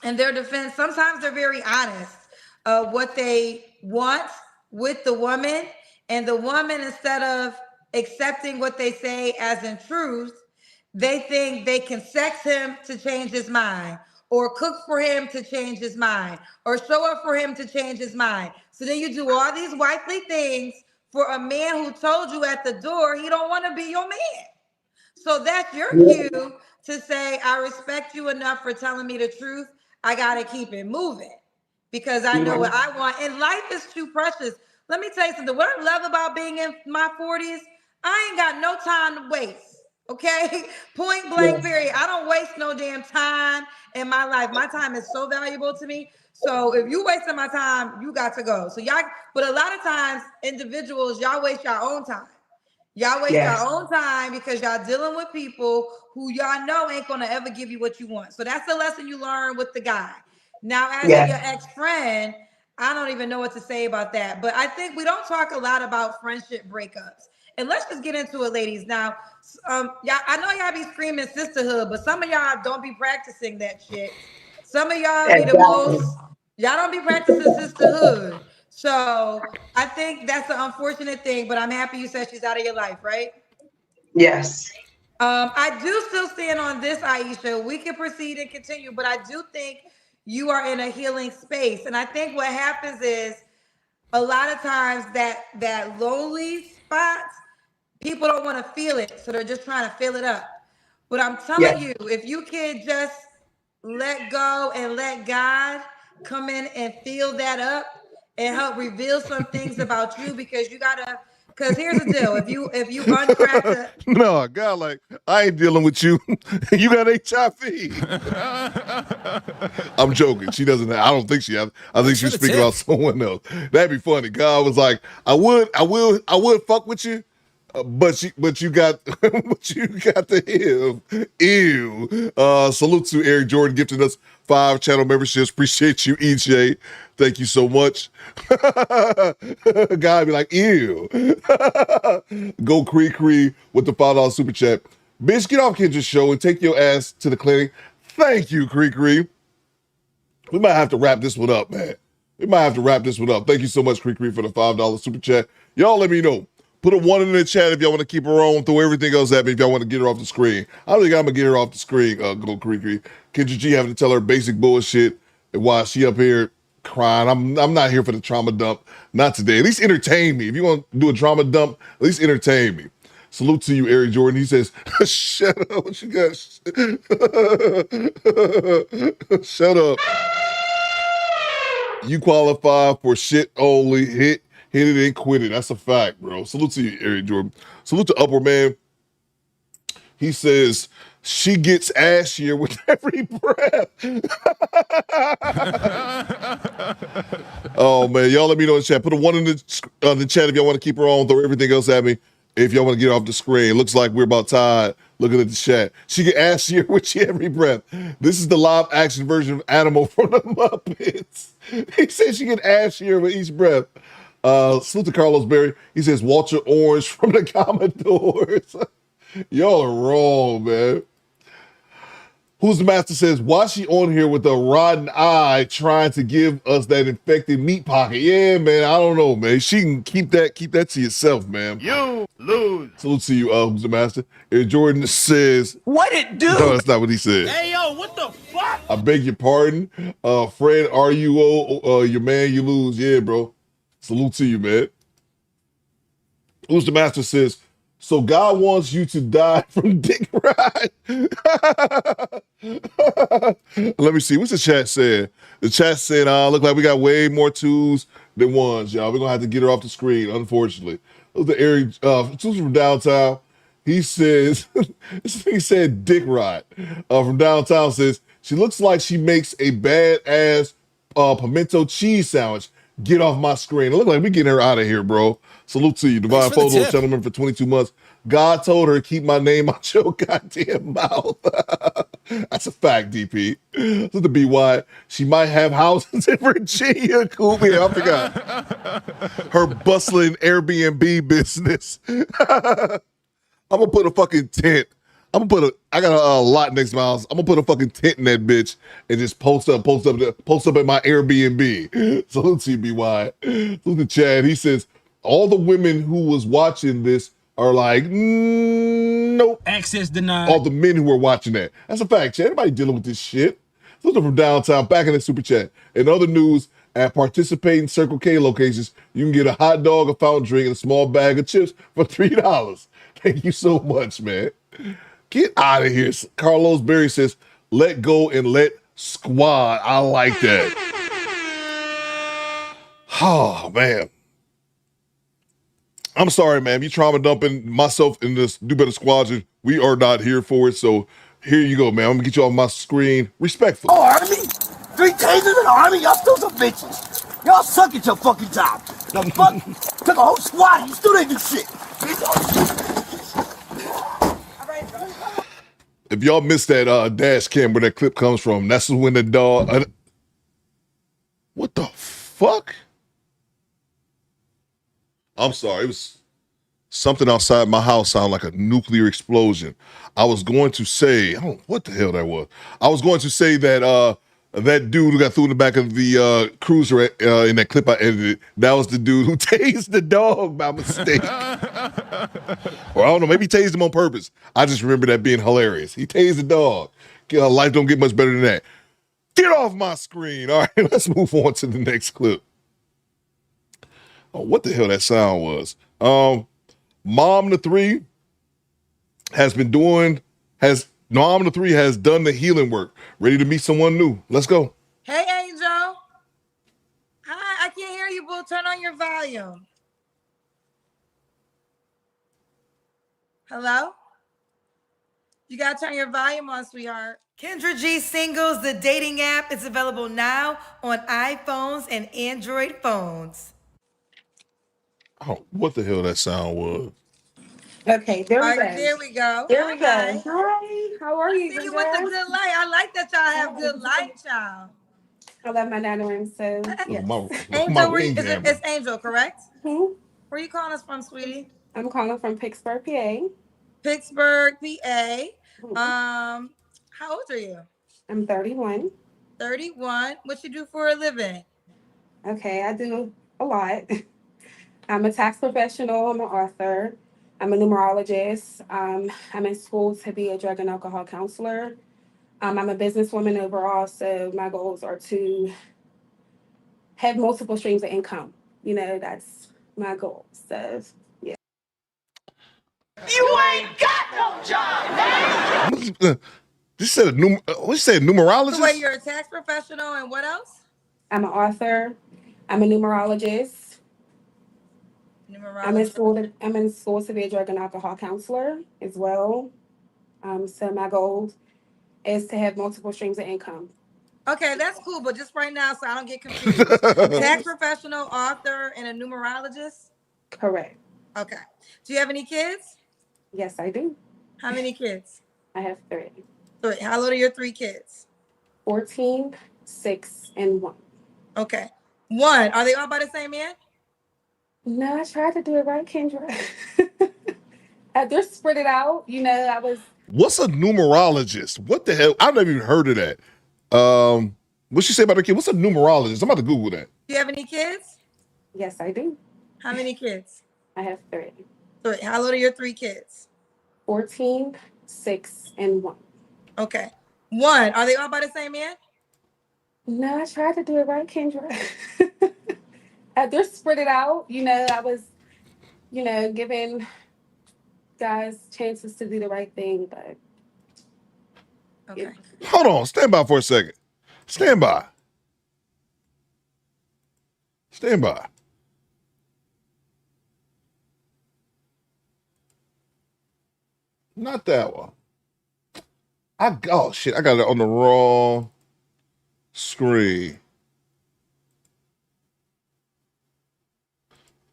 Speaker 3: in their defense, sometimes they're very honest of what they want with the woman, and the woman, instead of accepting what they say as in truth, they think they can sex him to change his mind, or cook for him to change his mind, or show up for him to change his mind. So then you do all these wifely things for a man who told you at the door he don't want to be your man. So that's your cue to say, I respect you enough for telling me the truth. I got to keep it moving because I know what I want. And life is too precious. Let me tell you something. What I love about being in my 40s, I ain't got no time to waste. Okay, point blank,
Speaker 15: Yes.
Speaker 3: period. I don't waste no damn time in my life. My time is so valuable to me. So if you wasting my time, you got to go. So y'all, but a lot of times, individuals, y'all waste your own time. Y'all waste
Speaker 15: Yes.
Speaker 3: your own time because y'all dealing with people who y'all know ain't gonna ever give you what you want. So that's the lesson you learn with the guy. Now, as to
Speaker 15: Yes.
Speaker 3: your ex-friend, I don't even know what to say about that. But I think we don't talk a lot about friendship breakups. And let's just get into it, ladies. Now, y'all, I know y'all be screaming sisterhood, but some of y'all don't be practicing that shit. Some of y'all be the most,
Speaker 15: Exactly.
Speaker 3: y'all don't be practicing sisterhood. So I think that's the unfortunate thing, but I'm happy you said she's out of your life, right?
Speaker 15: Yes.
Speaker 3: I do still stand on this, Aisha. We can proceed and continue, but I do think you are in a healing space. And I think what happens is a lot of times that lonely spot, people don't want to feel it, so they're just trying to fill it up. But I'm telling
Speaker 15: Yes.
Speaker 3: you, if you can just let go and let God come in and fill that up and help reveal some things about you, because you gotta. Because here's the deal: if you uncrack the
Speaker 6: No, God, like, I ain't dealing with you. You got HIV. I'm joking. She doesn't. I don't think she has. I think she was speaking about someone else. That'd be funny. God was like, I would fuck with you, but you got, but you got the him. Ew. Salute to Eric Jordan gifting us 5 channel memberships. Appreciate you, EJ. Thank you so much. God be like, ew. Go Cree Cree with the $5 super chat. Bitch, get off Kendra's show and take your ass to the clinic. Thank you, Cree Cree. We might have to wrap this one up, man. We might have to wrap this one up. Thank you so much, Cree Cree, for the $5 super chat. Y'all let me know. Put a 1 in the chat if y'all want to keep her on. Throw everything else at me if y'all want to get her off the screen. I don't think I'm going to get her off the screen, Go Cree Cree. Kendra G having to tell her basic bullshit and while she up here crying. I'm not here for the trauma dump. Not today. At least entertain me. If you want to do a trauma dump, at least entertain me. Salute to you, Eric Jordan. He says, shut up. What you got? Shut up. You qualify for shit only. Hit it and quit it. That's a fact, bro. Salute to you, Eric Jordan. Salute to Upper Man. He says, she gets ashier with every breath. Oh, man. Y'all let me know in the chat. Put a 1 in the chat if y'all want to keep her on. Throw everything else at me if y'all want to get off the screen. Looks like we're about tired looking at the chat. She get ashier with every breath. This is the live action version of Animal from the Muppets. He says she get ashier with each breath. Salute to Carlos Berry. He says Walter Orange from the Commodores. Y'all are wrong, man. Who's the Master says, why she on here with a rotten eye trying to give us that infected meat pocket? Yeah, man, I don't know, man. She can keep that to yourself, man.
Speaker 17: You lose.
Speaker 6: Salute to you, Who's the Master. And Jordan says,
Speaker 18: What it do?
Speaker 6: no, that's not what he said.
Speaker 8: Hey, yo, what the fuck?
Speaker 6: I beg your pardon. Fred, RUO, your man, you lose. Yeah, bro. Salute to you, man. Who's the Master says, so God wants you to die from dick ride. Let me see. What's the chat saying? The chat saying, look like we got way more 2s than 1s, y'all. We're going to have to get her off the screen, unfortunately. Those are Eric, Susan from downtown. He says, he said dick ride. From downtown says, she looks like she makes a badass pimento cheese sandwich. Get off my screen. It look like we getting her out of here, bro. Salute to you. Divine Photo Gentleman for 22 months. God told her, keep my name out your goddamn mouth. That's a fact, DP. So to be why she might have houses in Virginia. Cool. Yeah, I forgot. Her bustling Airbnb business. I'm gonna put a fucking tent. I got a lot next to my house. I'm gonna put a fucking tent in that bitch and just post up at my Airbnb. Salute to you, BY. Salute to Chad. He says, all the women who was watching this are like, nope.
Speaker 8: Access denied.
Speaker 6: All the men who were watching that. That's a fact, Chad. Everybody dealing with this shit. Salute from downtown, back in the super chat. In other news, at participating Circle K locations, you can get a hot dog, a fountain drink, and a small bag of chips for $3. Thank you so much, man. Get out of here. Carlos Berry says, let go and let squad. I like that. Oh, man. I'm sorry, man. You trauma dumping myself in this Do Better Squadron. We are not here for it. So here you go, man. I'm gonna get you off my screen respectfully.
Speaker 10: Oh, Army? 3 tasers in the Army? Y'all still some bitches. Y'all suck at your fucking job. The fuck? Took a whole squad. You still didn't do shit.
Speaker 6: If y'all missed that dash cam where that clip comes from, that's when the dog. What the fuck? I'm sorry. It was something outside my house sounded like a nuclear explosion. I was going to say, I don't know what the hell that was. I was going to say that that dude who got through in the back of the cruiser in that clip I edited, that was the dude who tased the dog by mistake. Or I don't know, maybe he tased him on purpose. I just remember that being hilarious. He tased the dog. Life don't get much better than that. Get off my screen. All right, let's move on to the next clip. Oh, what the hell that sound was? Mom to 3 has been doing, Mom to 3 has done the healing work. Ready to meet someone new. Let's go.
Speaker 3: Hey, Angel. Hi, I can't hear you, boo. Turn on your volume. Hello? You gotta turn your volume on, sweetheart. Kendra G Singles, the dating app, is available now on iPhones and Android phones.
Speaker 6: Oh, what the hell that sound was?
Speaker 14: Okay, there we
Speaker 3: All
Speaker 14: go.
Speaker 3: right, there we go.
Speaker 14: There we go.
Speaker 3: Hi.
Speaker 14: Hi, how are you?
Speaker 3: See you with the good light. I like that y'all have good light, y'all.
Speaker 14: I love my nana room, so yes.
Speaker 3: Angel, it's Angel, correct?
Speaker 14: Hmm?
Speaker 3: Where you calling us from, sweetie?
Speaker 14: I'm calling from Pittsburgh, PA.
Speaker 3: Pittsburgh, PA. How old are you?
Speaker 14: I'm 31.
Speaker 3: 31. What you do for a living?
Speaker 14: Okay, I do a lot. I'm a tax professional. I'm an author. I'm a numerologist. I'm in school to be a drug and alcohol counselor. I'm a businesswoman overall, so my goals are to have multiple streams of income. You know, that's my goal. So, yeah.
Speaker 10: You ain't got no job, man.
Speaker 6: This said what you say, numerologist?
Speaker 3: So wait, you're a tax professional and what else?
Speaker 14: I'm an author. I'm a numerologist. I'm in school to be a drug and alcohol counselor as well. So my goal is to have multiple streams of income.
Speaker 3: Okay, that's cool, but just right now, so I don't get confused. Tax professional, author, and a numerologist?
Speaker 14: Correct.
Speaker 3: Okay. Do you have any kids?
Speaker 14: Yes, I do.
Speaker 3: How many kids?
Speaker 14: I have 3.
Speaker 3: 3. How old are your 3 kids?
Speaker 14: 14, 6, and 1.
Speaker 3: Okay. 1. Are they all by the same man?
Speaker 14: No, I tried to do it right, Kendra. They're spread it out. You know, I was.
Speaker 6: What's a numerologist? What the hell? I've never even heard of that. What'd she say about her kid? What's a numerologist? I'm about to Google that.
Speaker 3: Do you have any kids?
Speaker 14: Yes, I do.
Speaker 3: How many kids?
Speaker 14: I have 3.
Speaker 3: 3. How old are your 3 kids?
Speaker 14: 14, 6, and 1.
Speaker 3: Okay. 1. Are they all by the same man?
Speaker 14: No, I tried to do it right, Kendra. They're spread it out. You know, I was, giving guys chances to do the right thing, but.
Speaker 3: Okay.
Speaker 6: Hold on. Stand by for a second. Stand by. Stand by. Not that one. Oh shit, I got it on the wrong screen.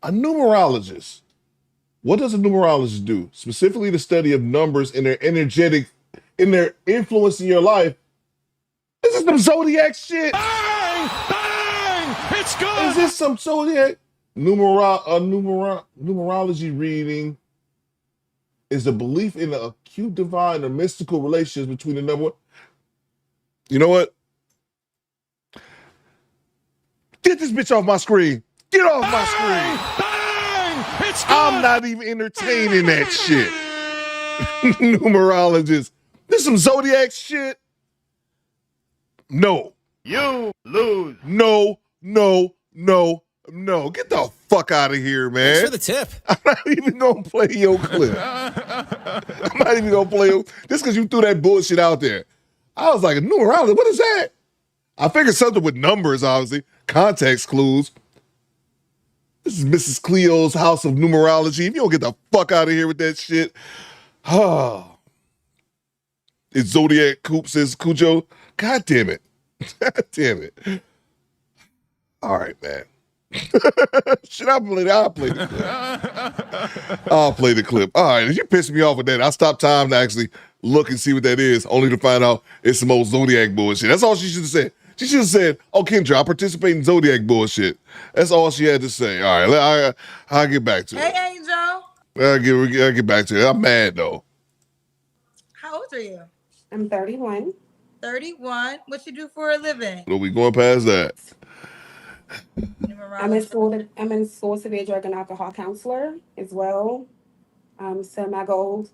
Speaker 6: A numerologist. What does a numerologist do? Specifically the study of numbers and their influence in your life. Is this some zodiac shit?
Speaker 10: Bang! Bang! It's good!
Speaker 6: Is this some zodiac? Numerology reading is the belief in the acute divine or mystical relations between the number. You know what? Get this bitch off my screen. Get off my screen.
Speaker 10: Bang! It's good!
Speaker 6: I'm not even entertaining that shit. Numerologist. This some zodiac shit. No.
Speaker 17: You lose.
Speaker 6: No. Get the fuck out of here, man.
Speaker 21: Thanks for the tip.
Speaker 6: I'm not even gonna play your clip. I'm not even gonna play your just because you threw that bullshit out there. I was like, a numerologist, what is that? I figured something with numbers, obviously. Context clues. This is Mrs. Cleo's House of Numerology. If you don't get the fuck out of here with that shit, it's Zodiac Coop says Cujo. God damn it. God damn it. All right, man. Should I play that? I'll play the clip. I'll play the clip. All right, if you piss me off with that, I'll stop time to actually look and see what that is, only to find out it's some old Zodiac bullshit. That's all she should have said. She should have said, oh, Kendra, I participate in Zodiac bullshit. That's all she had to say. All right, I'll get back to it.
Speaker 3: Hey, Angel.
Speaker 6: I'll get back to it. I'm mad, though.
Speaker 3: How old are you?
Speaker 14: I'm 31.
Speaker 3: 31. What you do for a living?
Speaker 6: Well, we going past that.
Speaker 14: I'm in school to be a drug and alcohol counselor as well. So my goal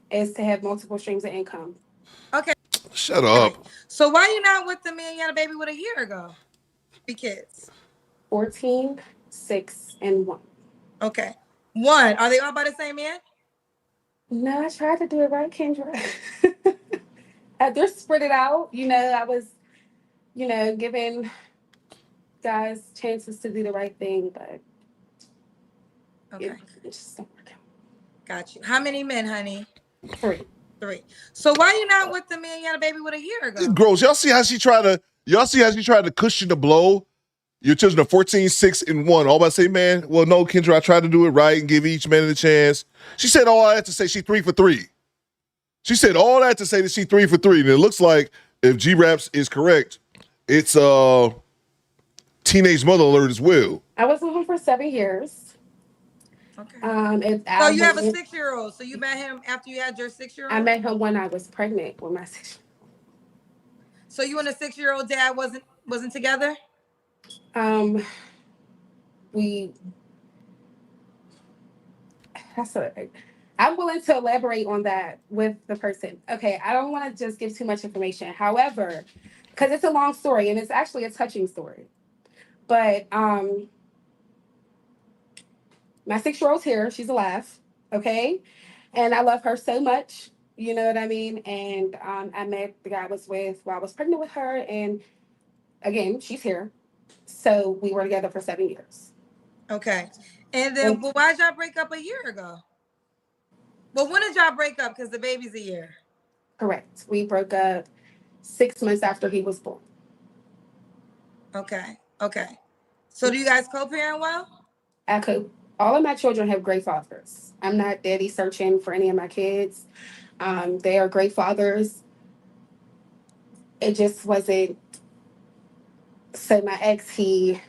Speaker 14: is to have multiple streams of income.
Speaker 3: Okay.
Speaker 6: Shut up.
Speaker 3: So why you not with the man you had a baby with a year ago? 3 kids.
Speaker 14: 14, 6, and 1.
Speaker 3: Okay. 1. Are they all by the same man?
Speaker 14: No, I tried to do it right, Kendra. They're spread it out. I was, giving guys chances to do the right thing, but
Speaker 3: okay.
Speaker 14: It just don't work out.
Speaker 3: Got you. How many men, honey?
Speaker 14: 3.
Speaker 3: 3. So why you not with the man you had a baby with a year ago?
Speaker 6: It's gross. Y'all see how she tried to cushion the blow? Your children are 14, 6, and 1. All about to say, man, well, no, Kendra, I tried to do it right and give each man a chance. She said all that to say she 3 for 3. She said all that to say that she 3 for 3. And it looks like, if G-Raps is correct, it's teenage mother alert as well.
Speaker 14: I was with him for 7 years.
Speaker 3: Okay.
Speaker 14: So
Speaker 3: you have a 6-year-old. So you met him after you had your 6-year-old?
Speaker 14: I met him when I was pregnant with my 6-year-old.
Speaker 3: So you and a 6-year-old dad wasn't together?
Speaker 14: I'm willing to elaborate on that with the person. Okay, I don't want to just give too much information. However, because it's a long story and it's actually a touching story. But my 6-year-old's here. She's alive. Okay. And I love her so much. You know what I mean? And I met the guy I was with while I was pregnant with her. And again, she's here. So we were together for 7 years.
Speaker 3: Okay. And then, well, why did y'all break up a year ago? Well, when did y'all break up? Because the baby's a year.
Speaker 14: Correct. We broke up 6 months after he was born.
Speaker 3: Okay. Okay. So do you guys co-parent well?
Speaker 14: All of my children have great fathers. I'm not daddy searching for any of my kids. They are great fathers. It just wasn't. So my ex, he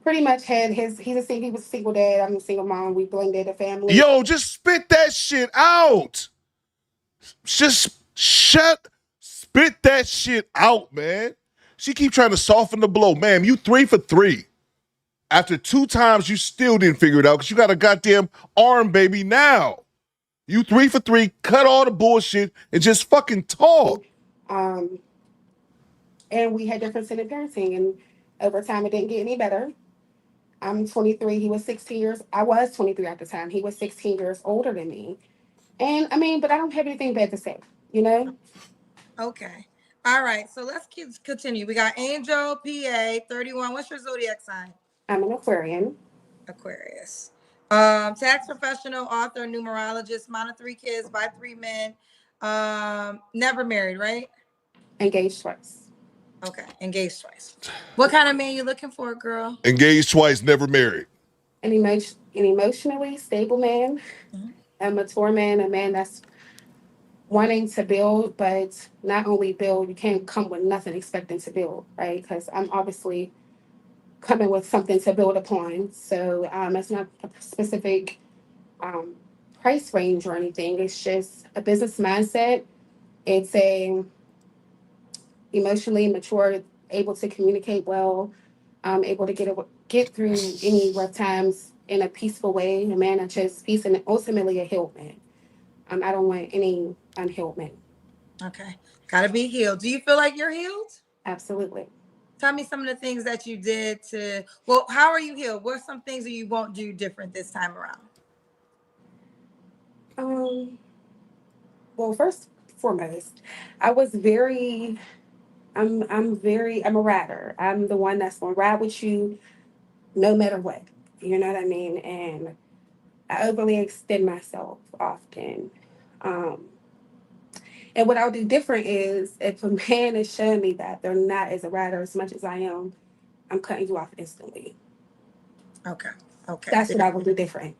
Speaker 14: pretty much had he was a single dad. I'm a single mom. We blended a family.
Speaker 6: Yo, just spit that shit out. Just spit that shit out, man. She keep trying to soften the blow. Ma'am, you 3 for 3. After 2 times, you still didn't figure it out because you got a goddamn arm baby now. You 3 for 3, cut all the bullshit and just fucking talk.
Speaker 14: And we had difference in parenting, and over time it didn't get any better. I'm 23. He was 16 years. I was 23 at the time. He was 16 years older than me. And but I don't have anything bad to say,
Speaker 3: Okay. All right. So let's continue. We got Angel, PA, 31. What's your zodiac sign?
Speaker 14: I'm an Aquarian.
Speaker 3: Aquarius. Tax professional, author, numerologist, mom of 3 kids by 3 men. Never married, right?
Speaker 14: Engaged twice.
Speaker 3: Okay, engaged twice. What kind of man you looking for, girl?
Speaker 6: Engaged twice, never married.
Speaker 14: An emotionally stable man, a mature man, a man that's wanting to build, but not only build, you can't come with nothing expecting to build, right? Because I'm obviously coming with something to build upon. So it's not a specific price range or anything. It's just a business mindset. It's a emotionally mature, able to communicate well, able to get through any rough times in a peaceful way. A man that chose peace and ultimately a healed man. I don't want any unhealed men.
Speaker 3: Okay, gotta be healed. Do you feel like you're healed?
Speaker 14: Absolutely.
Speaker 3: Tell me some of the things that you did to. Well, how are you healed? What are some things that you won't do different this time around?
Speaker 14: Well, first and foremost, I was I'm a rider. I'm the one that's gonna ride with you no matter what. You know what I mean? And I overly extend myself often. Um, and what I'll do different is if a man is showing me that they're not as a rider as much as I am, I'm cutting you off instantly.
Speaker 3: Okay. Okay.
Speaker 14: That's what I will do different.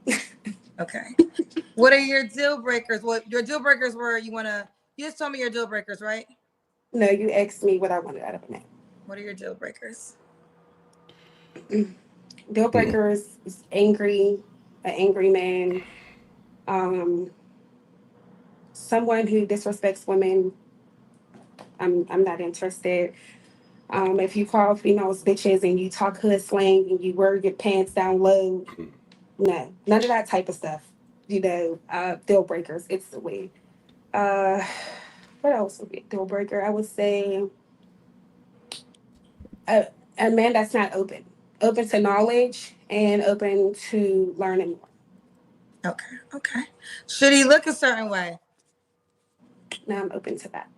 Speaker 3: Okay. What are your deal breakers? What your deal breakers were? You just told me your deal breakers, right?
Speaker 14: No, you asked me what I wanted out of a man.
Speaker 3: What are your deal breakers?
Speaker 14: Deal breakers is an angry man, um, someone who disrespects women. I'm not interested. If you call females bitches and you talk hood slang and you wear your pants down low, no, none of that type of stuff. Deal breakers. It's the way. Uh, what else would be a deal breaker? I would say a, a man that's not open to knowledge and open to learning more.
Speaker 3: Okay. Okay. Should he look a certain way?
Speaker 14: Now I'm open to that.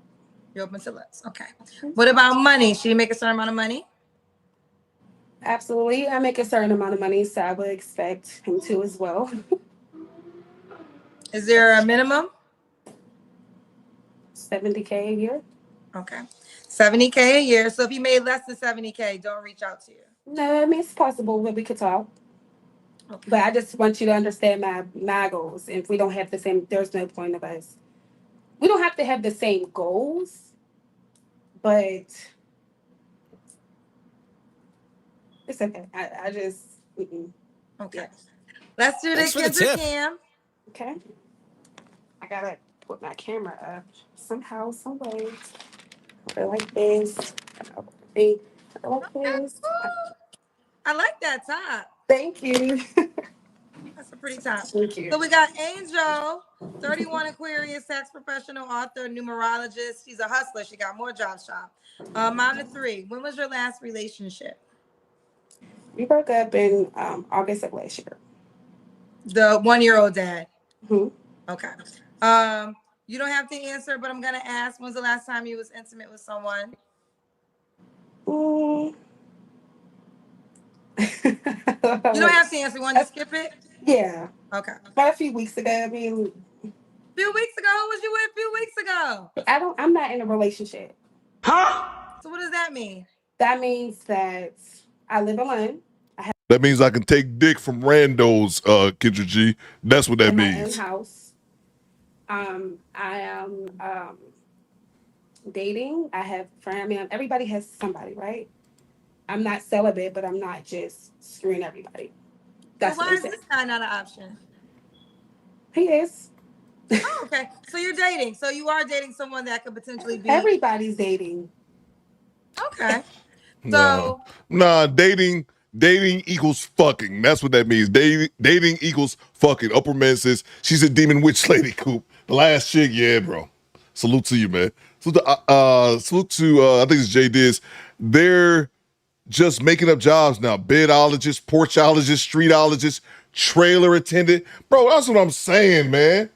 Speaker 3: You're open to looks. Okay. What about money? Should he make a certain amount of money?
Speaker 14: Absolutely. I make a certain amount of money, so I would expect him to as well.
Speaker 3: Is there a minimum?
Speaker 14: 70K a year.
Speaker 3: Okay. 70K a year. So if he made less than 70K, don't reach out to you.
Speaker 14: No, I mean it's possible that we could talk. Okay. But I just want you to understand my goals. If we don't have the same, there's no point of us. We don't have to have the same goals, but it's okay. I just
Speaker 3: okay.
Speaker 14: Yeah.
Speaker 3: Let's do
Speaker 14: Thanks
Speaker 3: the
Speaker 14: for the tip.
Speaker 3: cam.
Speaker 14: Okay. I gotta put my camera up somehow, some way. Like this. Like this.
Speaker 3: I like that top.
Speaker 14: Thank you.
Speaker 3: That's a pretty top.
Speaker 14: Thank you.
Speaker 3: So we got Angel, 31 Aquarius, sex professional, author, numerologist. She's a hustler. She got more jobs, shop. Mom to 3. When was your last relationship?
Speaker 14: We broke up in August of last year.
Speaker 3: The 1-year-old dad.
Speaker 14: Mm-hmm.
Speaker 3: Okay. You don't have to answer, but I'm gonna ask. When's the last time you was intimate with someone? You don't have to answer. Want to skip it?
Speaker 14: Yeah.
Speaker 3: Okay.
Speaker 14: About a few weeks ago. I mean,
Speaker 3: a few weeks ago? Who was you with a few weeks ago?
Speaker 14: I'm not in a relationship.
Speaker 3: Huh? So what does that mean?
Speaker 14: That means that I live alone.
Speaker 6: That means I can take dick from randos, Kendra G. That's what that
Speaker 14: in
Speaker 6: means.
Speaker 14: my own house. I am dating. I have friends. I mean, everybody has somebody, right? I'm not celibate, but I'm not just screwing everybody. That's
Speaker 3: so why is this guy not an option?
Speaker 14: He is.
Speaker 3: Oh, okay. So you're dating. So you are dating someone that could potentially be.
Speaker 14: Everybody's dating.
Speaker 3: Okay. So
Speaker 6: nah, dating equals fucking. That's what that means. Dating equals fucking. Upper man says she's a demon witch lady. Coop. The last chick, yeah, bro. Salute to you, man. Salute to I think it's J Diz. They're just making up jobs now. Bedologist, porchologist, streetologist, trailer attendant. Bro, that's what I'm saying, man.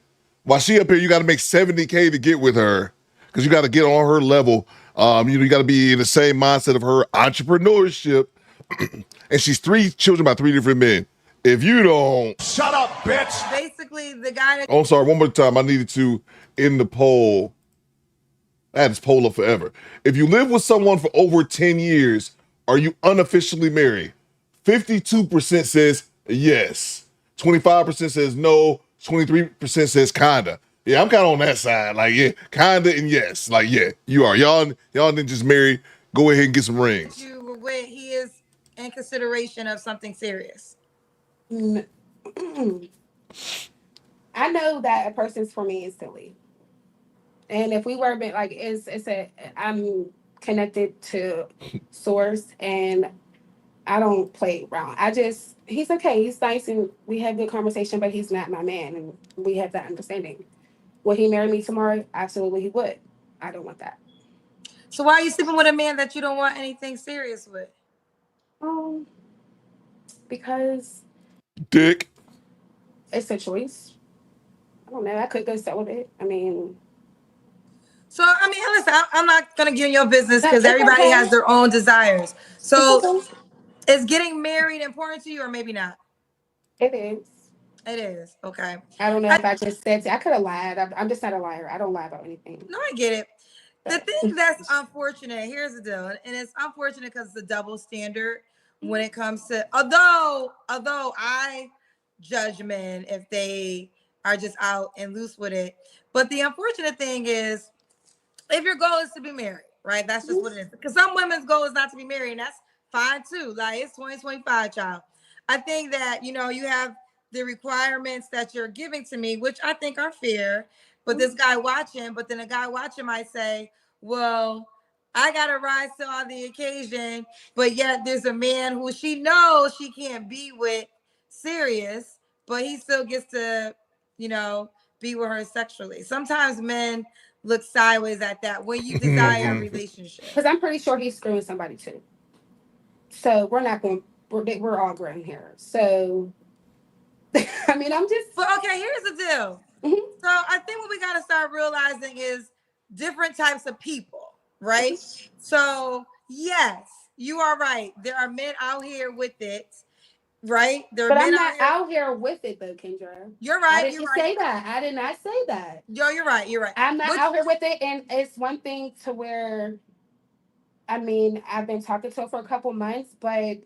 Speaker 6: While she up here, you got to make 70K to get with her because you got to get on her level. You got to be in the same mindset of her entrepreneurship. And she's 3 children by 3 different men. If you don't...
Speaker 10: Shut up, bitch!
Speaker 3: Basically, the guy that...
Speaker 6: Oh, I'm sorry. One more time. I needed to end the poll. I had this poll up forever. If you live with someone for over 10 years, are you unofficially married? 52% says yes. 25% says no. 23% says kinda. Yeah, I'm kind of on that side. Like, yeah, kinda and yes. Like, yeah, you are. Y'all didn't just marry. Go ahead and get some rings.
Speaker 3: You were with, he is in consideration of something serious.
Speaker 14: I know that a person's for me instantly. And if we were like, I'm connected to source and I don't play around. He's okay. He's nice and we have good conversation, but he's not my man. And we have that understanding. Would he marry me tomorrow? Absolutely, he would. I don't want that.
Speaker 3: So why are you sleeping with a man that you don't want anything serious with?
Speaker 14: Because
Speaker 6: dick.
Speaker 14: It's a choice. I don't know. I could go celibate. I mean.
Speaker 3: So, I mean, listen, I'm not going to get in your business because everybody has their own desires. So Is getting married important to you, or maybe not?
Speaker 14: It is.
Speaker 3: It is. Okay.
Speaker 14: I don't know if I just said I could have lied. I'm just not a liar. I don't lie about anything.
Speaker 3: No, I get it. The thing that's unfortunate, here's the deal, and it's unfortunate because it's a double standard when it comes to although I judge men if they are just out and loose with it. But the unfortunate thing is if your goal is to be married, right? That's just what it is. Because some women's goal is not to be married, and that's fine too. Like it's 2025, child. I think that you have the requirements that you're giving to me, which I think are fair. But this guy watching, but then a guy watching might say, "Well, I gotta rise to on the occasion," but yet there's a man who she knows she can't be with serious, but he still gets to, be with her sexually. Sometimes men look sideways at that when you desire a relationship.
Speaker 14: Because I'm pretty sure he's screwing somebody too. So we're not going. We're all grown here. So I mean, I'm just.
Speaker 3: But okay, here's the deal. So I think what we got to start realizing is different types of people, right? So yes, you are right. There are men out here with it, right? There are
Speaker 14: But
Speaker 3: men
Speaker 14: I'm not out here with it though, Kendra.
Speaker 3: You're right.
Speaker 14: I didn't say that. I did not say that.
Speaker 3: Yo, you're right. You're right.
Speaker 14: I'm not out here with it, and it's one thing to where. I mean, I've been talking to her for a couple months, but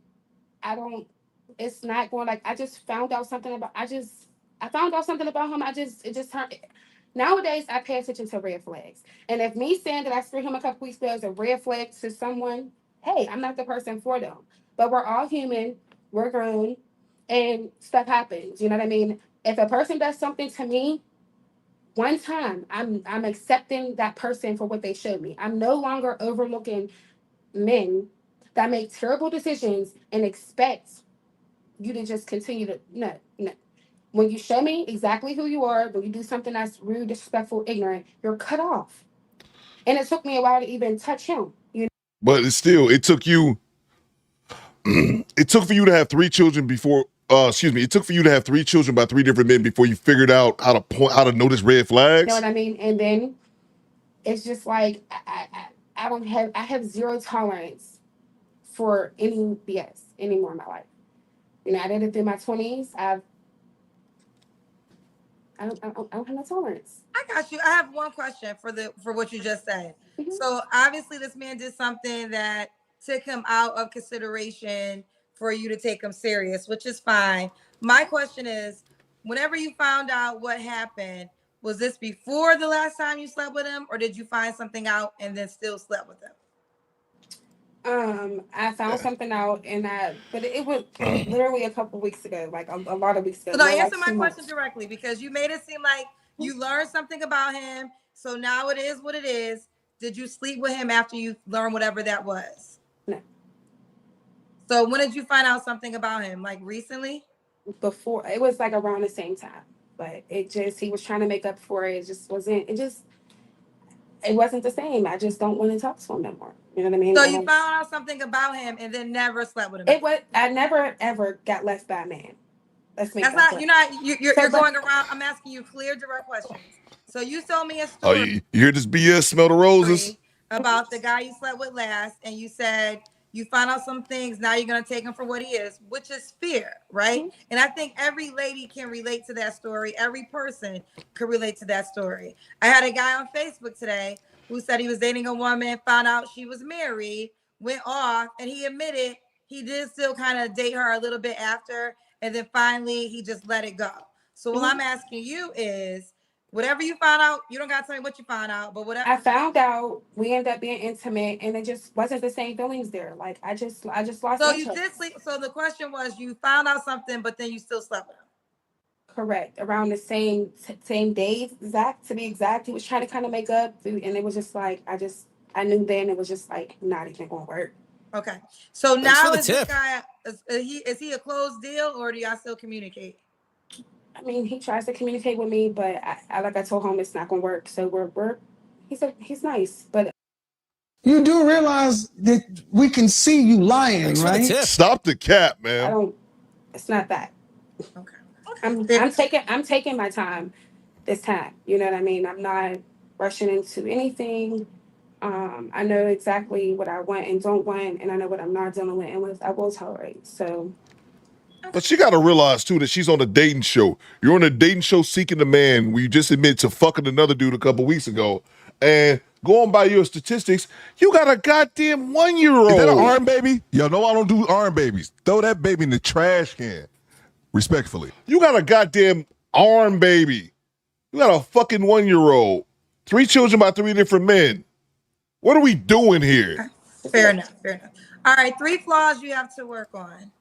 Speaker 14: I don't. It's not going like I just found out something about. I found out something about him. It just turned. Nowadays, I pay attention to red flags, and if me saying that I screwed him a couple weeks ago is a red flag to someone, hey, I'm not the person for them. But we're all human. We're grown, and stuff happens. You know what I mean? If a person does something to me one time, I'm accepting that person for what they showed me. I'm no longer overlooking men that make terrible decisions and expect you to just continue to no. When you show me exactly who you are, when you do something that's rude, disrespectful, ignorant, you're cut off. And it took me a while to even touch him.
Speaker 6: But it took you. It took for you to have 3 children before. It took for you to have 3 children by 3 different men before you figured out how to notice red flags.
Speaker 14: You know what I mean? And then it's just like I have zero tolerance for any BS anymore in my life. I did it through my 20s. I don't have no tolerance.
Speaker 3: I got you. I have one question for what you just said. So obviously this man did something that took him out of consideration for you to take him serious, which is fine. My question is, whenever you found out what happened, was this before the last time you slept with him, or did you find something out and then still slept with him?
Speaker 14: I found something out, but it was literally a couple weeks ago, like a lot of weeks ago.
Speaker 3: So now answer my question directly, because you made it seem like you learned something about him. So now it is what it is. Did you sleep with him after you learned whatever that was?
Speaker 14: No.
Speaker 3: So when did you find out something about him? Like recently?
Speaker 14: Before, it was like around the same time, but he was trying to make up for it. It wasn't the same. I just don't want to talk to him no more. You know what I mean?
Speaker 3: So you found out something about him and then never slept with him.
Speaker 14: I never ever got left by a man.
Speaker 3: You're going around. I'm asking you clear, direct questions. So you told me a
Speaker 6: Oh,
Speaker 3: story.
Speaker 6: you hear this BS? Smell the roses.
Speaker 3: About the guy you slept with last, and you said you found out some things. Now you're gonna take him for what he is, which is fear, right? And I think every lady can relate to that story. Every person could relate to that story. I had a guy on Facebook today who said he was dating a woman, found out she was married, went off, and he admitted he did still kind of date her a little bit after, and then finally he just let it go. So what I'm asking you is, whatever you found out, you don't gotta tell me what you found out, but whatever
Speaker 14: I found out, we ended up being intimate, and it just wasn't the same feelings there. Like I just lost.
Speaker 3: So you did sleep. So the question was, you found out something, but then you still slept with him.
Speaker 14: Correct. Around the same days, to be exact. He was trying to kind of make up, and it was just like I knew then it was just like not even going to work.
Speaker 3: Okay. So now is this guy is he a closed deal, or do y'all still communicate?
Speaker 14: I mean, he tries to communicate with me, but like I told him, it's not going to work. So he's nice, but
Speaker 20: you do realize that we can see you lying, right?
Speaker 6: Stop the cap, man.
Speaker 14: It's not that. Okay. I'm taking my time this time. You know what I mean? I'm not rushing into anything. I know exactly what I want and don't want, and I know what I'm not dealing with and what I will tolerate. So,
Speaker 6: But she got to realize, too, that she's on a dating show. You're on a dating show seeking a man where you just admitted to fucking another dude a couple weeks ago. And going by your statistics, you got a goddamn 1-year-old.
Speaker 21: Is that an arm baby? Yo, no, I don't do arm babies. Throw that baby in the trash can. Respectfully.
Speaker 6: You got a goddamn arm baby. You got a fucking 1-year-old. 3 children by 3 different men. What are we doing here?
Speaker 3: Fair enough. Fair enough. All right, 3 flaws you have to work on.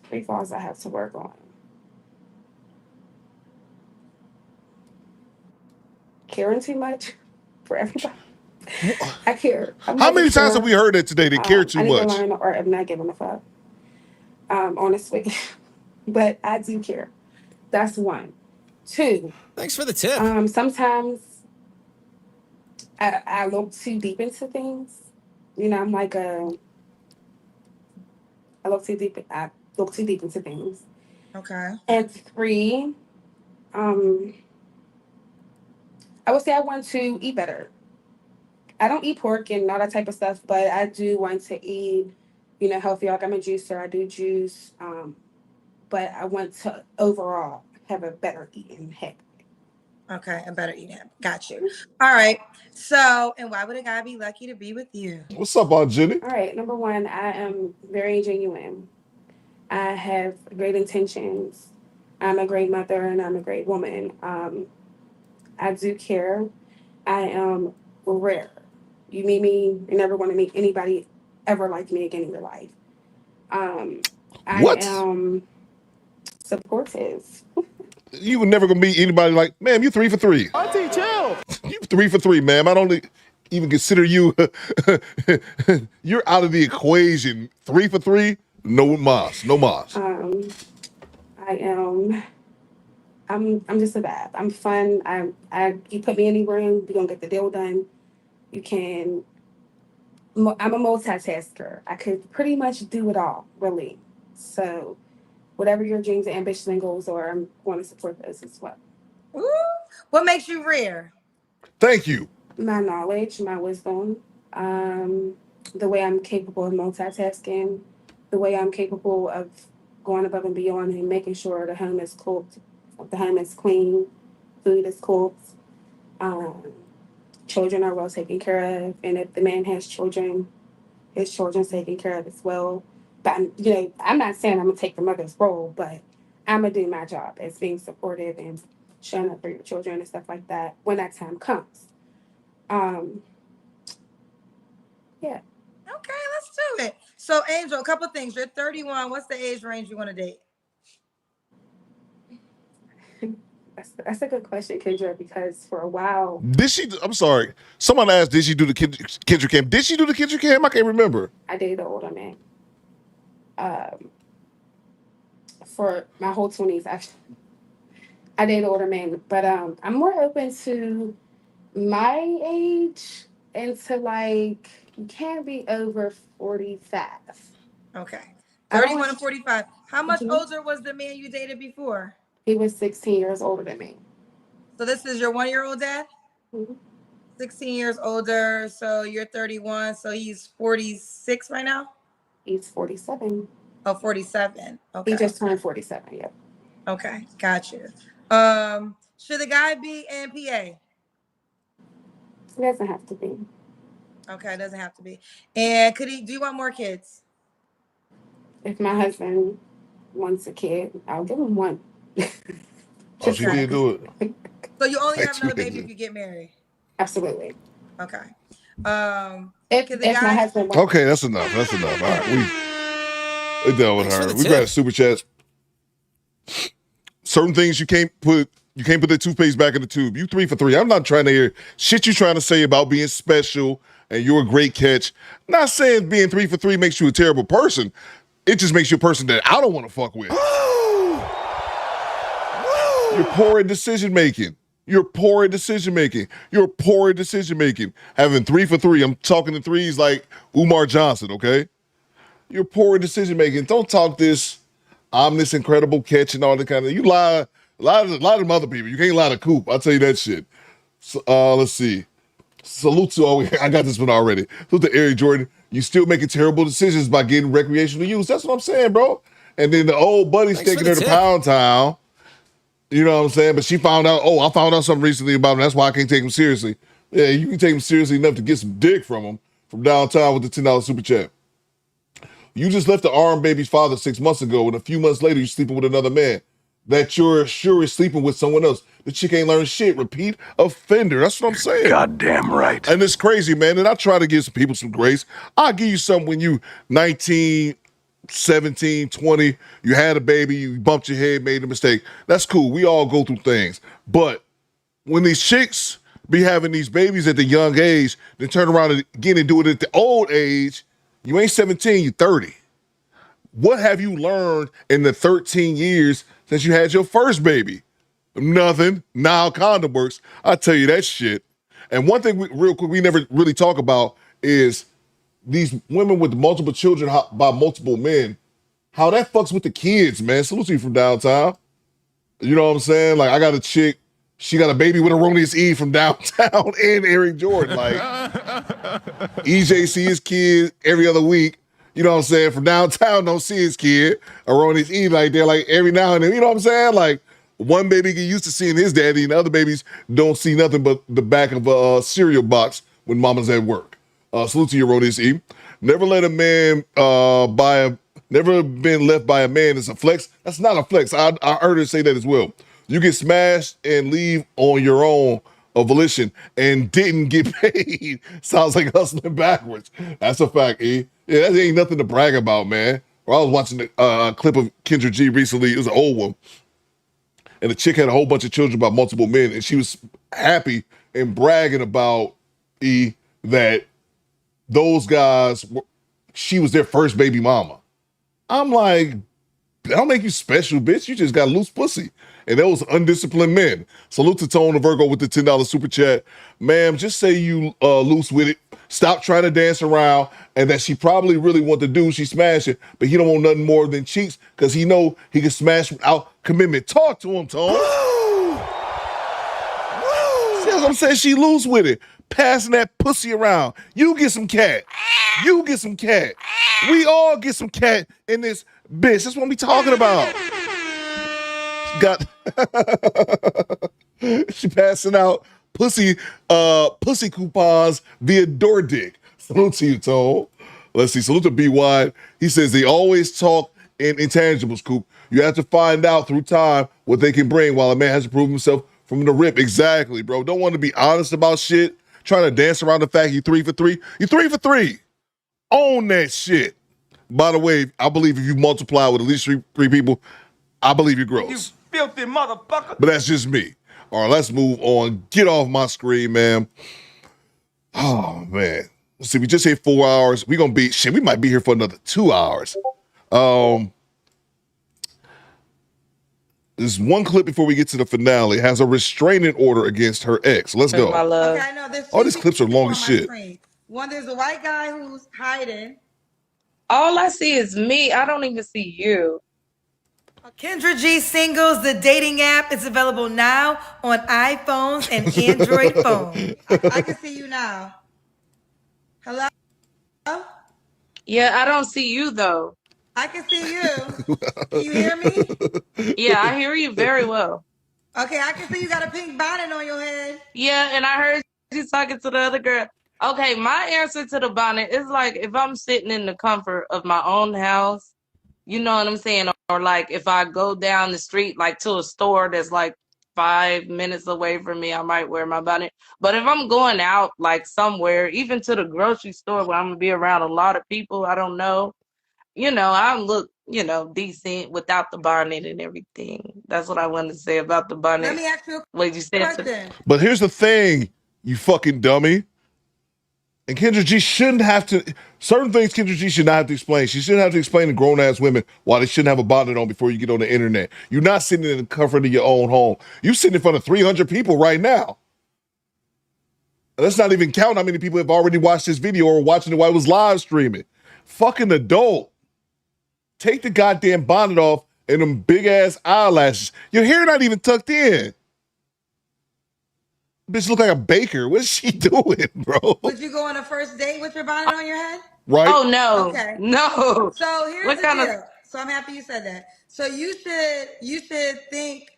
Speaker 14: 3 flaws I have to work on. Caring too much for everybody. I care.
Speaker 6: How many times have we heard that today? They care too
Speaker 14: I need
Speaker 6: much.
Speaker 14: to learn the art of not giving a fuck. Honestly. But I do care. That's 1. 2.
Speaker 1: Thanks for the tip.
Speaker 14: Sometimes I look too deep into things. You know, I'm like I look too deep into things.
Speaker 3: Okay.
Speaker 14: And 3, I would say I want to eat better. I don't eat pork and all that type of stuff, but I do want to eat, healthy. Like I'm a juicer, I do juice. But I want to overall have a better eating habit.
Speaker 3: Okay, a better eating habit. Got you. All right. So, and why would a guy be lucky to be with you?
Speaker 6: What's up, Aunt Jenny?
Speaker 14: All right. Number 1, I am very genuine. I have great intentions. I'm a great mother and I'm a great woman. I do care. I am rare. You meet me, you're never going to meet anybody ever like me again in your life. I am supportive.
Speaker 6: You were never gonna meet anybody like, ma'am, you 3 for 3.
Speaker 7: Auntie, chill.
Speaker 6: You 3 for 3, ma'am. I don't even consider you. You're out of the equation. 3 for 3. No mas. No mas.
Speaker 14: I'm just a vibe. I'm fun. You put me in any room, we're gonna get the deal done. You can. I'm a multitasker. I could pretty much do it all, really. So, whatever your dreams and ambitions and goals are, I'm going to support those as well.
Speaker 3: Ooh, what makes you rare?
Speaker 6: Thank you.
Speaker 14: My knowledge, my wisdom, the way I'm capable of multitasking, the way I'm capable of going above and beyond and making sure the home is cooked, the home is clean, food is cooked, children are well taken care of, and if the man has children, his children's taken care of as well. But I'm not saying I'm gonna take the mother's role, but I'm gonna do my job as being supportive and showing up for your children and stuff like that when that time comes. Yeah.
Speaker 3: Okay, let's do it. So, Angel, a couple things. You're 31. What's the age range you want to date?
Speaker 14: That's a good question, Kendra, because for a while.
Speaker 6: I'm sorry. Someone asked, did she do the Kendra Cam? Did she do the Kendra Cam? I can't remember.
Speaker 14: I dated an older man. For my whole 20s, actually. I dated an older man, but I'm more open to my age and to you can't be over 45.
Speaker 3: Okay. 31 and 45. How much older was the man you dated before?
Speaker 14: He was 16 years older than me.
Speaker 3: So this is your 1-year-old dad?
Speaker 14: Mm-hmm.
Speaker 3: 16 years older, so you're 31, so he's 46 right now?
Speaker 14: He's 47.
Speaker 3: Oh, 47. Okay.
Speaker 14: He just turned 47, yep.
Speaker 3: Okay, got you. Should the guy be in PA?
Speaker 14: It doesn't have to be.
Speaker 3: Okay, it doesn't have to be. And do you want more kids?
Speaker 14: If my husband wants a kid, I'll give him one.
Speaker 6: Oh, she did do it.
Speaker 3: So you only have another baby if you get married?
Speaker 14: Absolutely.
Speaker 3: Okay.
Speaker 14: If my husband wants.
Speaker 6: Okay, that's enough. That's enough. All right, we dealt with her. We got super chats. Certain things you can't put the toothpaste back in the tube. You 3 for 3. I'm not trying to hear shit you're trying to say about being special and you're a great catch. I'm not saying being 3 for 3 makes you a terrible person. It just makes you a person that I don't want to fuck with. You're poor in decision making. You're poor in decision making. You're poor in decision making. Having 3 for 3. I'm talking to threes like Umar Johnson, okay? You're poor in decision making. Don't talk this, I'm this incredible catch and all that kind of. You lie to other people. You can't lie to Coop. I'll tell you that shit. Let's see. Salute to, I got this one already. Salute to Eric Jordan. You still making terrible decisions by getting recreational use. That's what I'm saying, bro. And then the old buddy's taking her to Pound Town. You know what I'm saying? But she found out, I found out something recently about him. That's why I can't take him seriously. Yeah, you can take him seriously enough to get some dick from him from downtown with the $10 super chat. You just left the arm baby's father 6 months ago, and a few months later, you're sleeping with another man that you're sure is sleeping with someone else. The chick ain't learned shit. Repeat offender. That's what I'm saying.
Speaker 19: Goddamn right.
Speaker 6: And it's crazy, man. And I try to give some people some grace. I'll give you something when you 19, 17, 20, you had a baby, you bumped your head, made a mistake. That's cool. We all go through things. But when these chicks be having these babies at the young age, then turn around again and do it at the old age, you ain't 17, you're 30. What have you learned in the 13 years since you had your first baby? Nothing. Now condom works. I tell you that shit. And one thing real quick we never really talk about is these women with multiple children by multiple men, how that fucks with the kids, man. Salute to you from downtown. You know what I'm saying? Like, I got a chick, she got a baby with Erroneous E from downtown and Eric Jordan. Like, EJ see his kid every other week. You know what I'm saying? From downtown, don't see his kid. Erroneous E, like, they're like every now and then. You know what I'm saying? Like, one baby get used to seeing his daddy, and the other babies don't see nothing but the back of a cereal box when mama's at work. Salute to you, Erroneous E. Never let a man never been left by a man is a flex. That's not a flex. I heard her say that as well. You get smashed and leave on your own volition and didn't get paid. Sounds like hustling backwards. That's a fact, E. Yeah, that ain't nothing to brag about, man. Or I was watching a clip of Kendra G recently. It was an old one. And the chick had a whole bunch of children by multiple men, and she was happy and bragging about E that those guys, she was their first baby mama. I'm like, that don't make you special, bitch. You just got loose pussy. And those undisciplined men. Salute to Tone the Virgo with the $10 super chat. Ma'am, just say you loose with it. Stop trying to dance around, and that she probably really want to do, she smash it, but he don't want nothing more than cheeks because he know he can smash without commitment. Talk to him, Tone. See what I'm saying? She loose with it. Passing that pussy around. You get some cat. You get some cat. We all get some cat in this bitch. That's what we talking about. She passing out pussy coupons via door dick. Salute to you, Tone. Let's see. Salute to B Wide. He says they always talk in intangibles, Coop. You have to find out through time what they can bring while a man has to prove himself from the rip. Exactly, bro. Don't want to be honest about shit. Trying to dance around the fact you 3 for 3. You 3 for 3. Own that shit. By the way, I believe if you multiply with at least three people, I believe you're gross.
Speaker 10: You filthy motherfucker.
Speaker 6: But that's just me. All right, let's move on. Get off my screen, man. Oh, man. Let's see, we just hit 4 hours. We might be here for another 2 hours. There's one clip before we get to the finale. It has a restraining order against her ex. Let's go.
Speaker 3: Okay, I know there's
Speaker 6: All these clips are long as shit.
Speaker 3: One, there's a white guy who's hiding.
Speaker 22: All I see is me. I don't even see you.
Speaker 3: Kendra G Singles, the dating app, is available now on iPhones and Android phones. I can see you now. Hello?
Speaker 22: Yeah, I don't see you though.
Speaker 3: I can see you. Can you hear me?
Speaker 22: Yeah, I hear you very well.
Speaker 3: Okay, I can see you got a pink bonnet on your head.
Speaker 22: Yeah, and I heard you talking to the other girl. Okay, my answer to the bonnet is like if I'm sitting in the comfort of my own house, you know what I'm saying? Or like if I go down the street like to a store that's like 5 minutes away from me, I might wear my bonnet. But if I'm going out like somewhere, even to the grocery store where I'm gonna be around a lot of people I don't know, I look, decent without the bonnet and everything. That's what I wanted to say about the bonnet.
Speaker 3: Let me ask you
Speaker 22: What you said
Speaker 3: question.
Speaker 6: But here's the thing, you fucking dummy. And Kendra G shouldn't have to, certain things Kendra G should not have to explain. She shouldn't have to explain to grown-ass women why they shouldn't have a bonnet on before you get on the internet. You're not sitting in the comfort of your own home. You're sitting in front of 300 people right now. And let's not even count how many people have already watched this video or watching it while it was live streaming. Fucking adult. Take the goddamn bonnet off and them big-ass eyelashes. Your hair not even tucked in. Bitch look like a baker. What is she doing, bro?
Speaker 3: Would you go on a first date with your bonnet on your head?
Speaker 6: Right?
Speaker 22: Oh no,
Speaker 3: Okay.
Speaker 22: no.
Speaker 3: So here's
Speaker 22: What
Speaker 3: the
Speaker 22: kind of?
Speaker 3: deal. So I'm happy you said that. So you should think,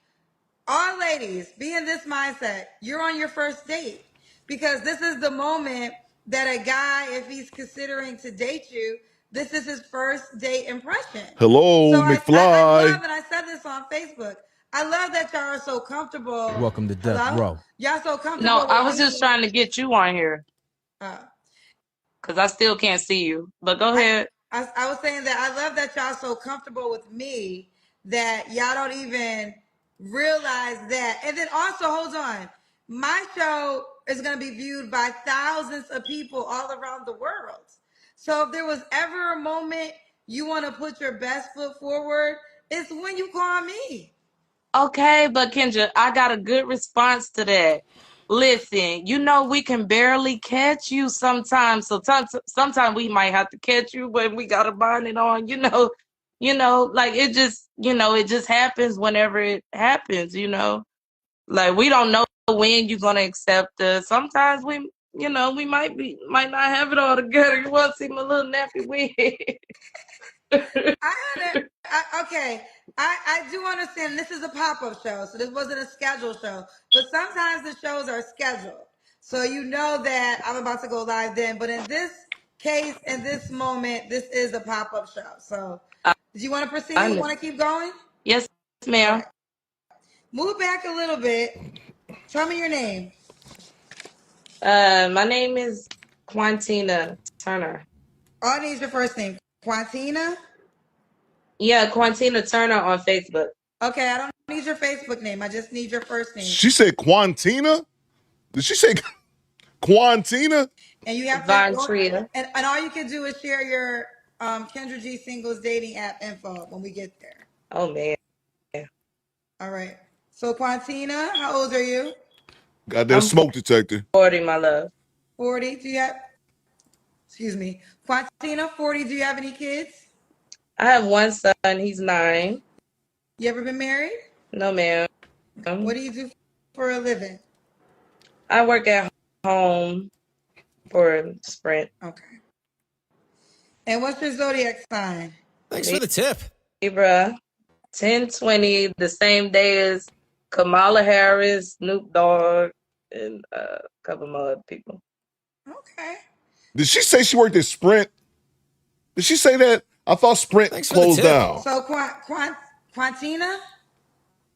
Speaker 3: all ladies, be in this mindset. You're on your first date because this is the moment that a guy, if he's considering to date you, this is his first date impression.
Speaker 6: Hello,
Speaker 3: So I
Speaker 6: McFly.
Speaker 3: love, and I said this on Facebook, I love that y'all are so comfortable.
Speaker 1: Welcome to Death
Speaker 3: Hello?
Speaker 1: Row.
Speaker 3: Y'all so
Speaker 22: No,
Speaker 3: comfortable
Speaker 22: I
Speaker 3: with
Speaker 22: was just
Speaker 3: me.
Speaker 22: trying to get you on here
Speaker 3: Uh,
Speaker 22: because I still can't see you. But go
Speaker 3: I,
Speaker 22: ahead.
Speaker 3: I was saying that I love that y'all so comfortable with me that y'all don't even realize that. And then also, hold on, my show is going to be viewed by thousands of people all around the world. So if there was ever a moment you want to put your best foot forward, it's when you call me.
Speaker 22: Okay, but Kendra, I got a good response to that. Listen, you know we can barely catch you sometimes, so sometimes we might have to catch you when we got a bonnet on. Like it just happens whenever it happens. Like we don't know when you're gonna accept us. Sometimes we might not have it all together. You want to see my little nappy wig?
Speaker 3: Okay, I do understand this is a pop-up show, so this wasn't a scheduled show. But sometimes the shows are scheduled. So you know that I'm about to go live then. But in this case, in this moment, this is a pop-up show. So do you want to proceed? You want to keep going?
Speaker 22: Yes,
Speaker 3: All
Speaker 22: ma'am.
Speaker 3: right. Move back a little bit. Tell me your name.
Speaker 22: My name is Quantina Turner.
Speaker 3: All I need is your first name. Quantina?
Speaker 22: Yeah, Quantina Turner on Facebook.
Speaker 3: Okay, I don't need your Facebook name. I just need your first name.
Speaker 6: She said Quantina? Did she say Quantina?
Speaker 3: And you have
Speaker 22: Von
Speaker 3: to,
Speaker 22: Trier.
Speaker 3: and all you can do is share your Kendra G singles dating app info when we get there.
Speaker 22: Oh man.
Speaker 3: All right. So Quantina, how old are you?
Speaker 6: Got that
Speaker 22: I'm
Speaker 6: smoke detector.
Speaker 22: 40, my love.
Speaker 3: 40. Do you have, excuse me, Quantina, 40. Do you have any kids?
Speaker 22: I have one son. He's 9.
Speaker 3: You ever been married?
Speaker 22: No, ma'am.
Speaker 3: What do you do for a living?
Speaker 22: I work at home for Sprint.
Speaker 3: Okay. And what's your zodiac sign?
Speaker 22: Thanks for the tip. Libra, 10/20, the same day as Kamala Harris, Snoop Dogg, and a couple more other people.
Speaker 3: Okay.
Speaker 6: Did she say she worked at Sprint? Did she say that? I thought Sprint closed down.
Speaker 3: So Quantina?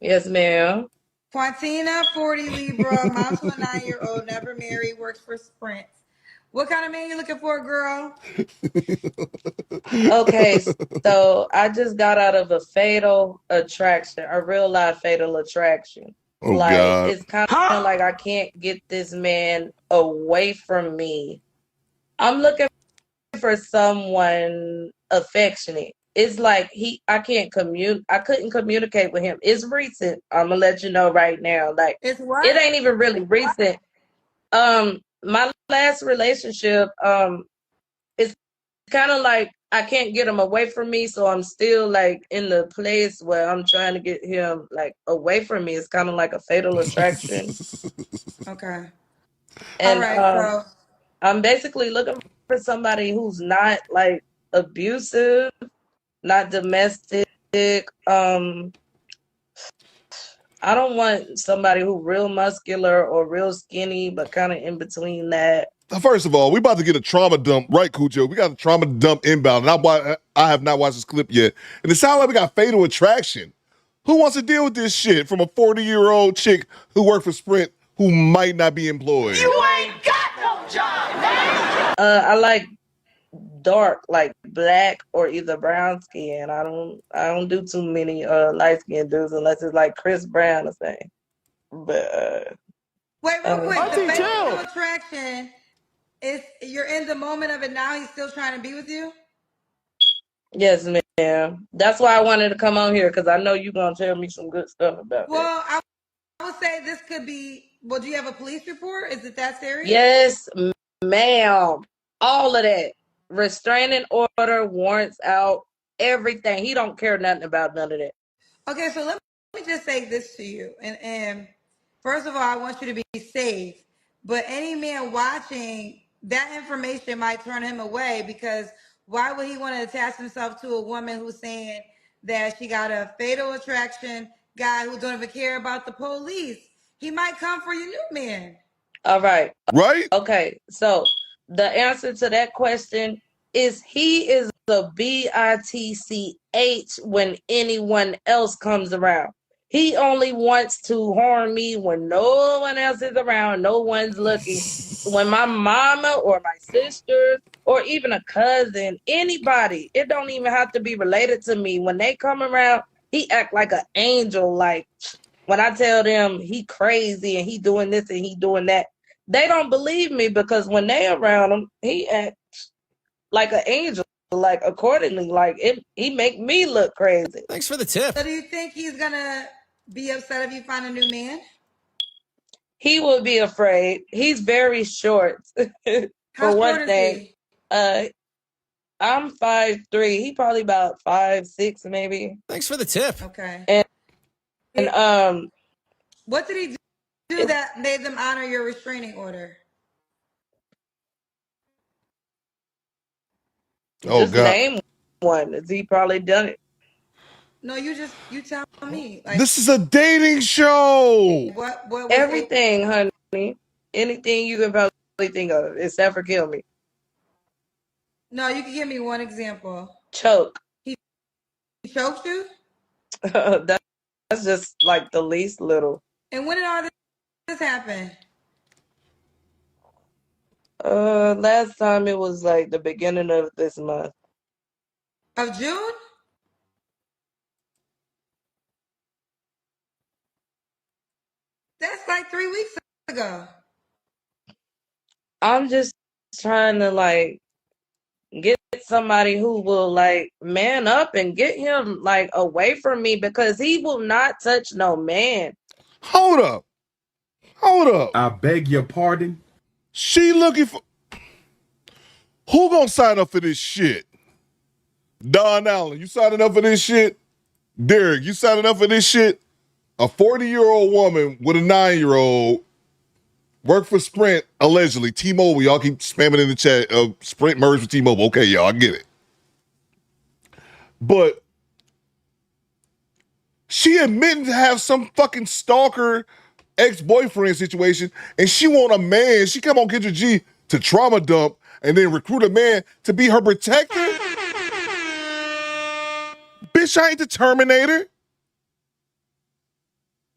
Speaker 22: Yes, ma'am.
Speaker 3: Quantina, 40 Libra, mom to a 9-year-old, never married, works for Sprint. What kind of man you looking for, girl?
Speaker 22: Okay, so I just got out of a fatal attraction, a real life fatal attraction.
Speaker 6: Oh, God.
Speaker 22: It's kind of like I can't get this man away from me. I'm looking for someone affectionate. It's like I couldn't communicate with him. It's recent. I'm gonna let you know right now. Like
Speaker 3: It's what?
Speaker 22: it ain't even really recent. My last relationship, it's kind of like I can't get him away from me, so I'm still like in the place where I'm trying to get him like away from me. It's kind of like a fatal attraction.
Speaker 3: Okay.
Speaker 22: And
Speaker 3: all right, so
Speaker 22: I'm basically looking for somebody who's not like abusive, not domestic. I don't want somebody who real muscular or real skinny, but kind of in between that.
Speaker 6: First of all, we about to get a trauma dump, right, Cujo? We got a trauma dump inbound, and I have not watched this clip yet. And it sounds like we got fatal attraction. Who wants to deal with this shit from a 40-year-old chick who worked for Sprint who might not be employed?
Speaker 10: You ain't got no job, man.
Speaker 22: I like dark, like black or either brown skin. I don't do too many light skinned dudes unless it's like Chris Brown or something. But
Speaker 3: wait, real quick. The fatal attraction is you're in the moment of it now. He's still trying to be with you.
Speaker 22: yes, ma'am. That's why I wanted to come on here because I know you're gonna tell me some good stuff about that.
Speaker 3: Well, I would say this could be. Well, do you have a police report? Is it that serious?
Speaker 22: Yes, ma'am. All of that. Restraining order, warrants out, everything. He don't care nothing about none of that.
Speaker 3: Okay, so let me just say this to you, and First of all, I want you to be safe. But any man watching, that information might turn him away because why would he want to attach himself to a woman who's saying that she got a fatal attraction guy who don't even care about the police? He might come for your new man.
Speaker 22: All right.
Speaker 6: Right?
Speaker 22: Okay. So the answer to that question is he is a bitch when anyone else comes around. He only wants to harm me when no one else is around, no one's looking. When my mama or my sisters or even a cousin, anybody, it don't even have to be related to me. When they come around, he act like an angel. Like when I tell them he crazy and he doing this and he doing that, they don't believe me because when they around him, he acts like an angel, like accordingly, like he make me look crazy.
Speaker 1: Thanks for the tip.
Speaker 3: So do you think he's gonna be upset if you find a new man?
Speaker 22: He will be afraid. He's very short.
Speaker 3: How
Speaker 22: For one
Speaker 3: short is
Speaker 22: thing,
Speaker 3: he?
Speaker 22: I'm 5'3". He probably about 5'6", maybe.
Speaker 1: Thanks for the tip.
Speaker 3: Okay.
Speaker 22: And
Speaker 3: what did he do that made them honor your restraining order?
Speaker 6: Oh
Speaker 22: just
Speaker 6: God.
Speaker 22: name one. He probably done it.
Speaker 3: No, you tell me. Like,
Speaker 6: This is a dating show.
Speaker 3: what was
Speaker 22: Everything, honey. Anything you can probably think of, except for kill me.
Speaker 3: No, you can give me one example.
Speaker 22: Choke.
Speaker 3: He choked you?
Speaker 22: That's just like the least little.
Speaker 3: And when did all this happen?
Speaker 22: Last time it was like the beginning of this month.
Speaker 3: Of June? That's like 3 weeks ago.
Speaker 22: I'm just trying to like get somebody who will like man up and get him like away from me because he will not touch no man.
Speaker 6: Hold up. Hold up.
Speaker 9: I beg your pardon?
Speaker 6: She looking for... Who gonna sign up for this shit? Don Allen, you signing up for this shit? Derek, you signing up for this shit? A 40-year-old woman with a 9-year-old work for Sprint, allegedly. T-Mobile, y'all keep spamming in the chat. Sprint merged with T-Mobile. Okay, y'all, I get it. But she admitting to have some fucking stalker ex-boyfriend situation, and she want a man. She come on Kendra G to trauma dump and then recruit a man to be her protector? Bitch, I ain't the Terminator.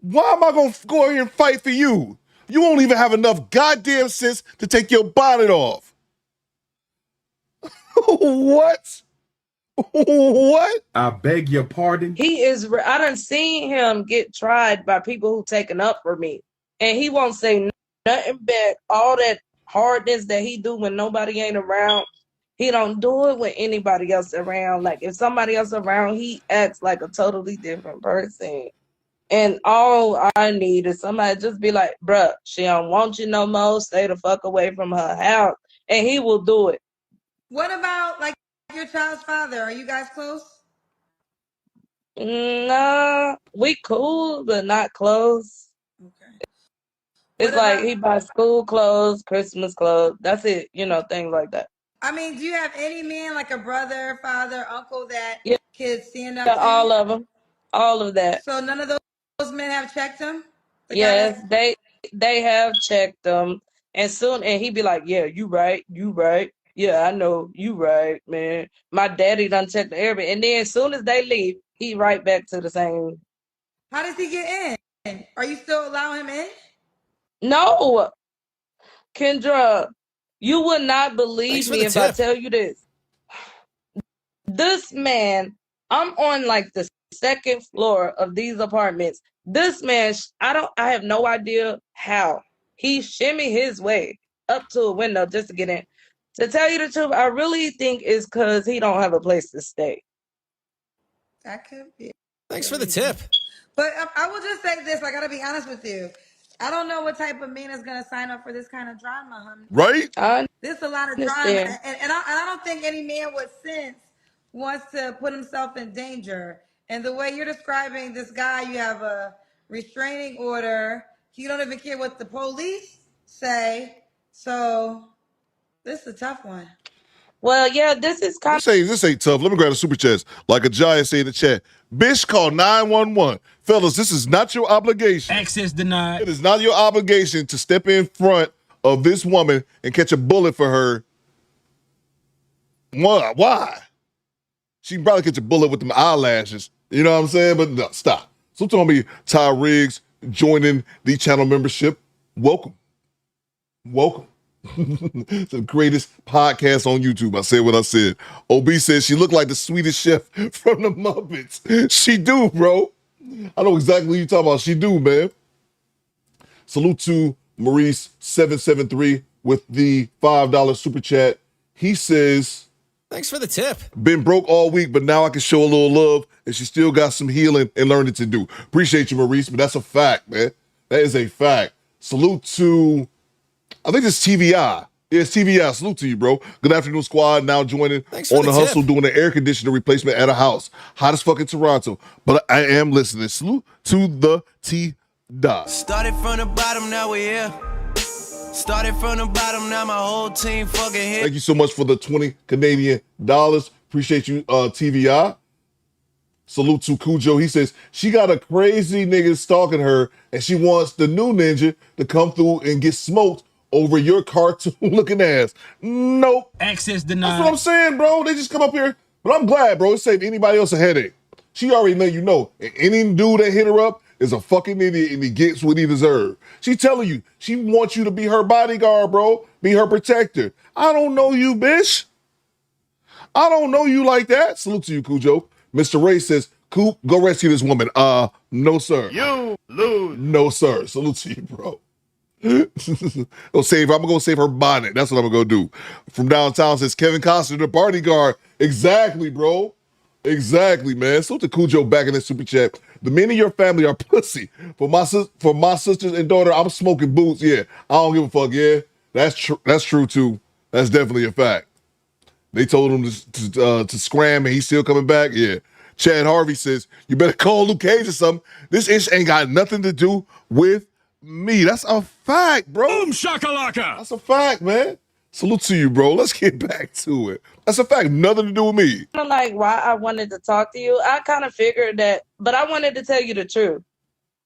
Speaker 6: Why am I gonna go here and fight for you? You won't even have enough goddamn sense to take your bonnet off. What? What?
Speaker 9: I beg your pardon?
Speaker 22: He is, I done seen him get tried by people who taken up for me. And he won't say nothing back. All that hardness that he do when nobody ain't around, he don't do it with anybody else around. Like if somebody else around, he acts like a totally different person. And all I need is somebody just be like, bruh, she don't want you no more. Stay the fuck away from her house. And he will do it.
Speaker 3: What about like your child's father? Are you guys close?
Speaker 22: Nah, we cool, but not close.
Speaker 3: Okay.
Speaker 22: It's like he buys school clothes, Christmas clothes. That's it, things like that.
Speaker 3: I mean, do you have any man like a brother, father, uncle that
Speaker 22: Yeah,
Speaker 3: could stand up to
Speaker 22: all
Speaker 3: you?
Speaker 22: of them, all of that.
Speaker 3: So none of those men have checked him?
Speaker 22: Yes, they have checked them, and he be like, "Yeah, you right. Yeah, I know you right, man." My daddy done checked everybody, and then as soon as they leave, he right back to the same.
Speaker 3: How does he get in? Are you still allowing him in?
Speaker 22: No, Kendra, you would not believe me if I tell you this. This man, I'm on like the second floor of these apartments. This man, I have no idea how he shimmy his way up to a window just to get in. To tell you the truth, I really think it's because he don't have a place to stay.
Speaker 3: That could be.
Speaker 1: Thanks for the tip.
Speaker 3: But I will just say this. I got to be honest with you. I don't know what type of man is going to sign up for this kind of drama, honey.
Speaker 6: Right?
Speaker 3: This is a lot of drama. And I don't think any man with sense wants to put himself in danger. And the way you're describing this guy, you have a restraining order He don't even care what the police say. So this is a tough one.
Speaker 22: Well, yeah, this is kind
Speaker 6: This ain't tough. Let me grab a super chat. Like a giant say in the chat. Bitch, call 911. Fellas, this is not your obligation.
Speaker 8: Access denied.
Speaker 6: It is not your obligation to step in front of this woman and catch a bullet for her. Why? She can probably catch a bullet with them eyelashes. You know what I'm saying? But no, stop. So tell me, Ty Riggs joining the channel membership. Welcome. It's the greatest podcast on YouTube. I said what I said. OB says she looked like the Swedish chef from the Muppets. She do, bro. I know exactly what you're talking about. She do, man. Salute to Maurice773 with the $5 super chat. He says,
Speaker 1: thanks for the tip.
Speaker 6: Been broke all week, but now I can show a little love, and she still got some healing and learning to do. Appreciate you, Maurice, but that's a fact, man. That is a fact. Salute to, I think it's TVI. Yeah, it's TVI. Salute to you, bro. Good afternoon, squad. Now joining on the hustle, doing an air conditioner replacement at a house. Hot as fuck in Toronto, but I am listening. Salute to the T-Dot.
Speaker 2: Started from the bottom, now we're here. Started from the bottom, now my whole team fucking here.
Speaker 6: Thank you so much for the 20 Canadian dollars. Appreciate you, TVI. Salute to Cujo. He says, she got a crazy nigga stalking her, and she wants the new ninja to come through and get smoked over your cartoon-looking ass. Nope.
Speaker 8: Access denied.
Speaker 6: That's what I'm saying, bro. They just come up here. But I'm glad, bro. It saved anybody else a headache. She already let you know. And any dude that hit her up is a fucking idiot, and he gets what he deserves. She telling you, she wants you to be her bodyguard, bro. Be her protector. I don't know you, bitch. I don't know you like that. Salute to you, Cujo. Mr. Ray says, Coop, go rescue this woman. No, sir.
Speaker 17: You lose.
Speaker 6: No, sir. Salute to you, bro. I'm gonna save her bonnet. That's what I'm gonna do. From downtown says Kevin Costner, the bodyguard. Exactly, bro. Exactly, man. Salute to Cujo back in the super chat. The men in your family are pussy. For my sisters and daughter, I'm smoking boots. Yeah, I don't give a fuck. Yeah, that's true. That's true too. That's definitely a fact. They told him to scram and he's still coming back. Yeah. Chad Harvey says, you better call Luke Cage or something. This ish ain't got nothing to do with me. That's a fact, bro.
Speaker 8: Boom shakalaka.
Speaker 6: That's a fact, man. Salute to you, bro. Let's get back to it. That's a fact. Nothing to do with me.
Speaker 22: of like why I wanted to talk to you. I kind of figured that, but I wanted to tell you the truth.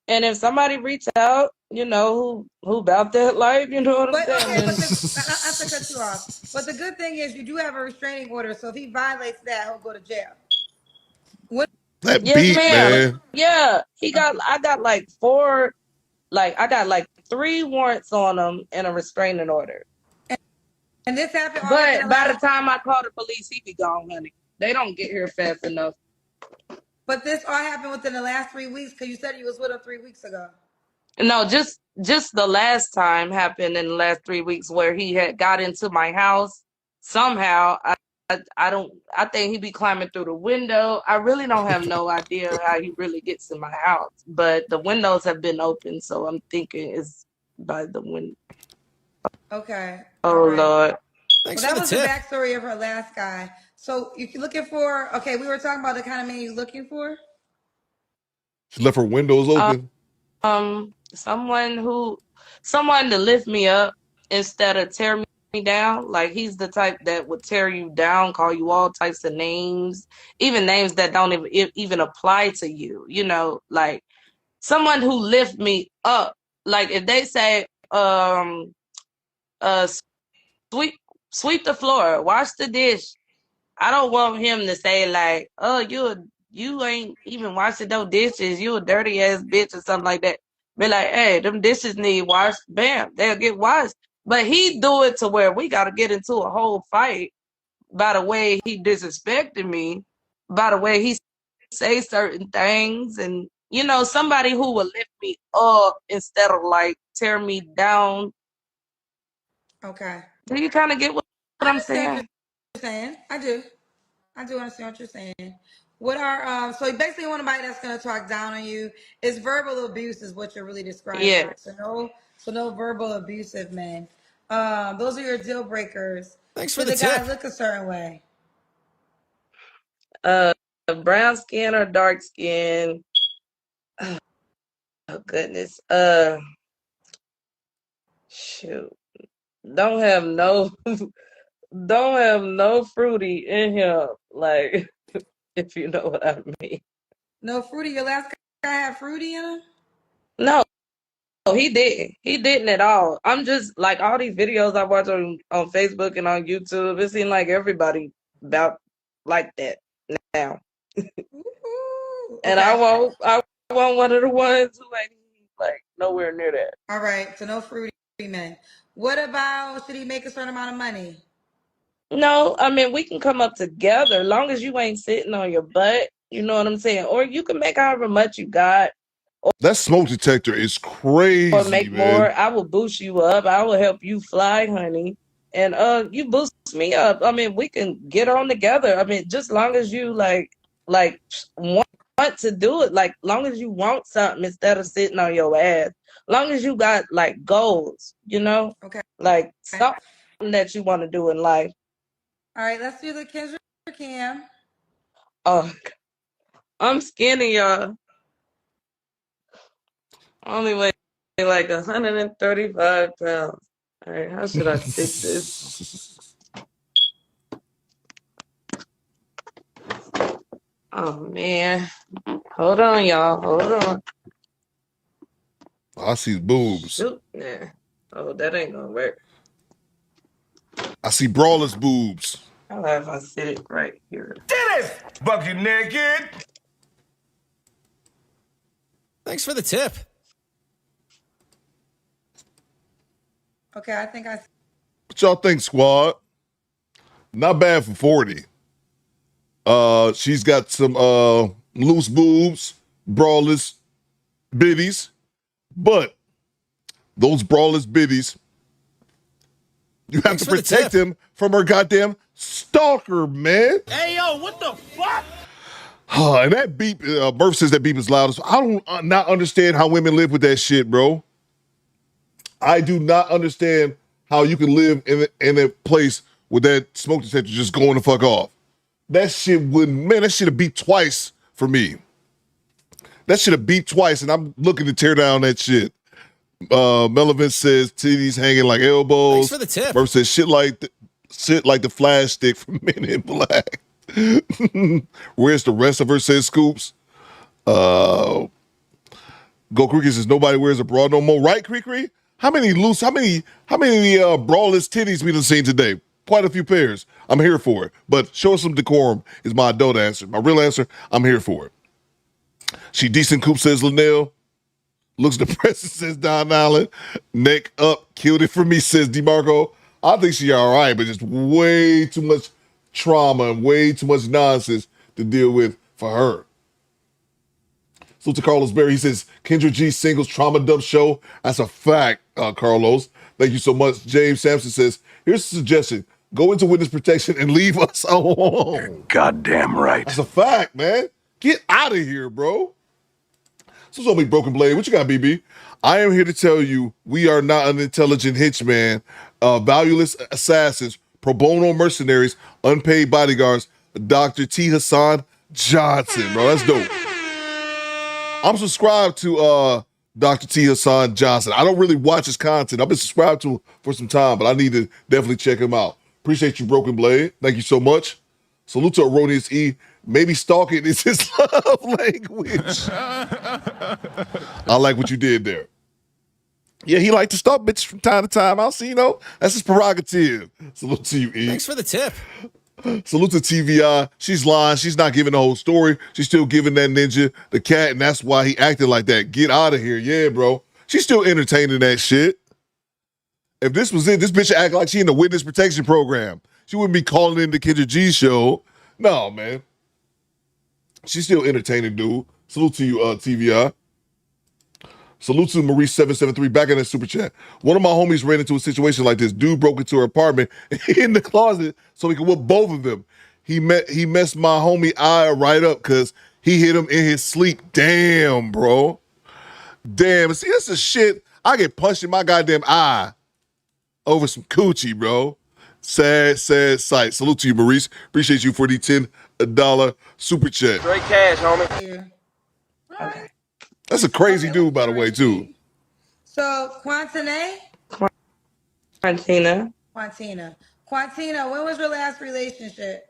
Speaker 22: And if somebody reached out, you know, who about that life, you know what I'm saying?
Speaker 3: Okay, but not to cut you off. But the good thing is you do have a restraining order, so if he violates that, he'll go to jail.
Speaker 6: That
Speaker 22: Yes,
Speaker 6: beat,
Speaker 22: ma'am.
Speaker 6: man.
Speaker 22: Yeah, I got like 3 warrants on him and a restraining order.
Speaker 3: And this happened.
Speaker 22: But by the time I call the police, he be gone, honey. They don't get here fast enough.
Speaker 3: But this all happened within the last 3 weeks because you said you was with him 3 weeks ago.
Speaker 22: No, just the last time happened in the last 3 weeks where he had got into my house somehow. I think he be climbing through the window. I really don't have no idea how he really gets in my house, but the windows have been open, so I'm thinking it's by the window.
Speaker 3: Okay.
Speaker 22: Oh Lord.
Speaker 3: Well, that was the backstory of her last guy. So you're looking for, okay, we were talking about the kind of man you're looking for.
Speaker 6: She left her windows open.
Speaker 22: Someone to lift me up instead of tear me down. Like he's the type that would tear you down, call you all types of names, even names that don't even apply to you. You know, like someone who lift me up. Like if they say, sweep the floor, wash the dish. I don't want him to say like, oh, you ain't even washing no dishes. You a dirty ass bitch or something like that. Be like, hey, them dishes need washed. Bam, they'll get washed. But he do it to where we got to get into a whole fight by the way he disrespected me, by the way he say certain things. And, you know, somebody who will lift me up instead of like tear me down.
Speaker 3: Okay.
Speaker 22: Do you kind of get what I'm saying?
Speaker 3: I do understand what you're saying. What are so basically you want somebody that's gonna talk down on you. Is verbal abuse is what you're really describing.
Speaker 22: Yeah.
Speaker 3: So no verbal abusive men. Those are your deal breakers.
Speaker 1: Thanks for
Speaker 3: Should
Speaker 1: the
Speaker 3: the guy
Speaker 1: tip.
Speaker 3: look a certain way?
Speaker 22: Brown skin or dark skin? Oh goodness. Shoot. Don't have no don't have no fruity in him. Like, if you know what I mean.
Speaker 3: No fruity. Your last guy had fruity in him?
Speaker 22: No, he didn't. He didn't at all. I'm just like all these videos I watch on Facebook and on YouTube, it seems like everybody about like that now. And
Speaker 3: okay.
Speaker 22: I want one of the ones who ain't like nowhere near that.
Speaker 3: All right. So no fruity men. What about, should he make a certain amount of money?
Speaker 22: No, I mean we can come up together long as you ain't sitting on your butt. You know what I'm saying? Or you can make however much you got.
Speaker 6: That smoke detector is crazy,
Speaker 22: Or make
Speaker 6: man.
Speaker 22: more. I will boost you up. I will help you fly, honey. And you boost me up. I mean, we can get on together. I mean, just long as you like want to do it, like long as you want something instead of sitting on your ass. Long as you got like goals, you know?
Speaker 3: Okay.
Speaker 22: Like something that you want to do in life.
Speaker 3: All right, let's do the Kendra cam.
Speaker 22: Oh, I'm skinny, y'all. I only weigh like 135 pounds. All right, how should I stick this? Oh man. Hold on, y'all. Hold on.
Speaker 6: I see boobs.
Speaker 22: Shoot. Nah. Oh, that ain't gonna work.
Speaker 6: I see braless boobs.
Speaker 22: How about if I sit it right here?
Speaker 17: Dennis! Bucket naked!
Speaker 1: Thanks for the tip.
Speaker 3: Okay, I think I.
Speaker 6: What y'all think, squad? Not bad for 40. She's got some loose boobs, braless biddies, but those braless biddies, you have to protect him from her goddamn stalker, man.
Speaker 17: Hey, yo, what the fuck?
Speaker 6: And that beep, Murph says that beep is loud. I don't not understand how women live with that shit, bro. I do not understand how you can live in a place with that smoke detector just going the fuck off. That shit that should have beeped twice for me. That should have beeped twice, and I'm looking to tear down that shit. Melvin says titties hanging like elbows.
Speaker 1: Thanks for the tip.
Speaker 6: Murph says shit like the flash stick from Men in Black. Where's the rest of her? Says Scoops. Go Creaky says nobody wears a bra no more. Right, Creaky? How many braless titties we done seen today? Quite a few pairs. I'm here for it. But show us some decorum is my adult answer. My real answer, I'm here for it. She decent, Coop, says Linnell. Looks depressed, says Don Allen. Neck up, killed it for me, says DeMarco. I think she all right, but just way too much trauma and way too much nonsense to deal with for her. So to Carlos Berry, he says, Kendra G singles trauma dump show. That's a fact, Carlos. Thank you so much. James Sampson says, here's a suggestion. Go into witness protection and leave us alone.
Speaker 17: Goddamn right.
Speaker 6: That's a fact, man. Get out of here, bro. So it's gonna be Broken Blade. What you got, BB? I am here to tell you we are not an intelligent hitchman, valueless assassins, pro bono mercenaries, unpaid bodyguards, Dr. T. Hassan Johnson, bro. That's dope. I'm subscribed to Dr. T. Hassan Johnson. I don't really watch his content. I've been subscribed to him for some time, but I need to definitely check him out. Appreciate you, Broken Blade. Thank you so much. Salute to Erroneous E. Maybe stalking is his love language. I like what you did there. Yeah, he liked to stalk bitches from time to time. I'll see, that's his prerogative. Salute to you, E.
Speaker 1: Thanks for the tip.
Speaker 6: Salute to TVI. She's lying. She's not giving the whole story. She's still giving that ninja the cat, and that's why he acted like that. Get out of here. Yeah, bro. She's still entertaining that shit. If this was it, this bitch act like she in the witness protection program. She wouldn't be calling in the Kendra G show. No, man. She's still entertaining, dude. Salute to you, TVI. Salute to Marie773 back in that super chat. One of my homies ran into a situation like this. Dude broke into her apartment in the closet so he could whoop both of them. He messed my homie eye right up because he hit him in his sleep. Damn, bro. Damn. See, that's the shit. I get punched in my goddamn eye over some coochie, bro. Sad sight. Salute to you, Maurice. Appreciate you for the $10 super chat.
Speaker 17: Straight cash, homie.
Speaker 22: Okay.
Speaker 6: That's a crazy dude, by the way, too.
Speaker 3: So, Quantina?
Speaker 22: Quantina.
Speaker 3: Quantina, when was your last relationship?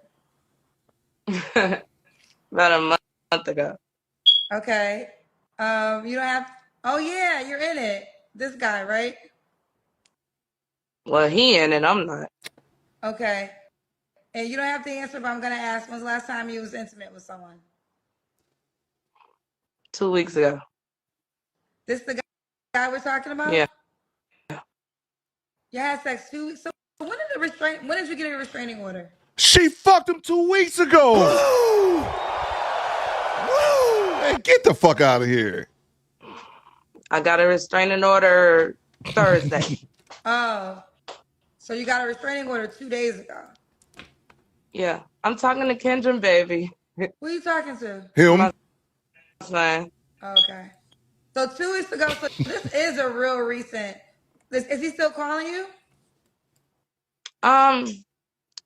Speaker 22: About a month ago.
Speaker 3: Okay. You don't have. Oh yeah, you're in it. This guy, right?
Speaker 22: Well, he in it, I'm not.
Speaker 3: Okay. And you don't have to answer, but I'm gonna ask. When's the last time you was intimate with someone?
Speaker 22: 2 weeks ago.
Speaker 3: This the guy we're talking about?
Speaker 22: Yeah.
Speaker 3: You had sex 2 weeks. So when did you get a restraining order?
Speaker 6: She fucked him 2 weeks ago. Woo! Man, get the fuck out of here.
Speaker 22: I got a restraining order Thursday.
Speaker 3: Oh. So you got a restraining order 2 days ago.
Speaker 22: Yeah. I'm talking to Kendra, baby.
Speaker 3: Who are you talking to?
Speaker 6: Him.
Speaker 22: My son.
Speaker 3: Okay. So 2 weeks ago, so this is a real recent. Is he still calling you?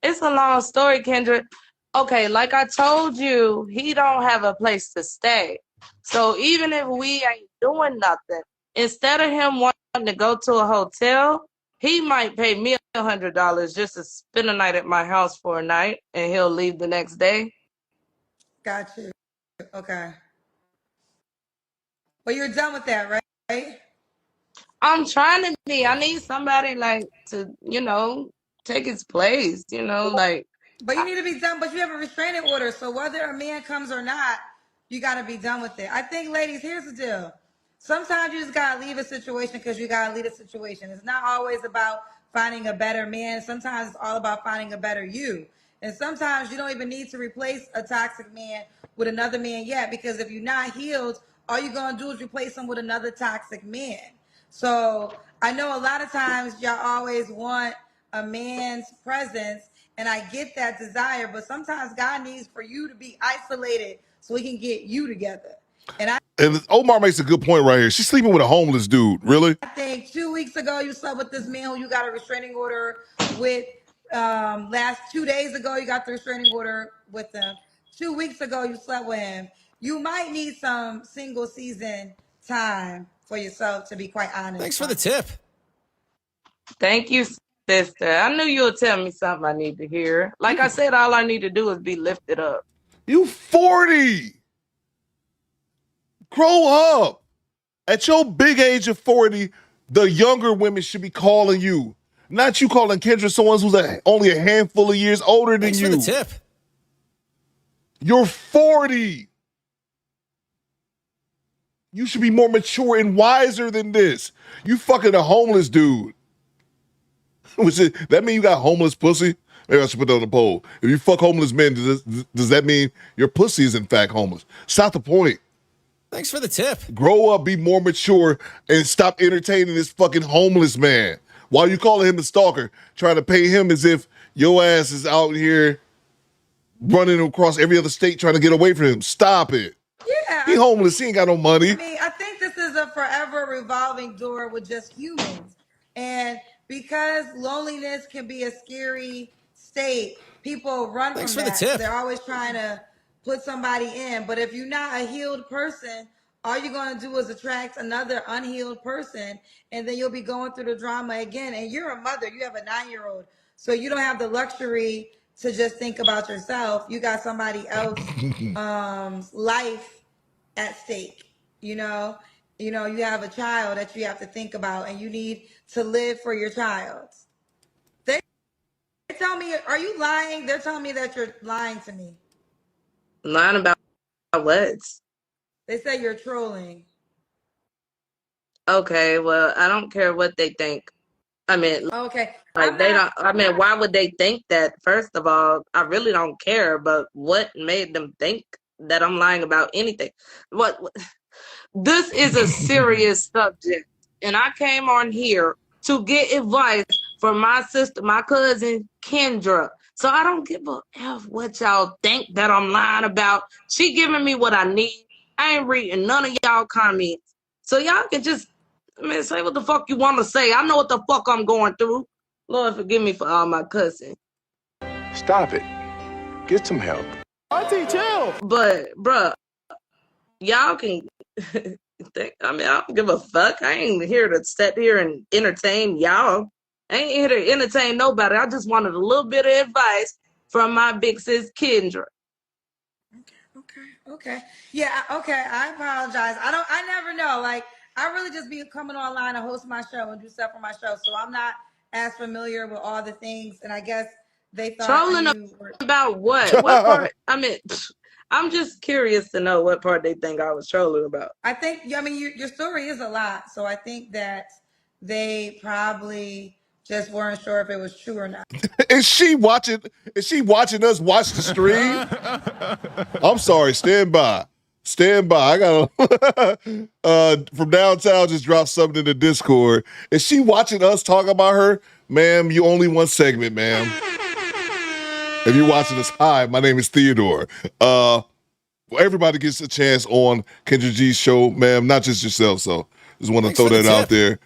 Speaker 22: It's a long story, Kendra. Okay, like I told you, he don't have a place to stay. So even if we ain't doing nothing, instead of him wanting to go to a hotel, he might pay me $100 just to spend a night at my house for a night, and he'll leave the next day.
Speaker 3: Got you. Okay. But you're done with that, right?
Speaker 22: I'm trying to be. I need somebody like to, take his place, like.
Speaker 3: But you need to be done, but you have a restraining order. So whether a man comes or not, you got to be done with it. I think, ladies, here's the deal. Sometimes you just got to leave a situation because you got to leave a situation. It's not always about finding a better man. Sometimes it's all about finding a better you. And sometimes you don't even need to replace a toxic man with another man yet, because if you're not healed, all you're going to do is replace him with another toxic man. So I know a lot of times y'all always want a man's presence, and I get that desire, but sometimes God needs for you to be isolated so he can get you together.
Speaker 6: And Omar makes a good point right here. She's sleeping with a homeless dude. Really?
Speaker 3: I think 2 weeks ago you slept with this man who you got a restraining order with. Last 2 days ago you got the restraining order with him. 2 weeks ago you slept with him. You might need some single season time for yourself, to be quite honest.
Speaker 1: Thanks for the tip.
Speaker 22: Thank you, sister. I knew you would tell me something I need to hear. Like I said, all I need to do is be lifted up.
Speaker 6: You 40. Grow up. At your big age of 40, the younger women should be calling you. Not you calling Kendra someone who's only a handful of years older than you.
Speaker 1: Thanks for the tip.
Speaker 6: You're 40. You should be more mature and wiser than this. You fucking a homeless dude. That mean you got homeless pussy? Maybe I should put that on the poll. If you fuck homeless men, does that mean your pussy is in fact homeless? It's not the point.
Speaker 1: Thanks for the tip.
Speaker 6: Grow up, be more mature, and stop entertaining this fucking homeless man. While you calling him a stalker, trying to pay him as if your ass is out here running across every other state trying to get away from him. Stop it.
Speaker 3: Yeah.
Speaker 6: He homeless. He ain't got no money.
Speaker 3: I mean, I think this is a forever revolving door with just humans. And because loneliness can be a scary state, people run
Speaker 1: Thanks
Speaker 3: from
Speaker 1: for
Speaker 3: that.
Speaker 1: the tip.
Speaker 3: They're always trying to put somebody in. But if you're not a healed person, all you're going to do is attract another unhealed person. And then you'll be going through the drama again. And you're a mother. You have a 9-year-old. So you don't have the luxury to just think about yourself. You got somebody else's life at stake. You you have a child that you have to think about, and you need to live for your child. They tell me, are you lying? They're telling me that you're lying to me.
Speaker 22: Lying about what?
Speaker 3: They say you're trolling.
Speaker 22: Okay, well, I don't care what they think. I mean,
Speaker 3: okay,
Speaker 22: like why would they think that? First of all, I really don't care, but what made them think that I'm lying about anything? What this is a serious subject, and I came on here to get advice from my sister, my cousin Kendra. So I don't give a F what y'all think that I'm lying about. She giving me what I need. I ain't reading none of y'all comments. So y'all can just say what the fuck you want to say. I know what the fuck I'm going through. Lord forgive me for all my cussing.
Speaker 17: Stop it. Get some help.
Speaker 18: Auntie, chill.
Speaker 22: But, bruh, y'all can think, I don't give a fuck. I ain't here to sit here and entertain y'all. I ain't here to entertain nobody. I just wanted a little bit of advice from my big sis Kendra.
Speaker 3: Okay. Yeah, okay. I apologize. I never know. Like, I really just be coming online and host my show and do stuff for my show. So I'm not as familiar with all the things. And I guess they thought
Speaker 22: Trolling
Speaker 3: you were
Speaker 22: about what? What part? I mean, I'm just curious to know what part they think I was trolling about.
Speaker 3: I think, I mean, your story is a lot. So I think that they probably just weren't sure if it was true or not.
Speaker 6: Is she watching? Is she watching us watch the stream? I'm sorry. Stand by. Stand by. I got from downtown just dropped something in the Discord. Is she watching us talk about her? Ma'am, you only one segment, ma'am. If you're watching us, hi, my name is Theodore. Everybody gets a chance on Kendra G's show, ma'am, not just yourself. So just want to throw that out there.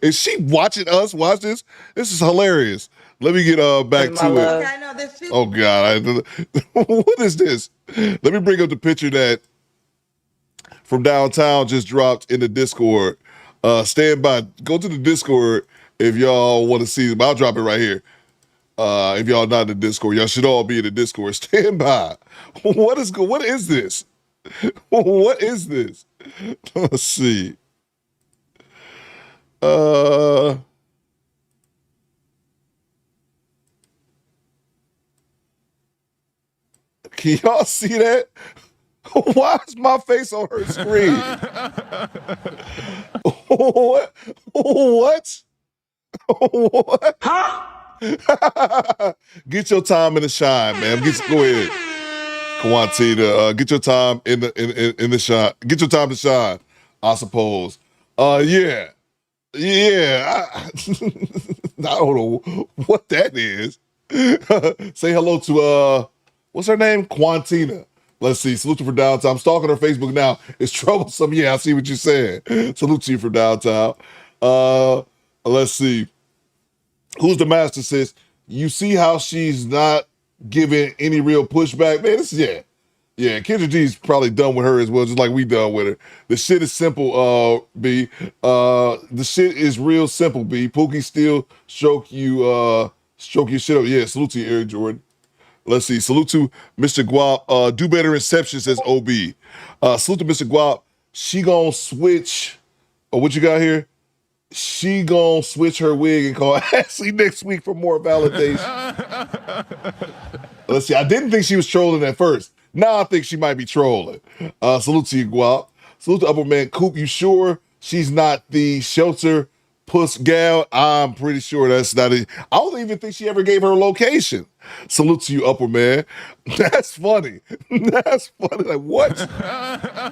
Speaker 6: Is she watching us watch this? This is hilarious. Let me get back to it.
Speaker 3: Okay, I know this too.
Speaker 6: Oh God, what is this? Let me bring up the picture that from downtown just dropped in the Discord. Stand by. Go to the Discord if y'all want to see them. I'll drop it right here. If y'all not in the Discord, y'all should all be in the Discord. Stand by. What is this? What is this? Let's see. Can y'all see that? Why is my face on her screen? What? What? What?
Speaker 10: Huh?
Speaker 6: Get your time in the shine, man. Go ahead, Quantina. Get your time in the shine. Get your time to shine, I suppose. Yeah. I don't know what that is. Say hello to what's her name? Quantina. Let's see. Salute to for downtown. I'm stalking her Facebook now. It's troublesome. Yeah, I see what you're saying. Salute to you for downtown. Let's see. Who's the master sis? You see how she's not giving any real pushback? Man, yeah, Kendra G's probably done with her as well, just like we done with her. The shit is simple, B. The shit is real simple, B. Pookie still stroke your shit up. Yeah, salute to you, Eric Jordan. Let's see. Salute to Mr. Guap. Do better inception, says OB. Salute to Mr. Guap. She gonna switch. What you got here? She gonna switch her wig and call Ashley next week for more validation. Let's see. I didn't think she was trolling at first. Now I think she might be trolling. Salute to you, Guap. Salute to Upper Man Coop. You sure she's not the shelter puss gal? I'm pretty sure that's not it. I don't even think she ever gave her location. Salute to you, Upper Man. That's funny. That's funny. Like, what?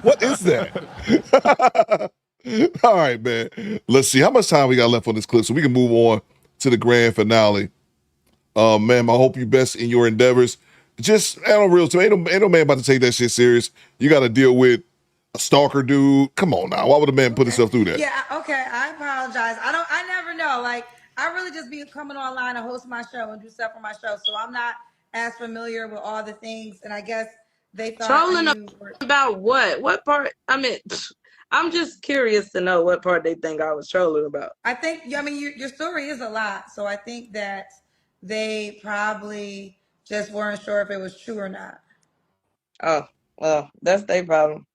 Speaker 6: What is that? All right, man. Let's see how much time we got left on this clip so we can move on to the grand finale. Ma'am, I hope you best in your endeavors. Just, ain't no man about to take that shit serious. You got to deal with a stalker dude. Come on now. Why would a man put himself through that?
Speaker 3: Yeah, okay. I apologize. I never know. Like, I really just be coming online and host my show and do stuff for my show. So I'm not as familiar with all the things. And I guess they thought
Speaker 22: Trolling
Speaker 3: you were
Speaker 22: about what? What part? I mean, I'm just curious to know what part they think I was trolling about.
Speaker 3: I think, I mean, your story is a lot. So I think that they probably just weren't sure if it was true or not.
Speaker 22: Oh, well, that's their problem.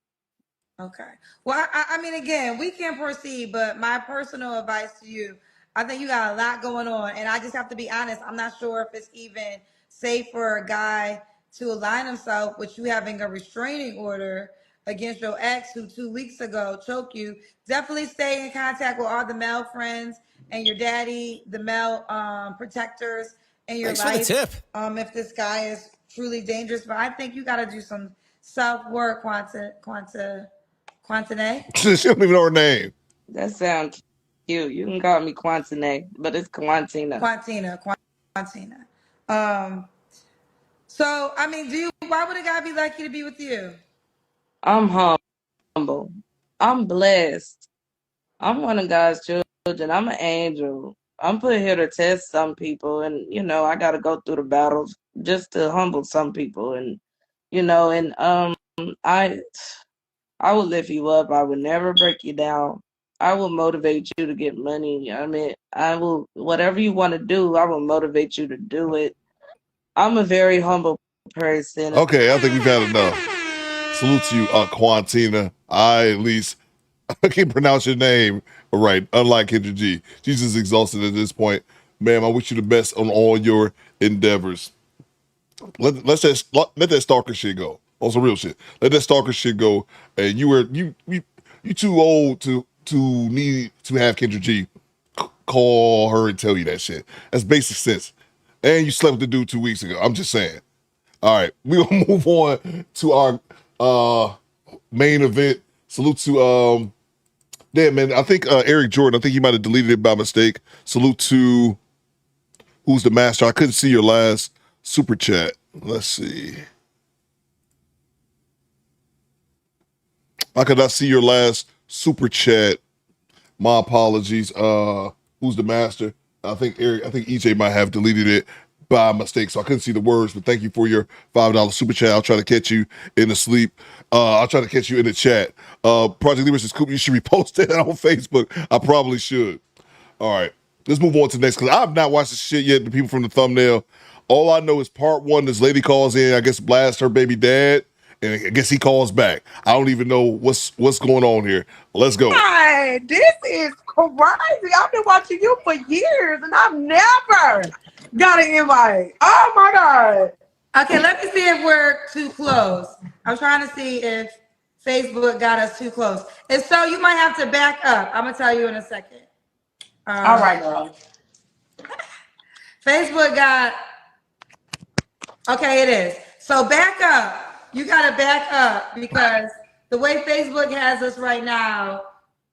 Speaker 3: Okay. Well, I mean, again, we can proceed, but my personal advice to you, I think you got a lot going on. And I just have to be honest, I'm not sure if it's even safe for a guy to align himself with you having a restraining order against your ex who 2 weeks ago choked you. Definitely stay in contact with all the male friends and your daddy, the male protectors in your
Speaker 1: Thanks
Speaker 3: life.
Speaker 1: for the tip.
Speaker 3: If this guy is truly dangerous, but I think you got to do some self-work, Quantina.
Speaker 6: She don't even know her name.
Speaker 22: That sounds cute. You can call me Quantina, but it's Quantina.
Speaker 3: Quantina. So I mean, why would a guy be lucky to be with you?
Speaker 22: I'm humble. I'm blessed. I'm one of God's children. I'm an angel. I'm put here to test some people, and I got to go through the battles just to humble some people, and I I will lift you up. I would never break you down. I will motivate you to get money. I mean, I will, whatever you want to do, I will motivate you to do it. I'm a very humble person.
Speaker 6: Okay, I think we've had enough. Salute to you, Quantina. At least I can pronounce your name right, unlike Kendra G. She's just exhausted at this point. Ma'am, I wish you the best on all your endeavors. Let that stalker shit go. On some real shit. Let that stalker shit go. And you too old to need to have Kendra G call her and tell you that shit. That's basic sense. And you slept with the dude 2 weeks ago. I'm just saying. All right, we're gonna move on to our main event. Salute to damn man, I think Eric Jordan, I think he might have deleted it by mistake. Salute to Who's the Master. I couldn't see your last super chat. Let's see. I could not see your last super chat. My apologies. Who's the Master? I think EJ might have deleted it by mistake, so I couldn't see the words, but thank you for your $5 super chat. I'll try to catch you in the sleep. I'll try to catch you in the chat. Project Libera's Scoop, you should repost that on Facebook. I probably should. All right, let's move on to the next, because I've not watched this shit yet, the people from the thumbnail. All I know is part one, this lady calls in, I guess blast her baby dad, and I guess he calls back. I don't even know what's going on here. Let's go.
Speaker 13: Hi, this is crazy. I've been watching you for years, and I've never got an invite. Oh my God.
Speaker 3: Okay, let me see if we're too close. I'm trying to see if Facebook got us too close. And so you might have to back up. I'm gonna tell you in a second.
Speaker 13: All right, girl.
Speaker 3: Facebook got, okay, it is. So back up. You gotta back up because the way Facebook has us right now.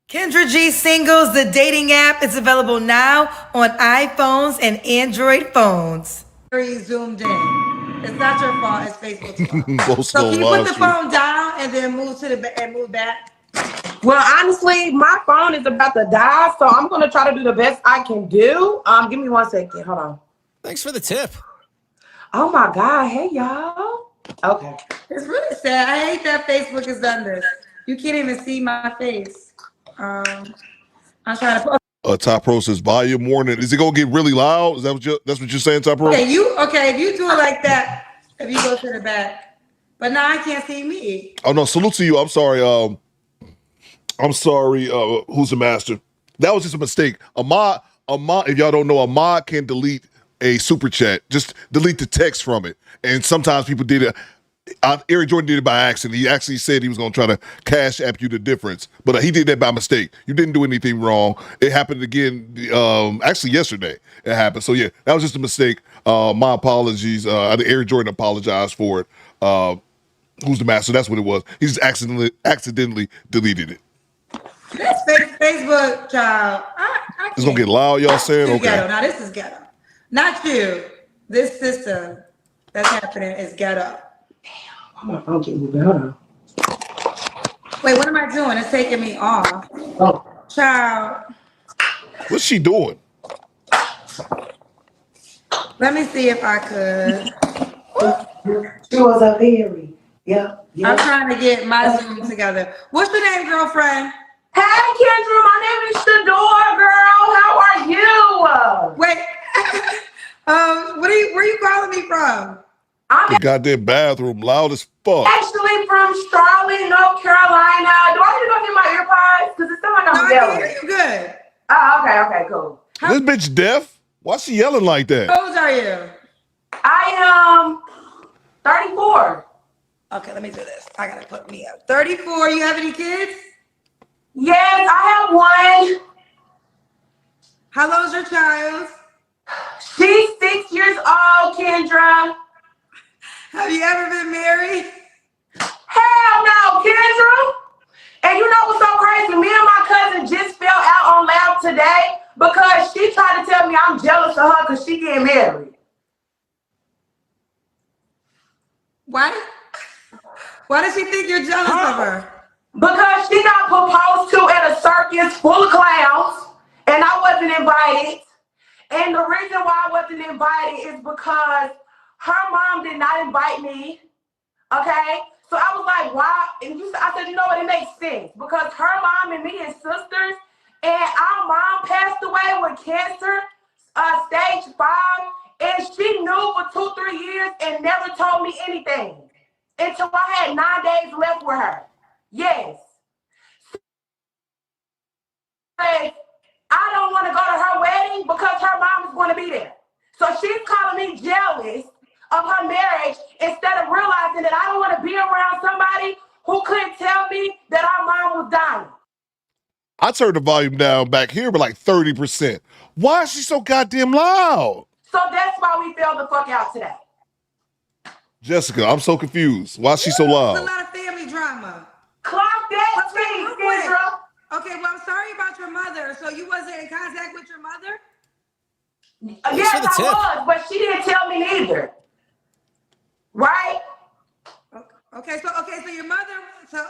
Speaker 4: Kendra G Singles, the dating app, is available now on iPhones and Android phones.
Speaker 3: Very zoomed in. It's not your fault. It's Facebook's fault.
Speaker 6: So
Speaker 3: can you put the phone down and then move to the and move back?
Speaker 13: Well, honestly, my phone is about to die, so I'm gonna try to do the best I can do. Give me 1 second. Hold on.
Speaker 1: Thanks for the tip.
Speaker 13: Oh my God. Hey y'all. Okay.
Speaker 3: It's really sad. I hate that Facebook has done this. You can't even see my face. I'm trying to put.
Speaker 6: Top Pro says volume warning. Is it gonna get really loud? Is that that's what you're saying, Top Pro?
Speaker 3: Okay, if you do it like that, if you go to the back, but now I can't see me.
Speaker 6: Oh no, salute to you. I'm sorry. Who's the Master? That was just a mistake. Ahmad, if y'all don't know, Ahmad can delete a super chat. Just delete the text from it. And sometimes people did it. Eric Jordan did it by accident. He actually said he was going to try to cash app you the difference, but he did that by mistake. You didn't do anything wrong. It happened again, actually yesterday it happened. So yeah, that was just a mistake. My apologies. Eric Jordan apologized for it. Who's the Master? That's what it was. He just accidentally deleted it.
Speaker 3: This Facebook child.
Speaker 6: It's going to get loud, y'all saying? Okay.
Speaker 3: Ghetto. Now this is ghetto. Not you. This system that's happening is ghetto.
Speaker 13: My phone getting better.
Speaker 3: Wait, what am I doing? It's taking me off.
Speaker 13: Oh.
Speaker 3: Child.
Speaker 6: What's she doing?
Speaker 3: Let me see if I could.
Speaker 13: She was a berry. Yeah.
Speaker 3: I'm trying to get my Zoom together. What's your name, girlfriend?
Speaker 13: Hey, Kendra. My name is Shador, girl. How are you?
Speaker 3: Wait. Where you calling me from?
Speaker 6: The goddamn bathroom loud as fuck.
Speaker 13: Actually from Charlotte, North Carolina. Do I need to go get my earpods? Because it sounds like I'm yelling.
Speaker 3: I hear you good.
Speaker 13: Oh, okay, cool.
Speaker 6: This bitch deaf? Why she yelling like that?
Speaker 3: How old are you?
Speaker 13: I am 34.
Speaker 3: Okay, let me do this. I gotta put me up. 34. You have any kids?
Speaker 13: Yes, I have one.
Speaker 3: How old's your child?
Speaker 13: She's 6 years old, Kendra.
Speaker 3: Have you ever been married?
Speaker 13: Hell no, Kendra. And you know what's so crazy? Me and my cousin just fell out on lab today because she tried to tell me I'm jealous of her because she getting married.
Speaker 3: Why? Why does she think you're jealous of her?
Speaker 13: Because she got proposed to at a circus full of clowns and I wasn't invited. And the reason why I wasn't invited is because her mom did not invite me. Okay? So I was like, why
Speaker 5: I said, you know what? It makes sense because her mom and me is sisters, and our mom passed away with cancer, stage 5, and she knew for 2-3 years and never told me anything until I had 9 days left with her. Yes. I don't want to go to her wedding because her mom is going to be there. So she's calling me jealous of her marriage instead of realizing that I don't want to be around somebody who couldn't tell me that our mom was dying.
Speaker 6: I turned the volume down back here by like 30%. Why is she so goddamn loud?
Speaker 5: So that's why we fell the fuck out today.
Speaker 6: Jessica, I'm so confused. Why is she so
Speaker 3: It's a
Speaker 6: loud?
Speaker 3: lot of family drama.
Speaker 5: Clock that, Kendra.
Speaker 3: Okay, well, I'm sorry about your mother. So you wasn't in contact with your mother?
Speaker 5: Yes, I was, but she didn't tell me neither. Right?
Speaker 3: Okay, so your mother, so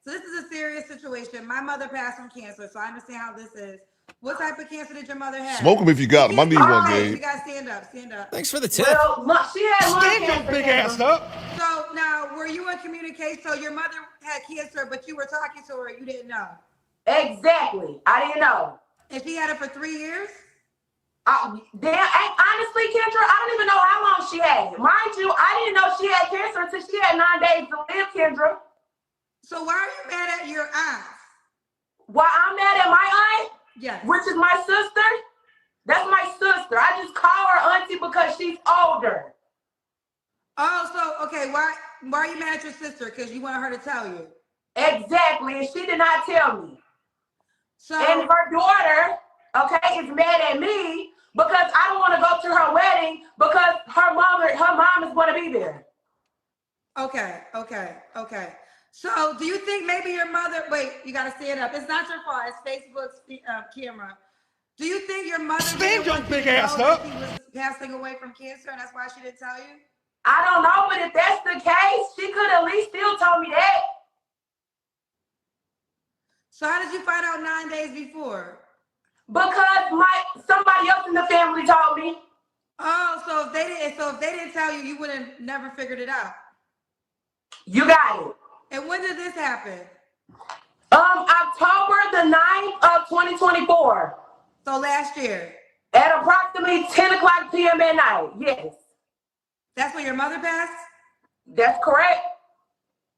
Speaker 3: this is a serious situation. My mother passed from cancer, so I understand how this is. What type of cancer did your mother have?
Speaker 6: Smoke them if you got them. I need one, Gabe.
Speaker 3: You guys stand up.
Speaker 1: Thanks for the tip.
Speaker 5: Well, look, she had
Speaker 7: Stand your big ass up.
Speaker 3: So now, were you in communication? So your mother had cancer, but you were talking to her, you didn't know?
Speaker 5: Exactly. I didn't know.
Speaker 3: And she had it for 3 years?
Speaker 5: Honestly, Kendra, I don't even know how long she had it. Mind you, I didn't know she had cancer until she had 9 days to live, Kendra.
Speaker 3: So why are you mad at your aunt?
Speaker 5: Why I'm mad at my aunt?
Speaker 3: Yes.
Speaker 5: Which is my sister? That's my sister. I just call her auntie because she's older.
Speaker 3: Oh, so, okay, why are you mad at your sister? Because you wanted her to tell you.
Speaker 5: Exactly, and she did not tell me.
Speaker 3: So,
Speaker 5: and her daughter, okay, is mad at me because I don't want to go to her wedding because her mom is going to be there.
Speaker 3: Okay. So, do you think maybe your mother? Wait, you gotta stand up. It's not your fault. It's Facebook's camera. Do you think your mother
Speaker 7: stand your big ass up?
Speaker 3: She was passing away from cancer, and that's why she didn't tell you?
Speaker 5: I don't know, but if that's the case, she could at least still told me that.
Speaker 3: So, how did you find out 9 days before?
Speaker 5: Because somebody else in the family told me.
Speaker 3: Oh, so if they didn't tell you, you would have never figured it out.
Speaker 5: You got it.
Speaker 3: And when did this happen?
Speaker 5: October the 9th of 2024.
Speaker 3: So last year?
Speaker 5: At approximately 10 o'clock p.m. at night, yes.
Speaker 3: That's when your mother passed?
Speaker 5: That's correct.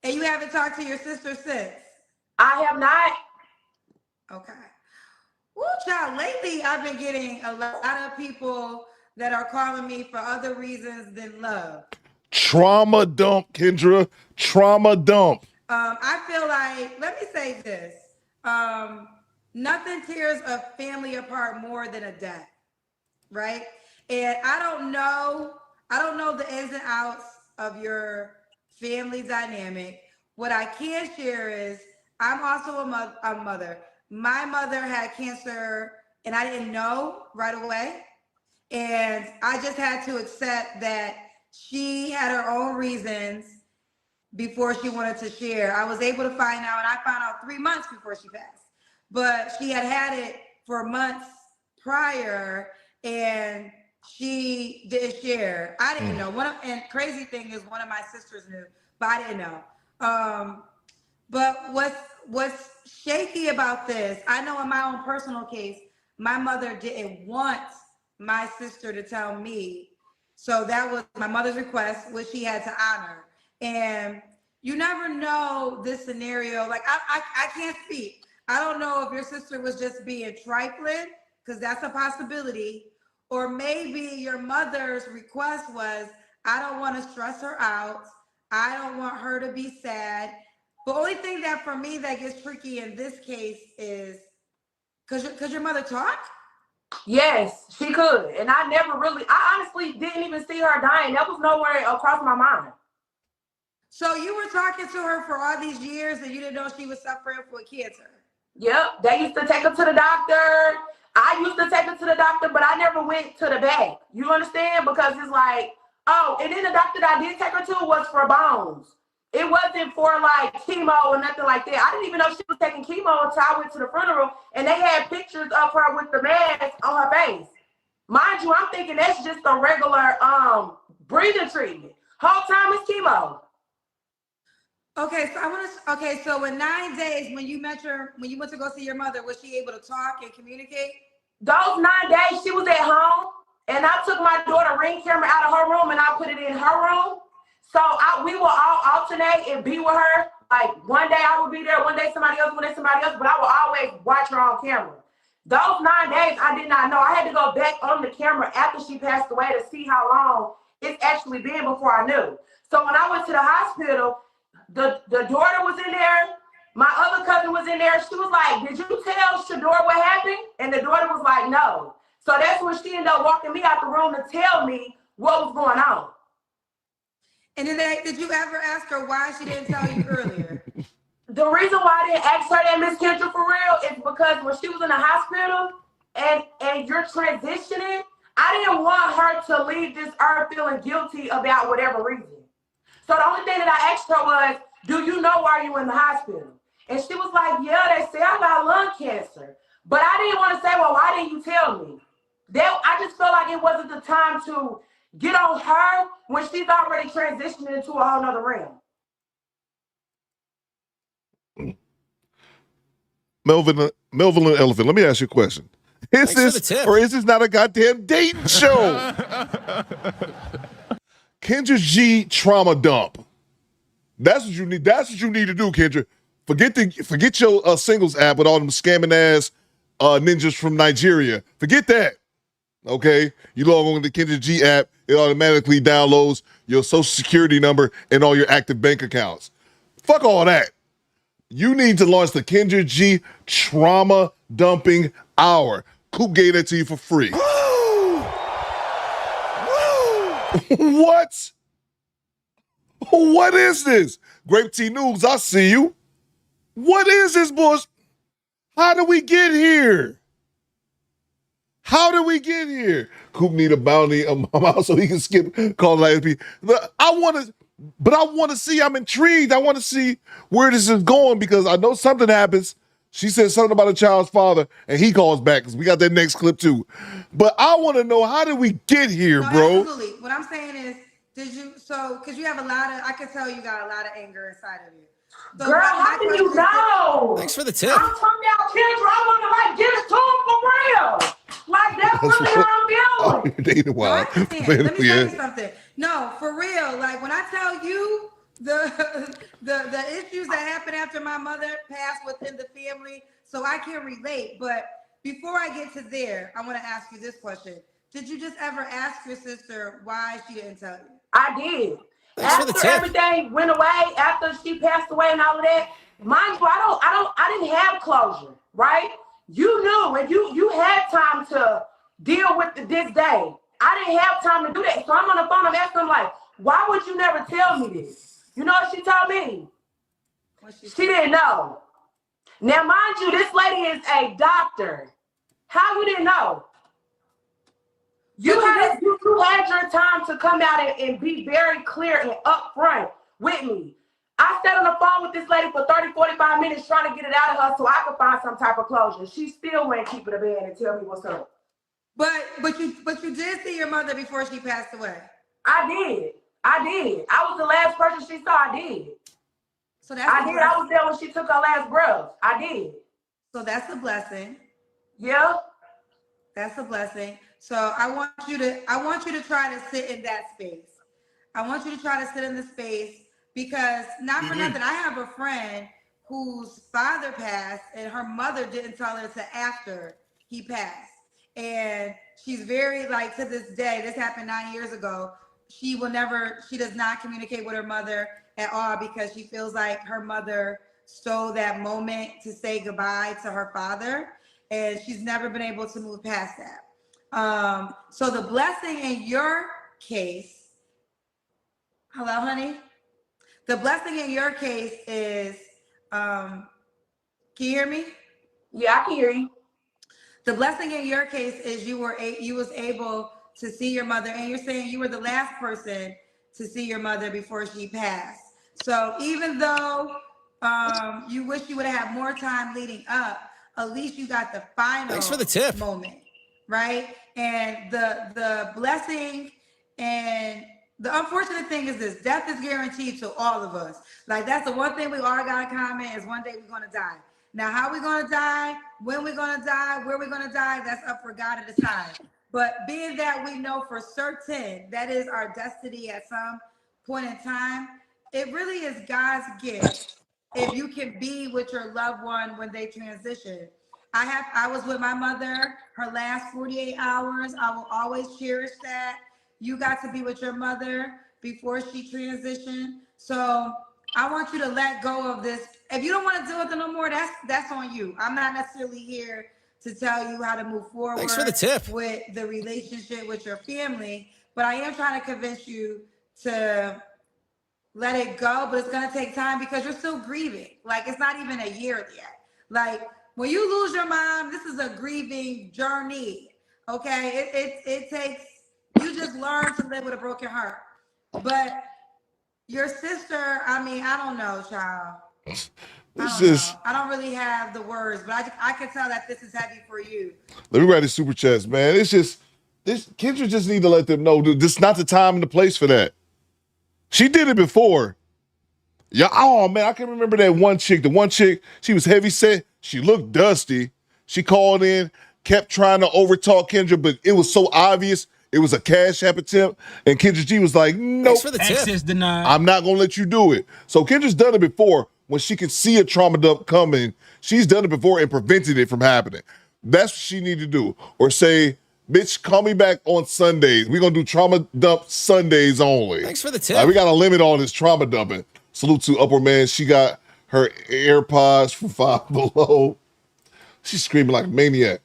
Speaker 3: And you haven't talked to your sister since?
Speaker 5: I have not.
Speaker 3: Okay. Woo, child, lately I've been getting a lot of people that are calling me for other reasons than love.
Speaker 6: Trauma dump, Kendra. Trauma dump.
Speaker 3: I feel like, let me say this. Nothing tears a family apart more than a death, right? And I don't know the ins and outs of your family dynamic. What I can share is I'm also a mother. My mother had cancer and I didn't know right away. And I just had to accept that she had her own reasons before she wanted to share. I was able to find out, and I found out 3 months before she passed. But she had it for months prior, and she didn't share. I didn't know. And crazy thing is, one of my sisters knew, but I didn't know. But what's shaky about this, I know in my own personal case, my mother didn't want my sister to tell me. So that was my mother's request, which she had to honor. And you never know this scenario. Like, I can't speak. I don't know if your sister was just being trifling, because that's a possibility. Or maybe your mother's request was, I don't want to stress her out. I don't want her to be sad. The only thing that for me that gets tricky in this case is, because your mother talk?
Speaker 5: Yes, she could. And I honestly didn't even see her dying. That was nowhere across my mind.
Speaker 3: So you were talking to her for all these years and you didn't know she was suffering with cancer?
Speaker 5: Yep, they used to take her to the doctor. I used to take her to the doctor, but I never went to the back. You understand? Because it's like, oh, and then the doctor that I did take her to was for bones. It wasn't for like chemo or nothing like that. I didn't even know she was taking chemo until I went to the funeral and they had pictures of her with the mask on her face. Mind you, I'm thinking that's just a regular breathing treatment. Whole time it's chemo.
Speaker 3: Okay, so I want to. Okay, so in 9 days, when you went to go see your mother, was she able to talk and communicate?
Speaker 5: Those 9 days, she was at home, and I took my daughter Ring camera out of her room and I put it in her room. So we will all alternate and be with her. Like one day I would be there, one day somebody else, one day somebody else, but I will always watch her on camera. Those 9 days, I did not know. I had to go back on the camera after she passed away to see how long it's actually been before I knew. So when I went to the hospital, the daughter was in there. My other cousin was in there. She was like, "Did you tell Shador what happened?" And the daughter was like, "No." So that's when she ended up walking me out the room to tell me what was going on.
Speaker 3: And then did you ever ask her why she didn't tell you earlier?
Speaker 5: The reason why I didn't ask her that, Miss Kendra, for real, is because when she was in the hospital and you're transitioning, I didn't want her to leave this earth feeling guilty about whatever reason. So the only thing that I asked her was, "Do you know why you in the hospital?" And she was like, "Yeah, they say I got lung cancer." But I didn't want to say, "Well, why didn't you tell me?" I just felt like it wasn't the time to get on her when she's already transitioning into a whole nother realm.
Speaker 6: Melvin and Elephant, let me ask you a question. Is this or is this not a goddamn dating show? Kendra G trauma dump. That's what you need. That's what you need to do, Kendra. Forget your singles app with all them scamming ass ninjas from Nigeria. Forget that. Okay? You log on to the Kendra G app, it automatically downloads your social security number and all your active bank accounts. Fuck all that. You need to launch the Kendra G Trauma Dumping Hour. Coop gave that to you for free. What? What is this? Grape Tea News, I see you. What is this bullshit? How did we get here? How did we get here? Coop need a bounty amount so he can skip calling ISP. I want to see. I'm intrigued. I want to see where this is going because I know something happens. She said something about a child's father, and he calls back because we got that next clip too. But I want to know, how did we get here, bro?
Speaker 3: Absolutely. What I'm saying is, because you have I can tell you got a lot of anger inside of you. So
Speaker 5: girl, how do you know?
Speaker 1: Thanks for the tip.
Speaker 5: I'm talking about Kendra. I want to give it to him for real. Like that's really how I'm feeling.
Speaker 6: You're dating wild.
Speaker 3: Let me tell you something. No, for real. Like when I tell you the issues that happened after my mother passed within the family, so I can relate. But before I get to there, I want to ask you this question. Did you just ever ask your sister why she didn't tell you?
Speaker 5: I did.
Speaker 1: Thanks for the
Speaker 5: After
Speaker 1: tip.
Speaker 5: everything went away, after she passed away and all of that, mind you, I didn't have closure, right? You knew and you had time to deal with this day. I didn't have time to do that. So I'm on the phone, I'm asking them like, why would you never tell me this? You know what she told me? She didn't know. Now, mind you, this lady is a doctor. How you didn't know? You had your time to come out and be very clear and upfront with me. I sat on the phone with this lady for 30, 45 minutes trying to get it out of her so I could find some type of closure. She still wouldn't keep it a bed and tell me what's up.
Speaker 3: But you did see your mother before she passed away.
Speaker 5: I did. I was the last person she saw. I did.
Speaker 3: So that's
Speaker 5: I did. I was there when she took her last breath. I did.
Speaker 3: So that's a blessing.
Speaker 5: Yeah.
Speaker 3: That's a blessing. So I want you to try to sit in that space. I want you to try to sit in the space because not for nothing, I have a friend whose father passed and her mother didn't tell her till after he passed. And she's very, like, to this day, this happened 9 years ago. She does not communicate with her mother at all because she feels like her mother stole that moment to say goodbye to her father. And she's never been able to move past that. So the blessing in your case, hello, honey? The blessing in your case is, can you hear me?
Speaker 5: Yeah, I can hear you.
Speaker 3: The blessing in your case is you was able to see your mother, and you're saying you were the last person to see your mother before she passed. So even though you wish you would have had more time leading up, at least you got the final
Speaker 1: Thanks for the tip.
Speaker 3: moment, right? And the blessing and The unfortunate thing is this: death is guaranteed to all of us. Like, that's the one thing we all got in common, is one day we're gonna die. Now, how we gonna die, when we're gonna die, where we're gonna die, that's up for God to decide. But being that we know for certain that is our destiny at some point in time, it really is God's gift if you can be with your loved one when they transition. I was with my mother her last 48 hours. I will always cherish that. You got to be with your mother before she transitioned. So I want you to let go of this. If you don't want to deal with it no more, that's on you. I'm not necessarily here to tell you how to move forward.
Speaker 1: Thanks for the tip.
Speaker 3: With the relationship with your family, but I am trying to convince you to let it go, but it's gonna take time because you're still grieving. Like, it's not even a year yet. Like, when you lose your mom, this is a grieving journey. Okay, it takes. You just learn to live with a broken heart. But your sister, I mean, I don't know, child. I don't really have the words, but I can tell that this is heavy for you.
Speaker 6: Let me write the super chats, man. It's just this Kendra just need to let them know, dude, this is not the time and the place for that. She did it before. Yeah, oh man, I can remember that one chick. The one chick, she was heavy set. She looked dusty. She called in, kept trying to overtalk Kendra, but it was so obvious it was a Cash App attempt. And Kendra G was like, nope.
Speaker 1: Thanks for the tip.
Speaker 8: Access denied.
Speaker 6: I'm not gonna let you do it. So Kendra's done it before. When she could see a trauma dump coming, she's done it before and prevented it from happening. That's what she need to do. Or say, bitch, call me back on Sundays. We're gonna do trauma dump Sundays only.
Speaker 1: Thanks for the tip.
Speaker 6: We gotta limit all this trauma dumping. Salute to Upper Man. She got her AirPods from Five Below. She's screaming like a maniac.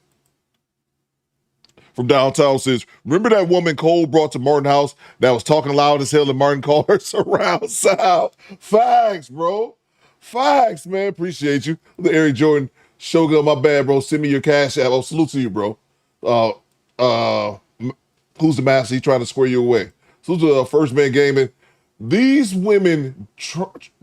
Speaker 6: From downtown says, remember that woman Cole brought to Martin house that was talking loud as hell and Martin called her surround sound? Facts, bro. Facts, man. Appreciate you. The Eric Jordan Shogun, my bad, bro. Send me your Cash App. Oh, salute to you, bro. Who's the master? He trying to square you away. Salute to First Man Gaming. These women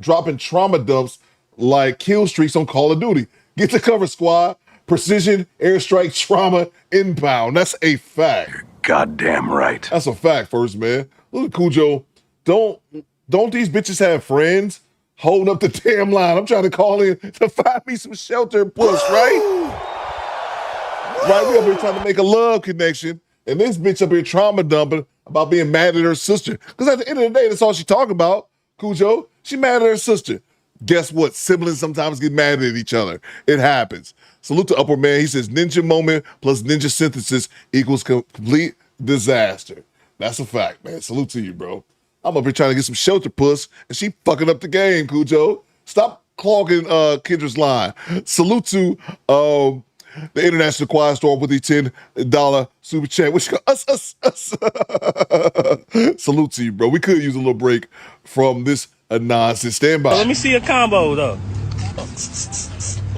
Speaker 6: dropping trauma dumps like kill streaks on Call of Duty. Get the cover, squad. Precision airstrike trauma inbound. That's a fact. You're
Speaker 17: goddamn right.
Speaker 6: That's a fact, First Man. Look at Cujo. Don't these bitches have friends holding up the damn line? I'm trying to call in to find me some shelter and push, right? Right, we up here trying to make a love connection, and this bitch up here trauma dumping about being mad at her sister. Because at the end of the day, that's all she talking about, Cujo. She mad at her sister. Guess what? Siblings sometimes get mad at each other. It happens. Salute to Upper Man. He says ninja moment plus ninja synthesis equals complete disaster. That's a fact, man. Salute to you, bro. I'm up here trying to get some shelter puss, and she fucking up the game, Cujo. Stop clogging Kendra's line. Salute to the International Quiet Storm with the $10 super chat. Which us. Salute to you, bro. We could use a little break from this nonsense. Stand by.
Speaker 18: Let me see a combo though.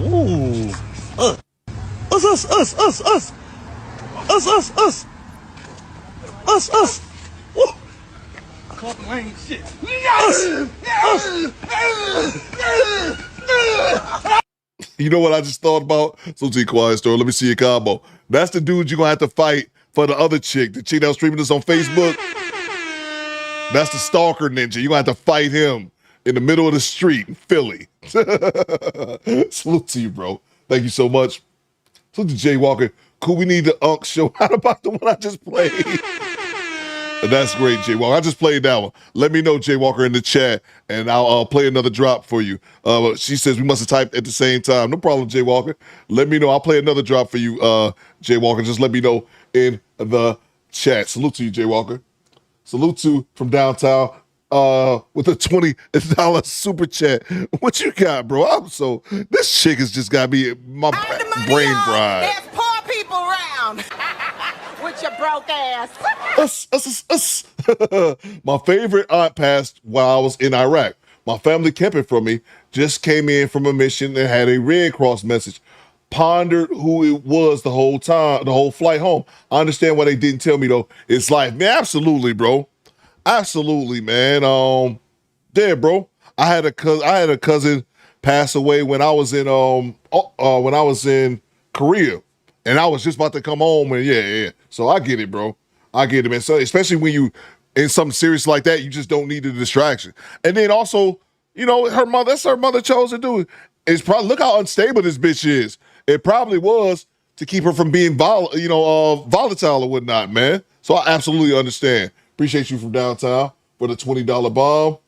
Speaker 18: Ooh. Us. Woo.
Speaker 10: Clark Lane shit.
Speaker 6: You know what I just thought about? So T Quiet Store, let me see your combo. That's the dude you're gonna have to fight for the other chick. The chick that was streaming this on Facebook. That's the stalker ninja. You're gonna have to fight him in the middle of the street in Philly. Salute to you, bro. Thank you so much. Salute to Jay Walker. Cool, we need the Unk show. How about the one I just played? That's great, Jay Walker. I just played that one. Let me know, Jay Walker, in the chat, and I'll play another drop for you. She says we must have typed at the same time. No problem, Jay Walker. Let me know. I'll play another drop for you, Jay Walker. Just let me know in the chat. Salute to you, Jay Walker. Salute to from downtown with a $20 super chat. What you got, bro? This chick has just got me my brain fried.
Speaker 10: There's poor people around. With your broke ass.
Speaker 6: Us. My favorite aunt passed while I was in Iraq. My family kept it from me. Just came in from a mission and had a Red Cross message. Pondered who it was the whole time, the whole flight home. I understand why they didn't tell me though. It's life, man. Absolutely, bro. Absolutely, man. Yeah, bro. I had a cousin pass away when I was in Korea. And I was just about to come home, and yeah. So I get it, bro. I get it, man. So especially when you in something serious like that, you just don't need the distraction. And then also, that's her mother chose to do it. It's probably, look how unstable this bitch is. It probably was to keep her from being volatile or whatnot, man. So I absolutely understand. Appreciate you from downtown for the $20 bomb.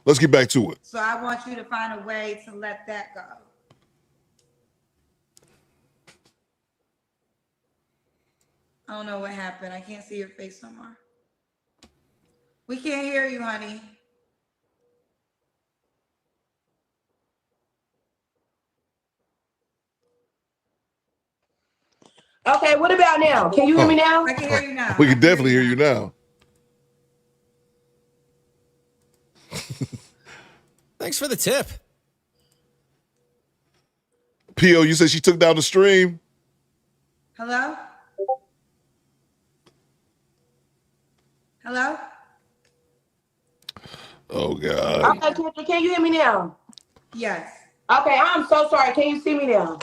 Speaker 6: Let's get back to it.
Speaker 3: So I want you to find a way to let that go. I don't know what happened. I can't see your face no more. We can't hear you, honey.
Speaker 12: Okay, what about now? Can you hear me now?
Speaker 3: I can hear you now.
Speaker 6: We can definitely hear you now.
Speaker 1: Thanks for the tip.
Speaker 6: P.O., you said she took down the stream?
Speaker 3: Hello? Hello?
Speaker 6: Oh, God.
Speaker 12: Okay, Kendra, can you hear me now?
Speaker 3: Yes.
Speaker 12: Okay, I'm so sorry. Can you see me now?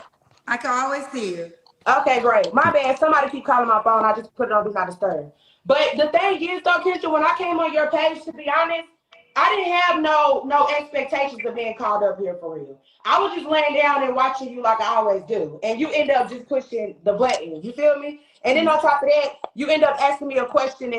Speaker 3: I can always see you.
Speaker 12: Okay, great. My bad. Somebody keep calling my phone. I just put it on Do Not Disturb. But the thing is, though, Kendra, when I came on your page, to be honest, I didn't have no expectations of being called up here for real. I was just laying down and watching you like I always do. And you end up just pushing the button. You feel me? And then on top of that, you end up asking me a question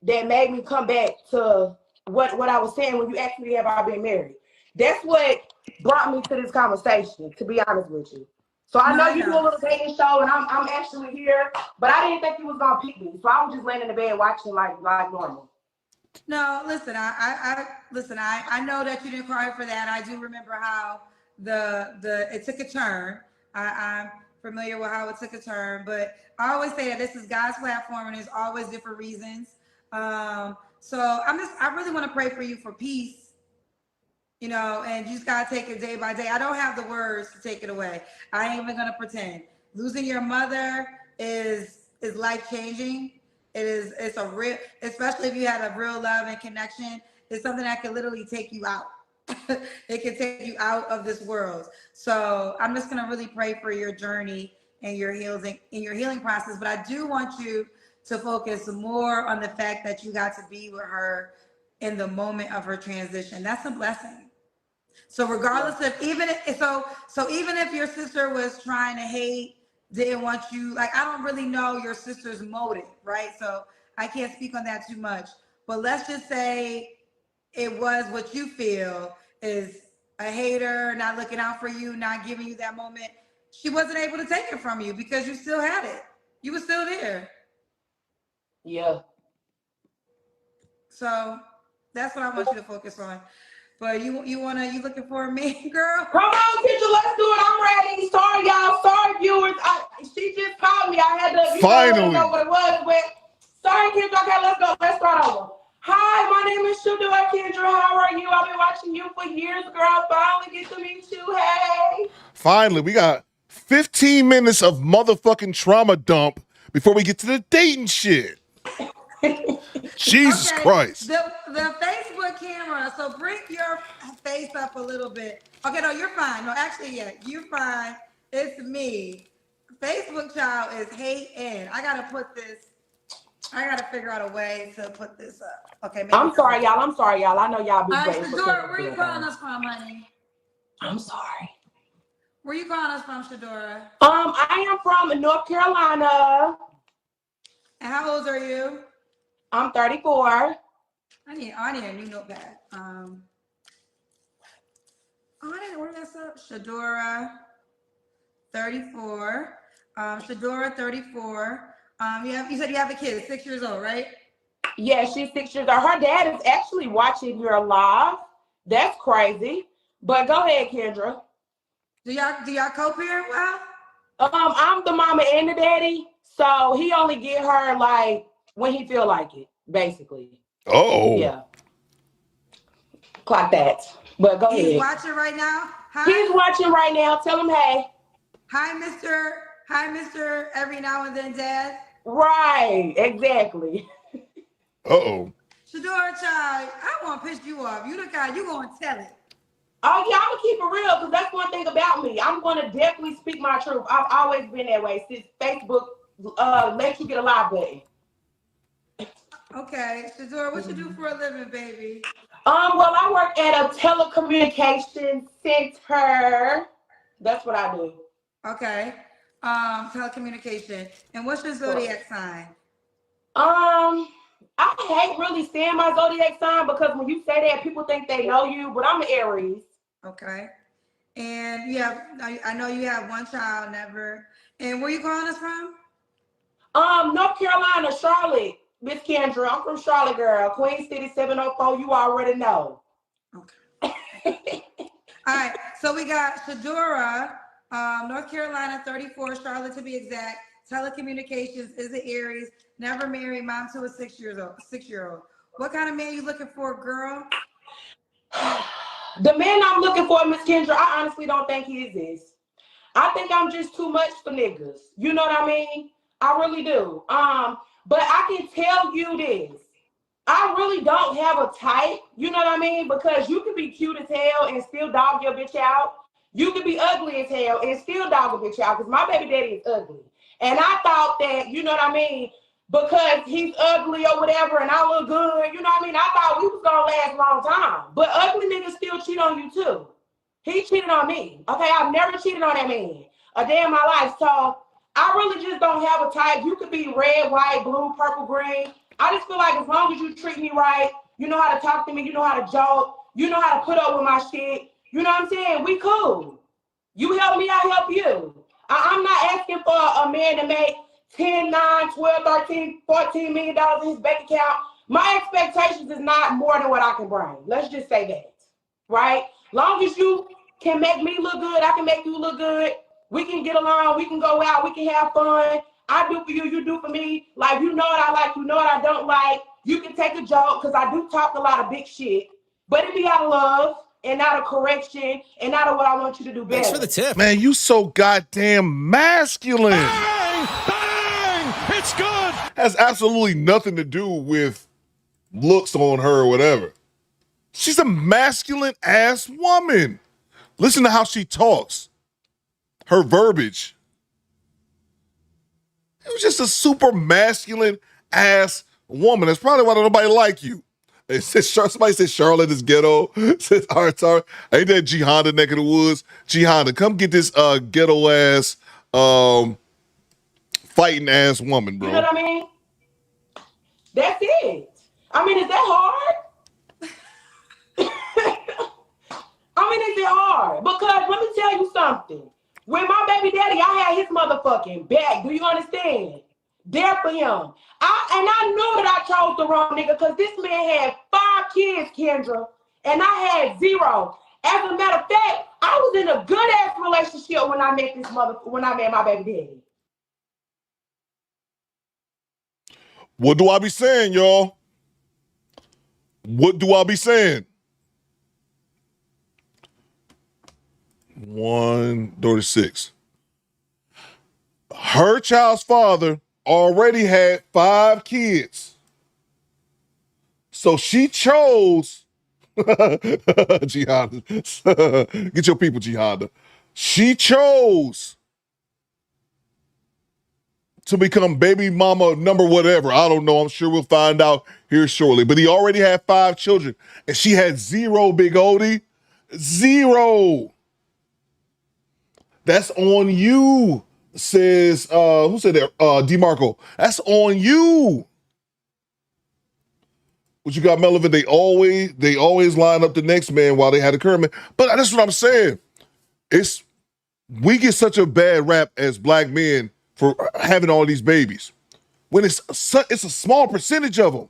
Speaker 12: that made me come back to what I was saying when you asked me, have I been married? That's what brought me to this conversation, to be honest with you. So I know you do a little dating show, and I'm actually here, but I didn't think you was gonna pick me. So I was just laying in the bed watching like normal.
Speaker 3: No, listen, I know that you didn't cry for that. I do remember how it took a turn. I'm familiar with how it took a turn, but I always say that this is God's platform and there's always different reasons. So I really want to pray for you for peace. And you just gotta take it day by day. I don't have the words to take it away. I ain't even gonna pretend. Losing your mother is life-changing. It's a real, especially if you had a real love and connection, it's something that can literally take you out. It can take you out of this world. So I'm just gonna really pray for your journey and your healing process. But I do want you to focus more on the fact that you got to be with her in the moment of her transition. That's a blessing. So regardless of even if your sister was trying to hate, didn't want you, like, I don't really know your sister's motive, right? So I can't speak on that too much. But let's just say it was what you feel is a hater, not looking out for you, not giving you that moment. She wasn't able to take it from you because you still had it. You were still there.
Speaker 12: Yeah.
Speaker 3: So that's what I want you to focus on. But you looking for me, girl?
Speaker 12: Come on, Kendra, let's do it. I'm ready. Sorry, y'all. Sorry, viewers. She just called me. I had to
Speaker 6: Finally.
Speaker 12: know what it was, but sorry, Kendra. Okay, let's go. Let's start over. Hi, my name is Shador, Kendra. How are you? I've been watching you for years, girl. Finally get to meet you. Hey.
Speaker 6: Finally, we got 15 minutes of motherfucking trauma dump before we get to the dating shit. Jesus Christ.
Speaker 3: The Facebook camera. So bring your face up a little bit. Okay, no, you're fine. No, actually, yeah, you're fine. It's me. Facebook child is hating. I gotta figure out a way to put this up. Okay.
Speaker 12: I'm sorry, y'all. I know y'all be waiting.
Speaker 3: Shador, where you calling us from, honey?
Speaker 12: I'm sorry.
Speaker 3: Where you calling us from, Shadora?
Speaker 12: I am from North Carolina.
Speaker 3: And how old are you?
Speaker 12: I'm 34.
Speaker 3: I need a new notepad. I didn't order this up. Shadora, 34. Shadora, 34. You said you have a kid, 6 years old, right?
Speaker 12: Yeah, she's 6 years old. Her dad is actually watching your live. That's crazy. But go ahead, Kendra.
Speaker 3: Do y'all co-parent well?
Speaker 12: I'm the mama and the daddy, so he only get her like when he feel like it, basically.
Speaker 6: Oh.
Speaker 12: Yeah. Clock that. But go ahead.
Speaker 3: He's watching right now. Hi.
Speaker 12: He's watching right now. Tell him hey.
Speaker 3: Hi, Mr. Every now and then, Dad.
Speaker 12: Right. Exactly.
Speaker 6: Uh-oh.
Speaker 3: Shador, child, I won't piss you off. You the guy. You gonna tell it.
Speaker 12: Oh yeah, I'm gonna keep it real because that's one thing about me. I'm gonna definitely speak my truth. I've always been that way since Facebook lets you get a live button.
Speaker 3: Okay, Shador, what you do for a living, baby?
Speaker 12: Well, I work at a telecommunications center. That's what I do.
Speaker 3: Okay. Telecommunication. And what's your zodiac sign?
Speaker 12: I hate really saying my zodiac sign because when you say that, people think they know you, but I'm an Aries.
Speaker 3: Okay. And you have, I know you have one child, never. And where you calling us from?
Speaker 12: North Carolina, Charlotte. Miss Kendra, I'm from Charlotte, girl. Queen City 704, you already know.
Speaker 3: Okay. All right, so we got Shadora, North Carolina, 34, Charlotte to be exact. Telecommunications is an Aries, never married, mom to a 6-year-old. What kind of man you looking for, girl?
Speaker 12: The man I'm looking for, Miss Kendra, I honestly don't think he exists. I think I'm just too much for niggas. You know what I mean? I really do. But I can tell you this. I really don't have a type, you know what I mean? Because you can be cute as hell and still dog your bitch out. You can be ugly as hell and still dog a bitch out because my baby daddy is ugly. And I thought that, you know what I mean, because he's ugly or whatever and I look good, you know what I mean? I thought we was going to last a long time. But ugly niggas still cheat on you too. He cheated on me. Okay, I've never cheated on that man a day in my life. So I really just don't have a type. You could be red, white, blue, purple, green. I just feel like as long as you treat me right, you know how to talk to me, you know how to joke, you know how to put up with my shit. You know what I'm saying? We cool. You help me, I help you. I'm not asking for a man to make 10, 9, 12, 13, 14 million dollars in his bank account. My expectations is not more than what I can bring. Let's just say that. Right? Long as you can make me look good, I can make you look good. We can get along, we can go out, we can have fun. I do for you, you do for me. Like, you know what I like, you know what I don't like. You can take a joke, because I do talk a lot of big shit. But it be out of love, and out of correction, and out of what I want you to do better.
Speaker 1: Thanks for the tip.
Speaker 6: Man, you so goddamn masculine.
Speaker 7: Bang! Bang! It's good!
Speaker 6: Has absolutely nothing to do with looks on her or whatever. She's a masculine ass woman. Listen to how she talks. Her verbiage. It was just a super masculine ass woman. That's probably why nobody like you. It says, somebody said Charlotte is ghetto. Says, all right, sorry. Ain't that G Honda neck of the woods? G Honda, come get this ghetto ass fighting ass woman, bro.
Speaker 12: You know what I mean? That's it. I mean, is that hard? I mean, is it hard? Because let me tell you something. When my baby daddy, I had his motherfucking back. Do you understand? There for him. I knew that I chose the wrong nigga because this man had 5 kids, Kendra, and I had 0. As a matter of fact, I was in a good ass relationship when I met my baby daddy.
Speaker 6: What do I be saying, y'all? What do I be saying? 136. Her child's father already had 5 kids. So she chose Jihad. Get your people, Jihad. She chose to become baby mama number whatever. I don't know. I'm sure we'll find out here shortly. But he already had 5 children. And she had 0, big oldie. 0. That's on you, says, who said that? DeMarco. That's on you. What you got, Melvin? They always line up the next man while they had a current man. But that's what I'm saying. We get such a bad rap as black men for having all these babies. When it's a small percentage of them.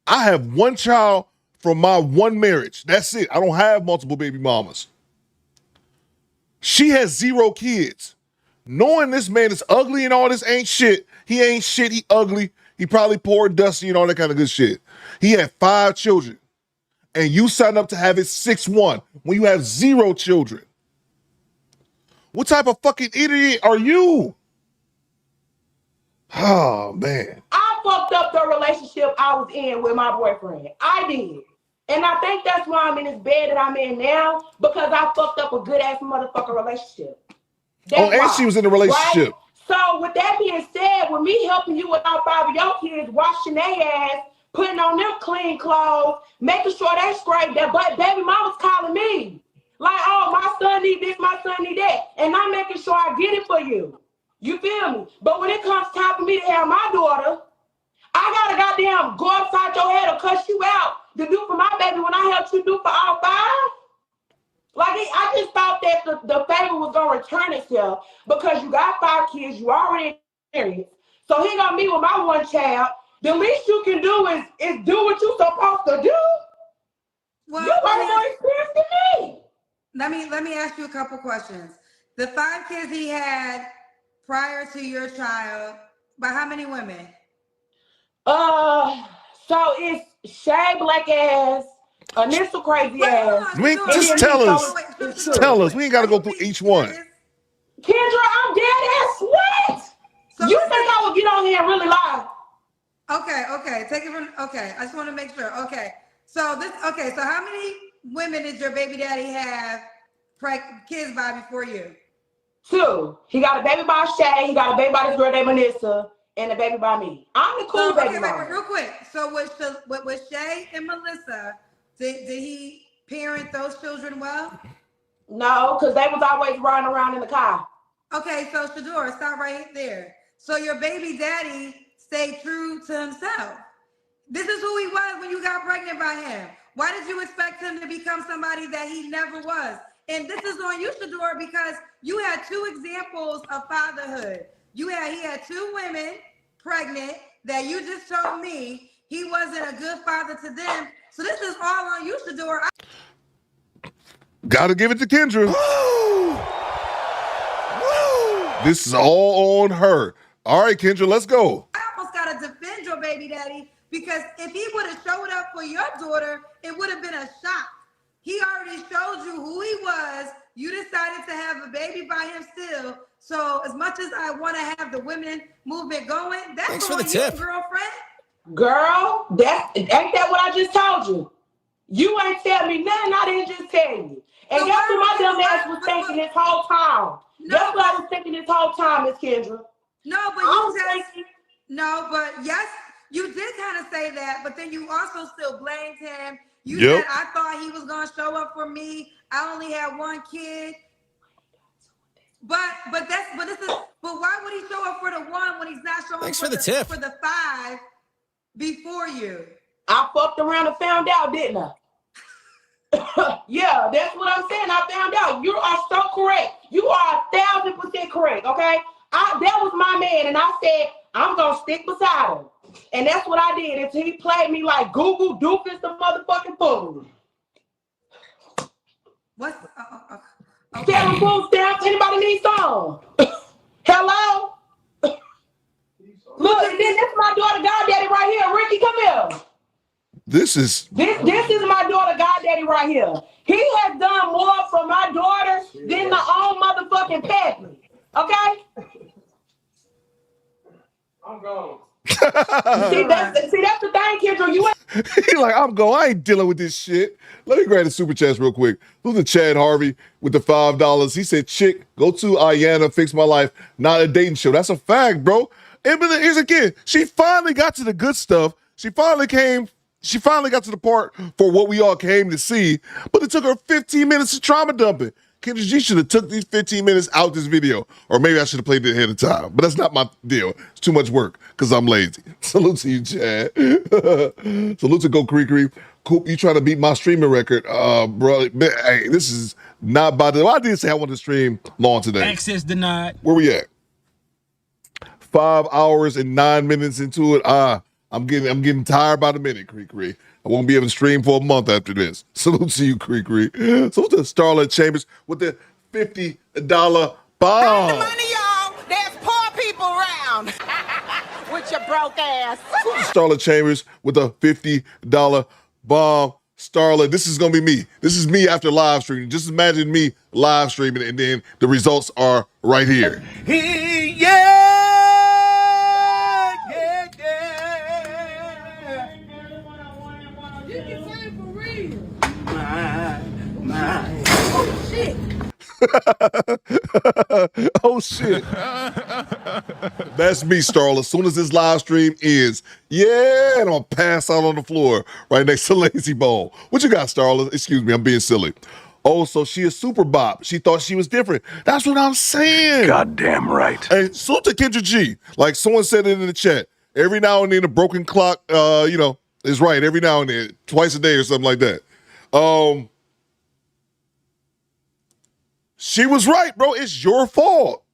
Speaker 6: I have 1 child from my 1 marriage. That's it. I don't have multiple baby mamas. She has 0 kids. Knowing this man is ugly and all this ain't shit. He ain't shit. He ugly. He probably poor, dusty, and all that kind of good shit. He had 5 children. And you signed up to have it 6-1 when you have 0 children. What type of fucking idiot are you? Oh, man.
Speaker 12: I fucked up the relationship I was in with my boyfriend. I did. And I think that's why I'm in this bed that I'm in now, because I fucked up a good ass motherfucking relationship.
Speaker 6: And she was in a relationship.
Speaker 12: Right? So with that being said, with me helping you with all 5 of your kids, washing their ass, putting on them clean clothes, making sure they straight, that but baby mama's calling me. Like, oh, my son need this, my son need that. And I'm making sure I get it for you. You feel me? But when it comes time for me to have my daughter, I gotta goddamn go upside your head or cuss you out to do for my baby when I helped you do for all 5. Like, I just thought that the favor was gonna return itself because you got 5 kids, you already experienced. So he gonna meet with my one child. The least you can do is do what you supposed to do.
Speaker 3: Well,
Speaker 12: you got more experience than me.
Speaker 3: Let me ask you a couple questions. The 5 kids he had prior to your child, by how many women?
Speaker 12: So it's Shay black ass, Anissa crazy ass.
Speaker 6: Just tell us. Tell us. We ain't gotta go through each one.
Speaker 12: Kendra, I'm dead ass what? So you think I would get on here and really lie?
Speaker 3: Okay. Take it from I just want to make sure. So how many women did your baby daddy have kids by before you?
Speaker 12: 2. He got a baby by Shay, he got a baby by this girl named Anissa, and a baby by me. I'm the cool baby mama.
Speaker 3: Wait, real quick. So with Shay and Melissa, did he parent those children well?
Speaker 12: No, because they was always riding around in the car.
Speaker 3: Okay, so Shador, stop right there. So your baby daddy stayed true to himself. This is who he was when you got pregnant by him. Why did you expect him to become somebody that he never was? And this is on you, Shador, because you had 2 examples of fatherhood. He had 2 women pregnant that you just told me he wasn't a good father to them. So this is all on you, Shador.
Speaker 6: Gotta give it to Kendra. This is all on her. All right, Kendra, let's go.
Speaker 3: I almost gotta defend your baby daddy because if he would have showed up for your daughter, it would have been a shock. He already showed you who he was. You decided to have a baby by him still. So as much as I want to have the women movement going, that's
Speaker 1: Thanks
Speaker 3: on
Speaker 1: for the tip.
Speaker 3: you, girlfriend.
Speaker 12: Girl, ain't that what I just told you? You ain't tell me nothing I didn't just tell you. And
Speaker 3: So
Speaker 12: guess what my dumb
Speaker 3: why-
Speaker 12: ass was thinking this whole time? Guess what I was thinking this whole time, Miss Kendra?
Speaker 3: No, but yes, you did kind of say that, but then you also still blamed him. You said, I thought he was going to show up for me. I only had 1 kid. But why would he show up for the 1 when he's not showing up for the 5 before you?
Speaker 12: I fucked around and found out, didn't I? Yeah, that's what I'm saying. I found out. You are so correct. You are 1,000% correct, okay? That was my man, and I said, I'm going to stick beside him. And that's what I did until he played me like Google Doofus the motherfucking fool.
Speaker 3: What's
Speaker 12: Tell him food stamps. Anybody need some? Hello? Look, this is my daughter goddaddy right here. Ricky, come here.
Speaker 6: This is
Speaker 12: my daughter goddaddy right here. He has done more for my daughter than the own motherfucking family. Okay? I'm gone. see, that's the thing, Kendra. You ain't.
Speaker 6: He like, I'm going. I ain't dealing with this shit. Let me grab the super chats real quick. Who's the Chad Harvey with the $5? He said, "Chick, go to Ayana, fix my life. Not a dating show." That's a fact, bro. And but here's again. She finally got to the good stuff. She finally got to the part for what we all came to see. But it took her 15 minutes of trauma dumping. Kendra G should have took these 15 minutes out this video. Or maybe I should have played it ahead of time. But that's not my deal. It's too much work because I'm lazy. Salute to you, Chad. Salute to Go Creekery. Coop, you trying to beat my streaming record. Bro, hey, this is not about the... Well, I did say I wanted to stream long today.
Speaker 8: Access denied.
Speaker 6: Where we at? 5 hours and 9 minutes into it. I'm getting tired by the minute, Creekery. I won't be able to stream for a month after this. Salute to you, Creekery. Salute to Starlight Chambers with the $50 bomb.
Speaker 10: The money, y'all. There's poor people around. With your broke ass.
Speaker 6: Salute to Starlight Chambers with a $50 bomb. Starlight, this is going to be me. This is me after live streaming. Just imagine me live streaming and then the results are right here. Oh shit. That's me, Starla. As soon as this live stream ends, yeah, and I'm gonna pass out on the floor right next to Lazy Bone. What you got, Starla? Excuse me, I'm being silly. Oh, so she is super bop. She thought she was different. That's what I'm saying.
Speaker 17: Goddamn right.
Speaker 6: And salute to Kendra G. Like someone said it in the chat. Every now and then a broken clock, is right. Every now and then, twice a day or something like that. She was right, bro. It's your fault.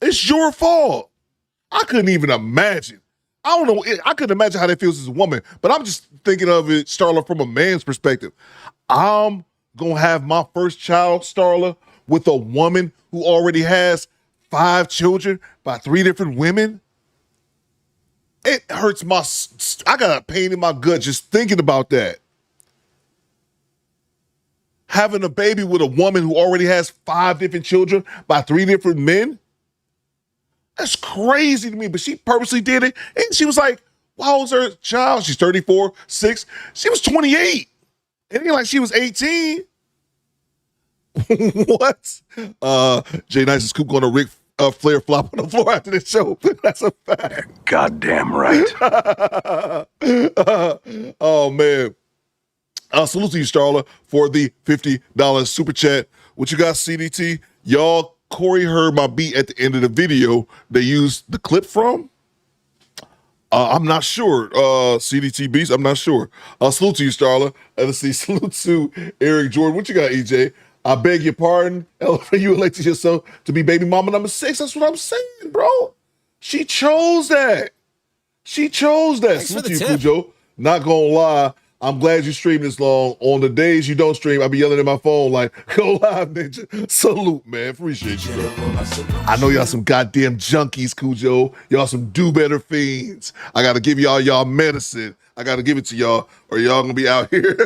Speaker 6: It's your fault. I couldn't even imagine. I don't know. I couldn't imagine how that feels as a woman, but I'm just thinking of it, Starla, from a man's perspective. I'm going to have my first child, Starla, with a woman who already has 5 children by 3 different women. It hurts I got a pain in my gut just thinking about that. Having a baby with a woman who already has 5 different children by 3 different men. That's crazy to me, but she purposely did it. And she was like, how old's her child? She's 34, 6. She was 28. It ain't like she was 18. What? Jay Nice's Coop going to Ric Flair flop on the floor after this show. That's a fact.
Speaker 17: Goddamn right.
Speaker 6: Oh, man. Salute to you, Starla, for the $50 super chat. What you got, CDT? Y'all, Corey heard my beat at the end of the video they used the clip from. I'm not sure. CDT Beast, I'm not sure. Salute to you, Starla. Let's see. Salute to Eric Jordan. What you got, EJ? I beg your pardon. You elected yourself to be baby mama number 6. That's what I'm saying, bro. She chose that.
Speaker 1: Thanks
Speaker 6: Salute
Speaker 1: for the
Speaker 6: to you,
Speaker 1: tip.
Speaker 6: Cujo. Not gonna lie. I'm glad you streamed this long. On the days you don't stream, I be yelling at my phone like, go live, ninja. Salute, man. Appreciate you, bro. I know y'all some goddamn junkies, Cujo. Y'all some do-better fiends. I got to give y'all medicine. I got to give it to y'all, or y'all going to be out here.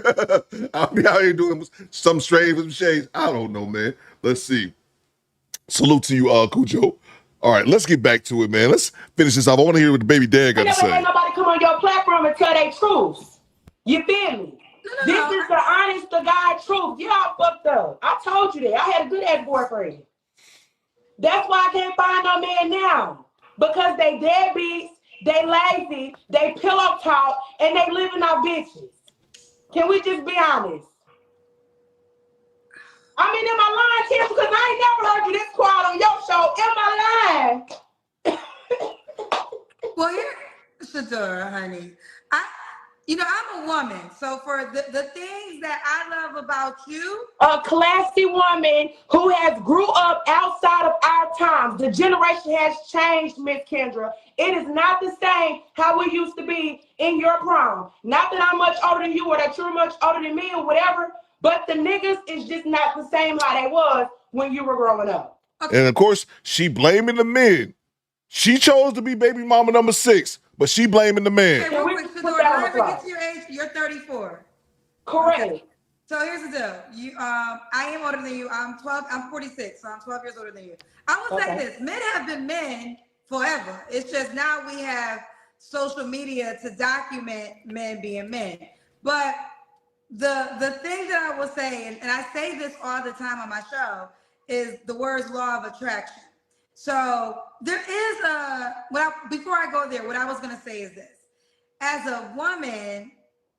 Speaker 6: I'll be out here doing some strange with some shades. I don't know, man. Let's see. Salute to you, Cujo. All right, let's get back to it, man. Let's finish this off. I want to hear what the baby dad got to
Speaker 12: never
Speaker 6: say.
Speaker 12: had nobody come on your platform and tell their truth. You feel me? This is the honest to God truth. Y'all fucked up. I told you that. I had a good ass boyfriend. That's why I can't find no man now. Because they deadbeats, they lazy, they pillow talk, and they living off bitches. Can we just be honest? I mean, am I lying, Kim? Because I ain't never heard you this quiet on your show. Am I lying?
Speaker 3: Well, here, Shador, honey. I'm a woman. So for the things that I love about you.
Speaker 12: A classy woman who has grew up outside of our times. The generation has changed, Miss Kendra. It is not the same how we used to be in your prom. Not that I'm much older than you or that you're much older than me or whatever, but the niggas is just not the same how they was when you were growing up.
Speaker 6: Okay. And of course, she blaming the men. She chose to be baby mama number 6, but she blaming the man.
Speaker 3: Okay, real quick, Shador, don't ever get to your age. You're 34.
Speaker 12: Correct.
Speaker 3: Okay. So here's the deal. I am older than you. I'm 46, so I'm 12 years older than you. I will say this. Men have been men forever. It's just now we have social media to document men being men. But the thing that I will say, and I say this all the time on my show, is the words law of attraction. So there is before I go there, what I was going to say is this. As a woman,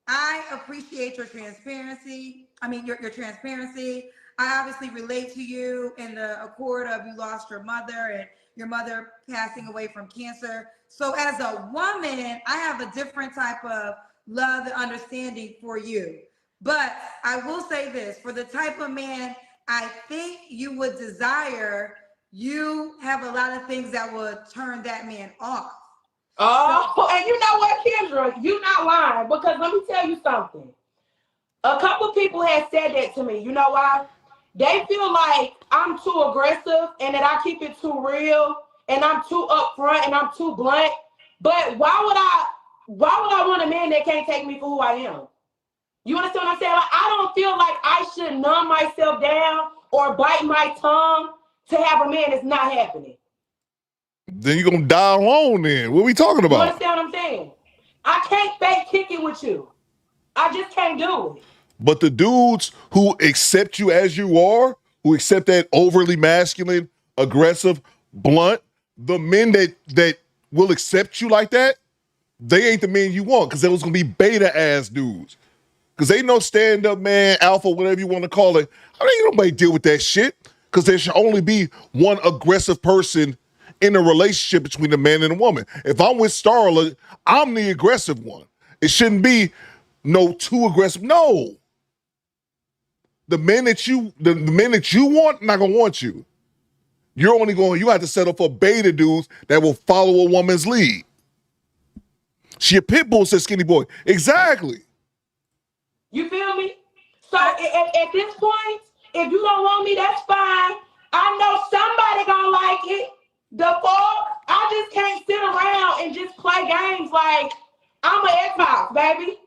Speaker 3: I appreciate your transparency. I mean, your transparency. I obviously relate to you in the accord of you lost your mother and your mother passing away from cancer. So as a woman, I have a different type of love and understanding for you. But I will say this, for the type of man I think you would desire, you have a lot of things that would turn that man off.
Speaker 12: Oh, and you know what, Kendra? You're not lying, because let me tell you something. A couple people have said that to me. You know why? They feel like I'm too aggressive and that I keep it too real and I'm too upfront and I'm too blunt. But why would I want a man that can't take me for who I am? You understand what I'm saying? Like, I don't feel like I should numb myself down or bite my tongue to have a man that's not happening.
Speaker 6: Then you're going to die alone then. What are we talking about?
Speaker 12: You understand what I'm saying? I can't fake kick it with you. I just can't do it.
Speaker 6: But the dudes who accept you as you are, who accept that overly masculine, aggressive, blunt, the men that will accept you like that, they ain't the men you want, because those gonna be beta ass dudes. Because they know stand-up man, alpha, whatever you want to call it. I mean, ain't nobody deal with that shit. Because there should only be one aggressive person in a relationship between a man and a woman. If I'm with Starla, I'm the aggressive one. It shouldn't be no too aggressive. No. The men that you want, not gonna want you. You have to settle for beta dudes that will follow a woman's lead. She a pit bull, says skinny boy. Exactly.
Speaker 12: You feel me? So at this point, if you don't want me, that's fine. I know somebody gonna like it. The fuck? I just can't sit around and just play games like I'm an Xbox, baby.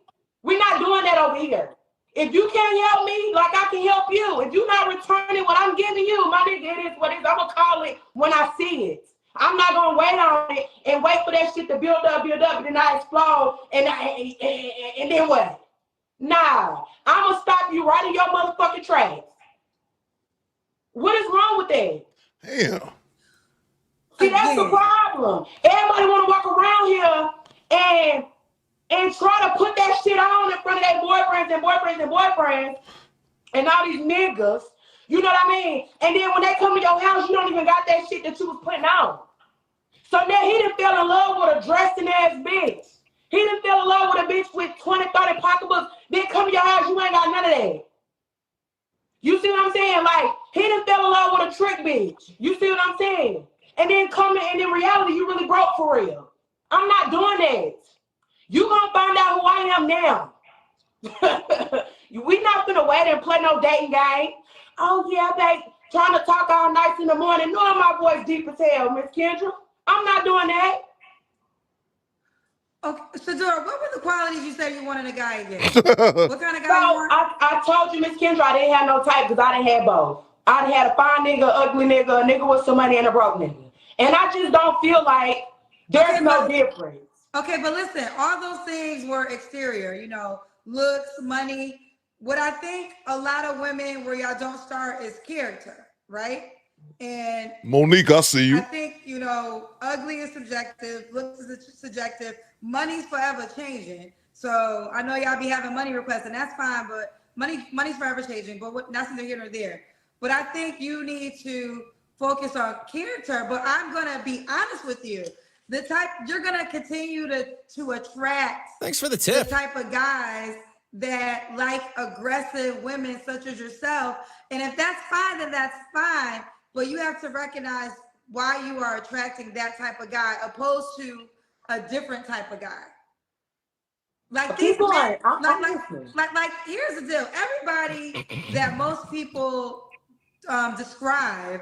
Speaker 12: We're not doing that over here. If you can't help me, like I can help you. If you're not returning what I'm giving you, my nigga, it is what it is. I'm gonna call it when I see it. I'm not gonna wait on it and wait for that shit to build up, and then I explode, and then what? Nah, I'm gonna stop you right in your motherfucking tracks. What is wrong with that?
Speaker 6: Damn.
Speaker 12: See, that's the problem. Everybody want to walk around here and try to put that shit on in front of their boyfriends and all these niggas. You know what I mean? And then when they come to your house, you don't even got that shit that you was putting on. So now he done fell in love with a dressing ass bitch. He done fell in love with a bitch with 20, 30 pocketbooks. Then come to your house, you ain't got none of that. You see what I'm saying? Like, he done fell in love with a trick bitch. You see what I'm saying? And then and in reality, you really broke for real. I'm not doing that. You gonna find out who I am now. We not gonna wait and play no dating game. Oh yeah, babe, trying to talk all night in the morning, knowing my voice deep as hell, Miss Kendra. I'm not doing that.
Speaker 3: Okay, Shador, what were the qualities you said you wanted a guy again? What kind of guy you want?
Speaker 12: I told you, Miss Kendra, I didn't have no type because I didn't have both. I done had a fine nigga, ugly nigga, a nigga with some money, and a broke nigga. And I just don't feel like there's no difference.
Speaker 3: Okay, but listen, all those things were exterior, you know, looks, money. What I think a lot of women where y'all don't start is character, right? And
Speaker 6: Monique, I see you.
Speaker 3: I think, you know, ugly is subjective, looks is subjective, money's forever changing. So I know y'all be having money requests, and that's fine, but money's forever changing, but that's neither here nor there. But I think you need to focus on character, but I'm gonna be honest with you. The type you're gonna continue to attract.
Speaker 11: Thanks for the tip.
Speaker 3: The type of guys that like aggressive women such as yourself. And if that's fine, then that's fine. But you have to recognize why you are attracting that type of guy opposed to a different type of guy. Like these men, like here's the deal. Everybody that most people describe,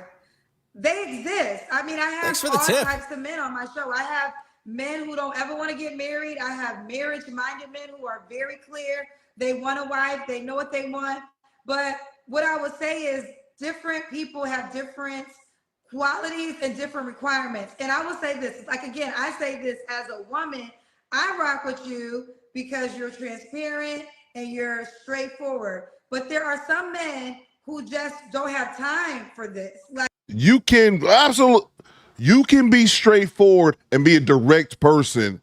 Speaker 3: they exist. I mean, I have all types of men on my show. I have men who don't ever want to get married. I have marriage-minded men who are very clear. They want a wife. They know what they want. But what I would say is different people have different qualities and different requirements. And I will say this, like, again, I say this as a woman, I rock with you because you're transparent and you're straightforward. But there are some men who just don't have time for this. Like,
Speaker 6: You can be straightforward and be a direct person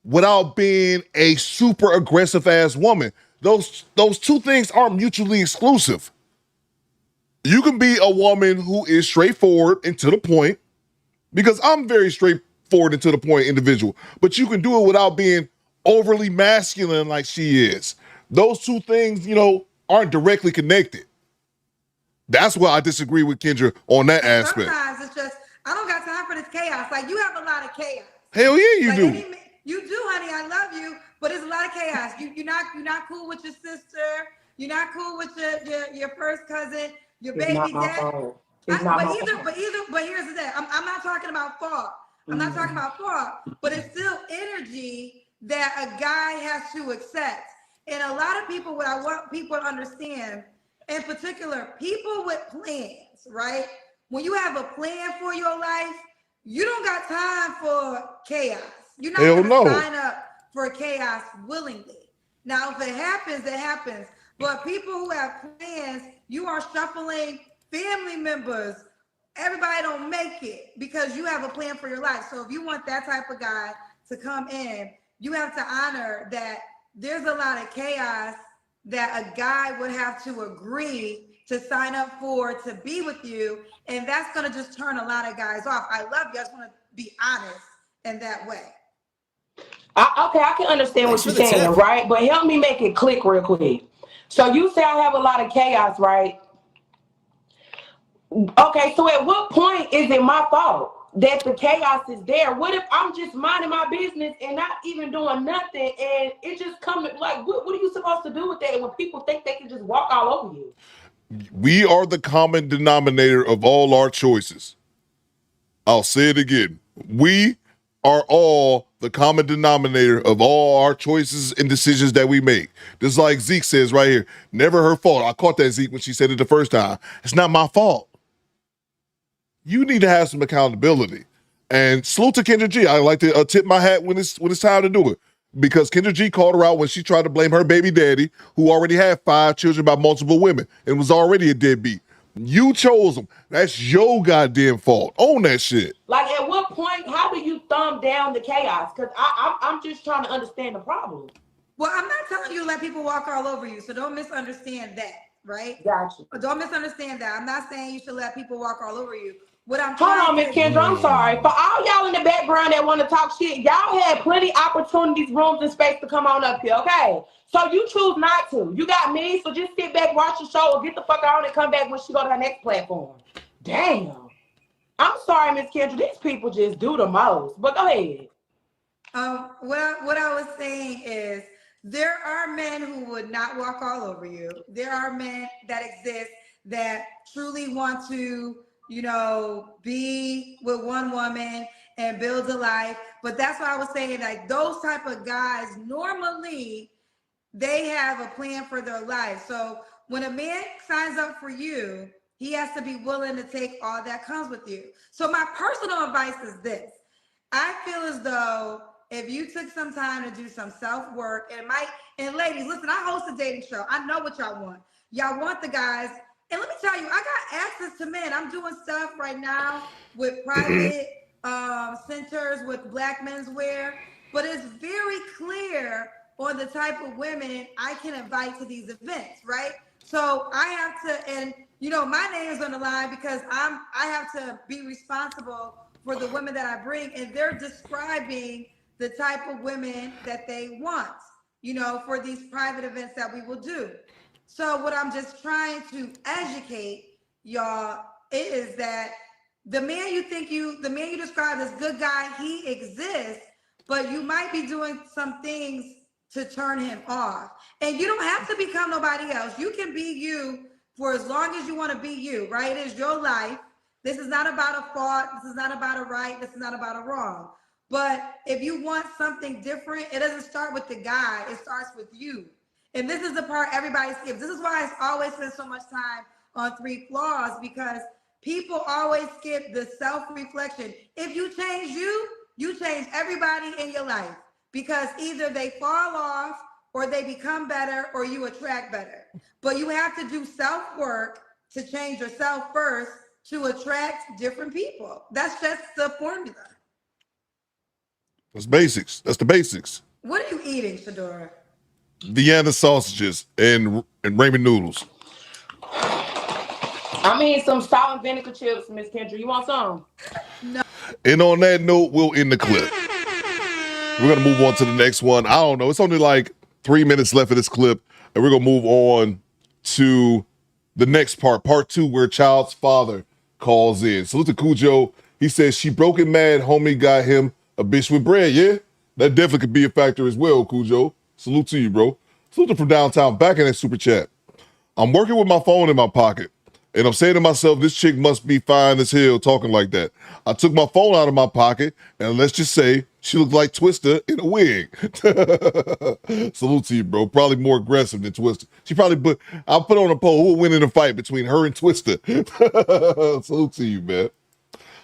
Speaker 6: without being a super aggressive ass woman. Those two things aren't mutually exclusive. You can be a woman who is straightforward and to the point, because I'm very straightforward and to the point individual, but you can do it without being overly masculine like she is. Those two things, you know, aren't directly connected. That's why I disagree with Kendra on that aspect.
Speaker 3: Sometimes it's just, I don't got time for this chaos. Like, you have a lot of chaos.
Speaker 6: Hell yeah, you
Speaker 3: like
Speaker 6: do.
Speaker 3: You do, honey. I love you, but it's a lot of chaos. You're not cool with your sister. You're not cool with your first cousin, your baby dad. But here's the thing. I'm not talking about fault. I'm not talking about fault, but it's still energy that a guy has to accept. And a lot of people, what I want people to understand, in particular, people with plans, right? When you have a plan for your life, you don't got time for chaos. You're not going to sign up for chaos willingly. Now, if it happens, it happens. But people who have plans, you are shuffling family members. Everybody don't make it because you have a plan for your life. So if you want that type of guy to come in, you have to honor that there's a lot of chaos that a guy would have to agree to sign up for to be with you. And that's going to just turn a lot of guys off. I love you. I just want to be honest in that way.
Speaker 12: Okay, I can understand what you're saying, right? But help me make it click real quick. So you say I have a lot of chaos, right? Okay, so at what point is it my fault that the chaos is there? What if I'm just minding my business and not even doing nothing, and it just comes like, what are you supposed to do with that when people think they can just walk all over you?
Speaker 6: We are the common denominator of all our choices. I'll say it again. We are all the common denominator of all our choices and decisions that we make. Just like Zeke says right here, never her fault. I caught that, Zeke, when she said it the first time. It's not my fault. You need to have some accountability. And salute to Kendra G. I like to tip my hat when it's time to do it. Because Kendra G called her out when she tried to blame her baby daddy, who already had 5 children by multiple women and was already a deadbeat. You chose him. That's your goddamn fault. Own that shit.
Speaker 12: Like, at what point, how do you thumb down the chaos? Because I'm just trying to understand the problem.
Speaker 3: Well, I'm not telling you to let people walk all over you, so don't misunderstand that, right?
Speaker 12: Gotcha.
Speaker 3: Don't misunderstand that. I'm not saying you should let people walk all over you. What I'm
Speaker 12: Hold on, Miss Kendra, I'm sorry. For all y'all in the background that want to talk shit, y'all had plenty opportunities, rooms, and space to come on up here, okay? So you choose not to. You got me, so just sit back, watch the show, or get the fuck on and come back when she go to her next platform. Damn. I'm sorry, Miss Kendra, these people just do the most. But go ahead.
Speaker 3: What I was saying is there are men who would not walk all over you. There are men that exist that truly want to, you know, be with one woman and build a life. But that's why I was saying, like, those type of guys, normally they have a plan for their life. So when a man signs up for you, he has to be willing to take all that comes with you. So my personal advice is this. I feel as though if you took some time to do some self-work, and ladies, listen, I host a dating show. I know what y'all want. Y'all want the guys. And let me tell you, I got access to men. I'm doing stuff right now with private centers with Black menswear, but it's very clear on the type of women I can invite to these events, right? So I have to, and you know, my name is on the line because I have to be responsible for the women that I bring, and they're describing the type of women that they want, you know, for these private events that we will do. So what I'm just trying to educate y'all is that the man you describe as good guy, he exists, but you might be doing some things to turn him off. And you don't have to become nobody else. You can be you for as long as you want to be you, right? It is your life. This is not about a fault. This is not about a right. This is not about a wrong. But if you want something different, it doesn't start with the guy. It starts with you. And this is the part everybody skips. This is why I always spend so much time on 3 flaws, because people always skip the self-reflection. If you change you change everybody in your life, because either they fall off or they become better or you attract better. But you have to do self-work to change yourself first to attract different people. That's just the formula.
Speaker 6: That's basics. That's the basics.
Speaker 3: What are you eating, Shador?
Speaker 6: Vienna sausages and ramen noodles.
Speaker 12: I'm eating some salt and vinegar chips, Miss Kendra. You want some?
Speaker 3: No.
Speaker 6: And on that note, we'll end the clip. We're going to move on to the next one. I don't know. It's only like 3 minutes left of this clip. And we're going to move on to the next part 2, where child's father calls in. Salute to Cujo. He says, she broke it mad. Homie got him a bitch with bread. Yeah, that definitely could be a factor as well, Cujo. Salute to you, bro. Salute to from downtown. Back in that super chat. I'm working with my phone in my pocket. And I'm saying to myself, this chick must be fine as hell talking like that. I took my phone out of my pocket, and let's just say she looked like Twister in a wig. Salute to you, bro. Probably more aggressive than Twister. I'll put on a poll who will win in a fight between her and Twister. Salute to you, man.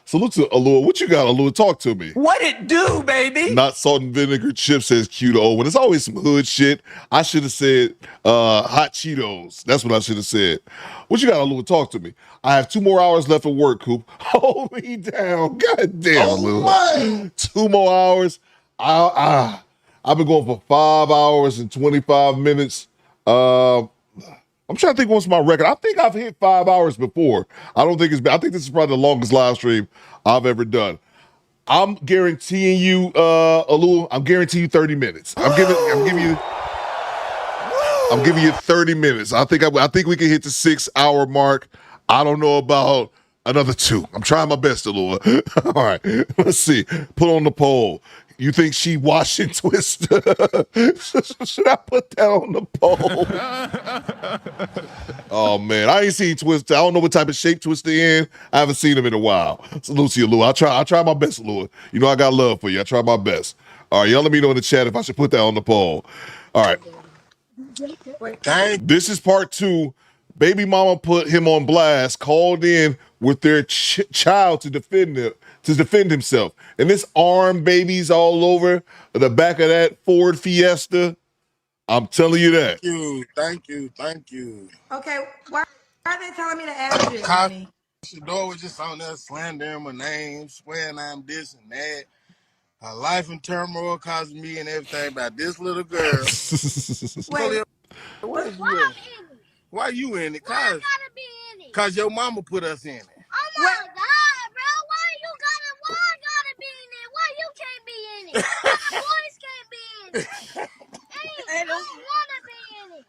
Speaker 6: Salute to Allure. What you got, Allure? Talk to me.
Speaker 16: What it do, baby?
Speaker 6: Not salt and vinegar chips, says cute Owen. It's always some hood shit. I should have said hot Cheetos. That's what I should have said. What you got, Allure? Talk to me. I have 2 more hours left of work, Coop. Hold me down. God damn, Allure. 2 more hours. I've been going for 5 hours and 25 minutes. I'm trying to think what's my record. I think I've hit 5 hours before. I don't think it's been. I think this is probably the longest live stream I've ever done. I'm guaranteeing you, Alul, I'm guaranteeing you 30 minutes. I'm giving you 30 minutes. I think we can hit the 6 hour mark. I don't know about another 2. I'm trying my best, Alul. All right, let's see. Put on the poll. You think she washing Twister? Should I put that on the poll? Oh man, I ain't seen Twister. I don't know what type of shape Twister in. I haven't seen him in a while. Salute to you, Lou. I'll try my best, Lou. You know I got love for you. I try my best. All right, y'all let me know in the chat if I should put that on the poll. All right. This is part 2. Baby mama put him on blast, called in with their child to defend himself. And this arm babies all over the back of that Ford Fiesta. I'm telling you that.
Speaker 11: Thank you.
Speaker 3: Okay, why are they telling me to add you, honey?
Speaker 11: Shador was just on there slandering my name, swearing I'm this and that. Her life in turmoil causing me and everything about this little girl. Why you in it? Cause your mama put us in it.
Speaker 10: Oh my God, bro! Why I gotta be in it? Why you can't be in it? Why boys can't be in it? Hey, I don't wanna be in it.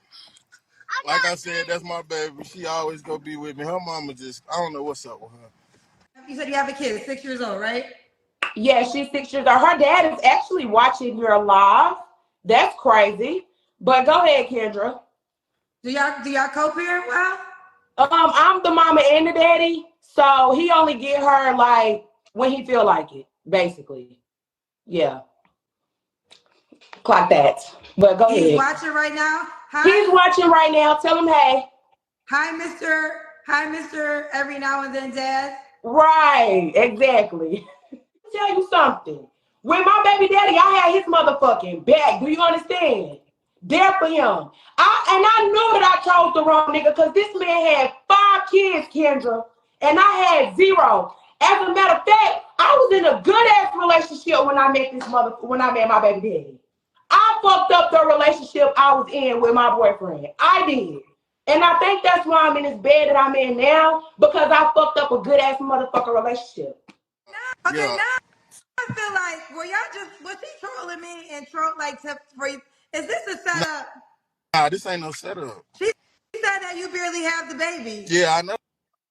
Speaker 11: Like I said, that's my baby. She always gonna be with me. Her mama just, I don't know what's up with her.
Speaker 3: You said you have a kid, 6 years old, right?
Speaker 12: Yeah, she's 6 years old. Her dad is actually watching your live. That's crazy. But go ahead, Kendra.
Speaker 3: Do y'all co-parent well?
Speaker 12: I'm the mama and the daddy, so he only get her like when he feel like it, basically. Yeah. Clock that. But go ahead.
Speaker 3: He's watching right now.
Speaker 12: Hi. He's watching right now. Tell him hey.
Speaker 3: Hi, Mr. Every now and then, Dad.
Speaker 12: Right, exactly. Tell you something. When my baby daddy, I had his motherfucking back. Do you understand? There for him. I knew that I chose the wrong nigga because this man had 5 kids, Kendra, and I had 0. As a matter of fact, I was in a good ass relationship when I met my baby daddy. I fucked up the relationship I was in with my boyfriend. I did. And I think that's why I'm in this bed that I'm in now, because I fucked up a good ass motherfucker relationship.
Speaker 3: Okay, now I feel like, was she trolling me and is this a setup?
Speaker 11: Nah, this ain't no setup.
Speaker 3: She said that you barely have the baby.
Speaker 11: Yeah, I know.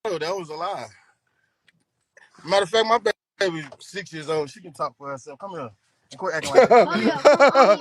Speaker 11: That was a lie. Matter of fact, my baby's 6 years old. She can talk for herself. Come here. Quit acting like that.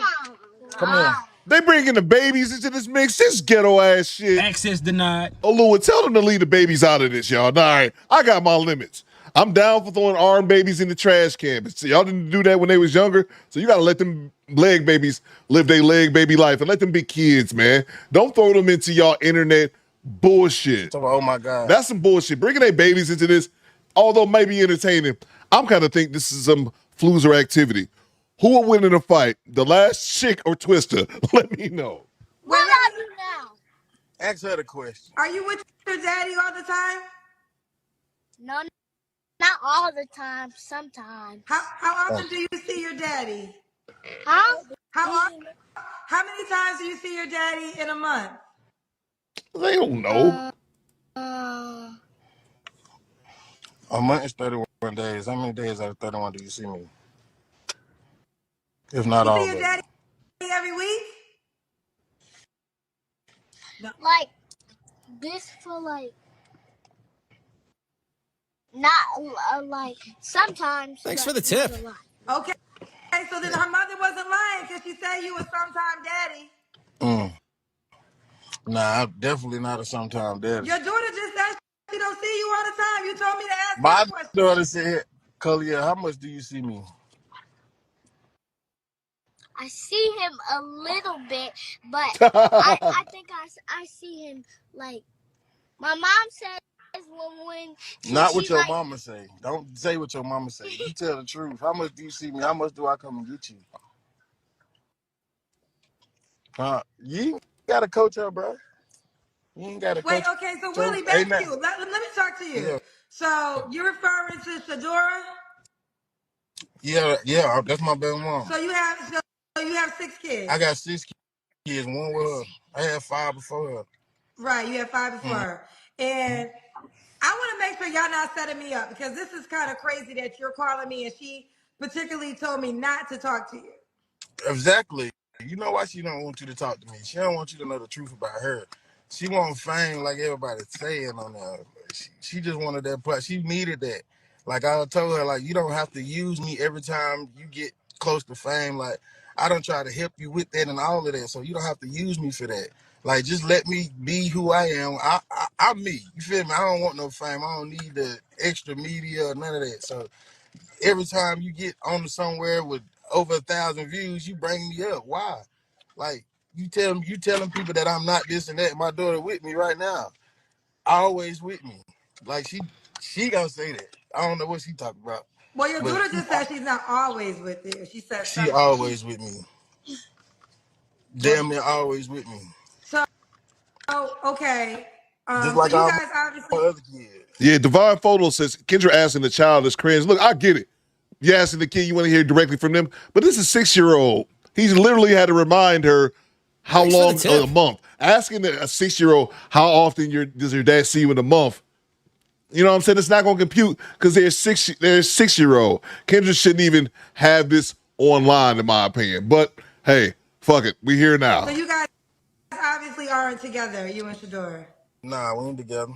Speaker 11: Come here.
Speaker 6: They bringing the babies into this mix. This ghetto ass shit.
Speaker 8: Access denied.
Speaker 6: Oh, Lord, tell them to leave the babies out of this, y'all. All right, I got my limits. I'm down for throwing arm babies in the trash can. But see, y'all didn't do that when they was younger, so you got to let them leg babies live their leg baby life and let them be kids, man. Don't throw them into y'all internet bullshit.
Speaker 11: Oh, my God.
Speaker 6: That's some bullshit. Bringing their babies into this, although maybe entertaining, I'm kind of think this is some floozer activity. Who will win in a fight, the last chick or Twister? Let me know.
Speaker 10: Where are you now?
Speaker 11: Ask her the question.
Speaker 3: Are you with your daddy all the time?
Speaker 10: No, not all the time. Sometimes.
Speaker 3: How often do you see your daddy?
Speaker 10: Huh?
Speaker 3: How many times do you see your daddy in a month?
Speaker 6: They don't know.
Speaker 11: A month is 31 days. How many days out of 31 do you see me? If not all of
Speaker 3: You see your daddy every week?
Speaker 10: No. Like this for like not like sometimes.
Speaker 19: Thanks for the tip.
Speaker 3: Okay, so then her mother wasn't lying because she said you was sometime daddy.
Speaker 11: Nah, I'm definitely not a sometime daddy.
Speaker 3: Your daughter just said she don't see you all the time. You told me to ask
Speaker 11: My
Speaker 3: that question.
Speaker 11: daughter said, Kalia, how much do you see me?
Speaker 10: I see him a little bit, but I think I see him like my mom said
Speaker 11: Not what your mama say. Don't say what your mama say. You tell the truth. How much do you see me? How much do I come and get you? You ain't gotta coach her, bro. You ain't gotta
Speaker 3: Wait,
Speaker 11: coach
Speaker 3: okay, so
Speaker 11: her.
Speaker 3: Willie, back to you. Let me talk to you.
Speaker 11: Yeah.
Speaker 3: So you're referring to Shadora?
Speaker 11: Yeah, that's my baby mom.
Speaker 3: So you have 6 kids.
Speaker 11: I got 6 kids, one with her. I had 5 before her.
Speaker 3: Right, you had 5 before her. And I want to make sure y'all not setting me up because this is kind of crazy that you're calling me and she particularly told me not to talk to you.
Speaker 11: Exactly. You know why she don't want you to talk to me? She don't want you to know the truth about her. She want fame like everybody's saying on there. She just wanted that part. She needed that. Like I told her, like you don't have to use me every time you get close to fame. Like I don't try to help you with that and all of that. So you don't have to use me for that. Like just let me be who I am. I'm me. You feel me? I don't want no fame. I don't need the extra media or none of that. So every time you get on somewhere with over 1,000 views, you bring me up. Why? Like you telling people that I'm not this and that. My daughter with me right now, always with me. Like she gonna say that. I don't know what she talking about.
Speaker 3: Well, your daughter just said she's not always with you. She said
Speaker 11: She
Speaker 3: something.
Speaker 11: always with me. Damn near always with me.
Speaker 3: So okay.
Speaker 11: Just
Speaker 3: So
Speaker 11: like
Speaker 3: you
Speaker 11: all
Speaker 3: guys obviously
Speaker 11: my other kids.
Speaker 6: Yeah, Divine Photo says Kendra asking the child is cringe. Look, I get it. You asking the kid, you want to hear directly from them, but this is a 6-year-old. He's literally had to remind her how
Speaker 15: Thanks for
Speaker 6: long
Speaker 15: the tip.
Speaker 6: a month. Asking a 6-year-old how often does your dad see you in a month. You know what I'm saying? It's not going to compute because they're 6-year-old. Kendra shouldn't even have this online, in my opinion. But hey, fuck it, we here now.
Speaker 3: So you guys obviously aren't together, you and Shador.
Speaker 11: Nah, we ain't together.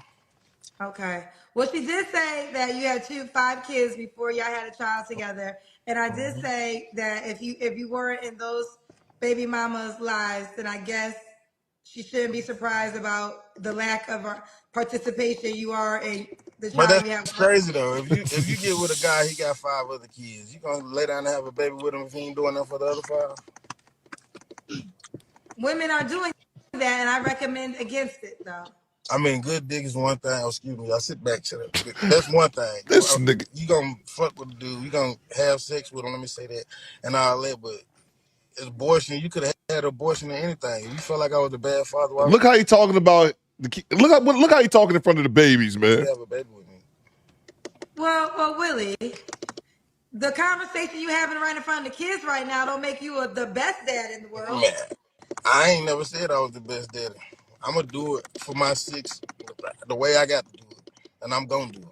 Speaker 3: Okay. Well, she did say that you had 5 kids before y'all had a child together, and I did say that if you weren't in those baby mamas' lives, then I guess she shouldn't be surprised about the lack of participation you are in the
Speaker 11: But
Speaker 3: child you have.
Speaker 11: that's crazy though. If you get with a guy, he got 5 other kids. You gonna lay down and have a baby with him if he ain't doing that for the other 5?
Speaker 3: Women are doing that, and I recommend against it though.
Speaker 11: I mean, good dick is one thing. Oh, excuse me, I sit back. Shut up. That's one thing.
Speaker 6: This nigga.
Speaker 11: You gonna fuck with a dude. You gonna have sex with him. Let me say that. And all that. But abortion, you could have had abortion or anything. If you felt like I was a bad father, why
Speaker 6: Look how he talking about the kid. Look how he talking in front of the babies,
Speaker 11: would
Speaker 6: man.
Speaker 11: you have a baby with me?
Speaker 3: Well, Willie, the conversation you having right in front of the kids right now don't make you the best dad in the world.
Speaker 11: Man, I ain't never said I was the best daddy. I'm gonna do it for my 6 the way I got to do it, and I'm gonna do it.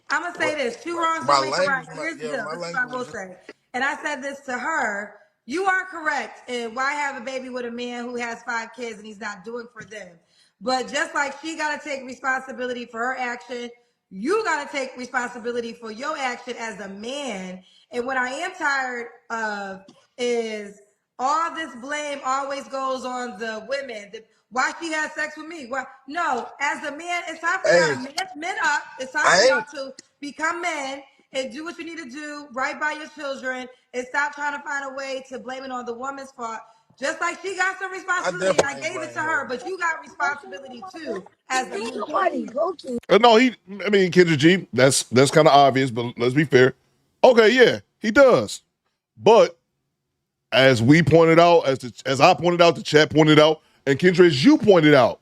Speaker 3: I'm gonna say this: 2 wrongs
Speaker 11: My
Speaker 3: don't make a right.
Speaker 11: language,
Speaker 3: Here's the deal.
Speaker 11: my
Speaker 3: This is what I will
Speaker 11: language.
Speaker 3: say, and I said this to her. You are correct. And why have a baby with a man who has 5 kids and he's not doing for them? But just like she got to take responsibility for her action, you got to take responsibility for your action as a man. And what I am tired of is all this blame always goes on the women. Why she had sex with me? Why? No, as a man, it's time for y'all to men up. It's time for y'all to become men and do what you need to do, right by your children, and stop trying to find a way to blame it on the woman's fault. Just like she got some responsibility, I gave it to her, but you got responsibility too as a man.
Speaker 6: No, I mean, Kendra G, that's kind of obvious, but let's be fair. Okay, yeah, he does. But as we pointed out, as I pointed out, the chat pointed out, and Kendra, as you pointed out,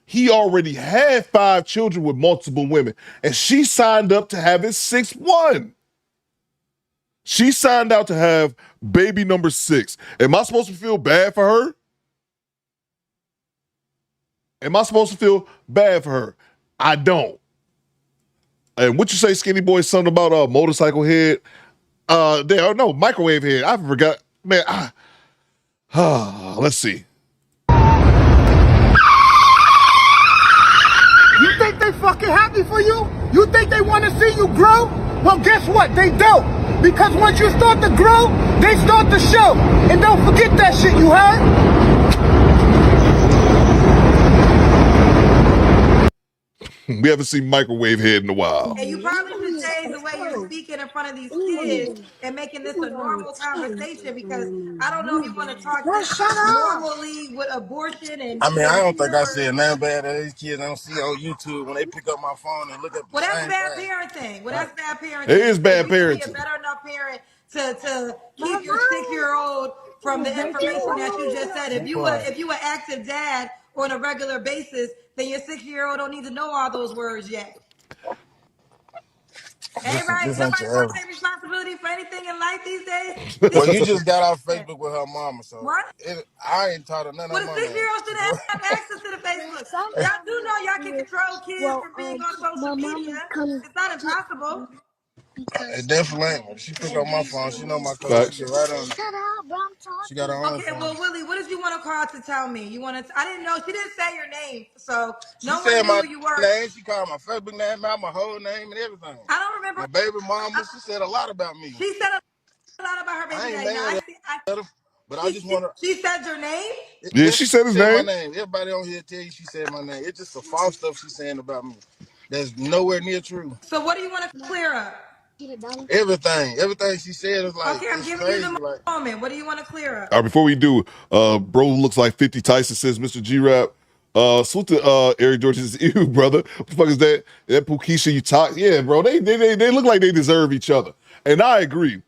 Speaker 6: he already had 5 children with multiple women, and she signed up to have his 6th one. She signed out to have baby number 6. Am I supposed to feel bad for her? Am I supposed to feel bad for her? I don't. And what you say, Skinny Boy, something about a motorcycle head? No, microwave head. I forgot. Man, let's see.
Speaker 7: You think they fucking happy for you? You think they want to see you grow? Well, guess what? They don't. Because once you start to grow, they start to show. And don't forget that shit, you heard?
Speaker 6: We haven't seen microwave head in a while.
Speaker 3: And you probably should change the way you're speaking in front of these kids and making this a normal conversation, because I don't know if you want to talk this normally with abortion and
Speaker 11: I mean,
Speaker 3: being
Speaker 11: I don't think I
Speaker 3: pure.
Speaker 11: said nothing bad that these kids don't see on YouTube when they pick up my phone and look at the
Speaker 3: Well, that's
Speaker 11: same
Speaker 3: bad
Speaker 11: thing.
Speaker 3: parenting. Well, that's bad parenting.
Speaker 6: It is
Speaker 3: Because
Speaker 6: bad
Speaker 3: you should be a
Speaker 6: parenting.
Speaker 3: better enough parent to keep your 6-year-old from the information that you just said. If you an active dad on a regular basis, then your 6-year-old don't need to know all those words yet. Everybody,
Speaker 11: This ain't
Speaker 3: nobody
Speaker 11: your
Speaker 3: want to
Speaker 11: average.
Speaker 3: take responsibility for anything in life these days.
Speaker 11: Well, you just got off Facebook with her mama, so
Speaker 3: What?
Speaker 11: I ain't taught her none
Speaker 3: Well,
Speaker 11: of
Speaker 3: the
Speaker 11: my name.
Speaker 3: 6-year-old should have access to the Facebook. Y'all do know y'all can control kids from being on social media. It's not impossible.
Speaker 11: It definitely ain't. She pick up my phone. She know my code.
Speaker 6: Facts.
Speaker 11: She get right on it. She got her own
Speaker 3: Okay,
Speaker 11: phone.
Speaker 3: well, Willie, what did you want to call to tell me? You want to? I didn't know. She didn't say your name, so
Speaker 11: She
Speaker 3: no
Speaker 11: said
Speaker 3: one knew
Speaker 11: my
Speaker 3: who you were.
Speaker 11: name. She called my Facebook name out, my whole name, and everything.
Speaker 3: I don't remember.
Speaker 11: My baby mama. She said a lot about me.
Speaker 3: She said a lot about her
Speaker 11: I
Speaker 3: baby
Speaker 11: ain't
Speaker 3: daddy. Now
Speaker 11: mad at her, but I just want to.
Speaker 3: She said your name.
Speaker 6: Yeah, she said his
Speaker 11: Said my
Speaker 6: name.
Speaker 11: name. Everybody on here tell you she said my name. It's just the false stuff she's saying about me. That's nowhere near true.
Speaker 3: So what do you want to clear up?
Speaker 11: Everything she said is like
Speaker 3: Okay, I'm
Speaker 11: it's
Speaker 3: giving you
Speaker 11: crazy.
Speaker 3: the
Speaker 11: Like
Speaker 3: moment. What do you want to clear up?
Speaker 6: All right, before we do, bro looks like 50 Tyson, says Mr. G-Rap. Salute to Eric George. Says, ew, brother. What the fuck is that? That Pukisha you talk? Yeah, bro. They look like they deserve each other. And I agree.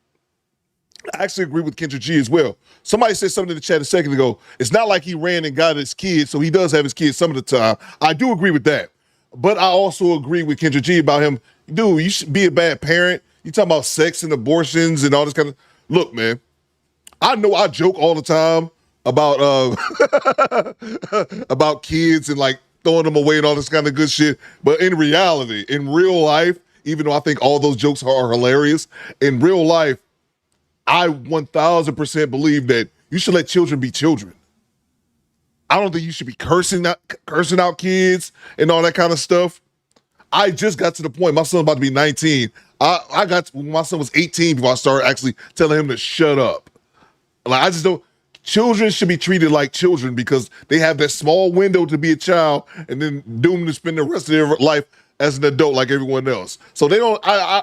Speaker 6: I actually agree with Kendra G as well. Somebody said something in the chat a second ago. It's not like he ran and got his kids, so he does have his kids some of the time. I do agree with that. But I also agree with Kendra G about him. Dude, you should be a bad parent. You talking about sex and abortions and all this kind of... Look, man. I know I joke all the time about about kids and like throwing them away and all this kind of good shit. But in reality, in real life, even though I think all those jokes are hilarious, in real life, I 1000% believe that you should let children be children. I don't think you should be cursing out kids and all that kind of stuff. I just got to the point. My son's about to be 19. I got to, when my son was 18 before I started actually telling him to shut up. Like, I just don't. Children should be treated like children because they have that small window to be a child and then doomed to spend the rest of their life as an adult like everyone else. So they don't. I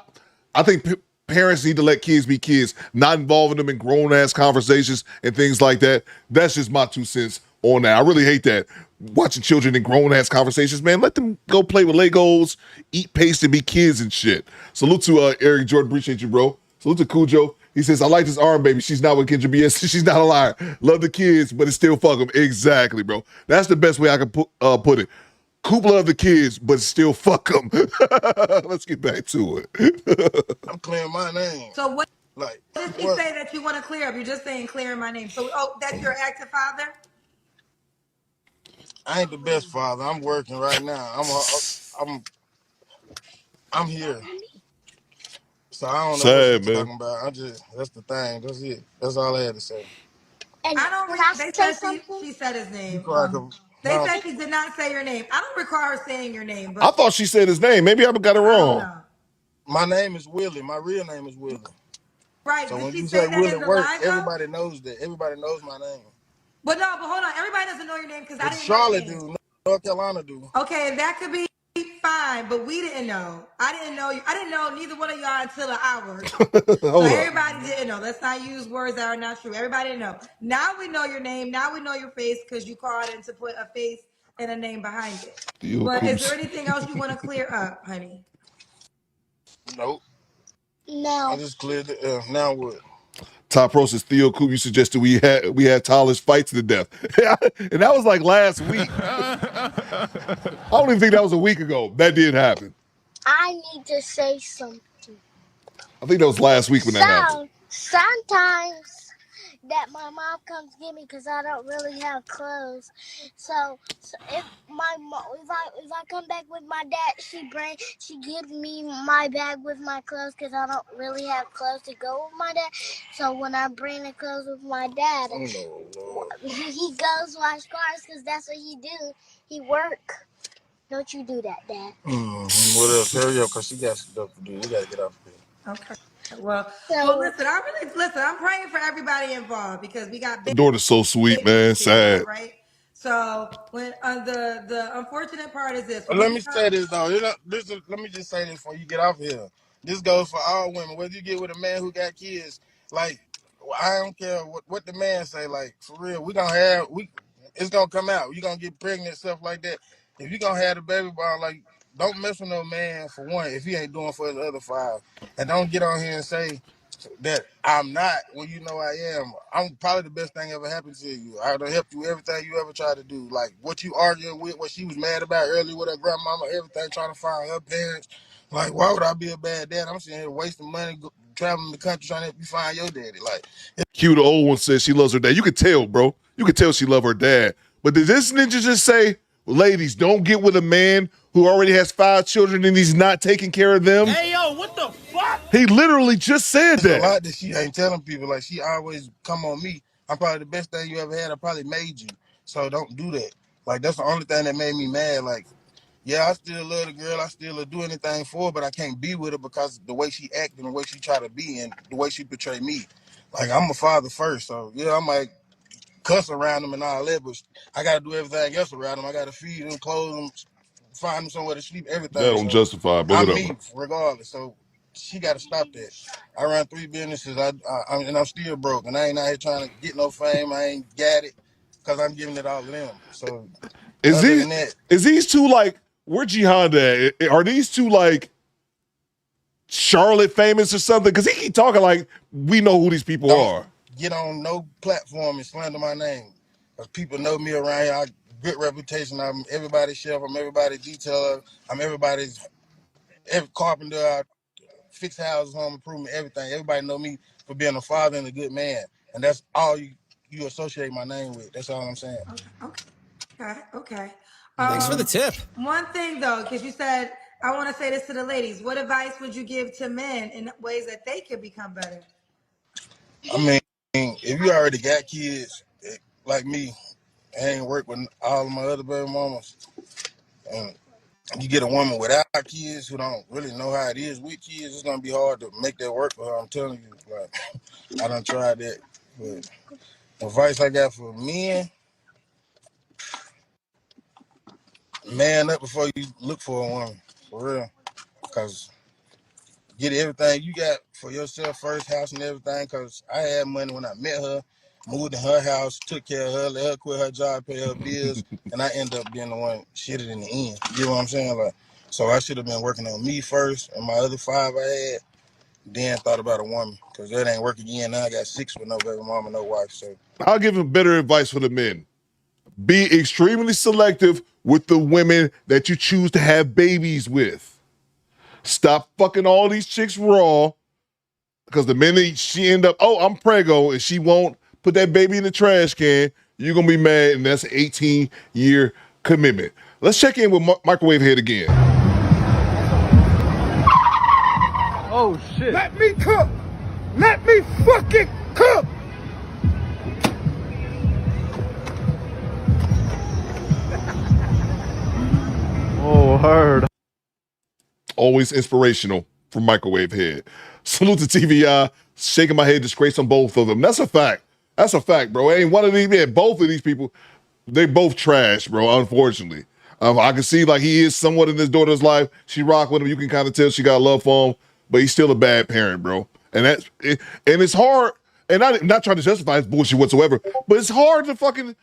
Speaker 6: think parents need to let kids be kids, not involving them in grown ass conversations and things like that. That's just my 2 cents on that. I really hate that. Watching children in grown ass conversations, man. Let them go play with Legos, eat paste, and be kids and shit. Salute to Eric Jordan. Appreciate you, bro. Salute to Cujo. He says, I like this arm baby. She's not with Kendra BS. She's not a liar. Love the kids, but it's still fuck them. Exactly, bro. That's the best way I can put it. Coop love the kids, but still fuck them. Let's get back to it.
Speaker 11: I'm clearing my name.
Speaker 3: So what
Speaker 11: Like
Speaker 3: did she say that you want to clear up? You're just saying clearing my name. So that's your active father?
Speaker 11: I ain't the best father. I'm working right now. I'm here. So I don't know what
Speaker 6: Sad,
Speaker 11: she's
Speaker 6: man.
Speaker 11: talking about. That's the thing. That's it. That's all I had to say.
Speaker 3: And I don't. They said she said his name. They said she did not say your name. I don't recall her saying your name, but
Speaker 6: I thought she said his name. Maybe I got it
Speaker 3: I don't
Speaker 6: wrong.
Speaker 3: know.
Speaker 11: My name is Willie. My real name is Willie.
Speaker 3: Right.
Speaker 11: So
Speaker 3: Did
Speaker 11: when
Speaker 3: she
Speaker 11: you
Speaker 3: say
Speaker 11: say
Speaker 3: that
Speaker 11: Willie
Speaker 3: in the
Speaker 11: Work,
Speaker 3: live though?
Speaker 11: everybody knows that. Everybody knows my name.
Speaker 3: But no, but hold on. Everybody doesn't know your name because I
Speaker 11: But
Speaker 3: didn't know your
Speaker 11: Charlotte
Speaker 3: name.
Speaker 11: do. North Carolina do.
Speaker 3: Okay, that could be fine, but we didn't know. I didn't know you. I didn't know neither one of y'all until an hour ago. So
Speaker 6: Hold up.
Speaker 3: everybody didn't know. Let's not use words that are not true. Everybody didn't know. Now we know your name. Now we know your face because you called in to put a face and a name behind it. But is there anything else you want to clear up, honey?
Speaker 11: Nope. No. I just cleared it. Now what?
Speaker 6: Top Pro says Theo Coop, you suggested we had Tyler's fight to the death. And that was like last week. I don't even think that was a week ago. That did happen.
Speaker 10: I need to say something.
Speaker 6: I think that was last week when that happened.
Speaker 10: Sometimes that my mom comes get me because I don't really have clothes. So if if I come back with my dad, she gives me my bag with my clothes because I don't really have clothes to go with my dad. So when I bring the clothes with my dad, he goes wash cars because that's what he do. He work. Don't you do that, Dad?
Speaker 11: What else? Hurry up, because she got stuff to do. We got to get off here.
Speaker 3: Okay. Well, listen. I'm praying for everybody involved because we got
Speaker 6: Daughter's so sweet, man.
Speaker 3: babies here,
Speaker 6: Sad.
Speaker 3: right? So when the unfortunate part is this: when we
Speaker 11: Let me
Speaker 3: become
Speaker 11: say this though. Let me just say this before you get off here. This goes for all women. Whether you get with a man who got kids, like I don't care what the man say. Like for real, it's gonna come out. You gonna get pregnant, stuff like that. If you gonna have the baby ball, like don't mess with no man for one if he ain't doing for the other five, and don't get on here and say that I'm not when you know I am. I'm probably the best thing ever happened to you. I done helped you everything you ever tried to do. Like what you arguing with, what she was mad about earlier with her grandmama, everything, trying to find her parents. Like, why would I be a bad dad? I'm sitting here wasting money, traveling the country trying to help you find your daddy. Like,
Speaker 6: Q, the old one, says she loves her dad. You could tell, bro. You could tell she love her dad. But did this ninja just say, ladies, don't get with a man who already has 5 children and he's not taking care of them?
Speaker 8: Hey, yo, what the fuck?
Speaker 6: He literally just said
Speaker 11: there's a
Speaker 6: that.
Speaker 11: lot that she ain't telling people. Like, she always come on me. I'm probably the best thing you ever had. I probably made you. So don't do that. Like, that's the only thing that made me mad. Like, yeah, I still love the girl. I still do anything for her, but I can't be with her because the way she act and the way she try to be and the way she portray me. Like, I'm a father first, so yeah, I might cuss around them and all that, but I got to do everything else around them. I got to feed them, clothe them, find them somewhere to sleep,
Speaker 6: That
Speaker 11: everything.
Speaker 6: don't
Speaker 11: So
Speaker 6: justify, but
Speaker 11: I'm
Speaker 6: whatever.
Speaker 11: me regardless. So she got to stop that. I run 3 businesses, and I'm still broke, and I ain't out here trying to get no fame. I ain't got it because I'm giving it all to them. So
Speaker 6: Is
Speaker 11: other
Speaker 6: these
Speaker 11: than that,
Speaker 6: is these two like, where Jihanda at? Are these two like Charlotte famous or something? Because he keep talking like we know who these people
Speaker 11: don't
Speaker 6: are.
Speaker 11: get on no platform and slander my name. Because people know me around here. I good reputation. I'm everybody's chef. I'm everybody's detailer. I'm every carpenter. I fix houses, home improvement, everything. Everybody know me for being a father and a good man. And that's all you associate my name with. That's all I'm saying.
Speaker 3: okay.
Speaker 15: Thanks for the tip.
Speaker 3: One thing though, because you said I want to say this to the ladies. What advice would you give to men in ways that they could become better?
Speaker 11: I mean, if you already got kids like me, I ain't work with all of my other baby mamas, and you get a woman without kids who don't really know how it is with kids, it's gonna be hard to make that work for her. I'm telling you, like I done tried that. But advice I got for men, man up before you look for a woman, for real. Cause get everything you got for yourself first, house and everything. Cause I had money when I met her, moved in her house, took care of her, let her quit her job, pay her bills, and I end up being the one shitted in the end. You know what I'm saying? Like, so I should have been working on me first, and my other 5 I had, then thought about a woman. Cause that ain't work again. Now I got 6 with no baby mama, no wife. So
Speaker 6: I'll give him better advice for the men. Be extremely selective with the women that you choose to have babies with. Stop fucking all these chicks raw, because the minute she end up, oh, I'm preggo, and she won't put that baby in the trash can, you're going to be mad, and that's an 18-year commitment. Let's check in with Microwave Head again.
Speaker 7: Oh shit. Let me cook. Let me fucking cook.
Speaker 1: Oh, heard.
Speaker 6: Always inspirational from Microwave Head. Salute to TVI, shaking my head, disgrace on both of them. That's a fact. That's a fact, bro. Ain't one of these, man, both of these people, they both trash, bro, unfortunately. I can see like he is somewhat in his daughter's life. She rock with him. You can kind of tell she got love for him, but he's still a bad parent, bro. And and it's hard. And I'm not trying to justify his bullshit whatsoever, but it's hard to fucking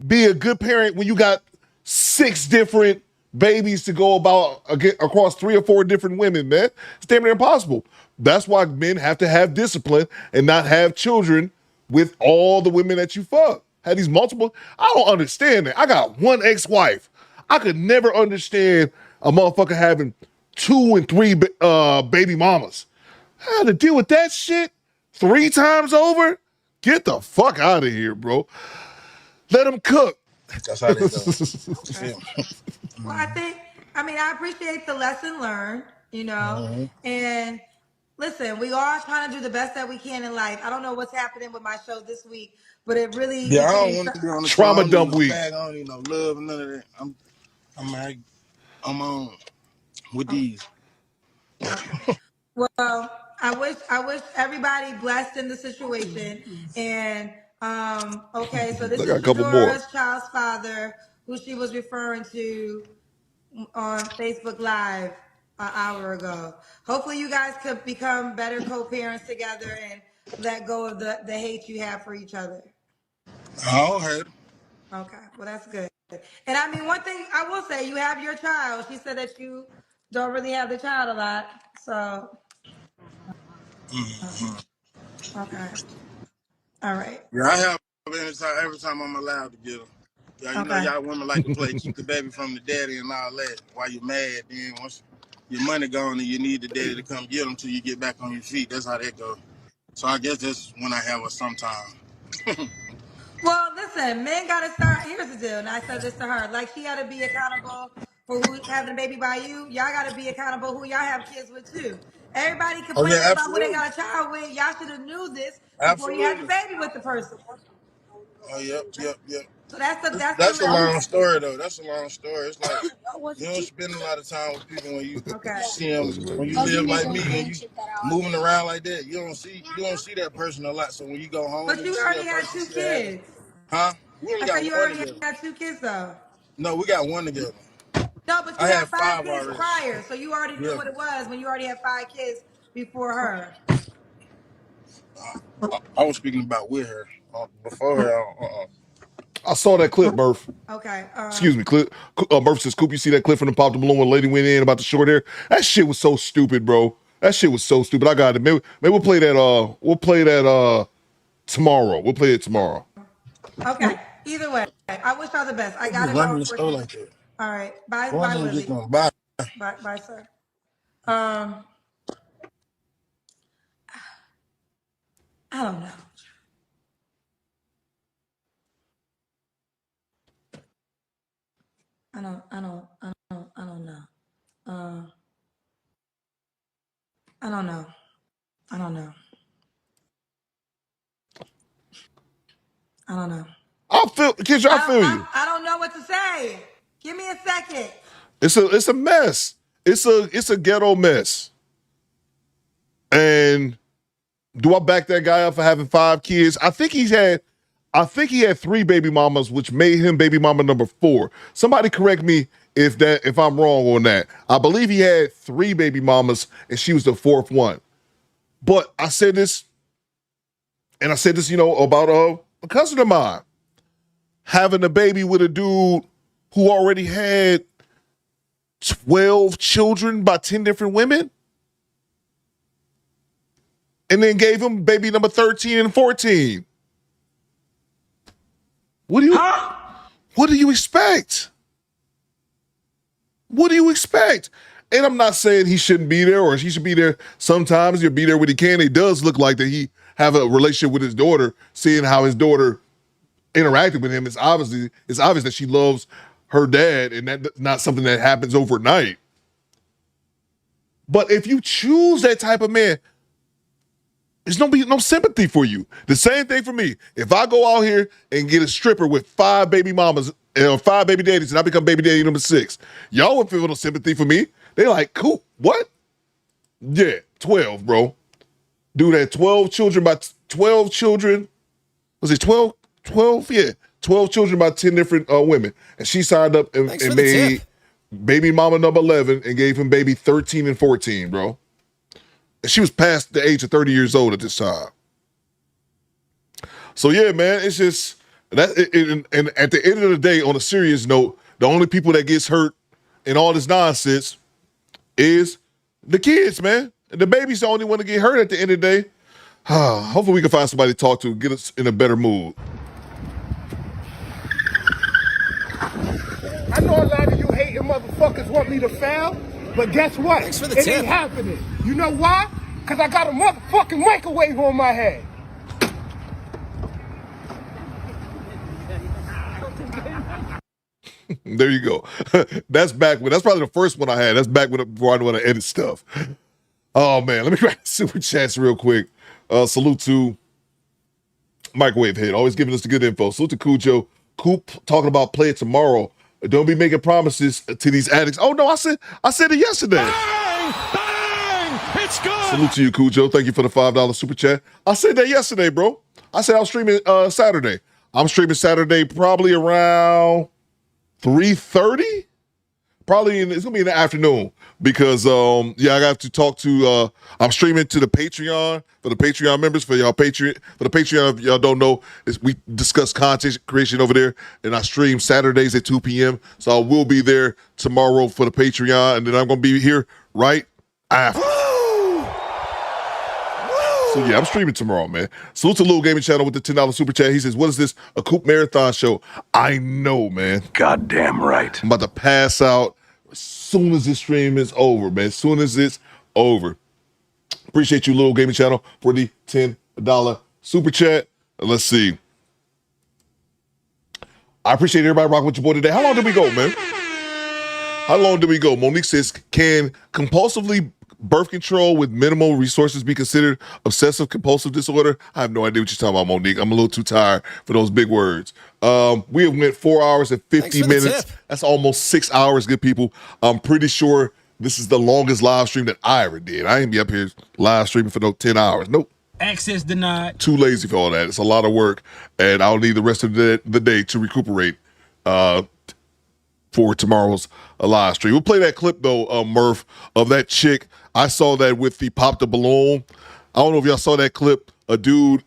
Speaker 6: be a good parent when you got 6 different babies to go about across 3 or 4 different women, man. It's damn near impossible. That's why men have to have discipline and not have children with all the women that you fuck. Have these multiple. I don't understand that. I got 1 ex-wife. I could never understand a motherfucker having 2 and 3 baby mamas. I had to deal with that shit 3 times over. Get the fuck out of here, bro. Let them cook.
Speaker 11: that's how they go.
Speaker 3: Well, I appreciate the lesson learned,
Speaker 11: Mm-hmm.
Speaker 3: and listen, we all trying to do the best that we can in life. I don't know what's happening with my show this week, but it really
Speaker 11: Yeah, I don't
Speaker 3: became.
Speaker 11: want to be on the show. I
Speaker 6: Trauma
Speaker 11: don't need
Speaker 6: dump
Speaker 11: no
Speaker 6: week.
Speaker 11: bag. I don't need no love and none of that. I'm on with these.
Speaker 3: Okay. Well, I wish everybody blessed in the situation, and Okay, so this
Speaker 6: I got
Speaker 3: is
Speaker 6: a couple more.
Speaker 3: Shadora's child's father, who she was referring to on Facebook Live an hour ago. Hopefully, you guys could become better co-parents together and let go of the hate you have for each other.
Speaker 11: I heard.
Speaker 3: Okay, well, that's good. And I mean, one thing I will say, you have your child. She said that you don't really have the child a lot, so okay, all right,
Speaker 11: Yeah, I have every time I'm allowed to get them. Yeah, you know,
Speaker 3: okay.
Speaker 11: y'all women like to play keep the baby from the daddy and all that. While you're mad, then once your money gone and you need the daddy to come get them till you get back on your feet. That's how that goes. So I guess that's when I have her sometime.
Speaker 3: Well, listen, men got to start. Here's the deal, and I said this to her. Like, she got to be accountable for who having a baby by you. Y'all got to be accountable who y'all have kids with too. Everybody
Speaker 11: Oh
Speaker 3: complaining
Speaker 11: yeah,
Speaker 3: about who they
Speaker 11: absolutely,
Speaker 3: got a child with. Y'all should have knew this before you had the
Speaker 11: absolutely.
Speaker 3: baby with the person.
Speaker 11: Oh yep.
Speaker 3: So that's the
Speaker 11: That's a long
Speaker 3: lesson.
Speaker 11: story though. That's a long story. It's like you don't spend a lot of time with people when you
Speaker 3: Okay.
Speaker 11: see them. When you live like me and you moving around like that, you don't see that person a lot. So when you go home
Speaker 3: But
Speaker 11: and you
Speaker 3: you
Speaker 11: see
Speaker 3: already
Speaker 11: that
Speaker 3: had
Speaker 11: person,
Speaker 3: two
Speaker 11: you still have it.
Speaker 3: kids.
Speaker 11: Huh? We only
Speaker 3: I said
Speaker 11: got
Speaker 3: you
Speaker 11: one
Speaker 3: already
Speaker 11: together.
Speaker 3: had two kids though.
Speaker 11: No, we got one together.
Speaker 3: No, but you
Speaker 11: I
Speaker 3: had
Speaker 11: had
Speaker 3: five
Speaker 11: five
Speaker 3: kids
Speaker 11: already.
Speaker 3: prior, so you already knew
Speaker 11: Yeah.
Speaker 3: what it was when you already had five kids before her.
Speaker 11: I was speaking about with her. Before her.
Speaker 6: I saw that clip, Murph.
Speaker 3: Okay.
Speaker 6: Excuse me, clip. Murph says, Coop, you see that clip from the Pop the Balloon when the lady went in about the short hair? That shit was so stupid, bro. That shit was so stupid. I got it. Maybe we'll play that. Tomorrow. We'll play it tomorrow.
Speaker 3: Okay. Either way, I wish y'all the best. I
Speaker 11: Don't be
Speaker 3: gotta go,
Speaker 11: running the store
Speaker 3: unfortunately.
Speaker 11: like that.
Speaker 3: All right. Bye,
Speaker 11: Go in
Speaker 3: bye,
Speaker 11: there and get
Speaker 3: Willie.
Speaker 11: them. Bye.
Speaker 3: Bye, sir. I don't know. I don't know. I don't know. I don't know. I don't know.
Speaker 6: I feel you.
Speaker 3: I don't know what to say. Give me a second.
Speaker 6: It's a mess. It's a ghetto mess. And do I back that guy up for having 5 kids? I think he had 3 baby mamas, which made him baby mama number 4. Somebody correct me if I'm wrong on that. I believe he had 3 baby mamas and she was the 4th one. But I said this, about a cousin of mine having a baby with a dude who already had 12 children by 10 different women, and then gave him baby number 13 and 14. What do you expect? What do you expect? And I'm not saying he shouldn't be there or he should be there sometimes. He'll be there when he can. It does look like that he have a relationship with his daughter, seeing how his daughter interacted with him. It's obvious that she loves her dad, and that's not something that happens overnight. But if you choose that type of man, there's no sympathy for you. The same thing for me. If I go out here and get a stripper with 5 baby mamas and 5 baby daddies and I become baby daddy number 6, y'all would feel no sympathy for me. They like, cool, what? Yeah, 12, bro. Dude had 12 children by 12 children. Was it 12? 12? Yeah. 12 children by 10 different women. And she signed up and made baby mama number 11 and gave him baby 13 and 14, bro. And she was past the age of 30 years old at this time. So yeah, man, it's just that. And at the end of the day, on a serious note, the only people that gets hurt in all this nonsense is the kids, man. And the baby's the only one to get hurt at the end of the day. Hopefully we can find somebody to talk to, get us in a better mood.
Speaker 7: I know a lot of you hating motherfuckers want me to fail, but guess what? It ain't happening. You know why? Because I got a motherfucking microwave on my head.
Speaker 6: There you go. That's probably the first one I had. That's back before I know how to edit stuff. Oh man, let me grab super chats real quick. Salute to Microwave Head, always giving us the good info. Salute to Cujo. Coop talking about play it tomorrow. Don't be making promises to these addicts. Oh no, I said it yesterday.
Speaker 10: Bang! It's good!
Speaker 6: Salute to you, Cujo. Thank you for the $5 super chat. I said that yesterday, bro. I said I'm streaming Saturday. I'm streaming Saturday probably around 3:30. Probably it's gonna be in the afternoon because I got to talk to I'm streaming to the Patreon for the Patreon members for y'all Patreon. For the Patreon, if y'all don't know, we discuss content creation over there, and I stream Saturdays at 2 p.m. So I will be there tomorrow for the Patreon, and then I'm gonna be here right after. So yeah, I'm streaming tomorrow, man. Salute to Lil Gaming Channel with the $10 super chat. He says, "What is this? A Coop Marathon show?" I know, man.
Speaker 17: Goddamn right.
Speaker 6: I'm about to pass out as soon as this stream is over, man. As soon as it's over. Appreciate you, Lil Gaming Channel, for the $10 super chat. Let's see. I appreciate everybody rocking with your boy today. How long did we go, man? How long did we go? Monique says, "Can compulsively birth control with minimal resources be considered obsessive compulsive disorder?" I have no idea what you're talking about, Monique. I'm a little too tired for those big words. We have went 4 hours and 50 minutes. That's almost 6 hours, good people. I'm pretty sure this is the longest live stream that I ever did. I ain't be up here live streaming for no 10 hours. Nope.
Speaker 8: Access denied.
Speaker 6: Too lazy for all that. It's a lot of work, and I'll need the rest of the day to recuperate for tomorrow's live stream. We'll play that clip, though, Murph, of that chick. I saw that with the Pop the Balloon. I don't know if y'all saw that clip. A dude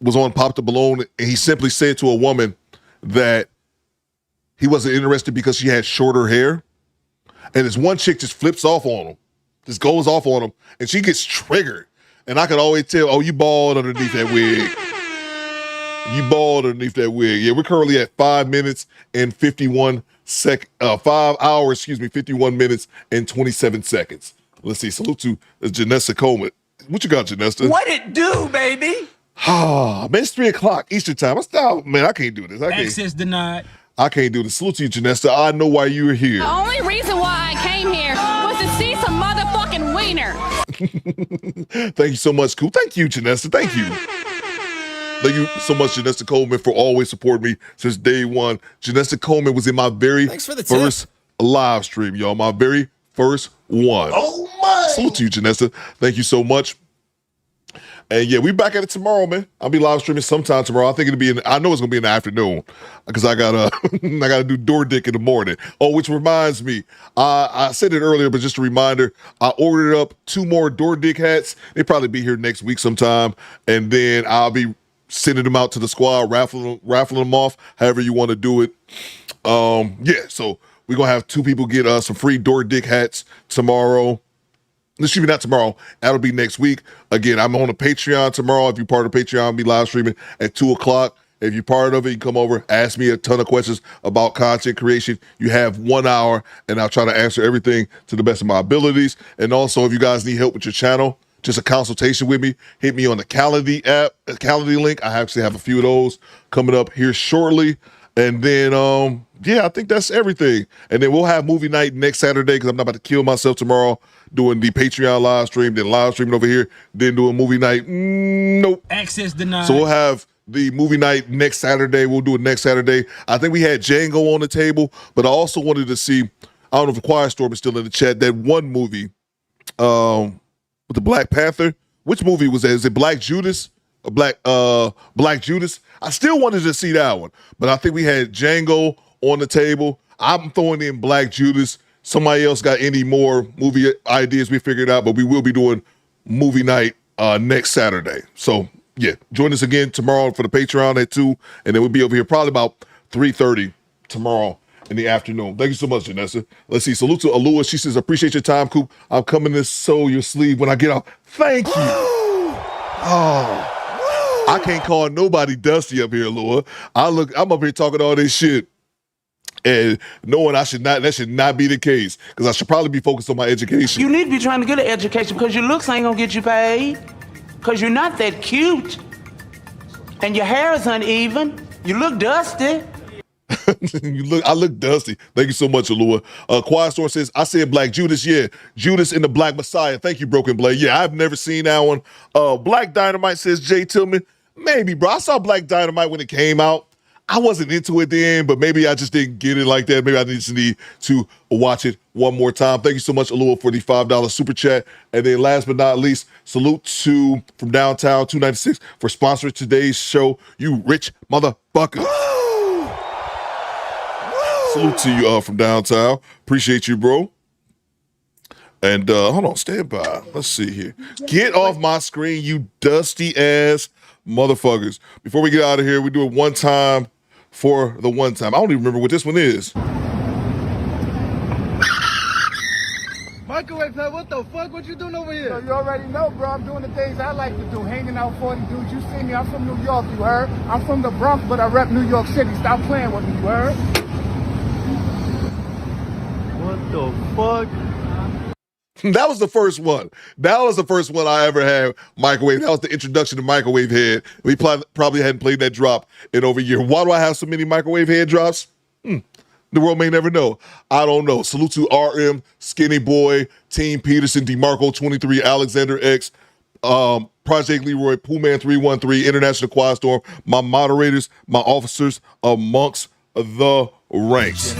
Speaker 6: was on Pop the Balloon, and he simply said to a woman that he wasn't interested because she had shorter hair. And this one chick just flips off on him, just goes off on him, and she gets triggered. And I could always tell, oh, you bald underneath that wig. You bald underneath that wig. Yeah, we're currently at 5 minutes and 51 51 minutes and 27 seconds. Let's see. Salute to Janessa Coleman. What you got, Janessa?
Speaker 16: What it do, baby?
Speaker 6: Ah, man, it's 3 o'clock Eastern time. Man, I can't do this.
Speaker 8: Access denied.
Speaker 6: I can't do this. Salute to you, Janessa. I know why you're here.
Speaker 15: The only reason why I came here was to see some motherfucking wiener.
Speaker 6: Thank you so much, Cool. Thank you, Janessa. Thank you. Thank you so much, Janessa Coleman, for always supporting me since day one. Janessa Coleman was in my very first live stream, y'all. My very first one.
Speaker 10: Oh, my.
Speaker 6: Salute to you, Janessa. Thank you so much. And yeah, we back at it tomorrow, man. I'll be live streaming sometime tomorrow. I think I know it's gonna be in the afternoon because I gotta do door dick in the morning. Oh, which reminds me, I said it earlier, but just a reminder, I ordered up 2 more door dick hats. They'll probably be here next week sometime, and then I'll be sending them out to the squad, raffling them off, however you want to do it. Yeah, so we're gonna have 2 people get some free door dick hats tomorrow. Excuse me, not tomorrow. That'll be next week. Again, I'm on the Patreon tomorrow. If you're part of Patreon, I'll be live streaming at 2 o'clock. If you're part of it, you come over, ask me a ton of questions about content creation. You have 1 hour, and I'll try to answer everything to the best of my abilities. And also, if you guys need help with your channel, just a consultation with me, hit me on the Calendly app, Calendly link. I actually have a few of those coming up here shortly. And then, yeah, I think that's everything. And then we'll have movie night next Saturday because I'm not about to kill myself tomorrow doing the Patreon live stream, then live streaming over here, then doing movie night. Nope.
Speaker 8: Access denied.
Speaker 6: So we'll have the movie night next Saturday. We'll do it next Saturday. I think we had Django on the table, but I also wanted to see, I don't know if the Quiet Storm is still in the chat, that one movie with the Black Panther. Which movie was that? Is it Black Judas? Black Judas. I still wanted to see that one, but I think we had Django on the table. I'm throwing in Black Judas. Somebody else got any more movie ideas we figured out, but we will be doing movie night next Saturday. So yeah, join us again tomorrow for the Patreon at 2, and then we'll be over here probably about 3:30 tomorrow in the afternoon. Thank you so much, Janessa. Let's see. Salute to Alua. She says, appreciate your time, Coop. I'm coming to sew your sleeve when I get out. Thank you. Oh. I can't call nobody dusty up here, Lord. I'm up here talking all this shit and knowing that should not be the case because I should probably be focused on my education.
Speaker 19: You need to be trying to get an education because your looks ain't gonna get you paid because you're not that cute and your hair is uneven. You look dusty.
Speaker 6: I look dusty. Thank you so much, Alua. Quiet Storm says, I said Black Judas. Yeah, Judas and the Black Messiah. Thank you, Broken Blade. Yeah, I've never seen that one. Black Dynamite says, Jay Tillman. Maybe, bro. I saw Black Dynamite when it came out. I wasn't into it then, but maybe I just didn't get it like that. Maybe I just need to watch it one more time. Thank you so much, Alua, for the $5 super chat. And then last but not least, salute to from downtown 296 for sponsoring today's show. You rich motherfucker. Salute to you from downtown. Appreciate you, bro. And hold on, stand by. Let's see here. Get off my screen, you dusty ass motherfuckers. Before we get out of here, we do it one time for the one time. I don't even remember what this one is.
Speaker 20: Microwave, what the fuck? What you doing over here?
Speaker 21: So you already know, bro. I'm doing the things I like to do. Hanging out 40 dudes. You see me. I'm from New York, you heard? I'm from the Bronx, but I rep New York City. Stop playing with me, you heard?
Speaker 1: What the fuck?
Speaker 6: That was the first one. That was the first one I ever had microwave. That was the introduction to Microwave Head. We probably hadn't played that drop in over a year. Why do I have so many Microwave Head drops? The world may never know. I don't know. Salute to RM, Skinny Boy, Team Peterson, DeMarco 23, Alexander X, Project Leroy, Poolman 313, International Quad Storm, my moderators, my officers amongst the ranks.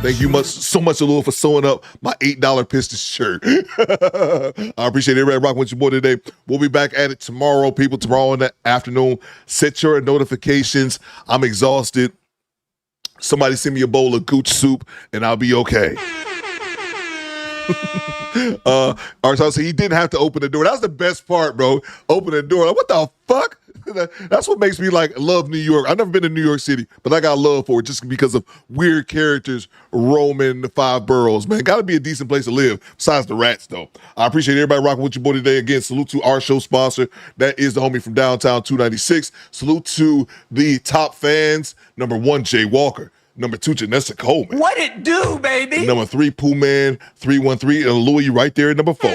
Speaker 6: Thank you so much, Alua, for sewing up my $8 Pistons shirt. I appreciate everybody rocking with your boy today. We'll be back at it tomorrow, people. Tomorrow in the afternoon. Set your notifications. I'm exhausted. Somebody send me a bowl of gooch soup, and I'll be okay. So he didn't have to open the door. That was the best part, bro. Open the door. Like, what the fuck? That's what makes me love New York. I've never been to New York City, but I got love for it just because of weird characters roaming the 5 boroughs, man. Got to be a decent place to live, besides the rats, though. I appreciate everybody rocking with your boy today. Again, salute to our show sponsor. That is the homie from downtown 296. Salute to the top fans. Number 1, Jay Walker. Number 2, Janessa Coleman.
Speaker 16: What it do, baby?
Speaker 6: Number 3, Poolman 313. And Louis right there at number 4.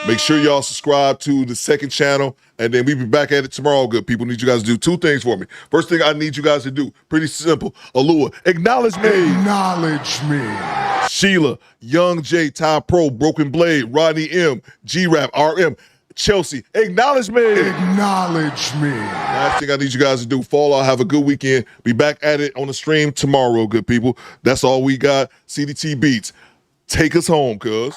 Speaker 6: Make sure y'all subscribe to the second channel, and then we'll be back at it tomorrow, good people. Need you guys to do 2 things for me. First thing I need you guys to do, pretty simple. Alua, acknowledge me.
Speaker 23: Acknowledge me.
Speaker 6: Sheila, Young J, Ty Pro, Broken Blade, Rodney M, G-Rap, RM, Chelsea, acknowledge me.
Speaker 23: Acknowledge me.
Speaker 6: Last thing I need you guys to do, fall out, have a good weekend. Be back at it on the stream tomorrow, good people. That's all we got. CDT Beats, take us home, cuz.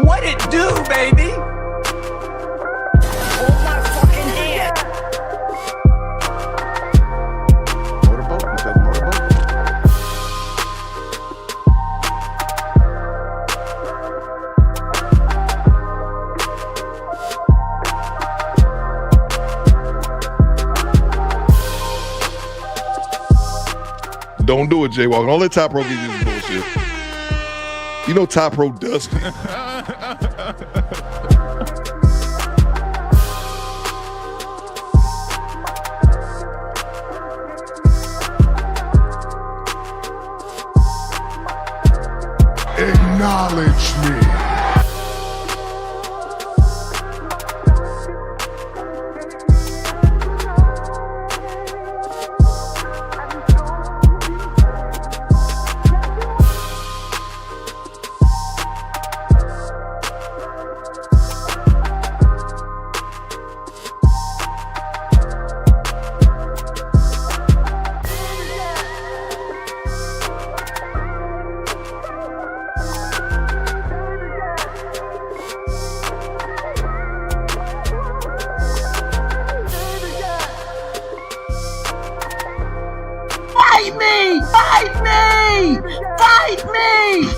Speaker 10: What it do, baby? Hold my fucking hand.
Speaker 6: Motorboat? You said motorboat? Don't do it, Jaywalk. Don't let Top Pro give you this bullshit. You know Top Pro does it.
Speaker 23: Acknowledge me.
Speaker 10: Fight me! Fight me! Fight me!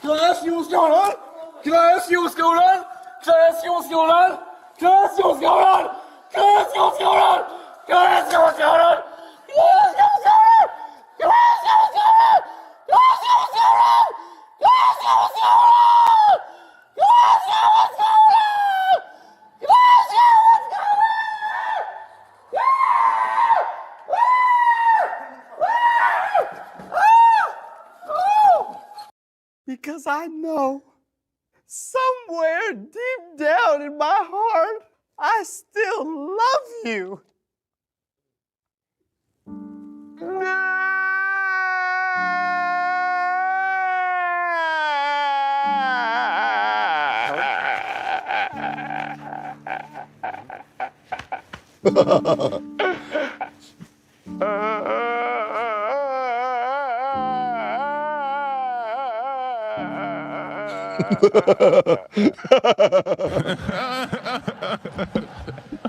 Speaker 2: Can I ask you what's going on? Can I ask you what's going on? Can I ask you what's going on? Can I ask you what's going on? Can I ask you what's going on? Can I ask you what's going on? Can I ask you what's going on? Can I ask you what's going on? Can I ask you what's going on? Can I ask you what's going on? Can I ask you what's going on? Can I ask you what's going on?
Speaker 1: Because I know somewhere deep down in my heart, I still love you.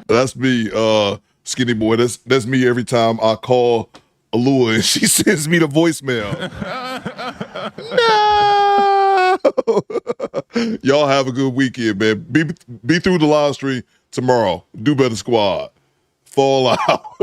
Speaker 6: That's me, skinny boy. That's me every time I call Alua and she sends me the voicemail. No! Y'all have a good weekend, man. Be through the live stream tomorrow. Do Better Squad. Fall out.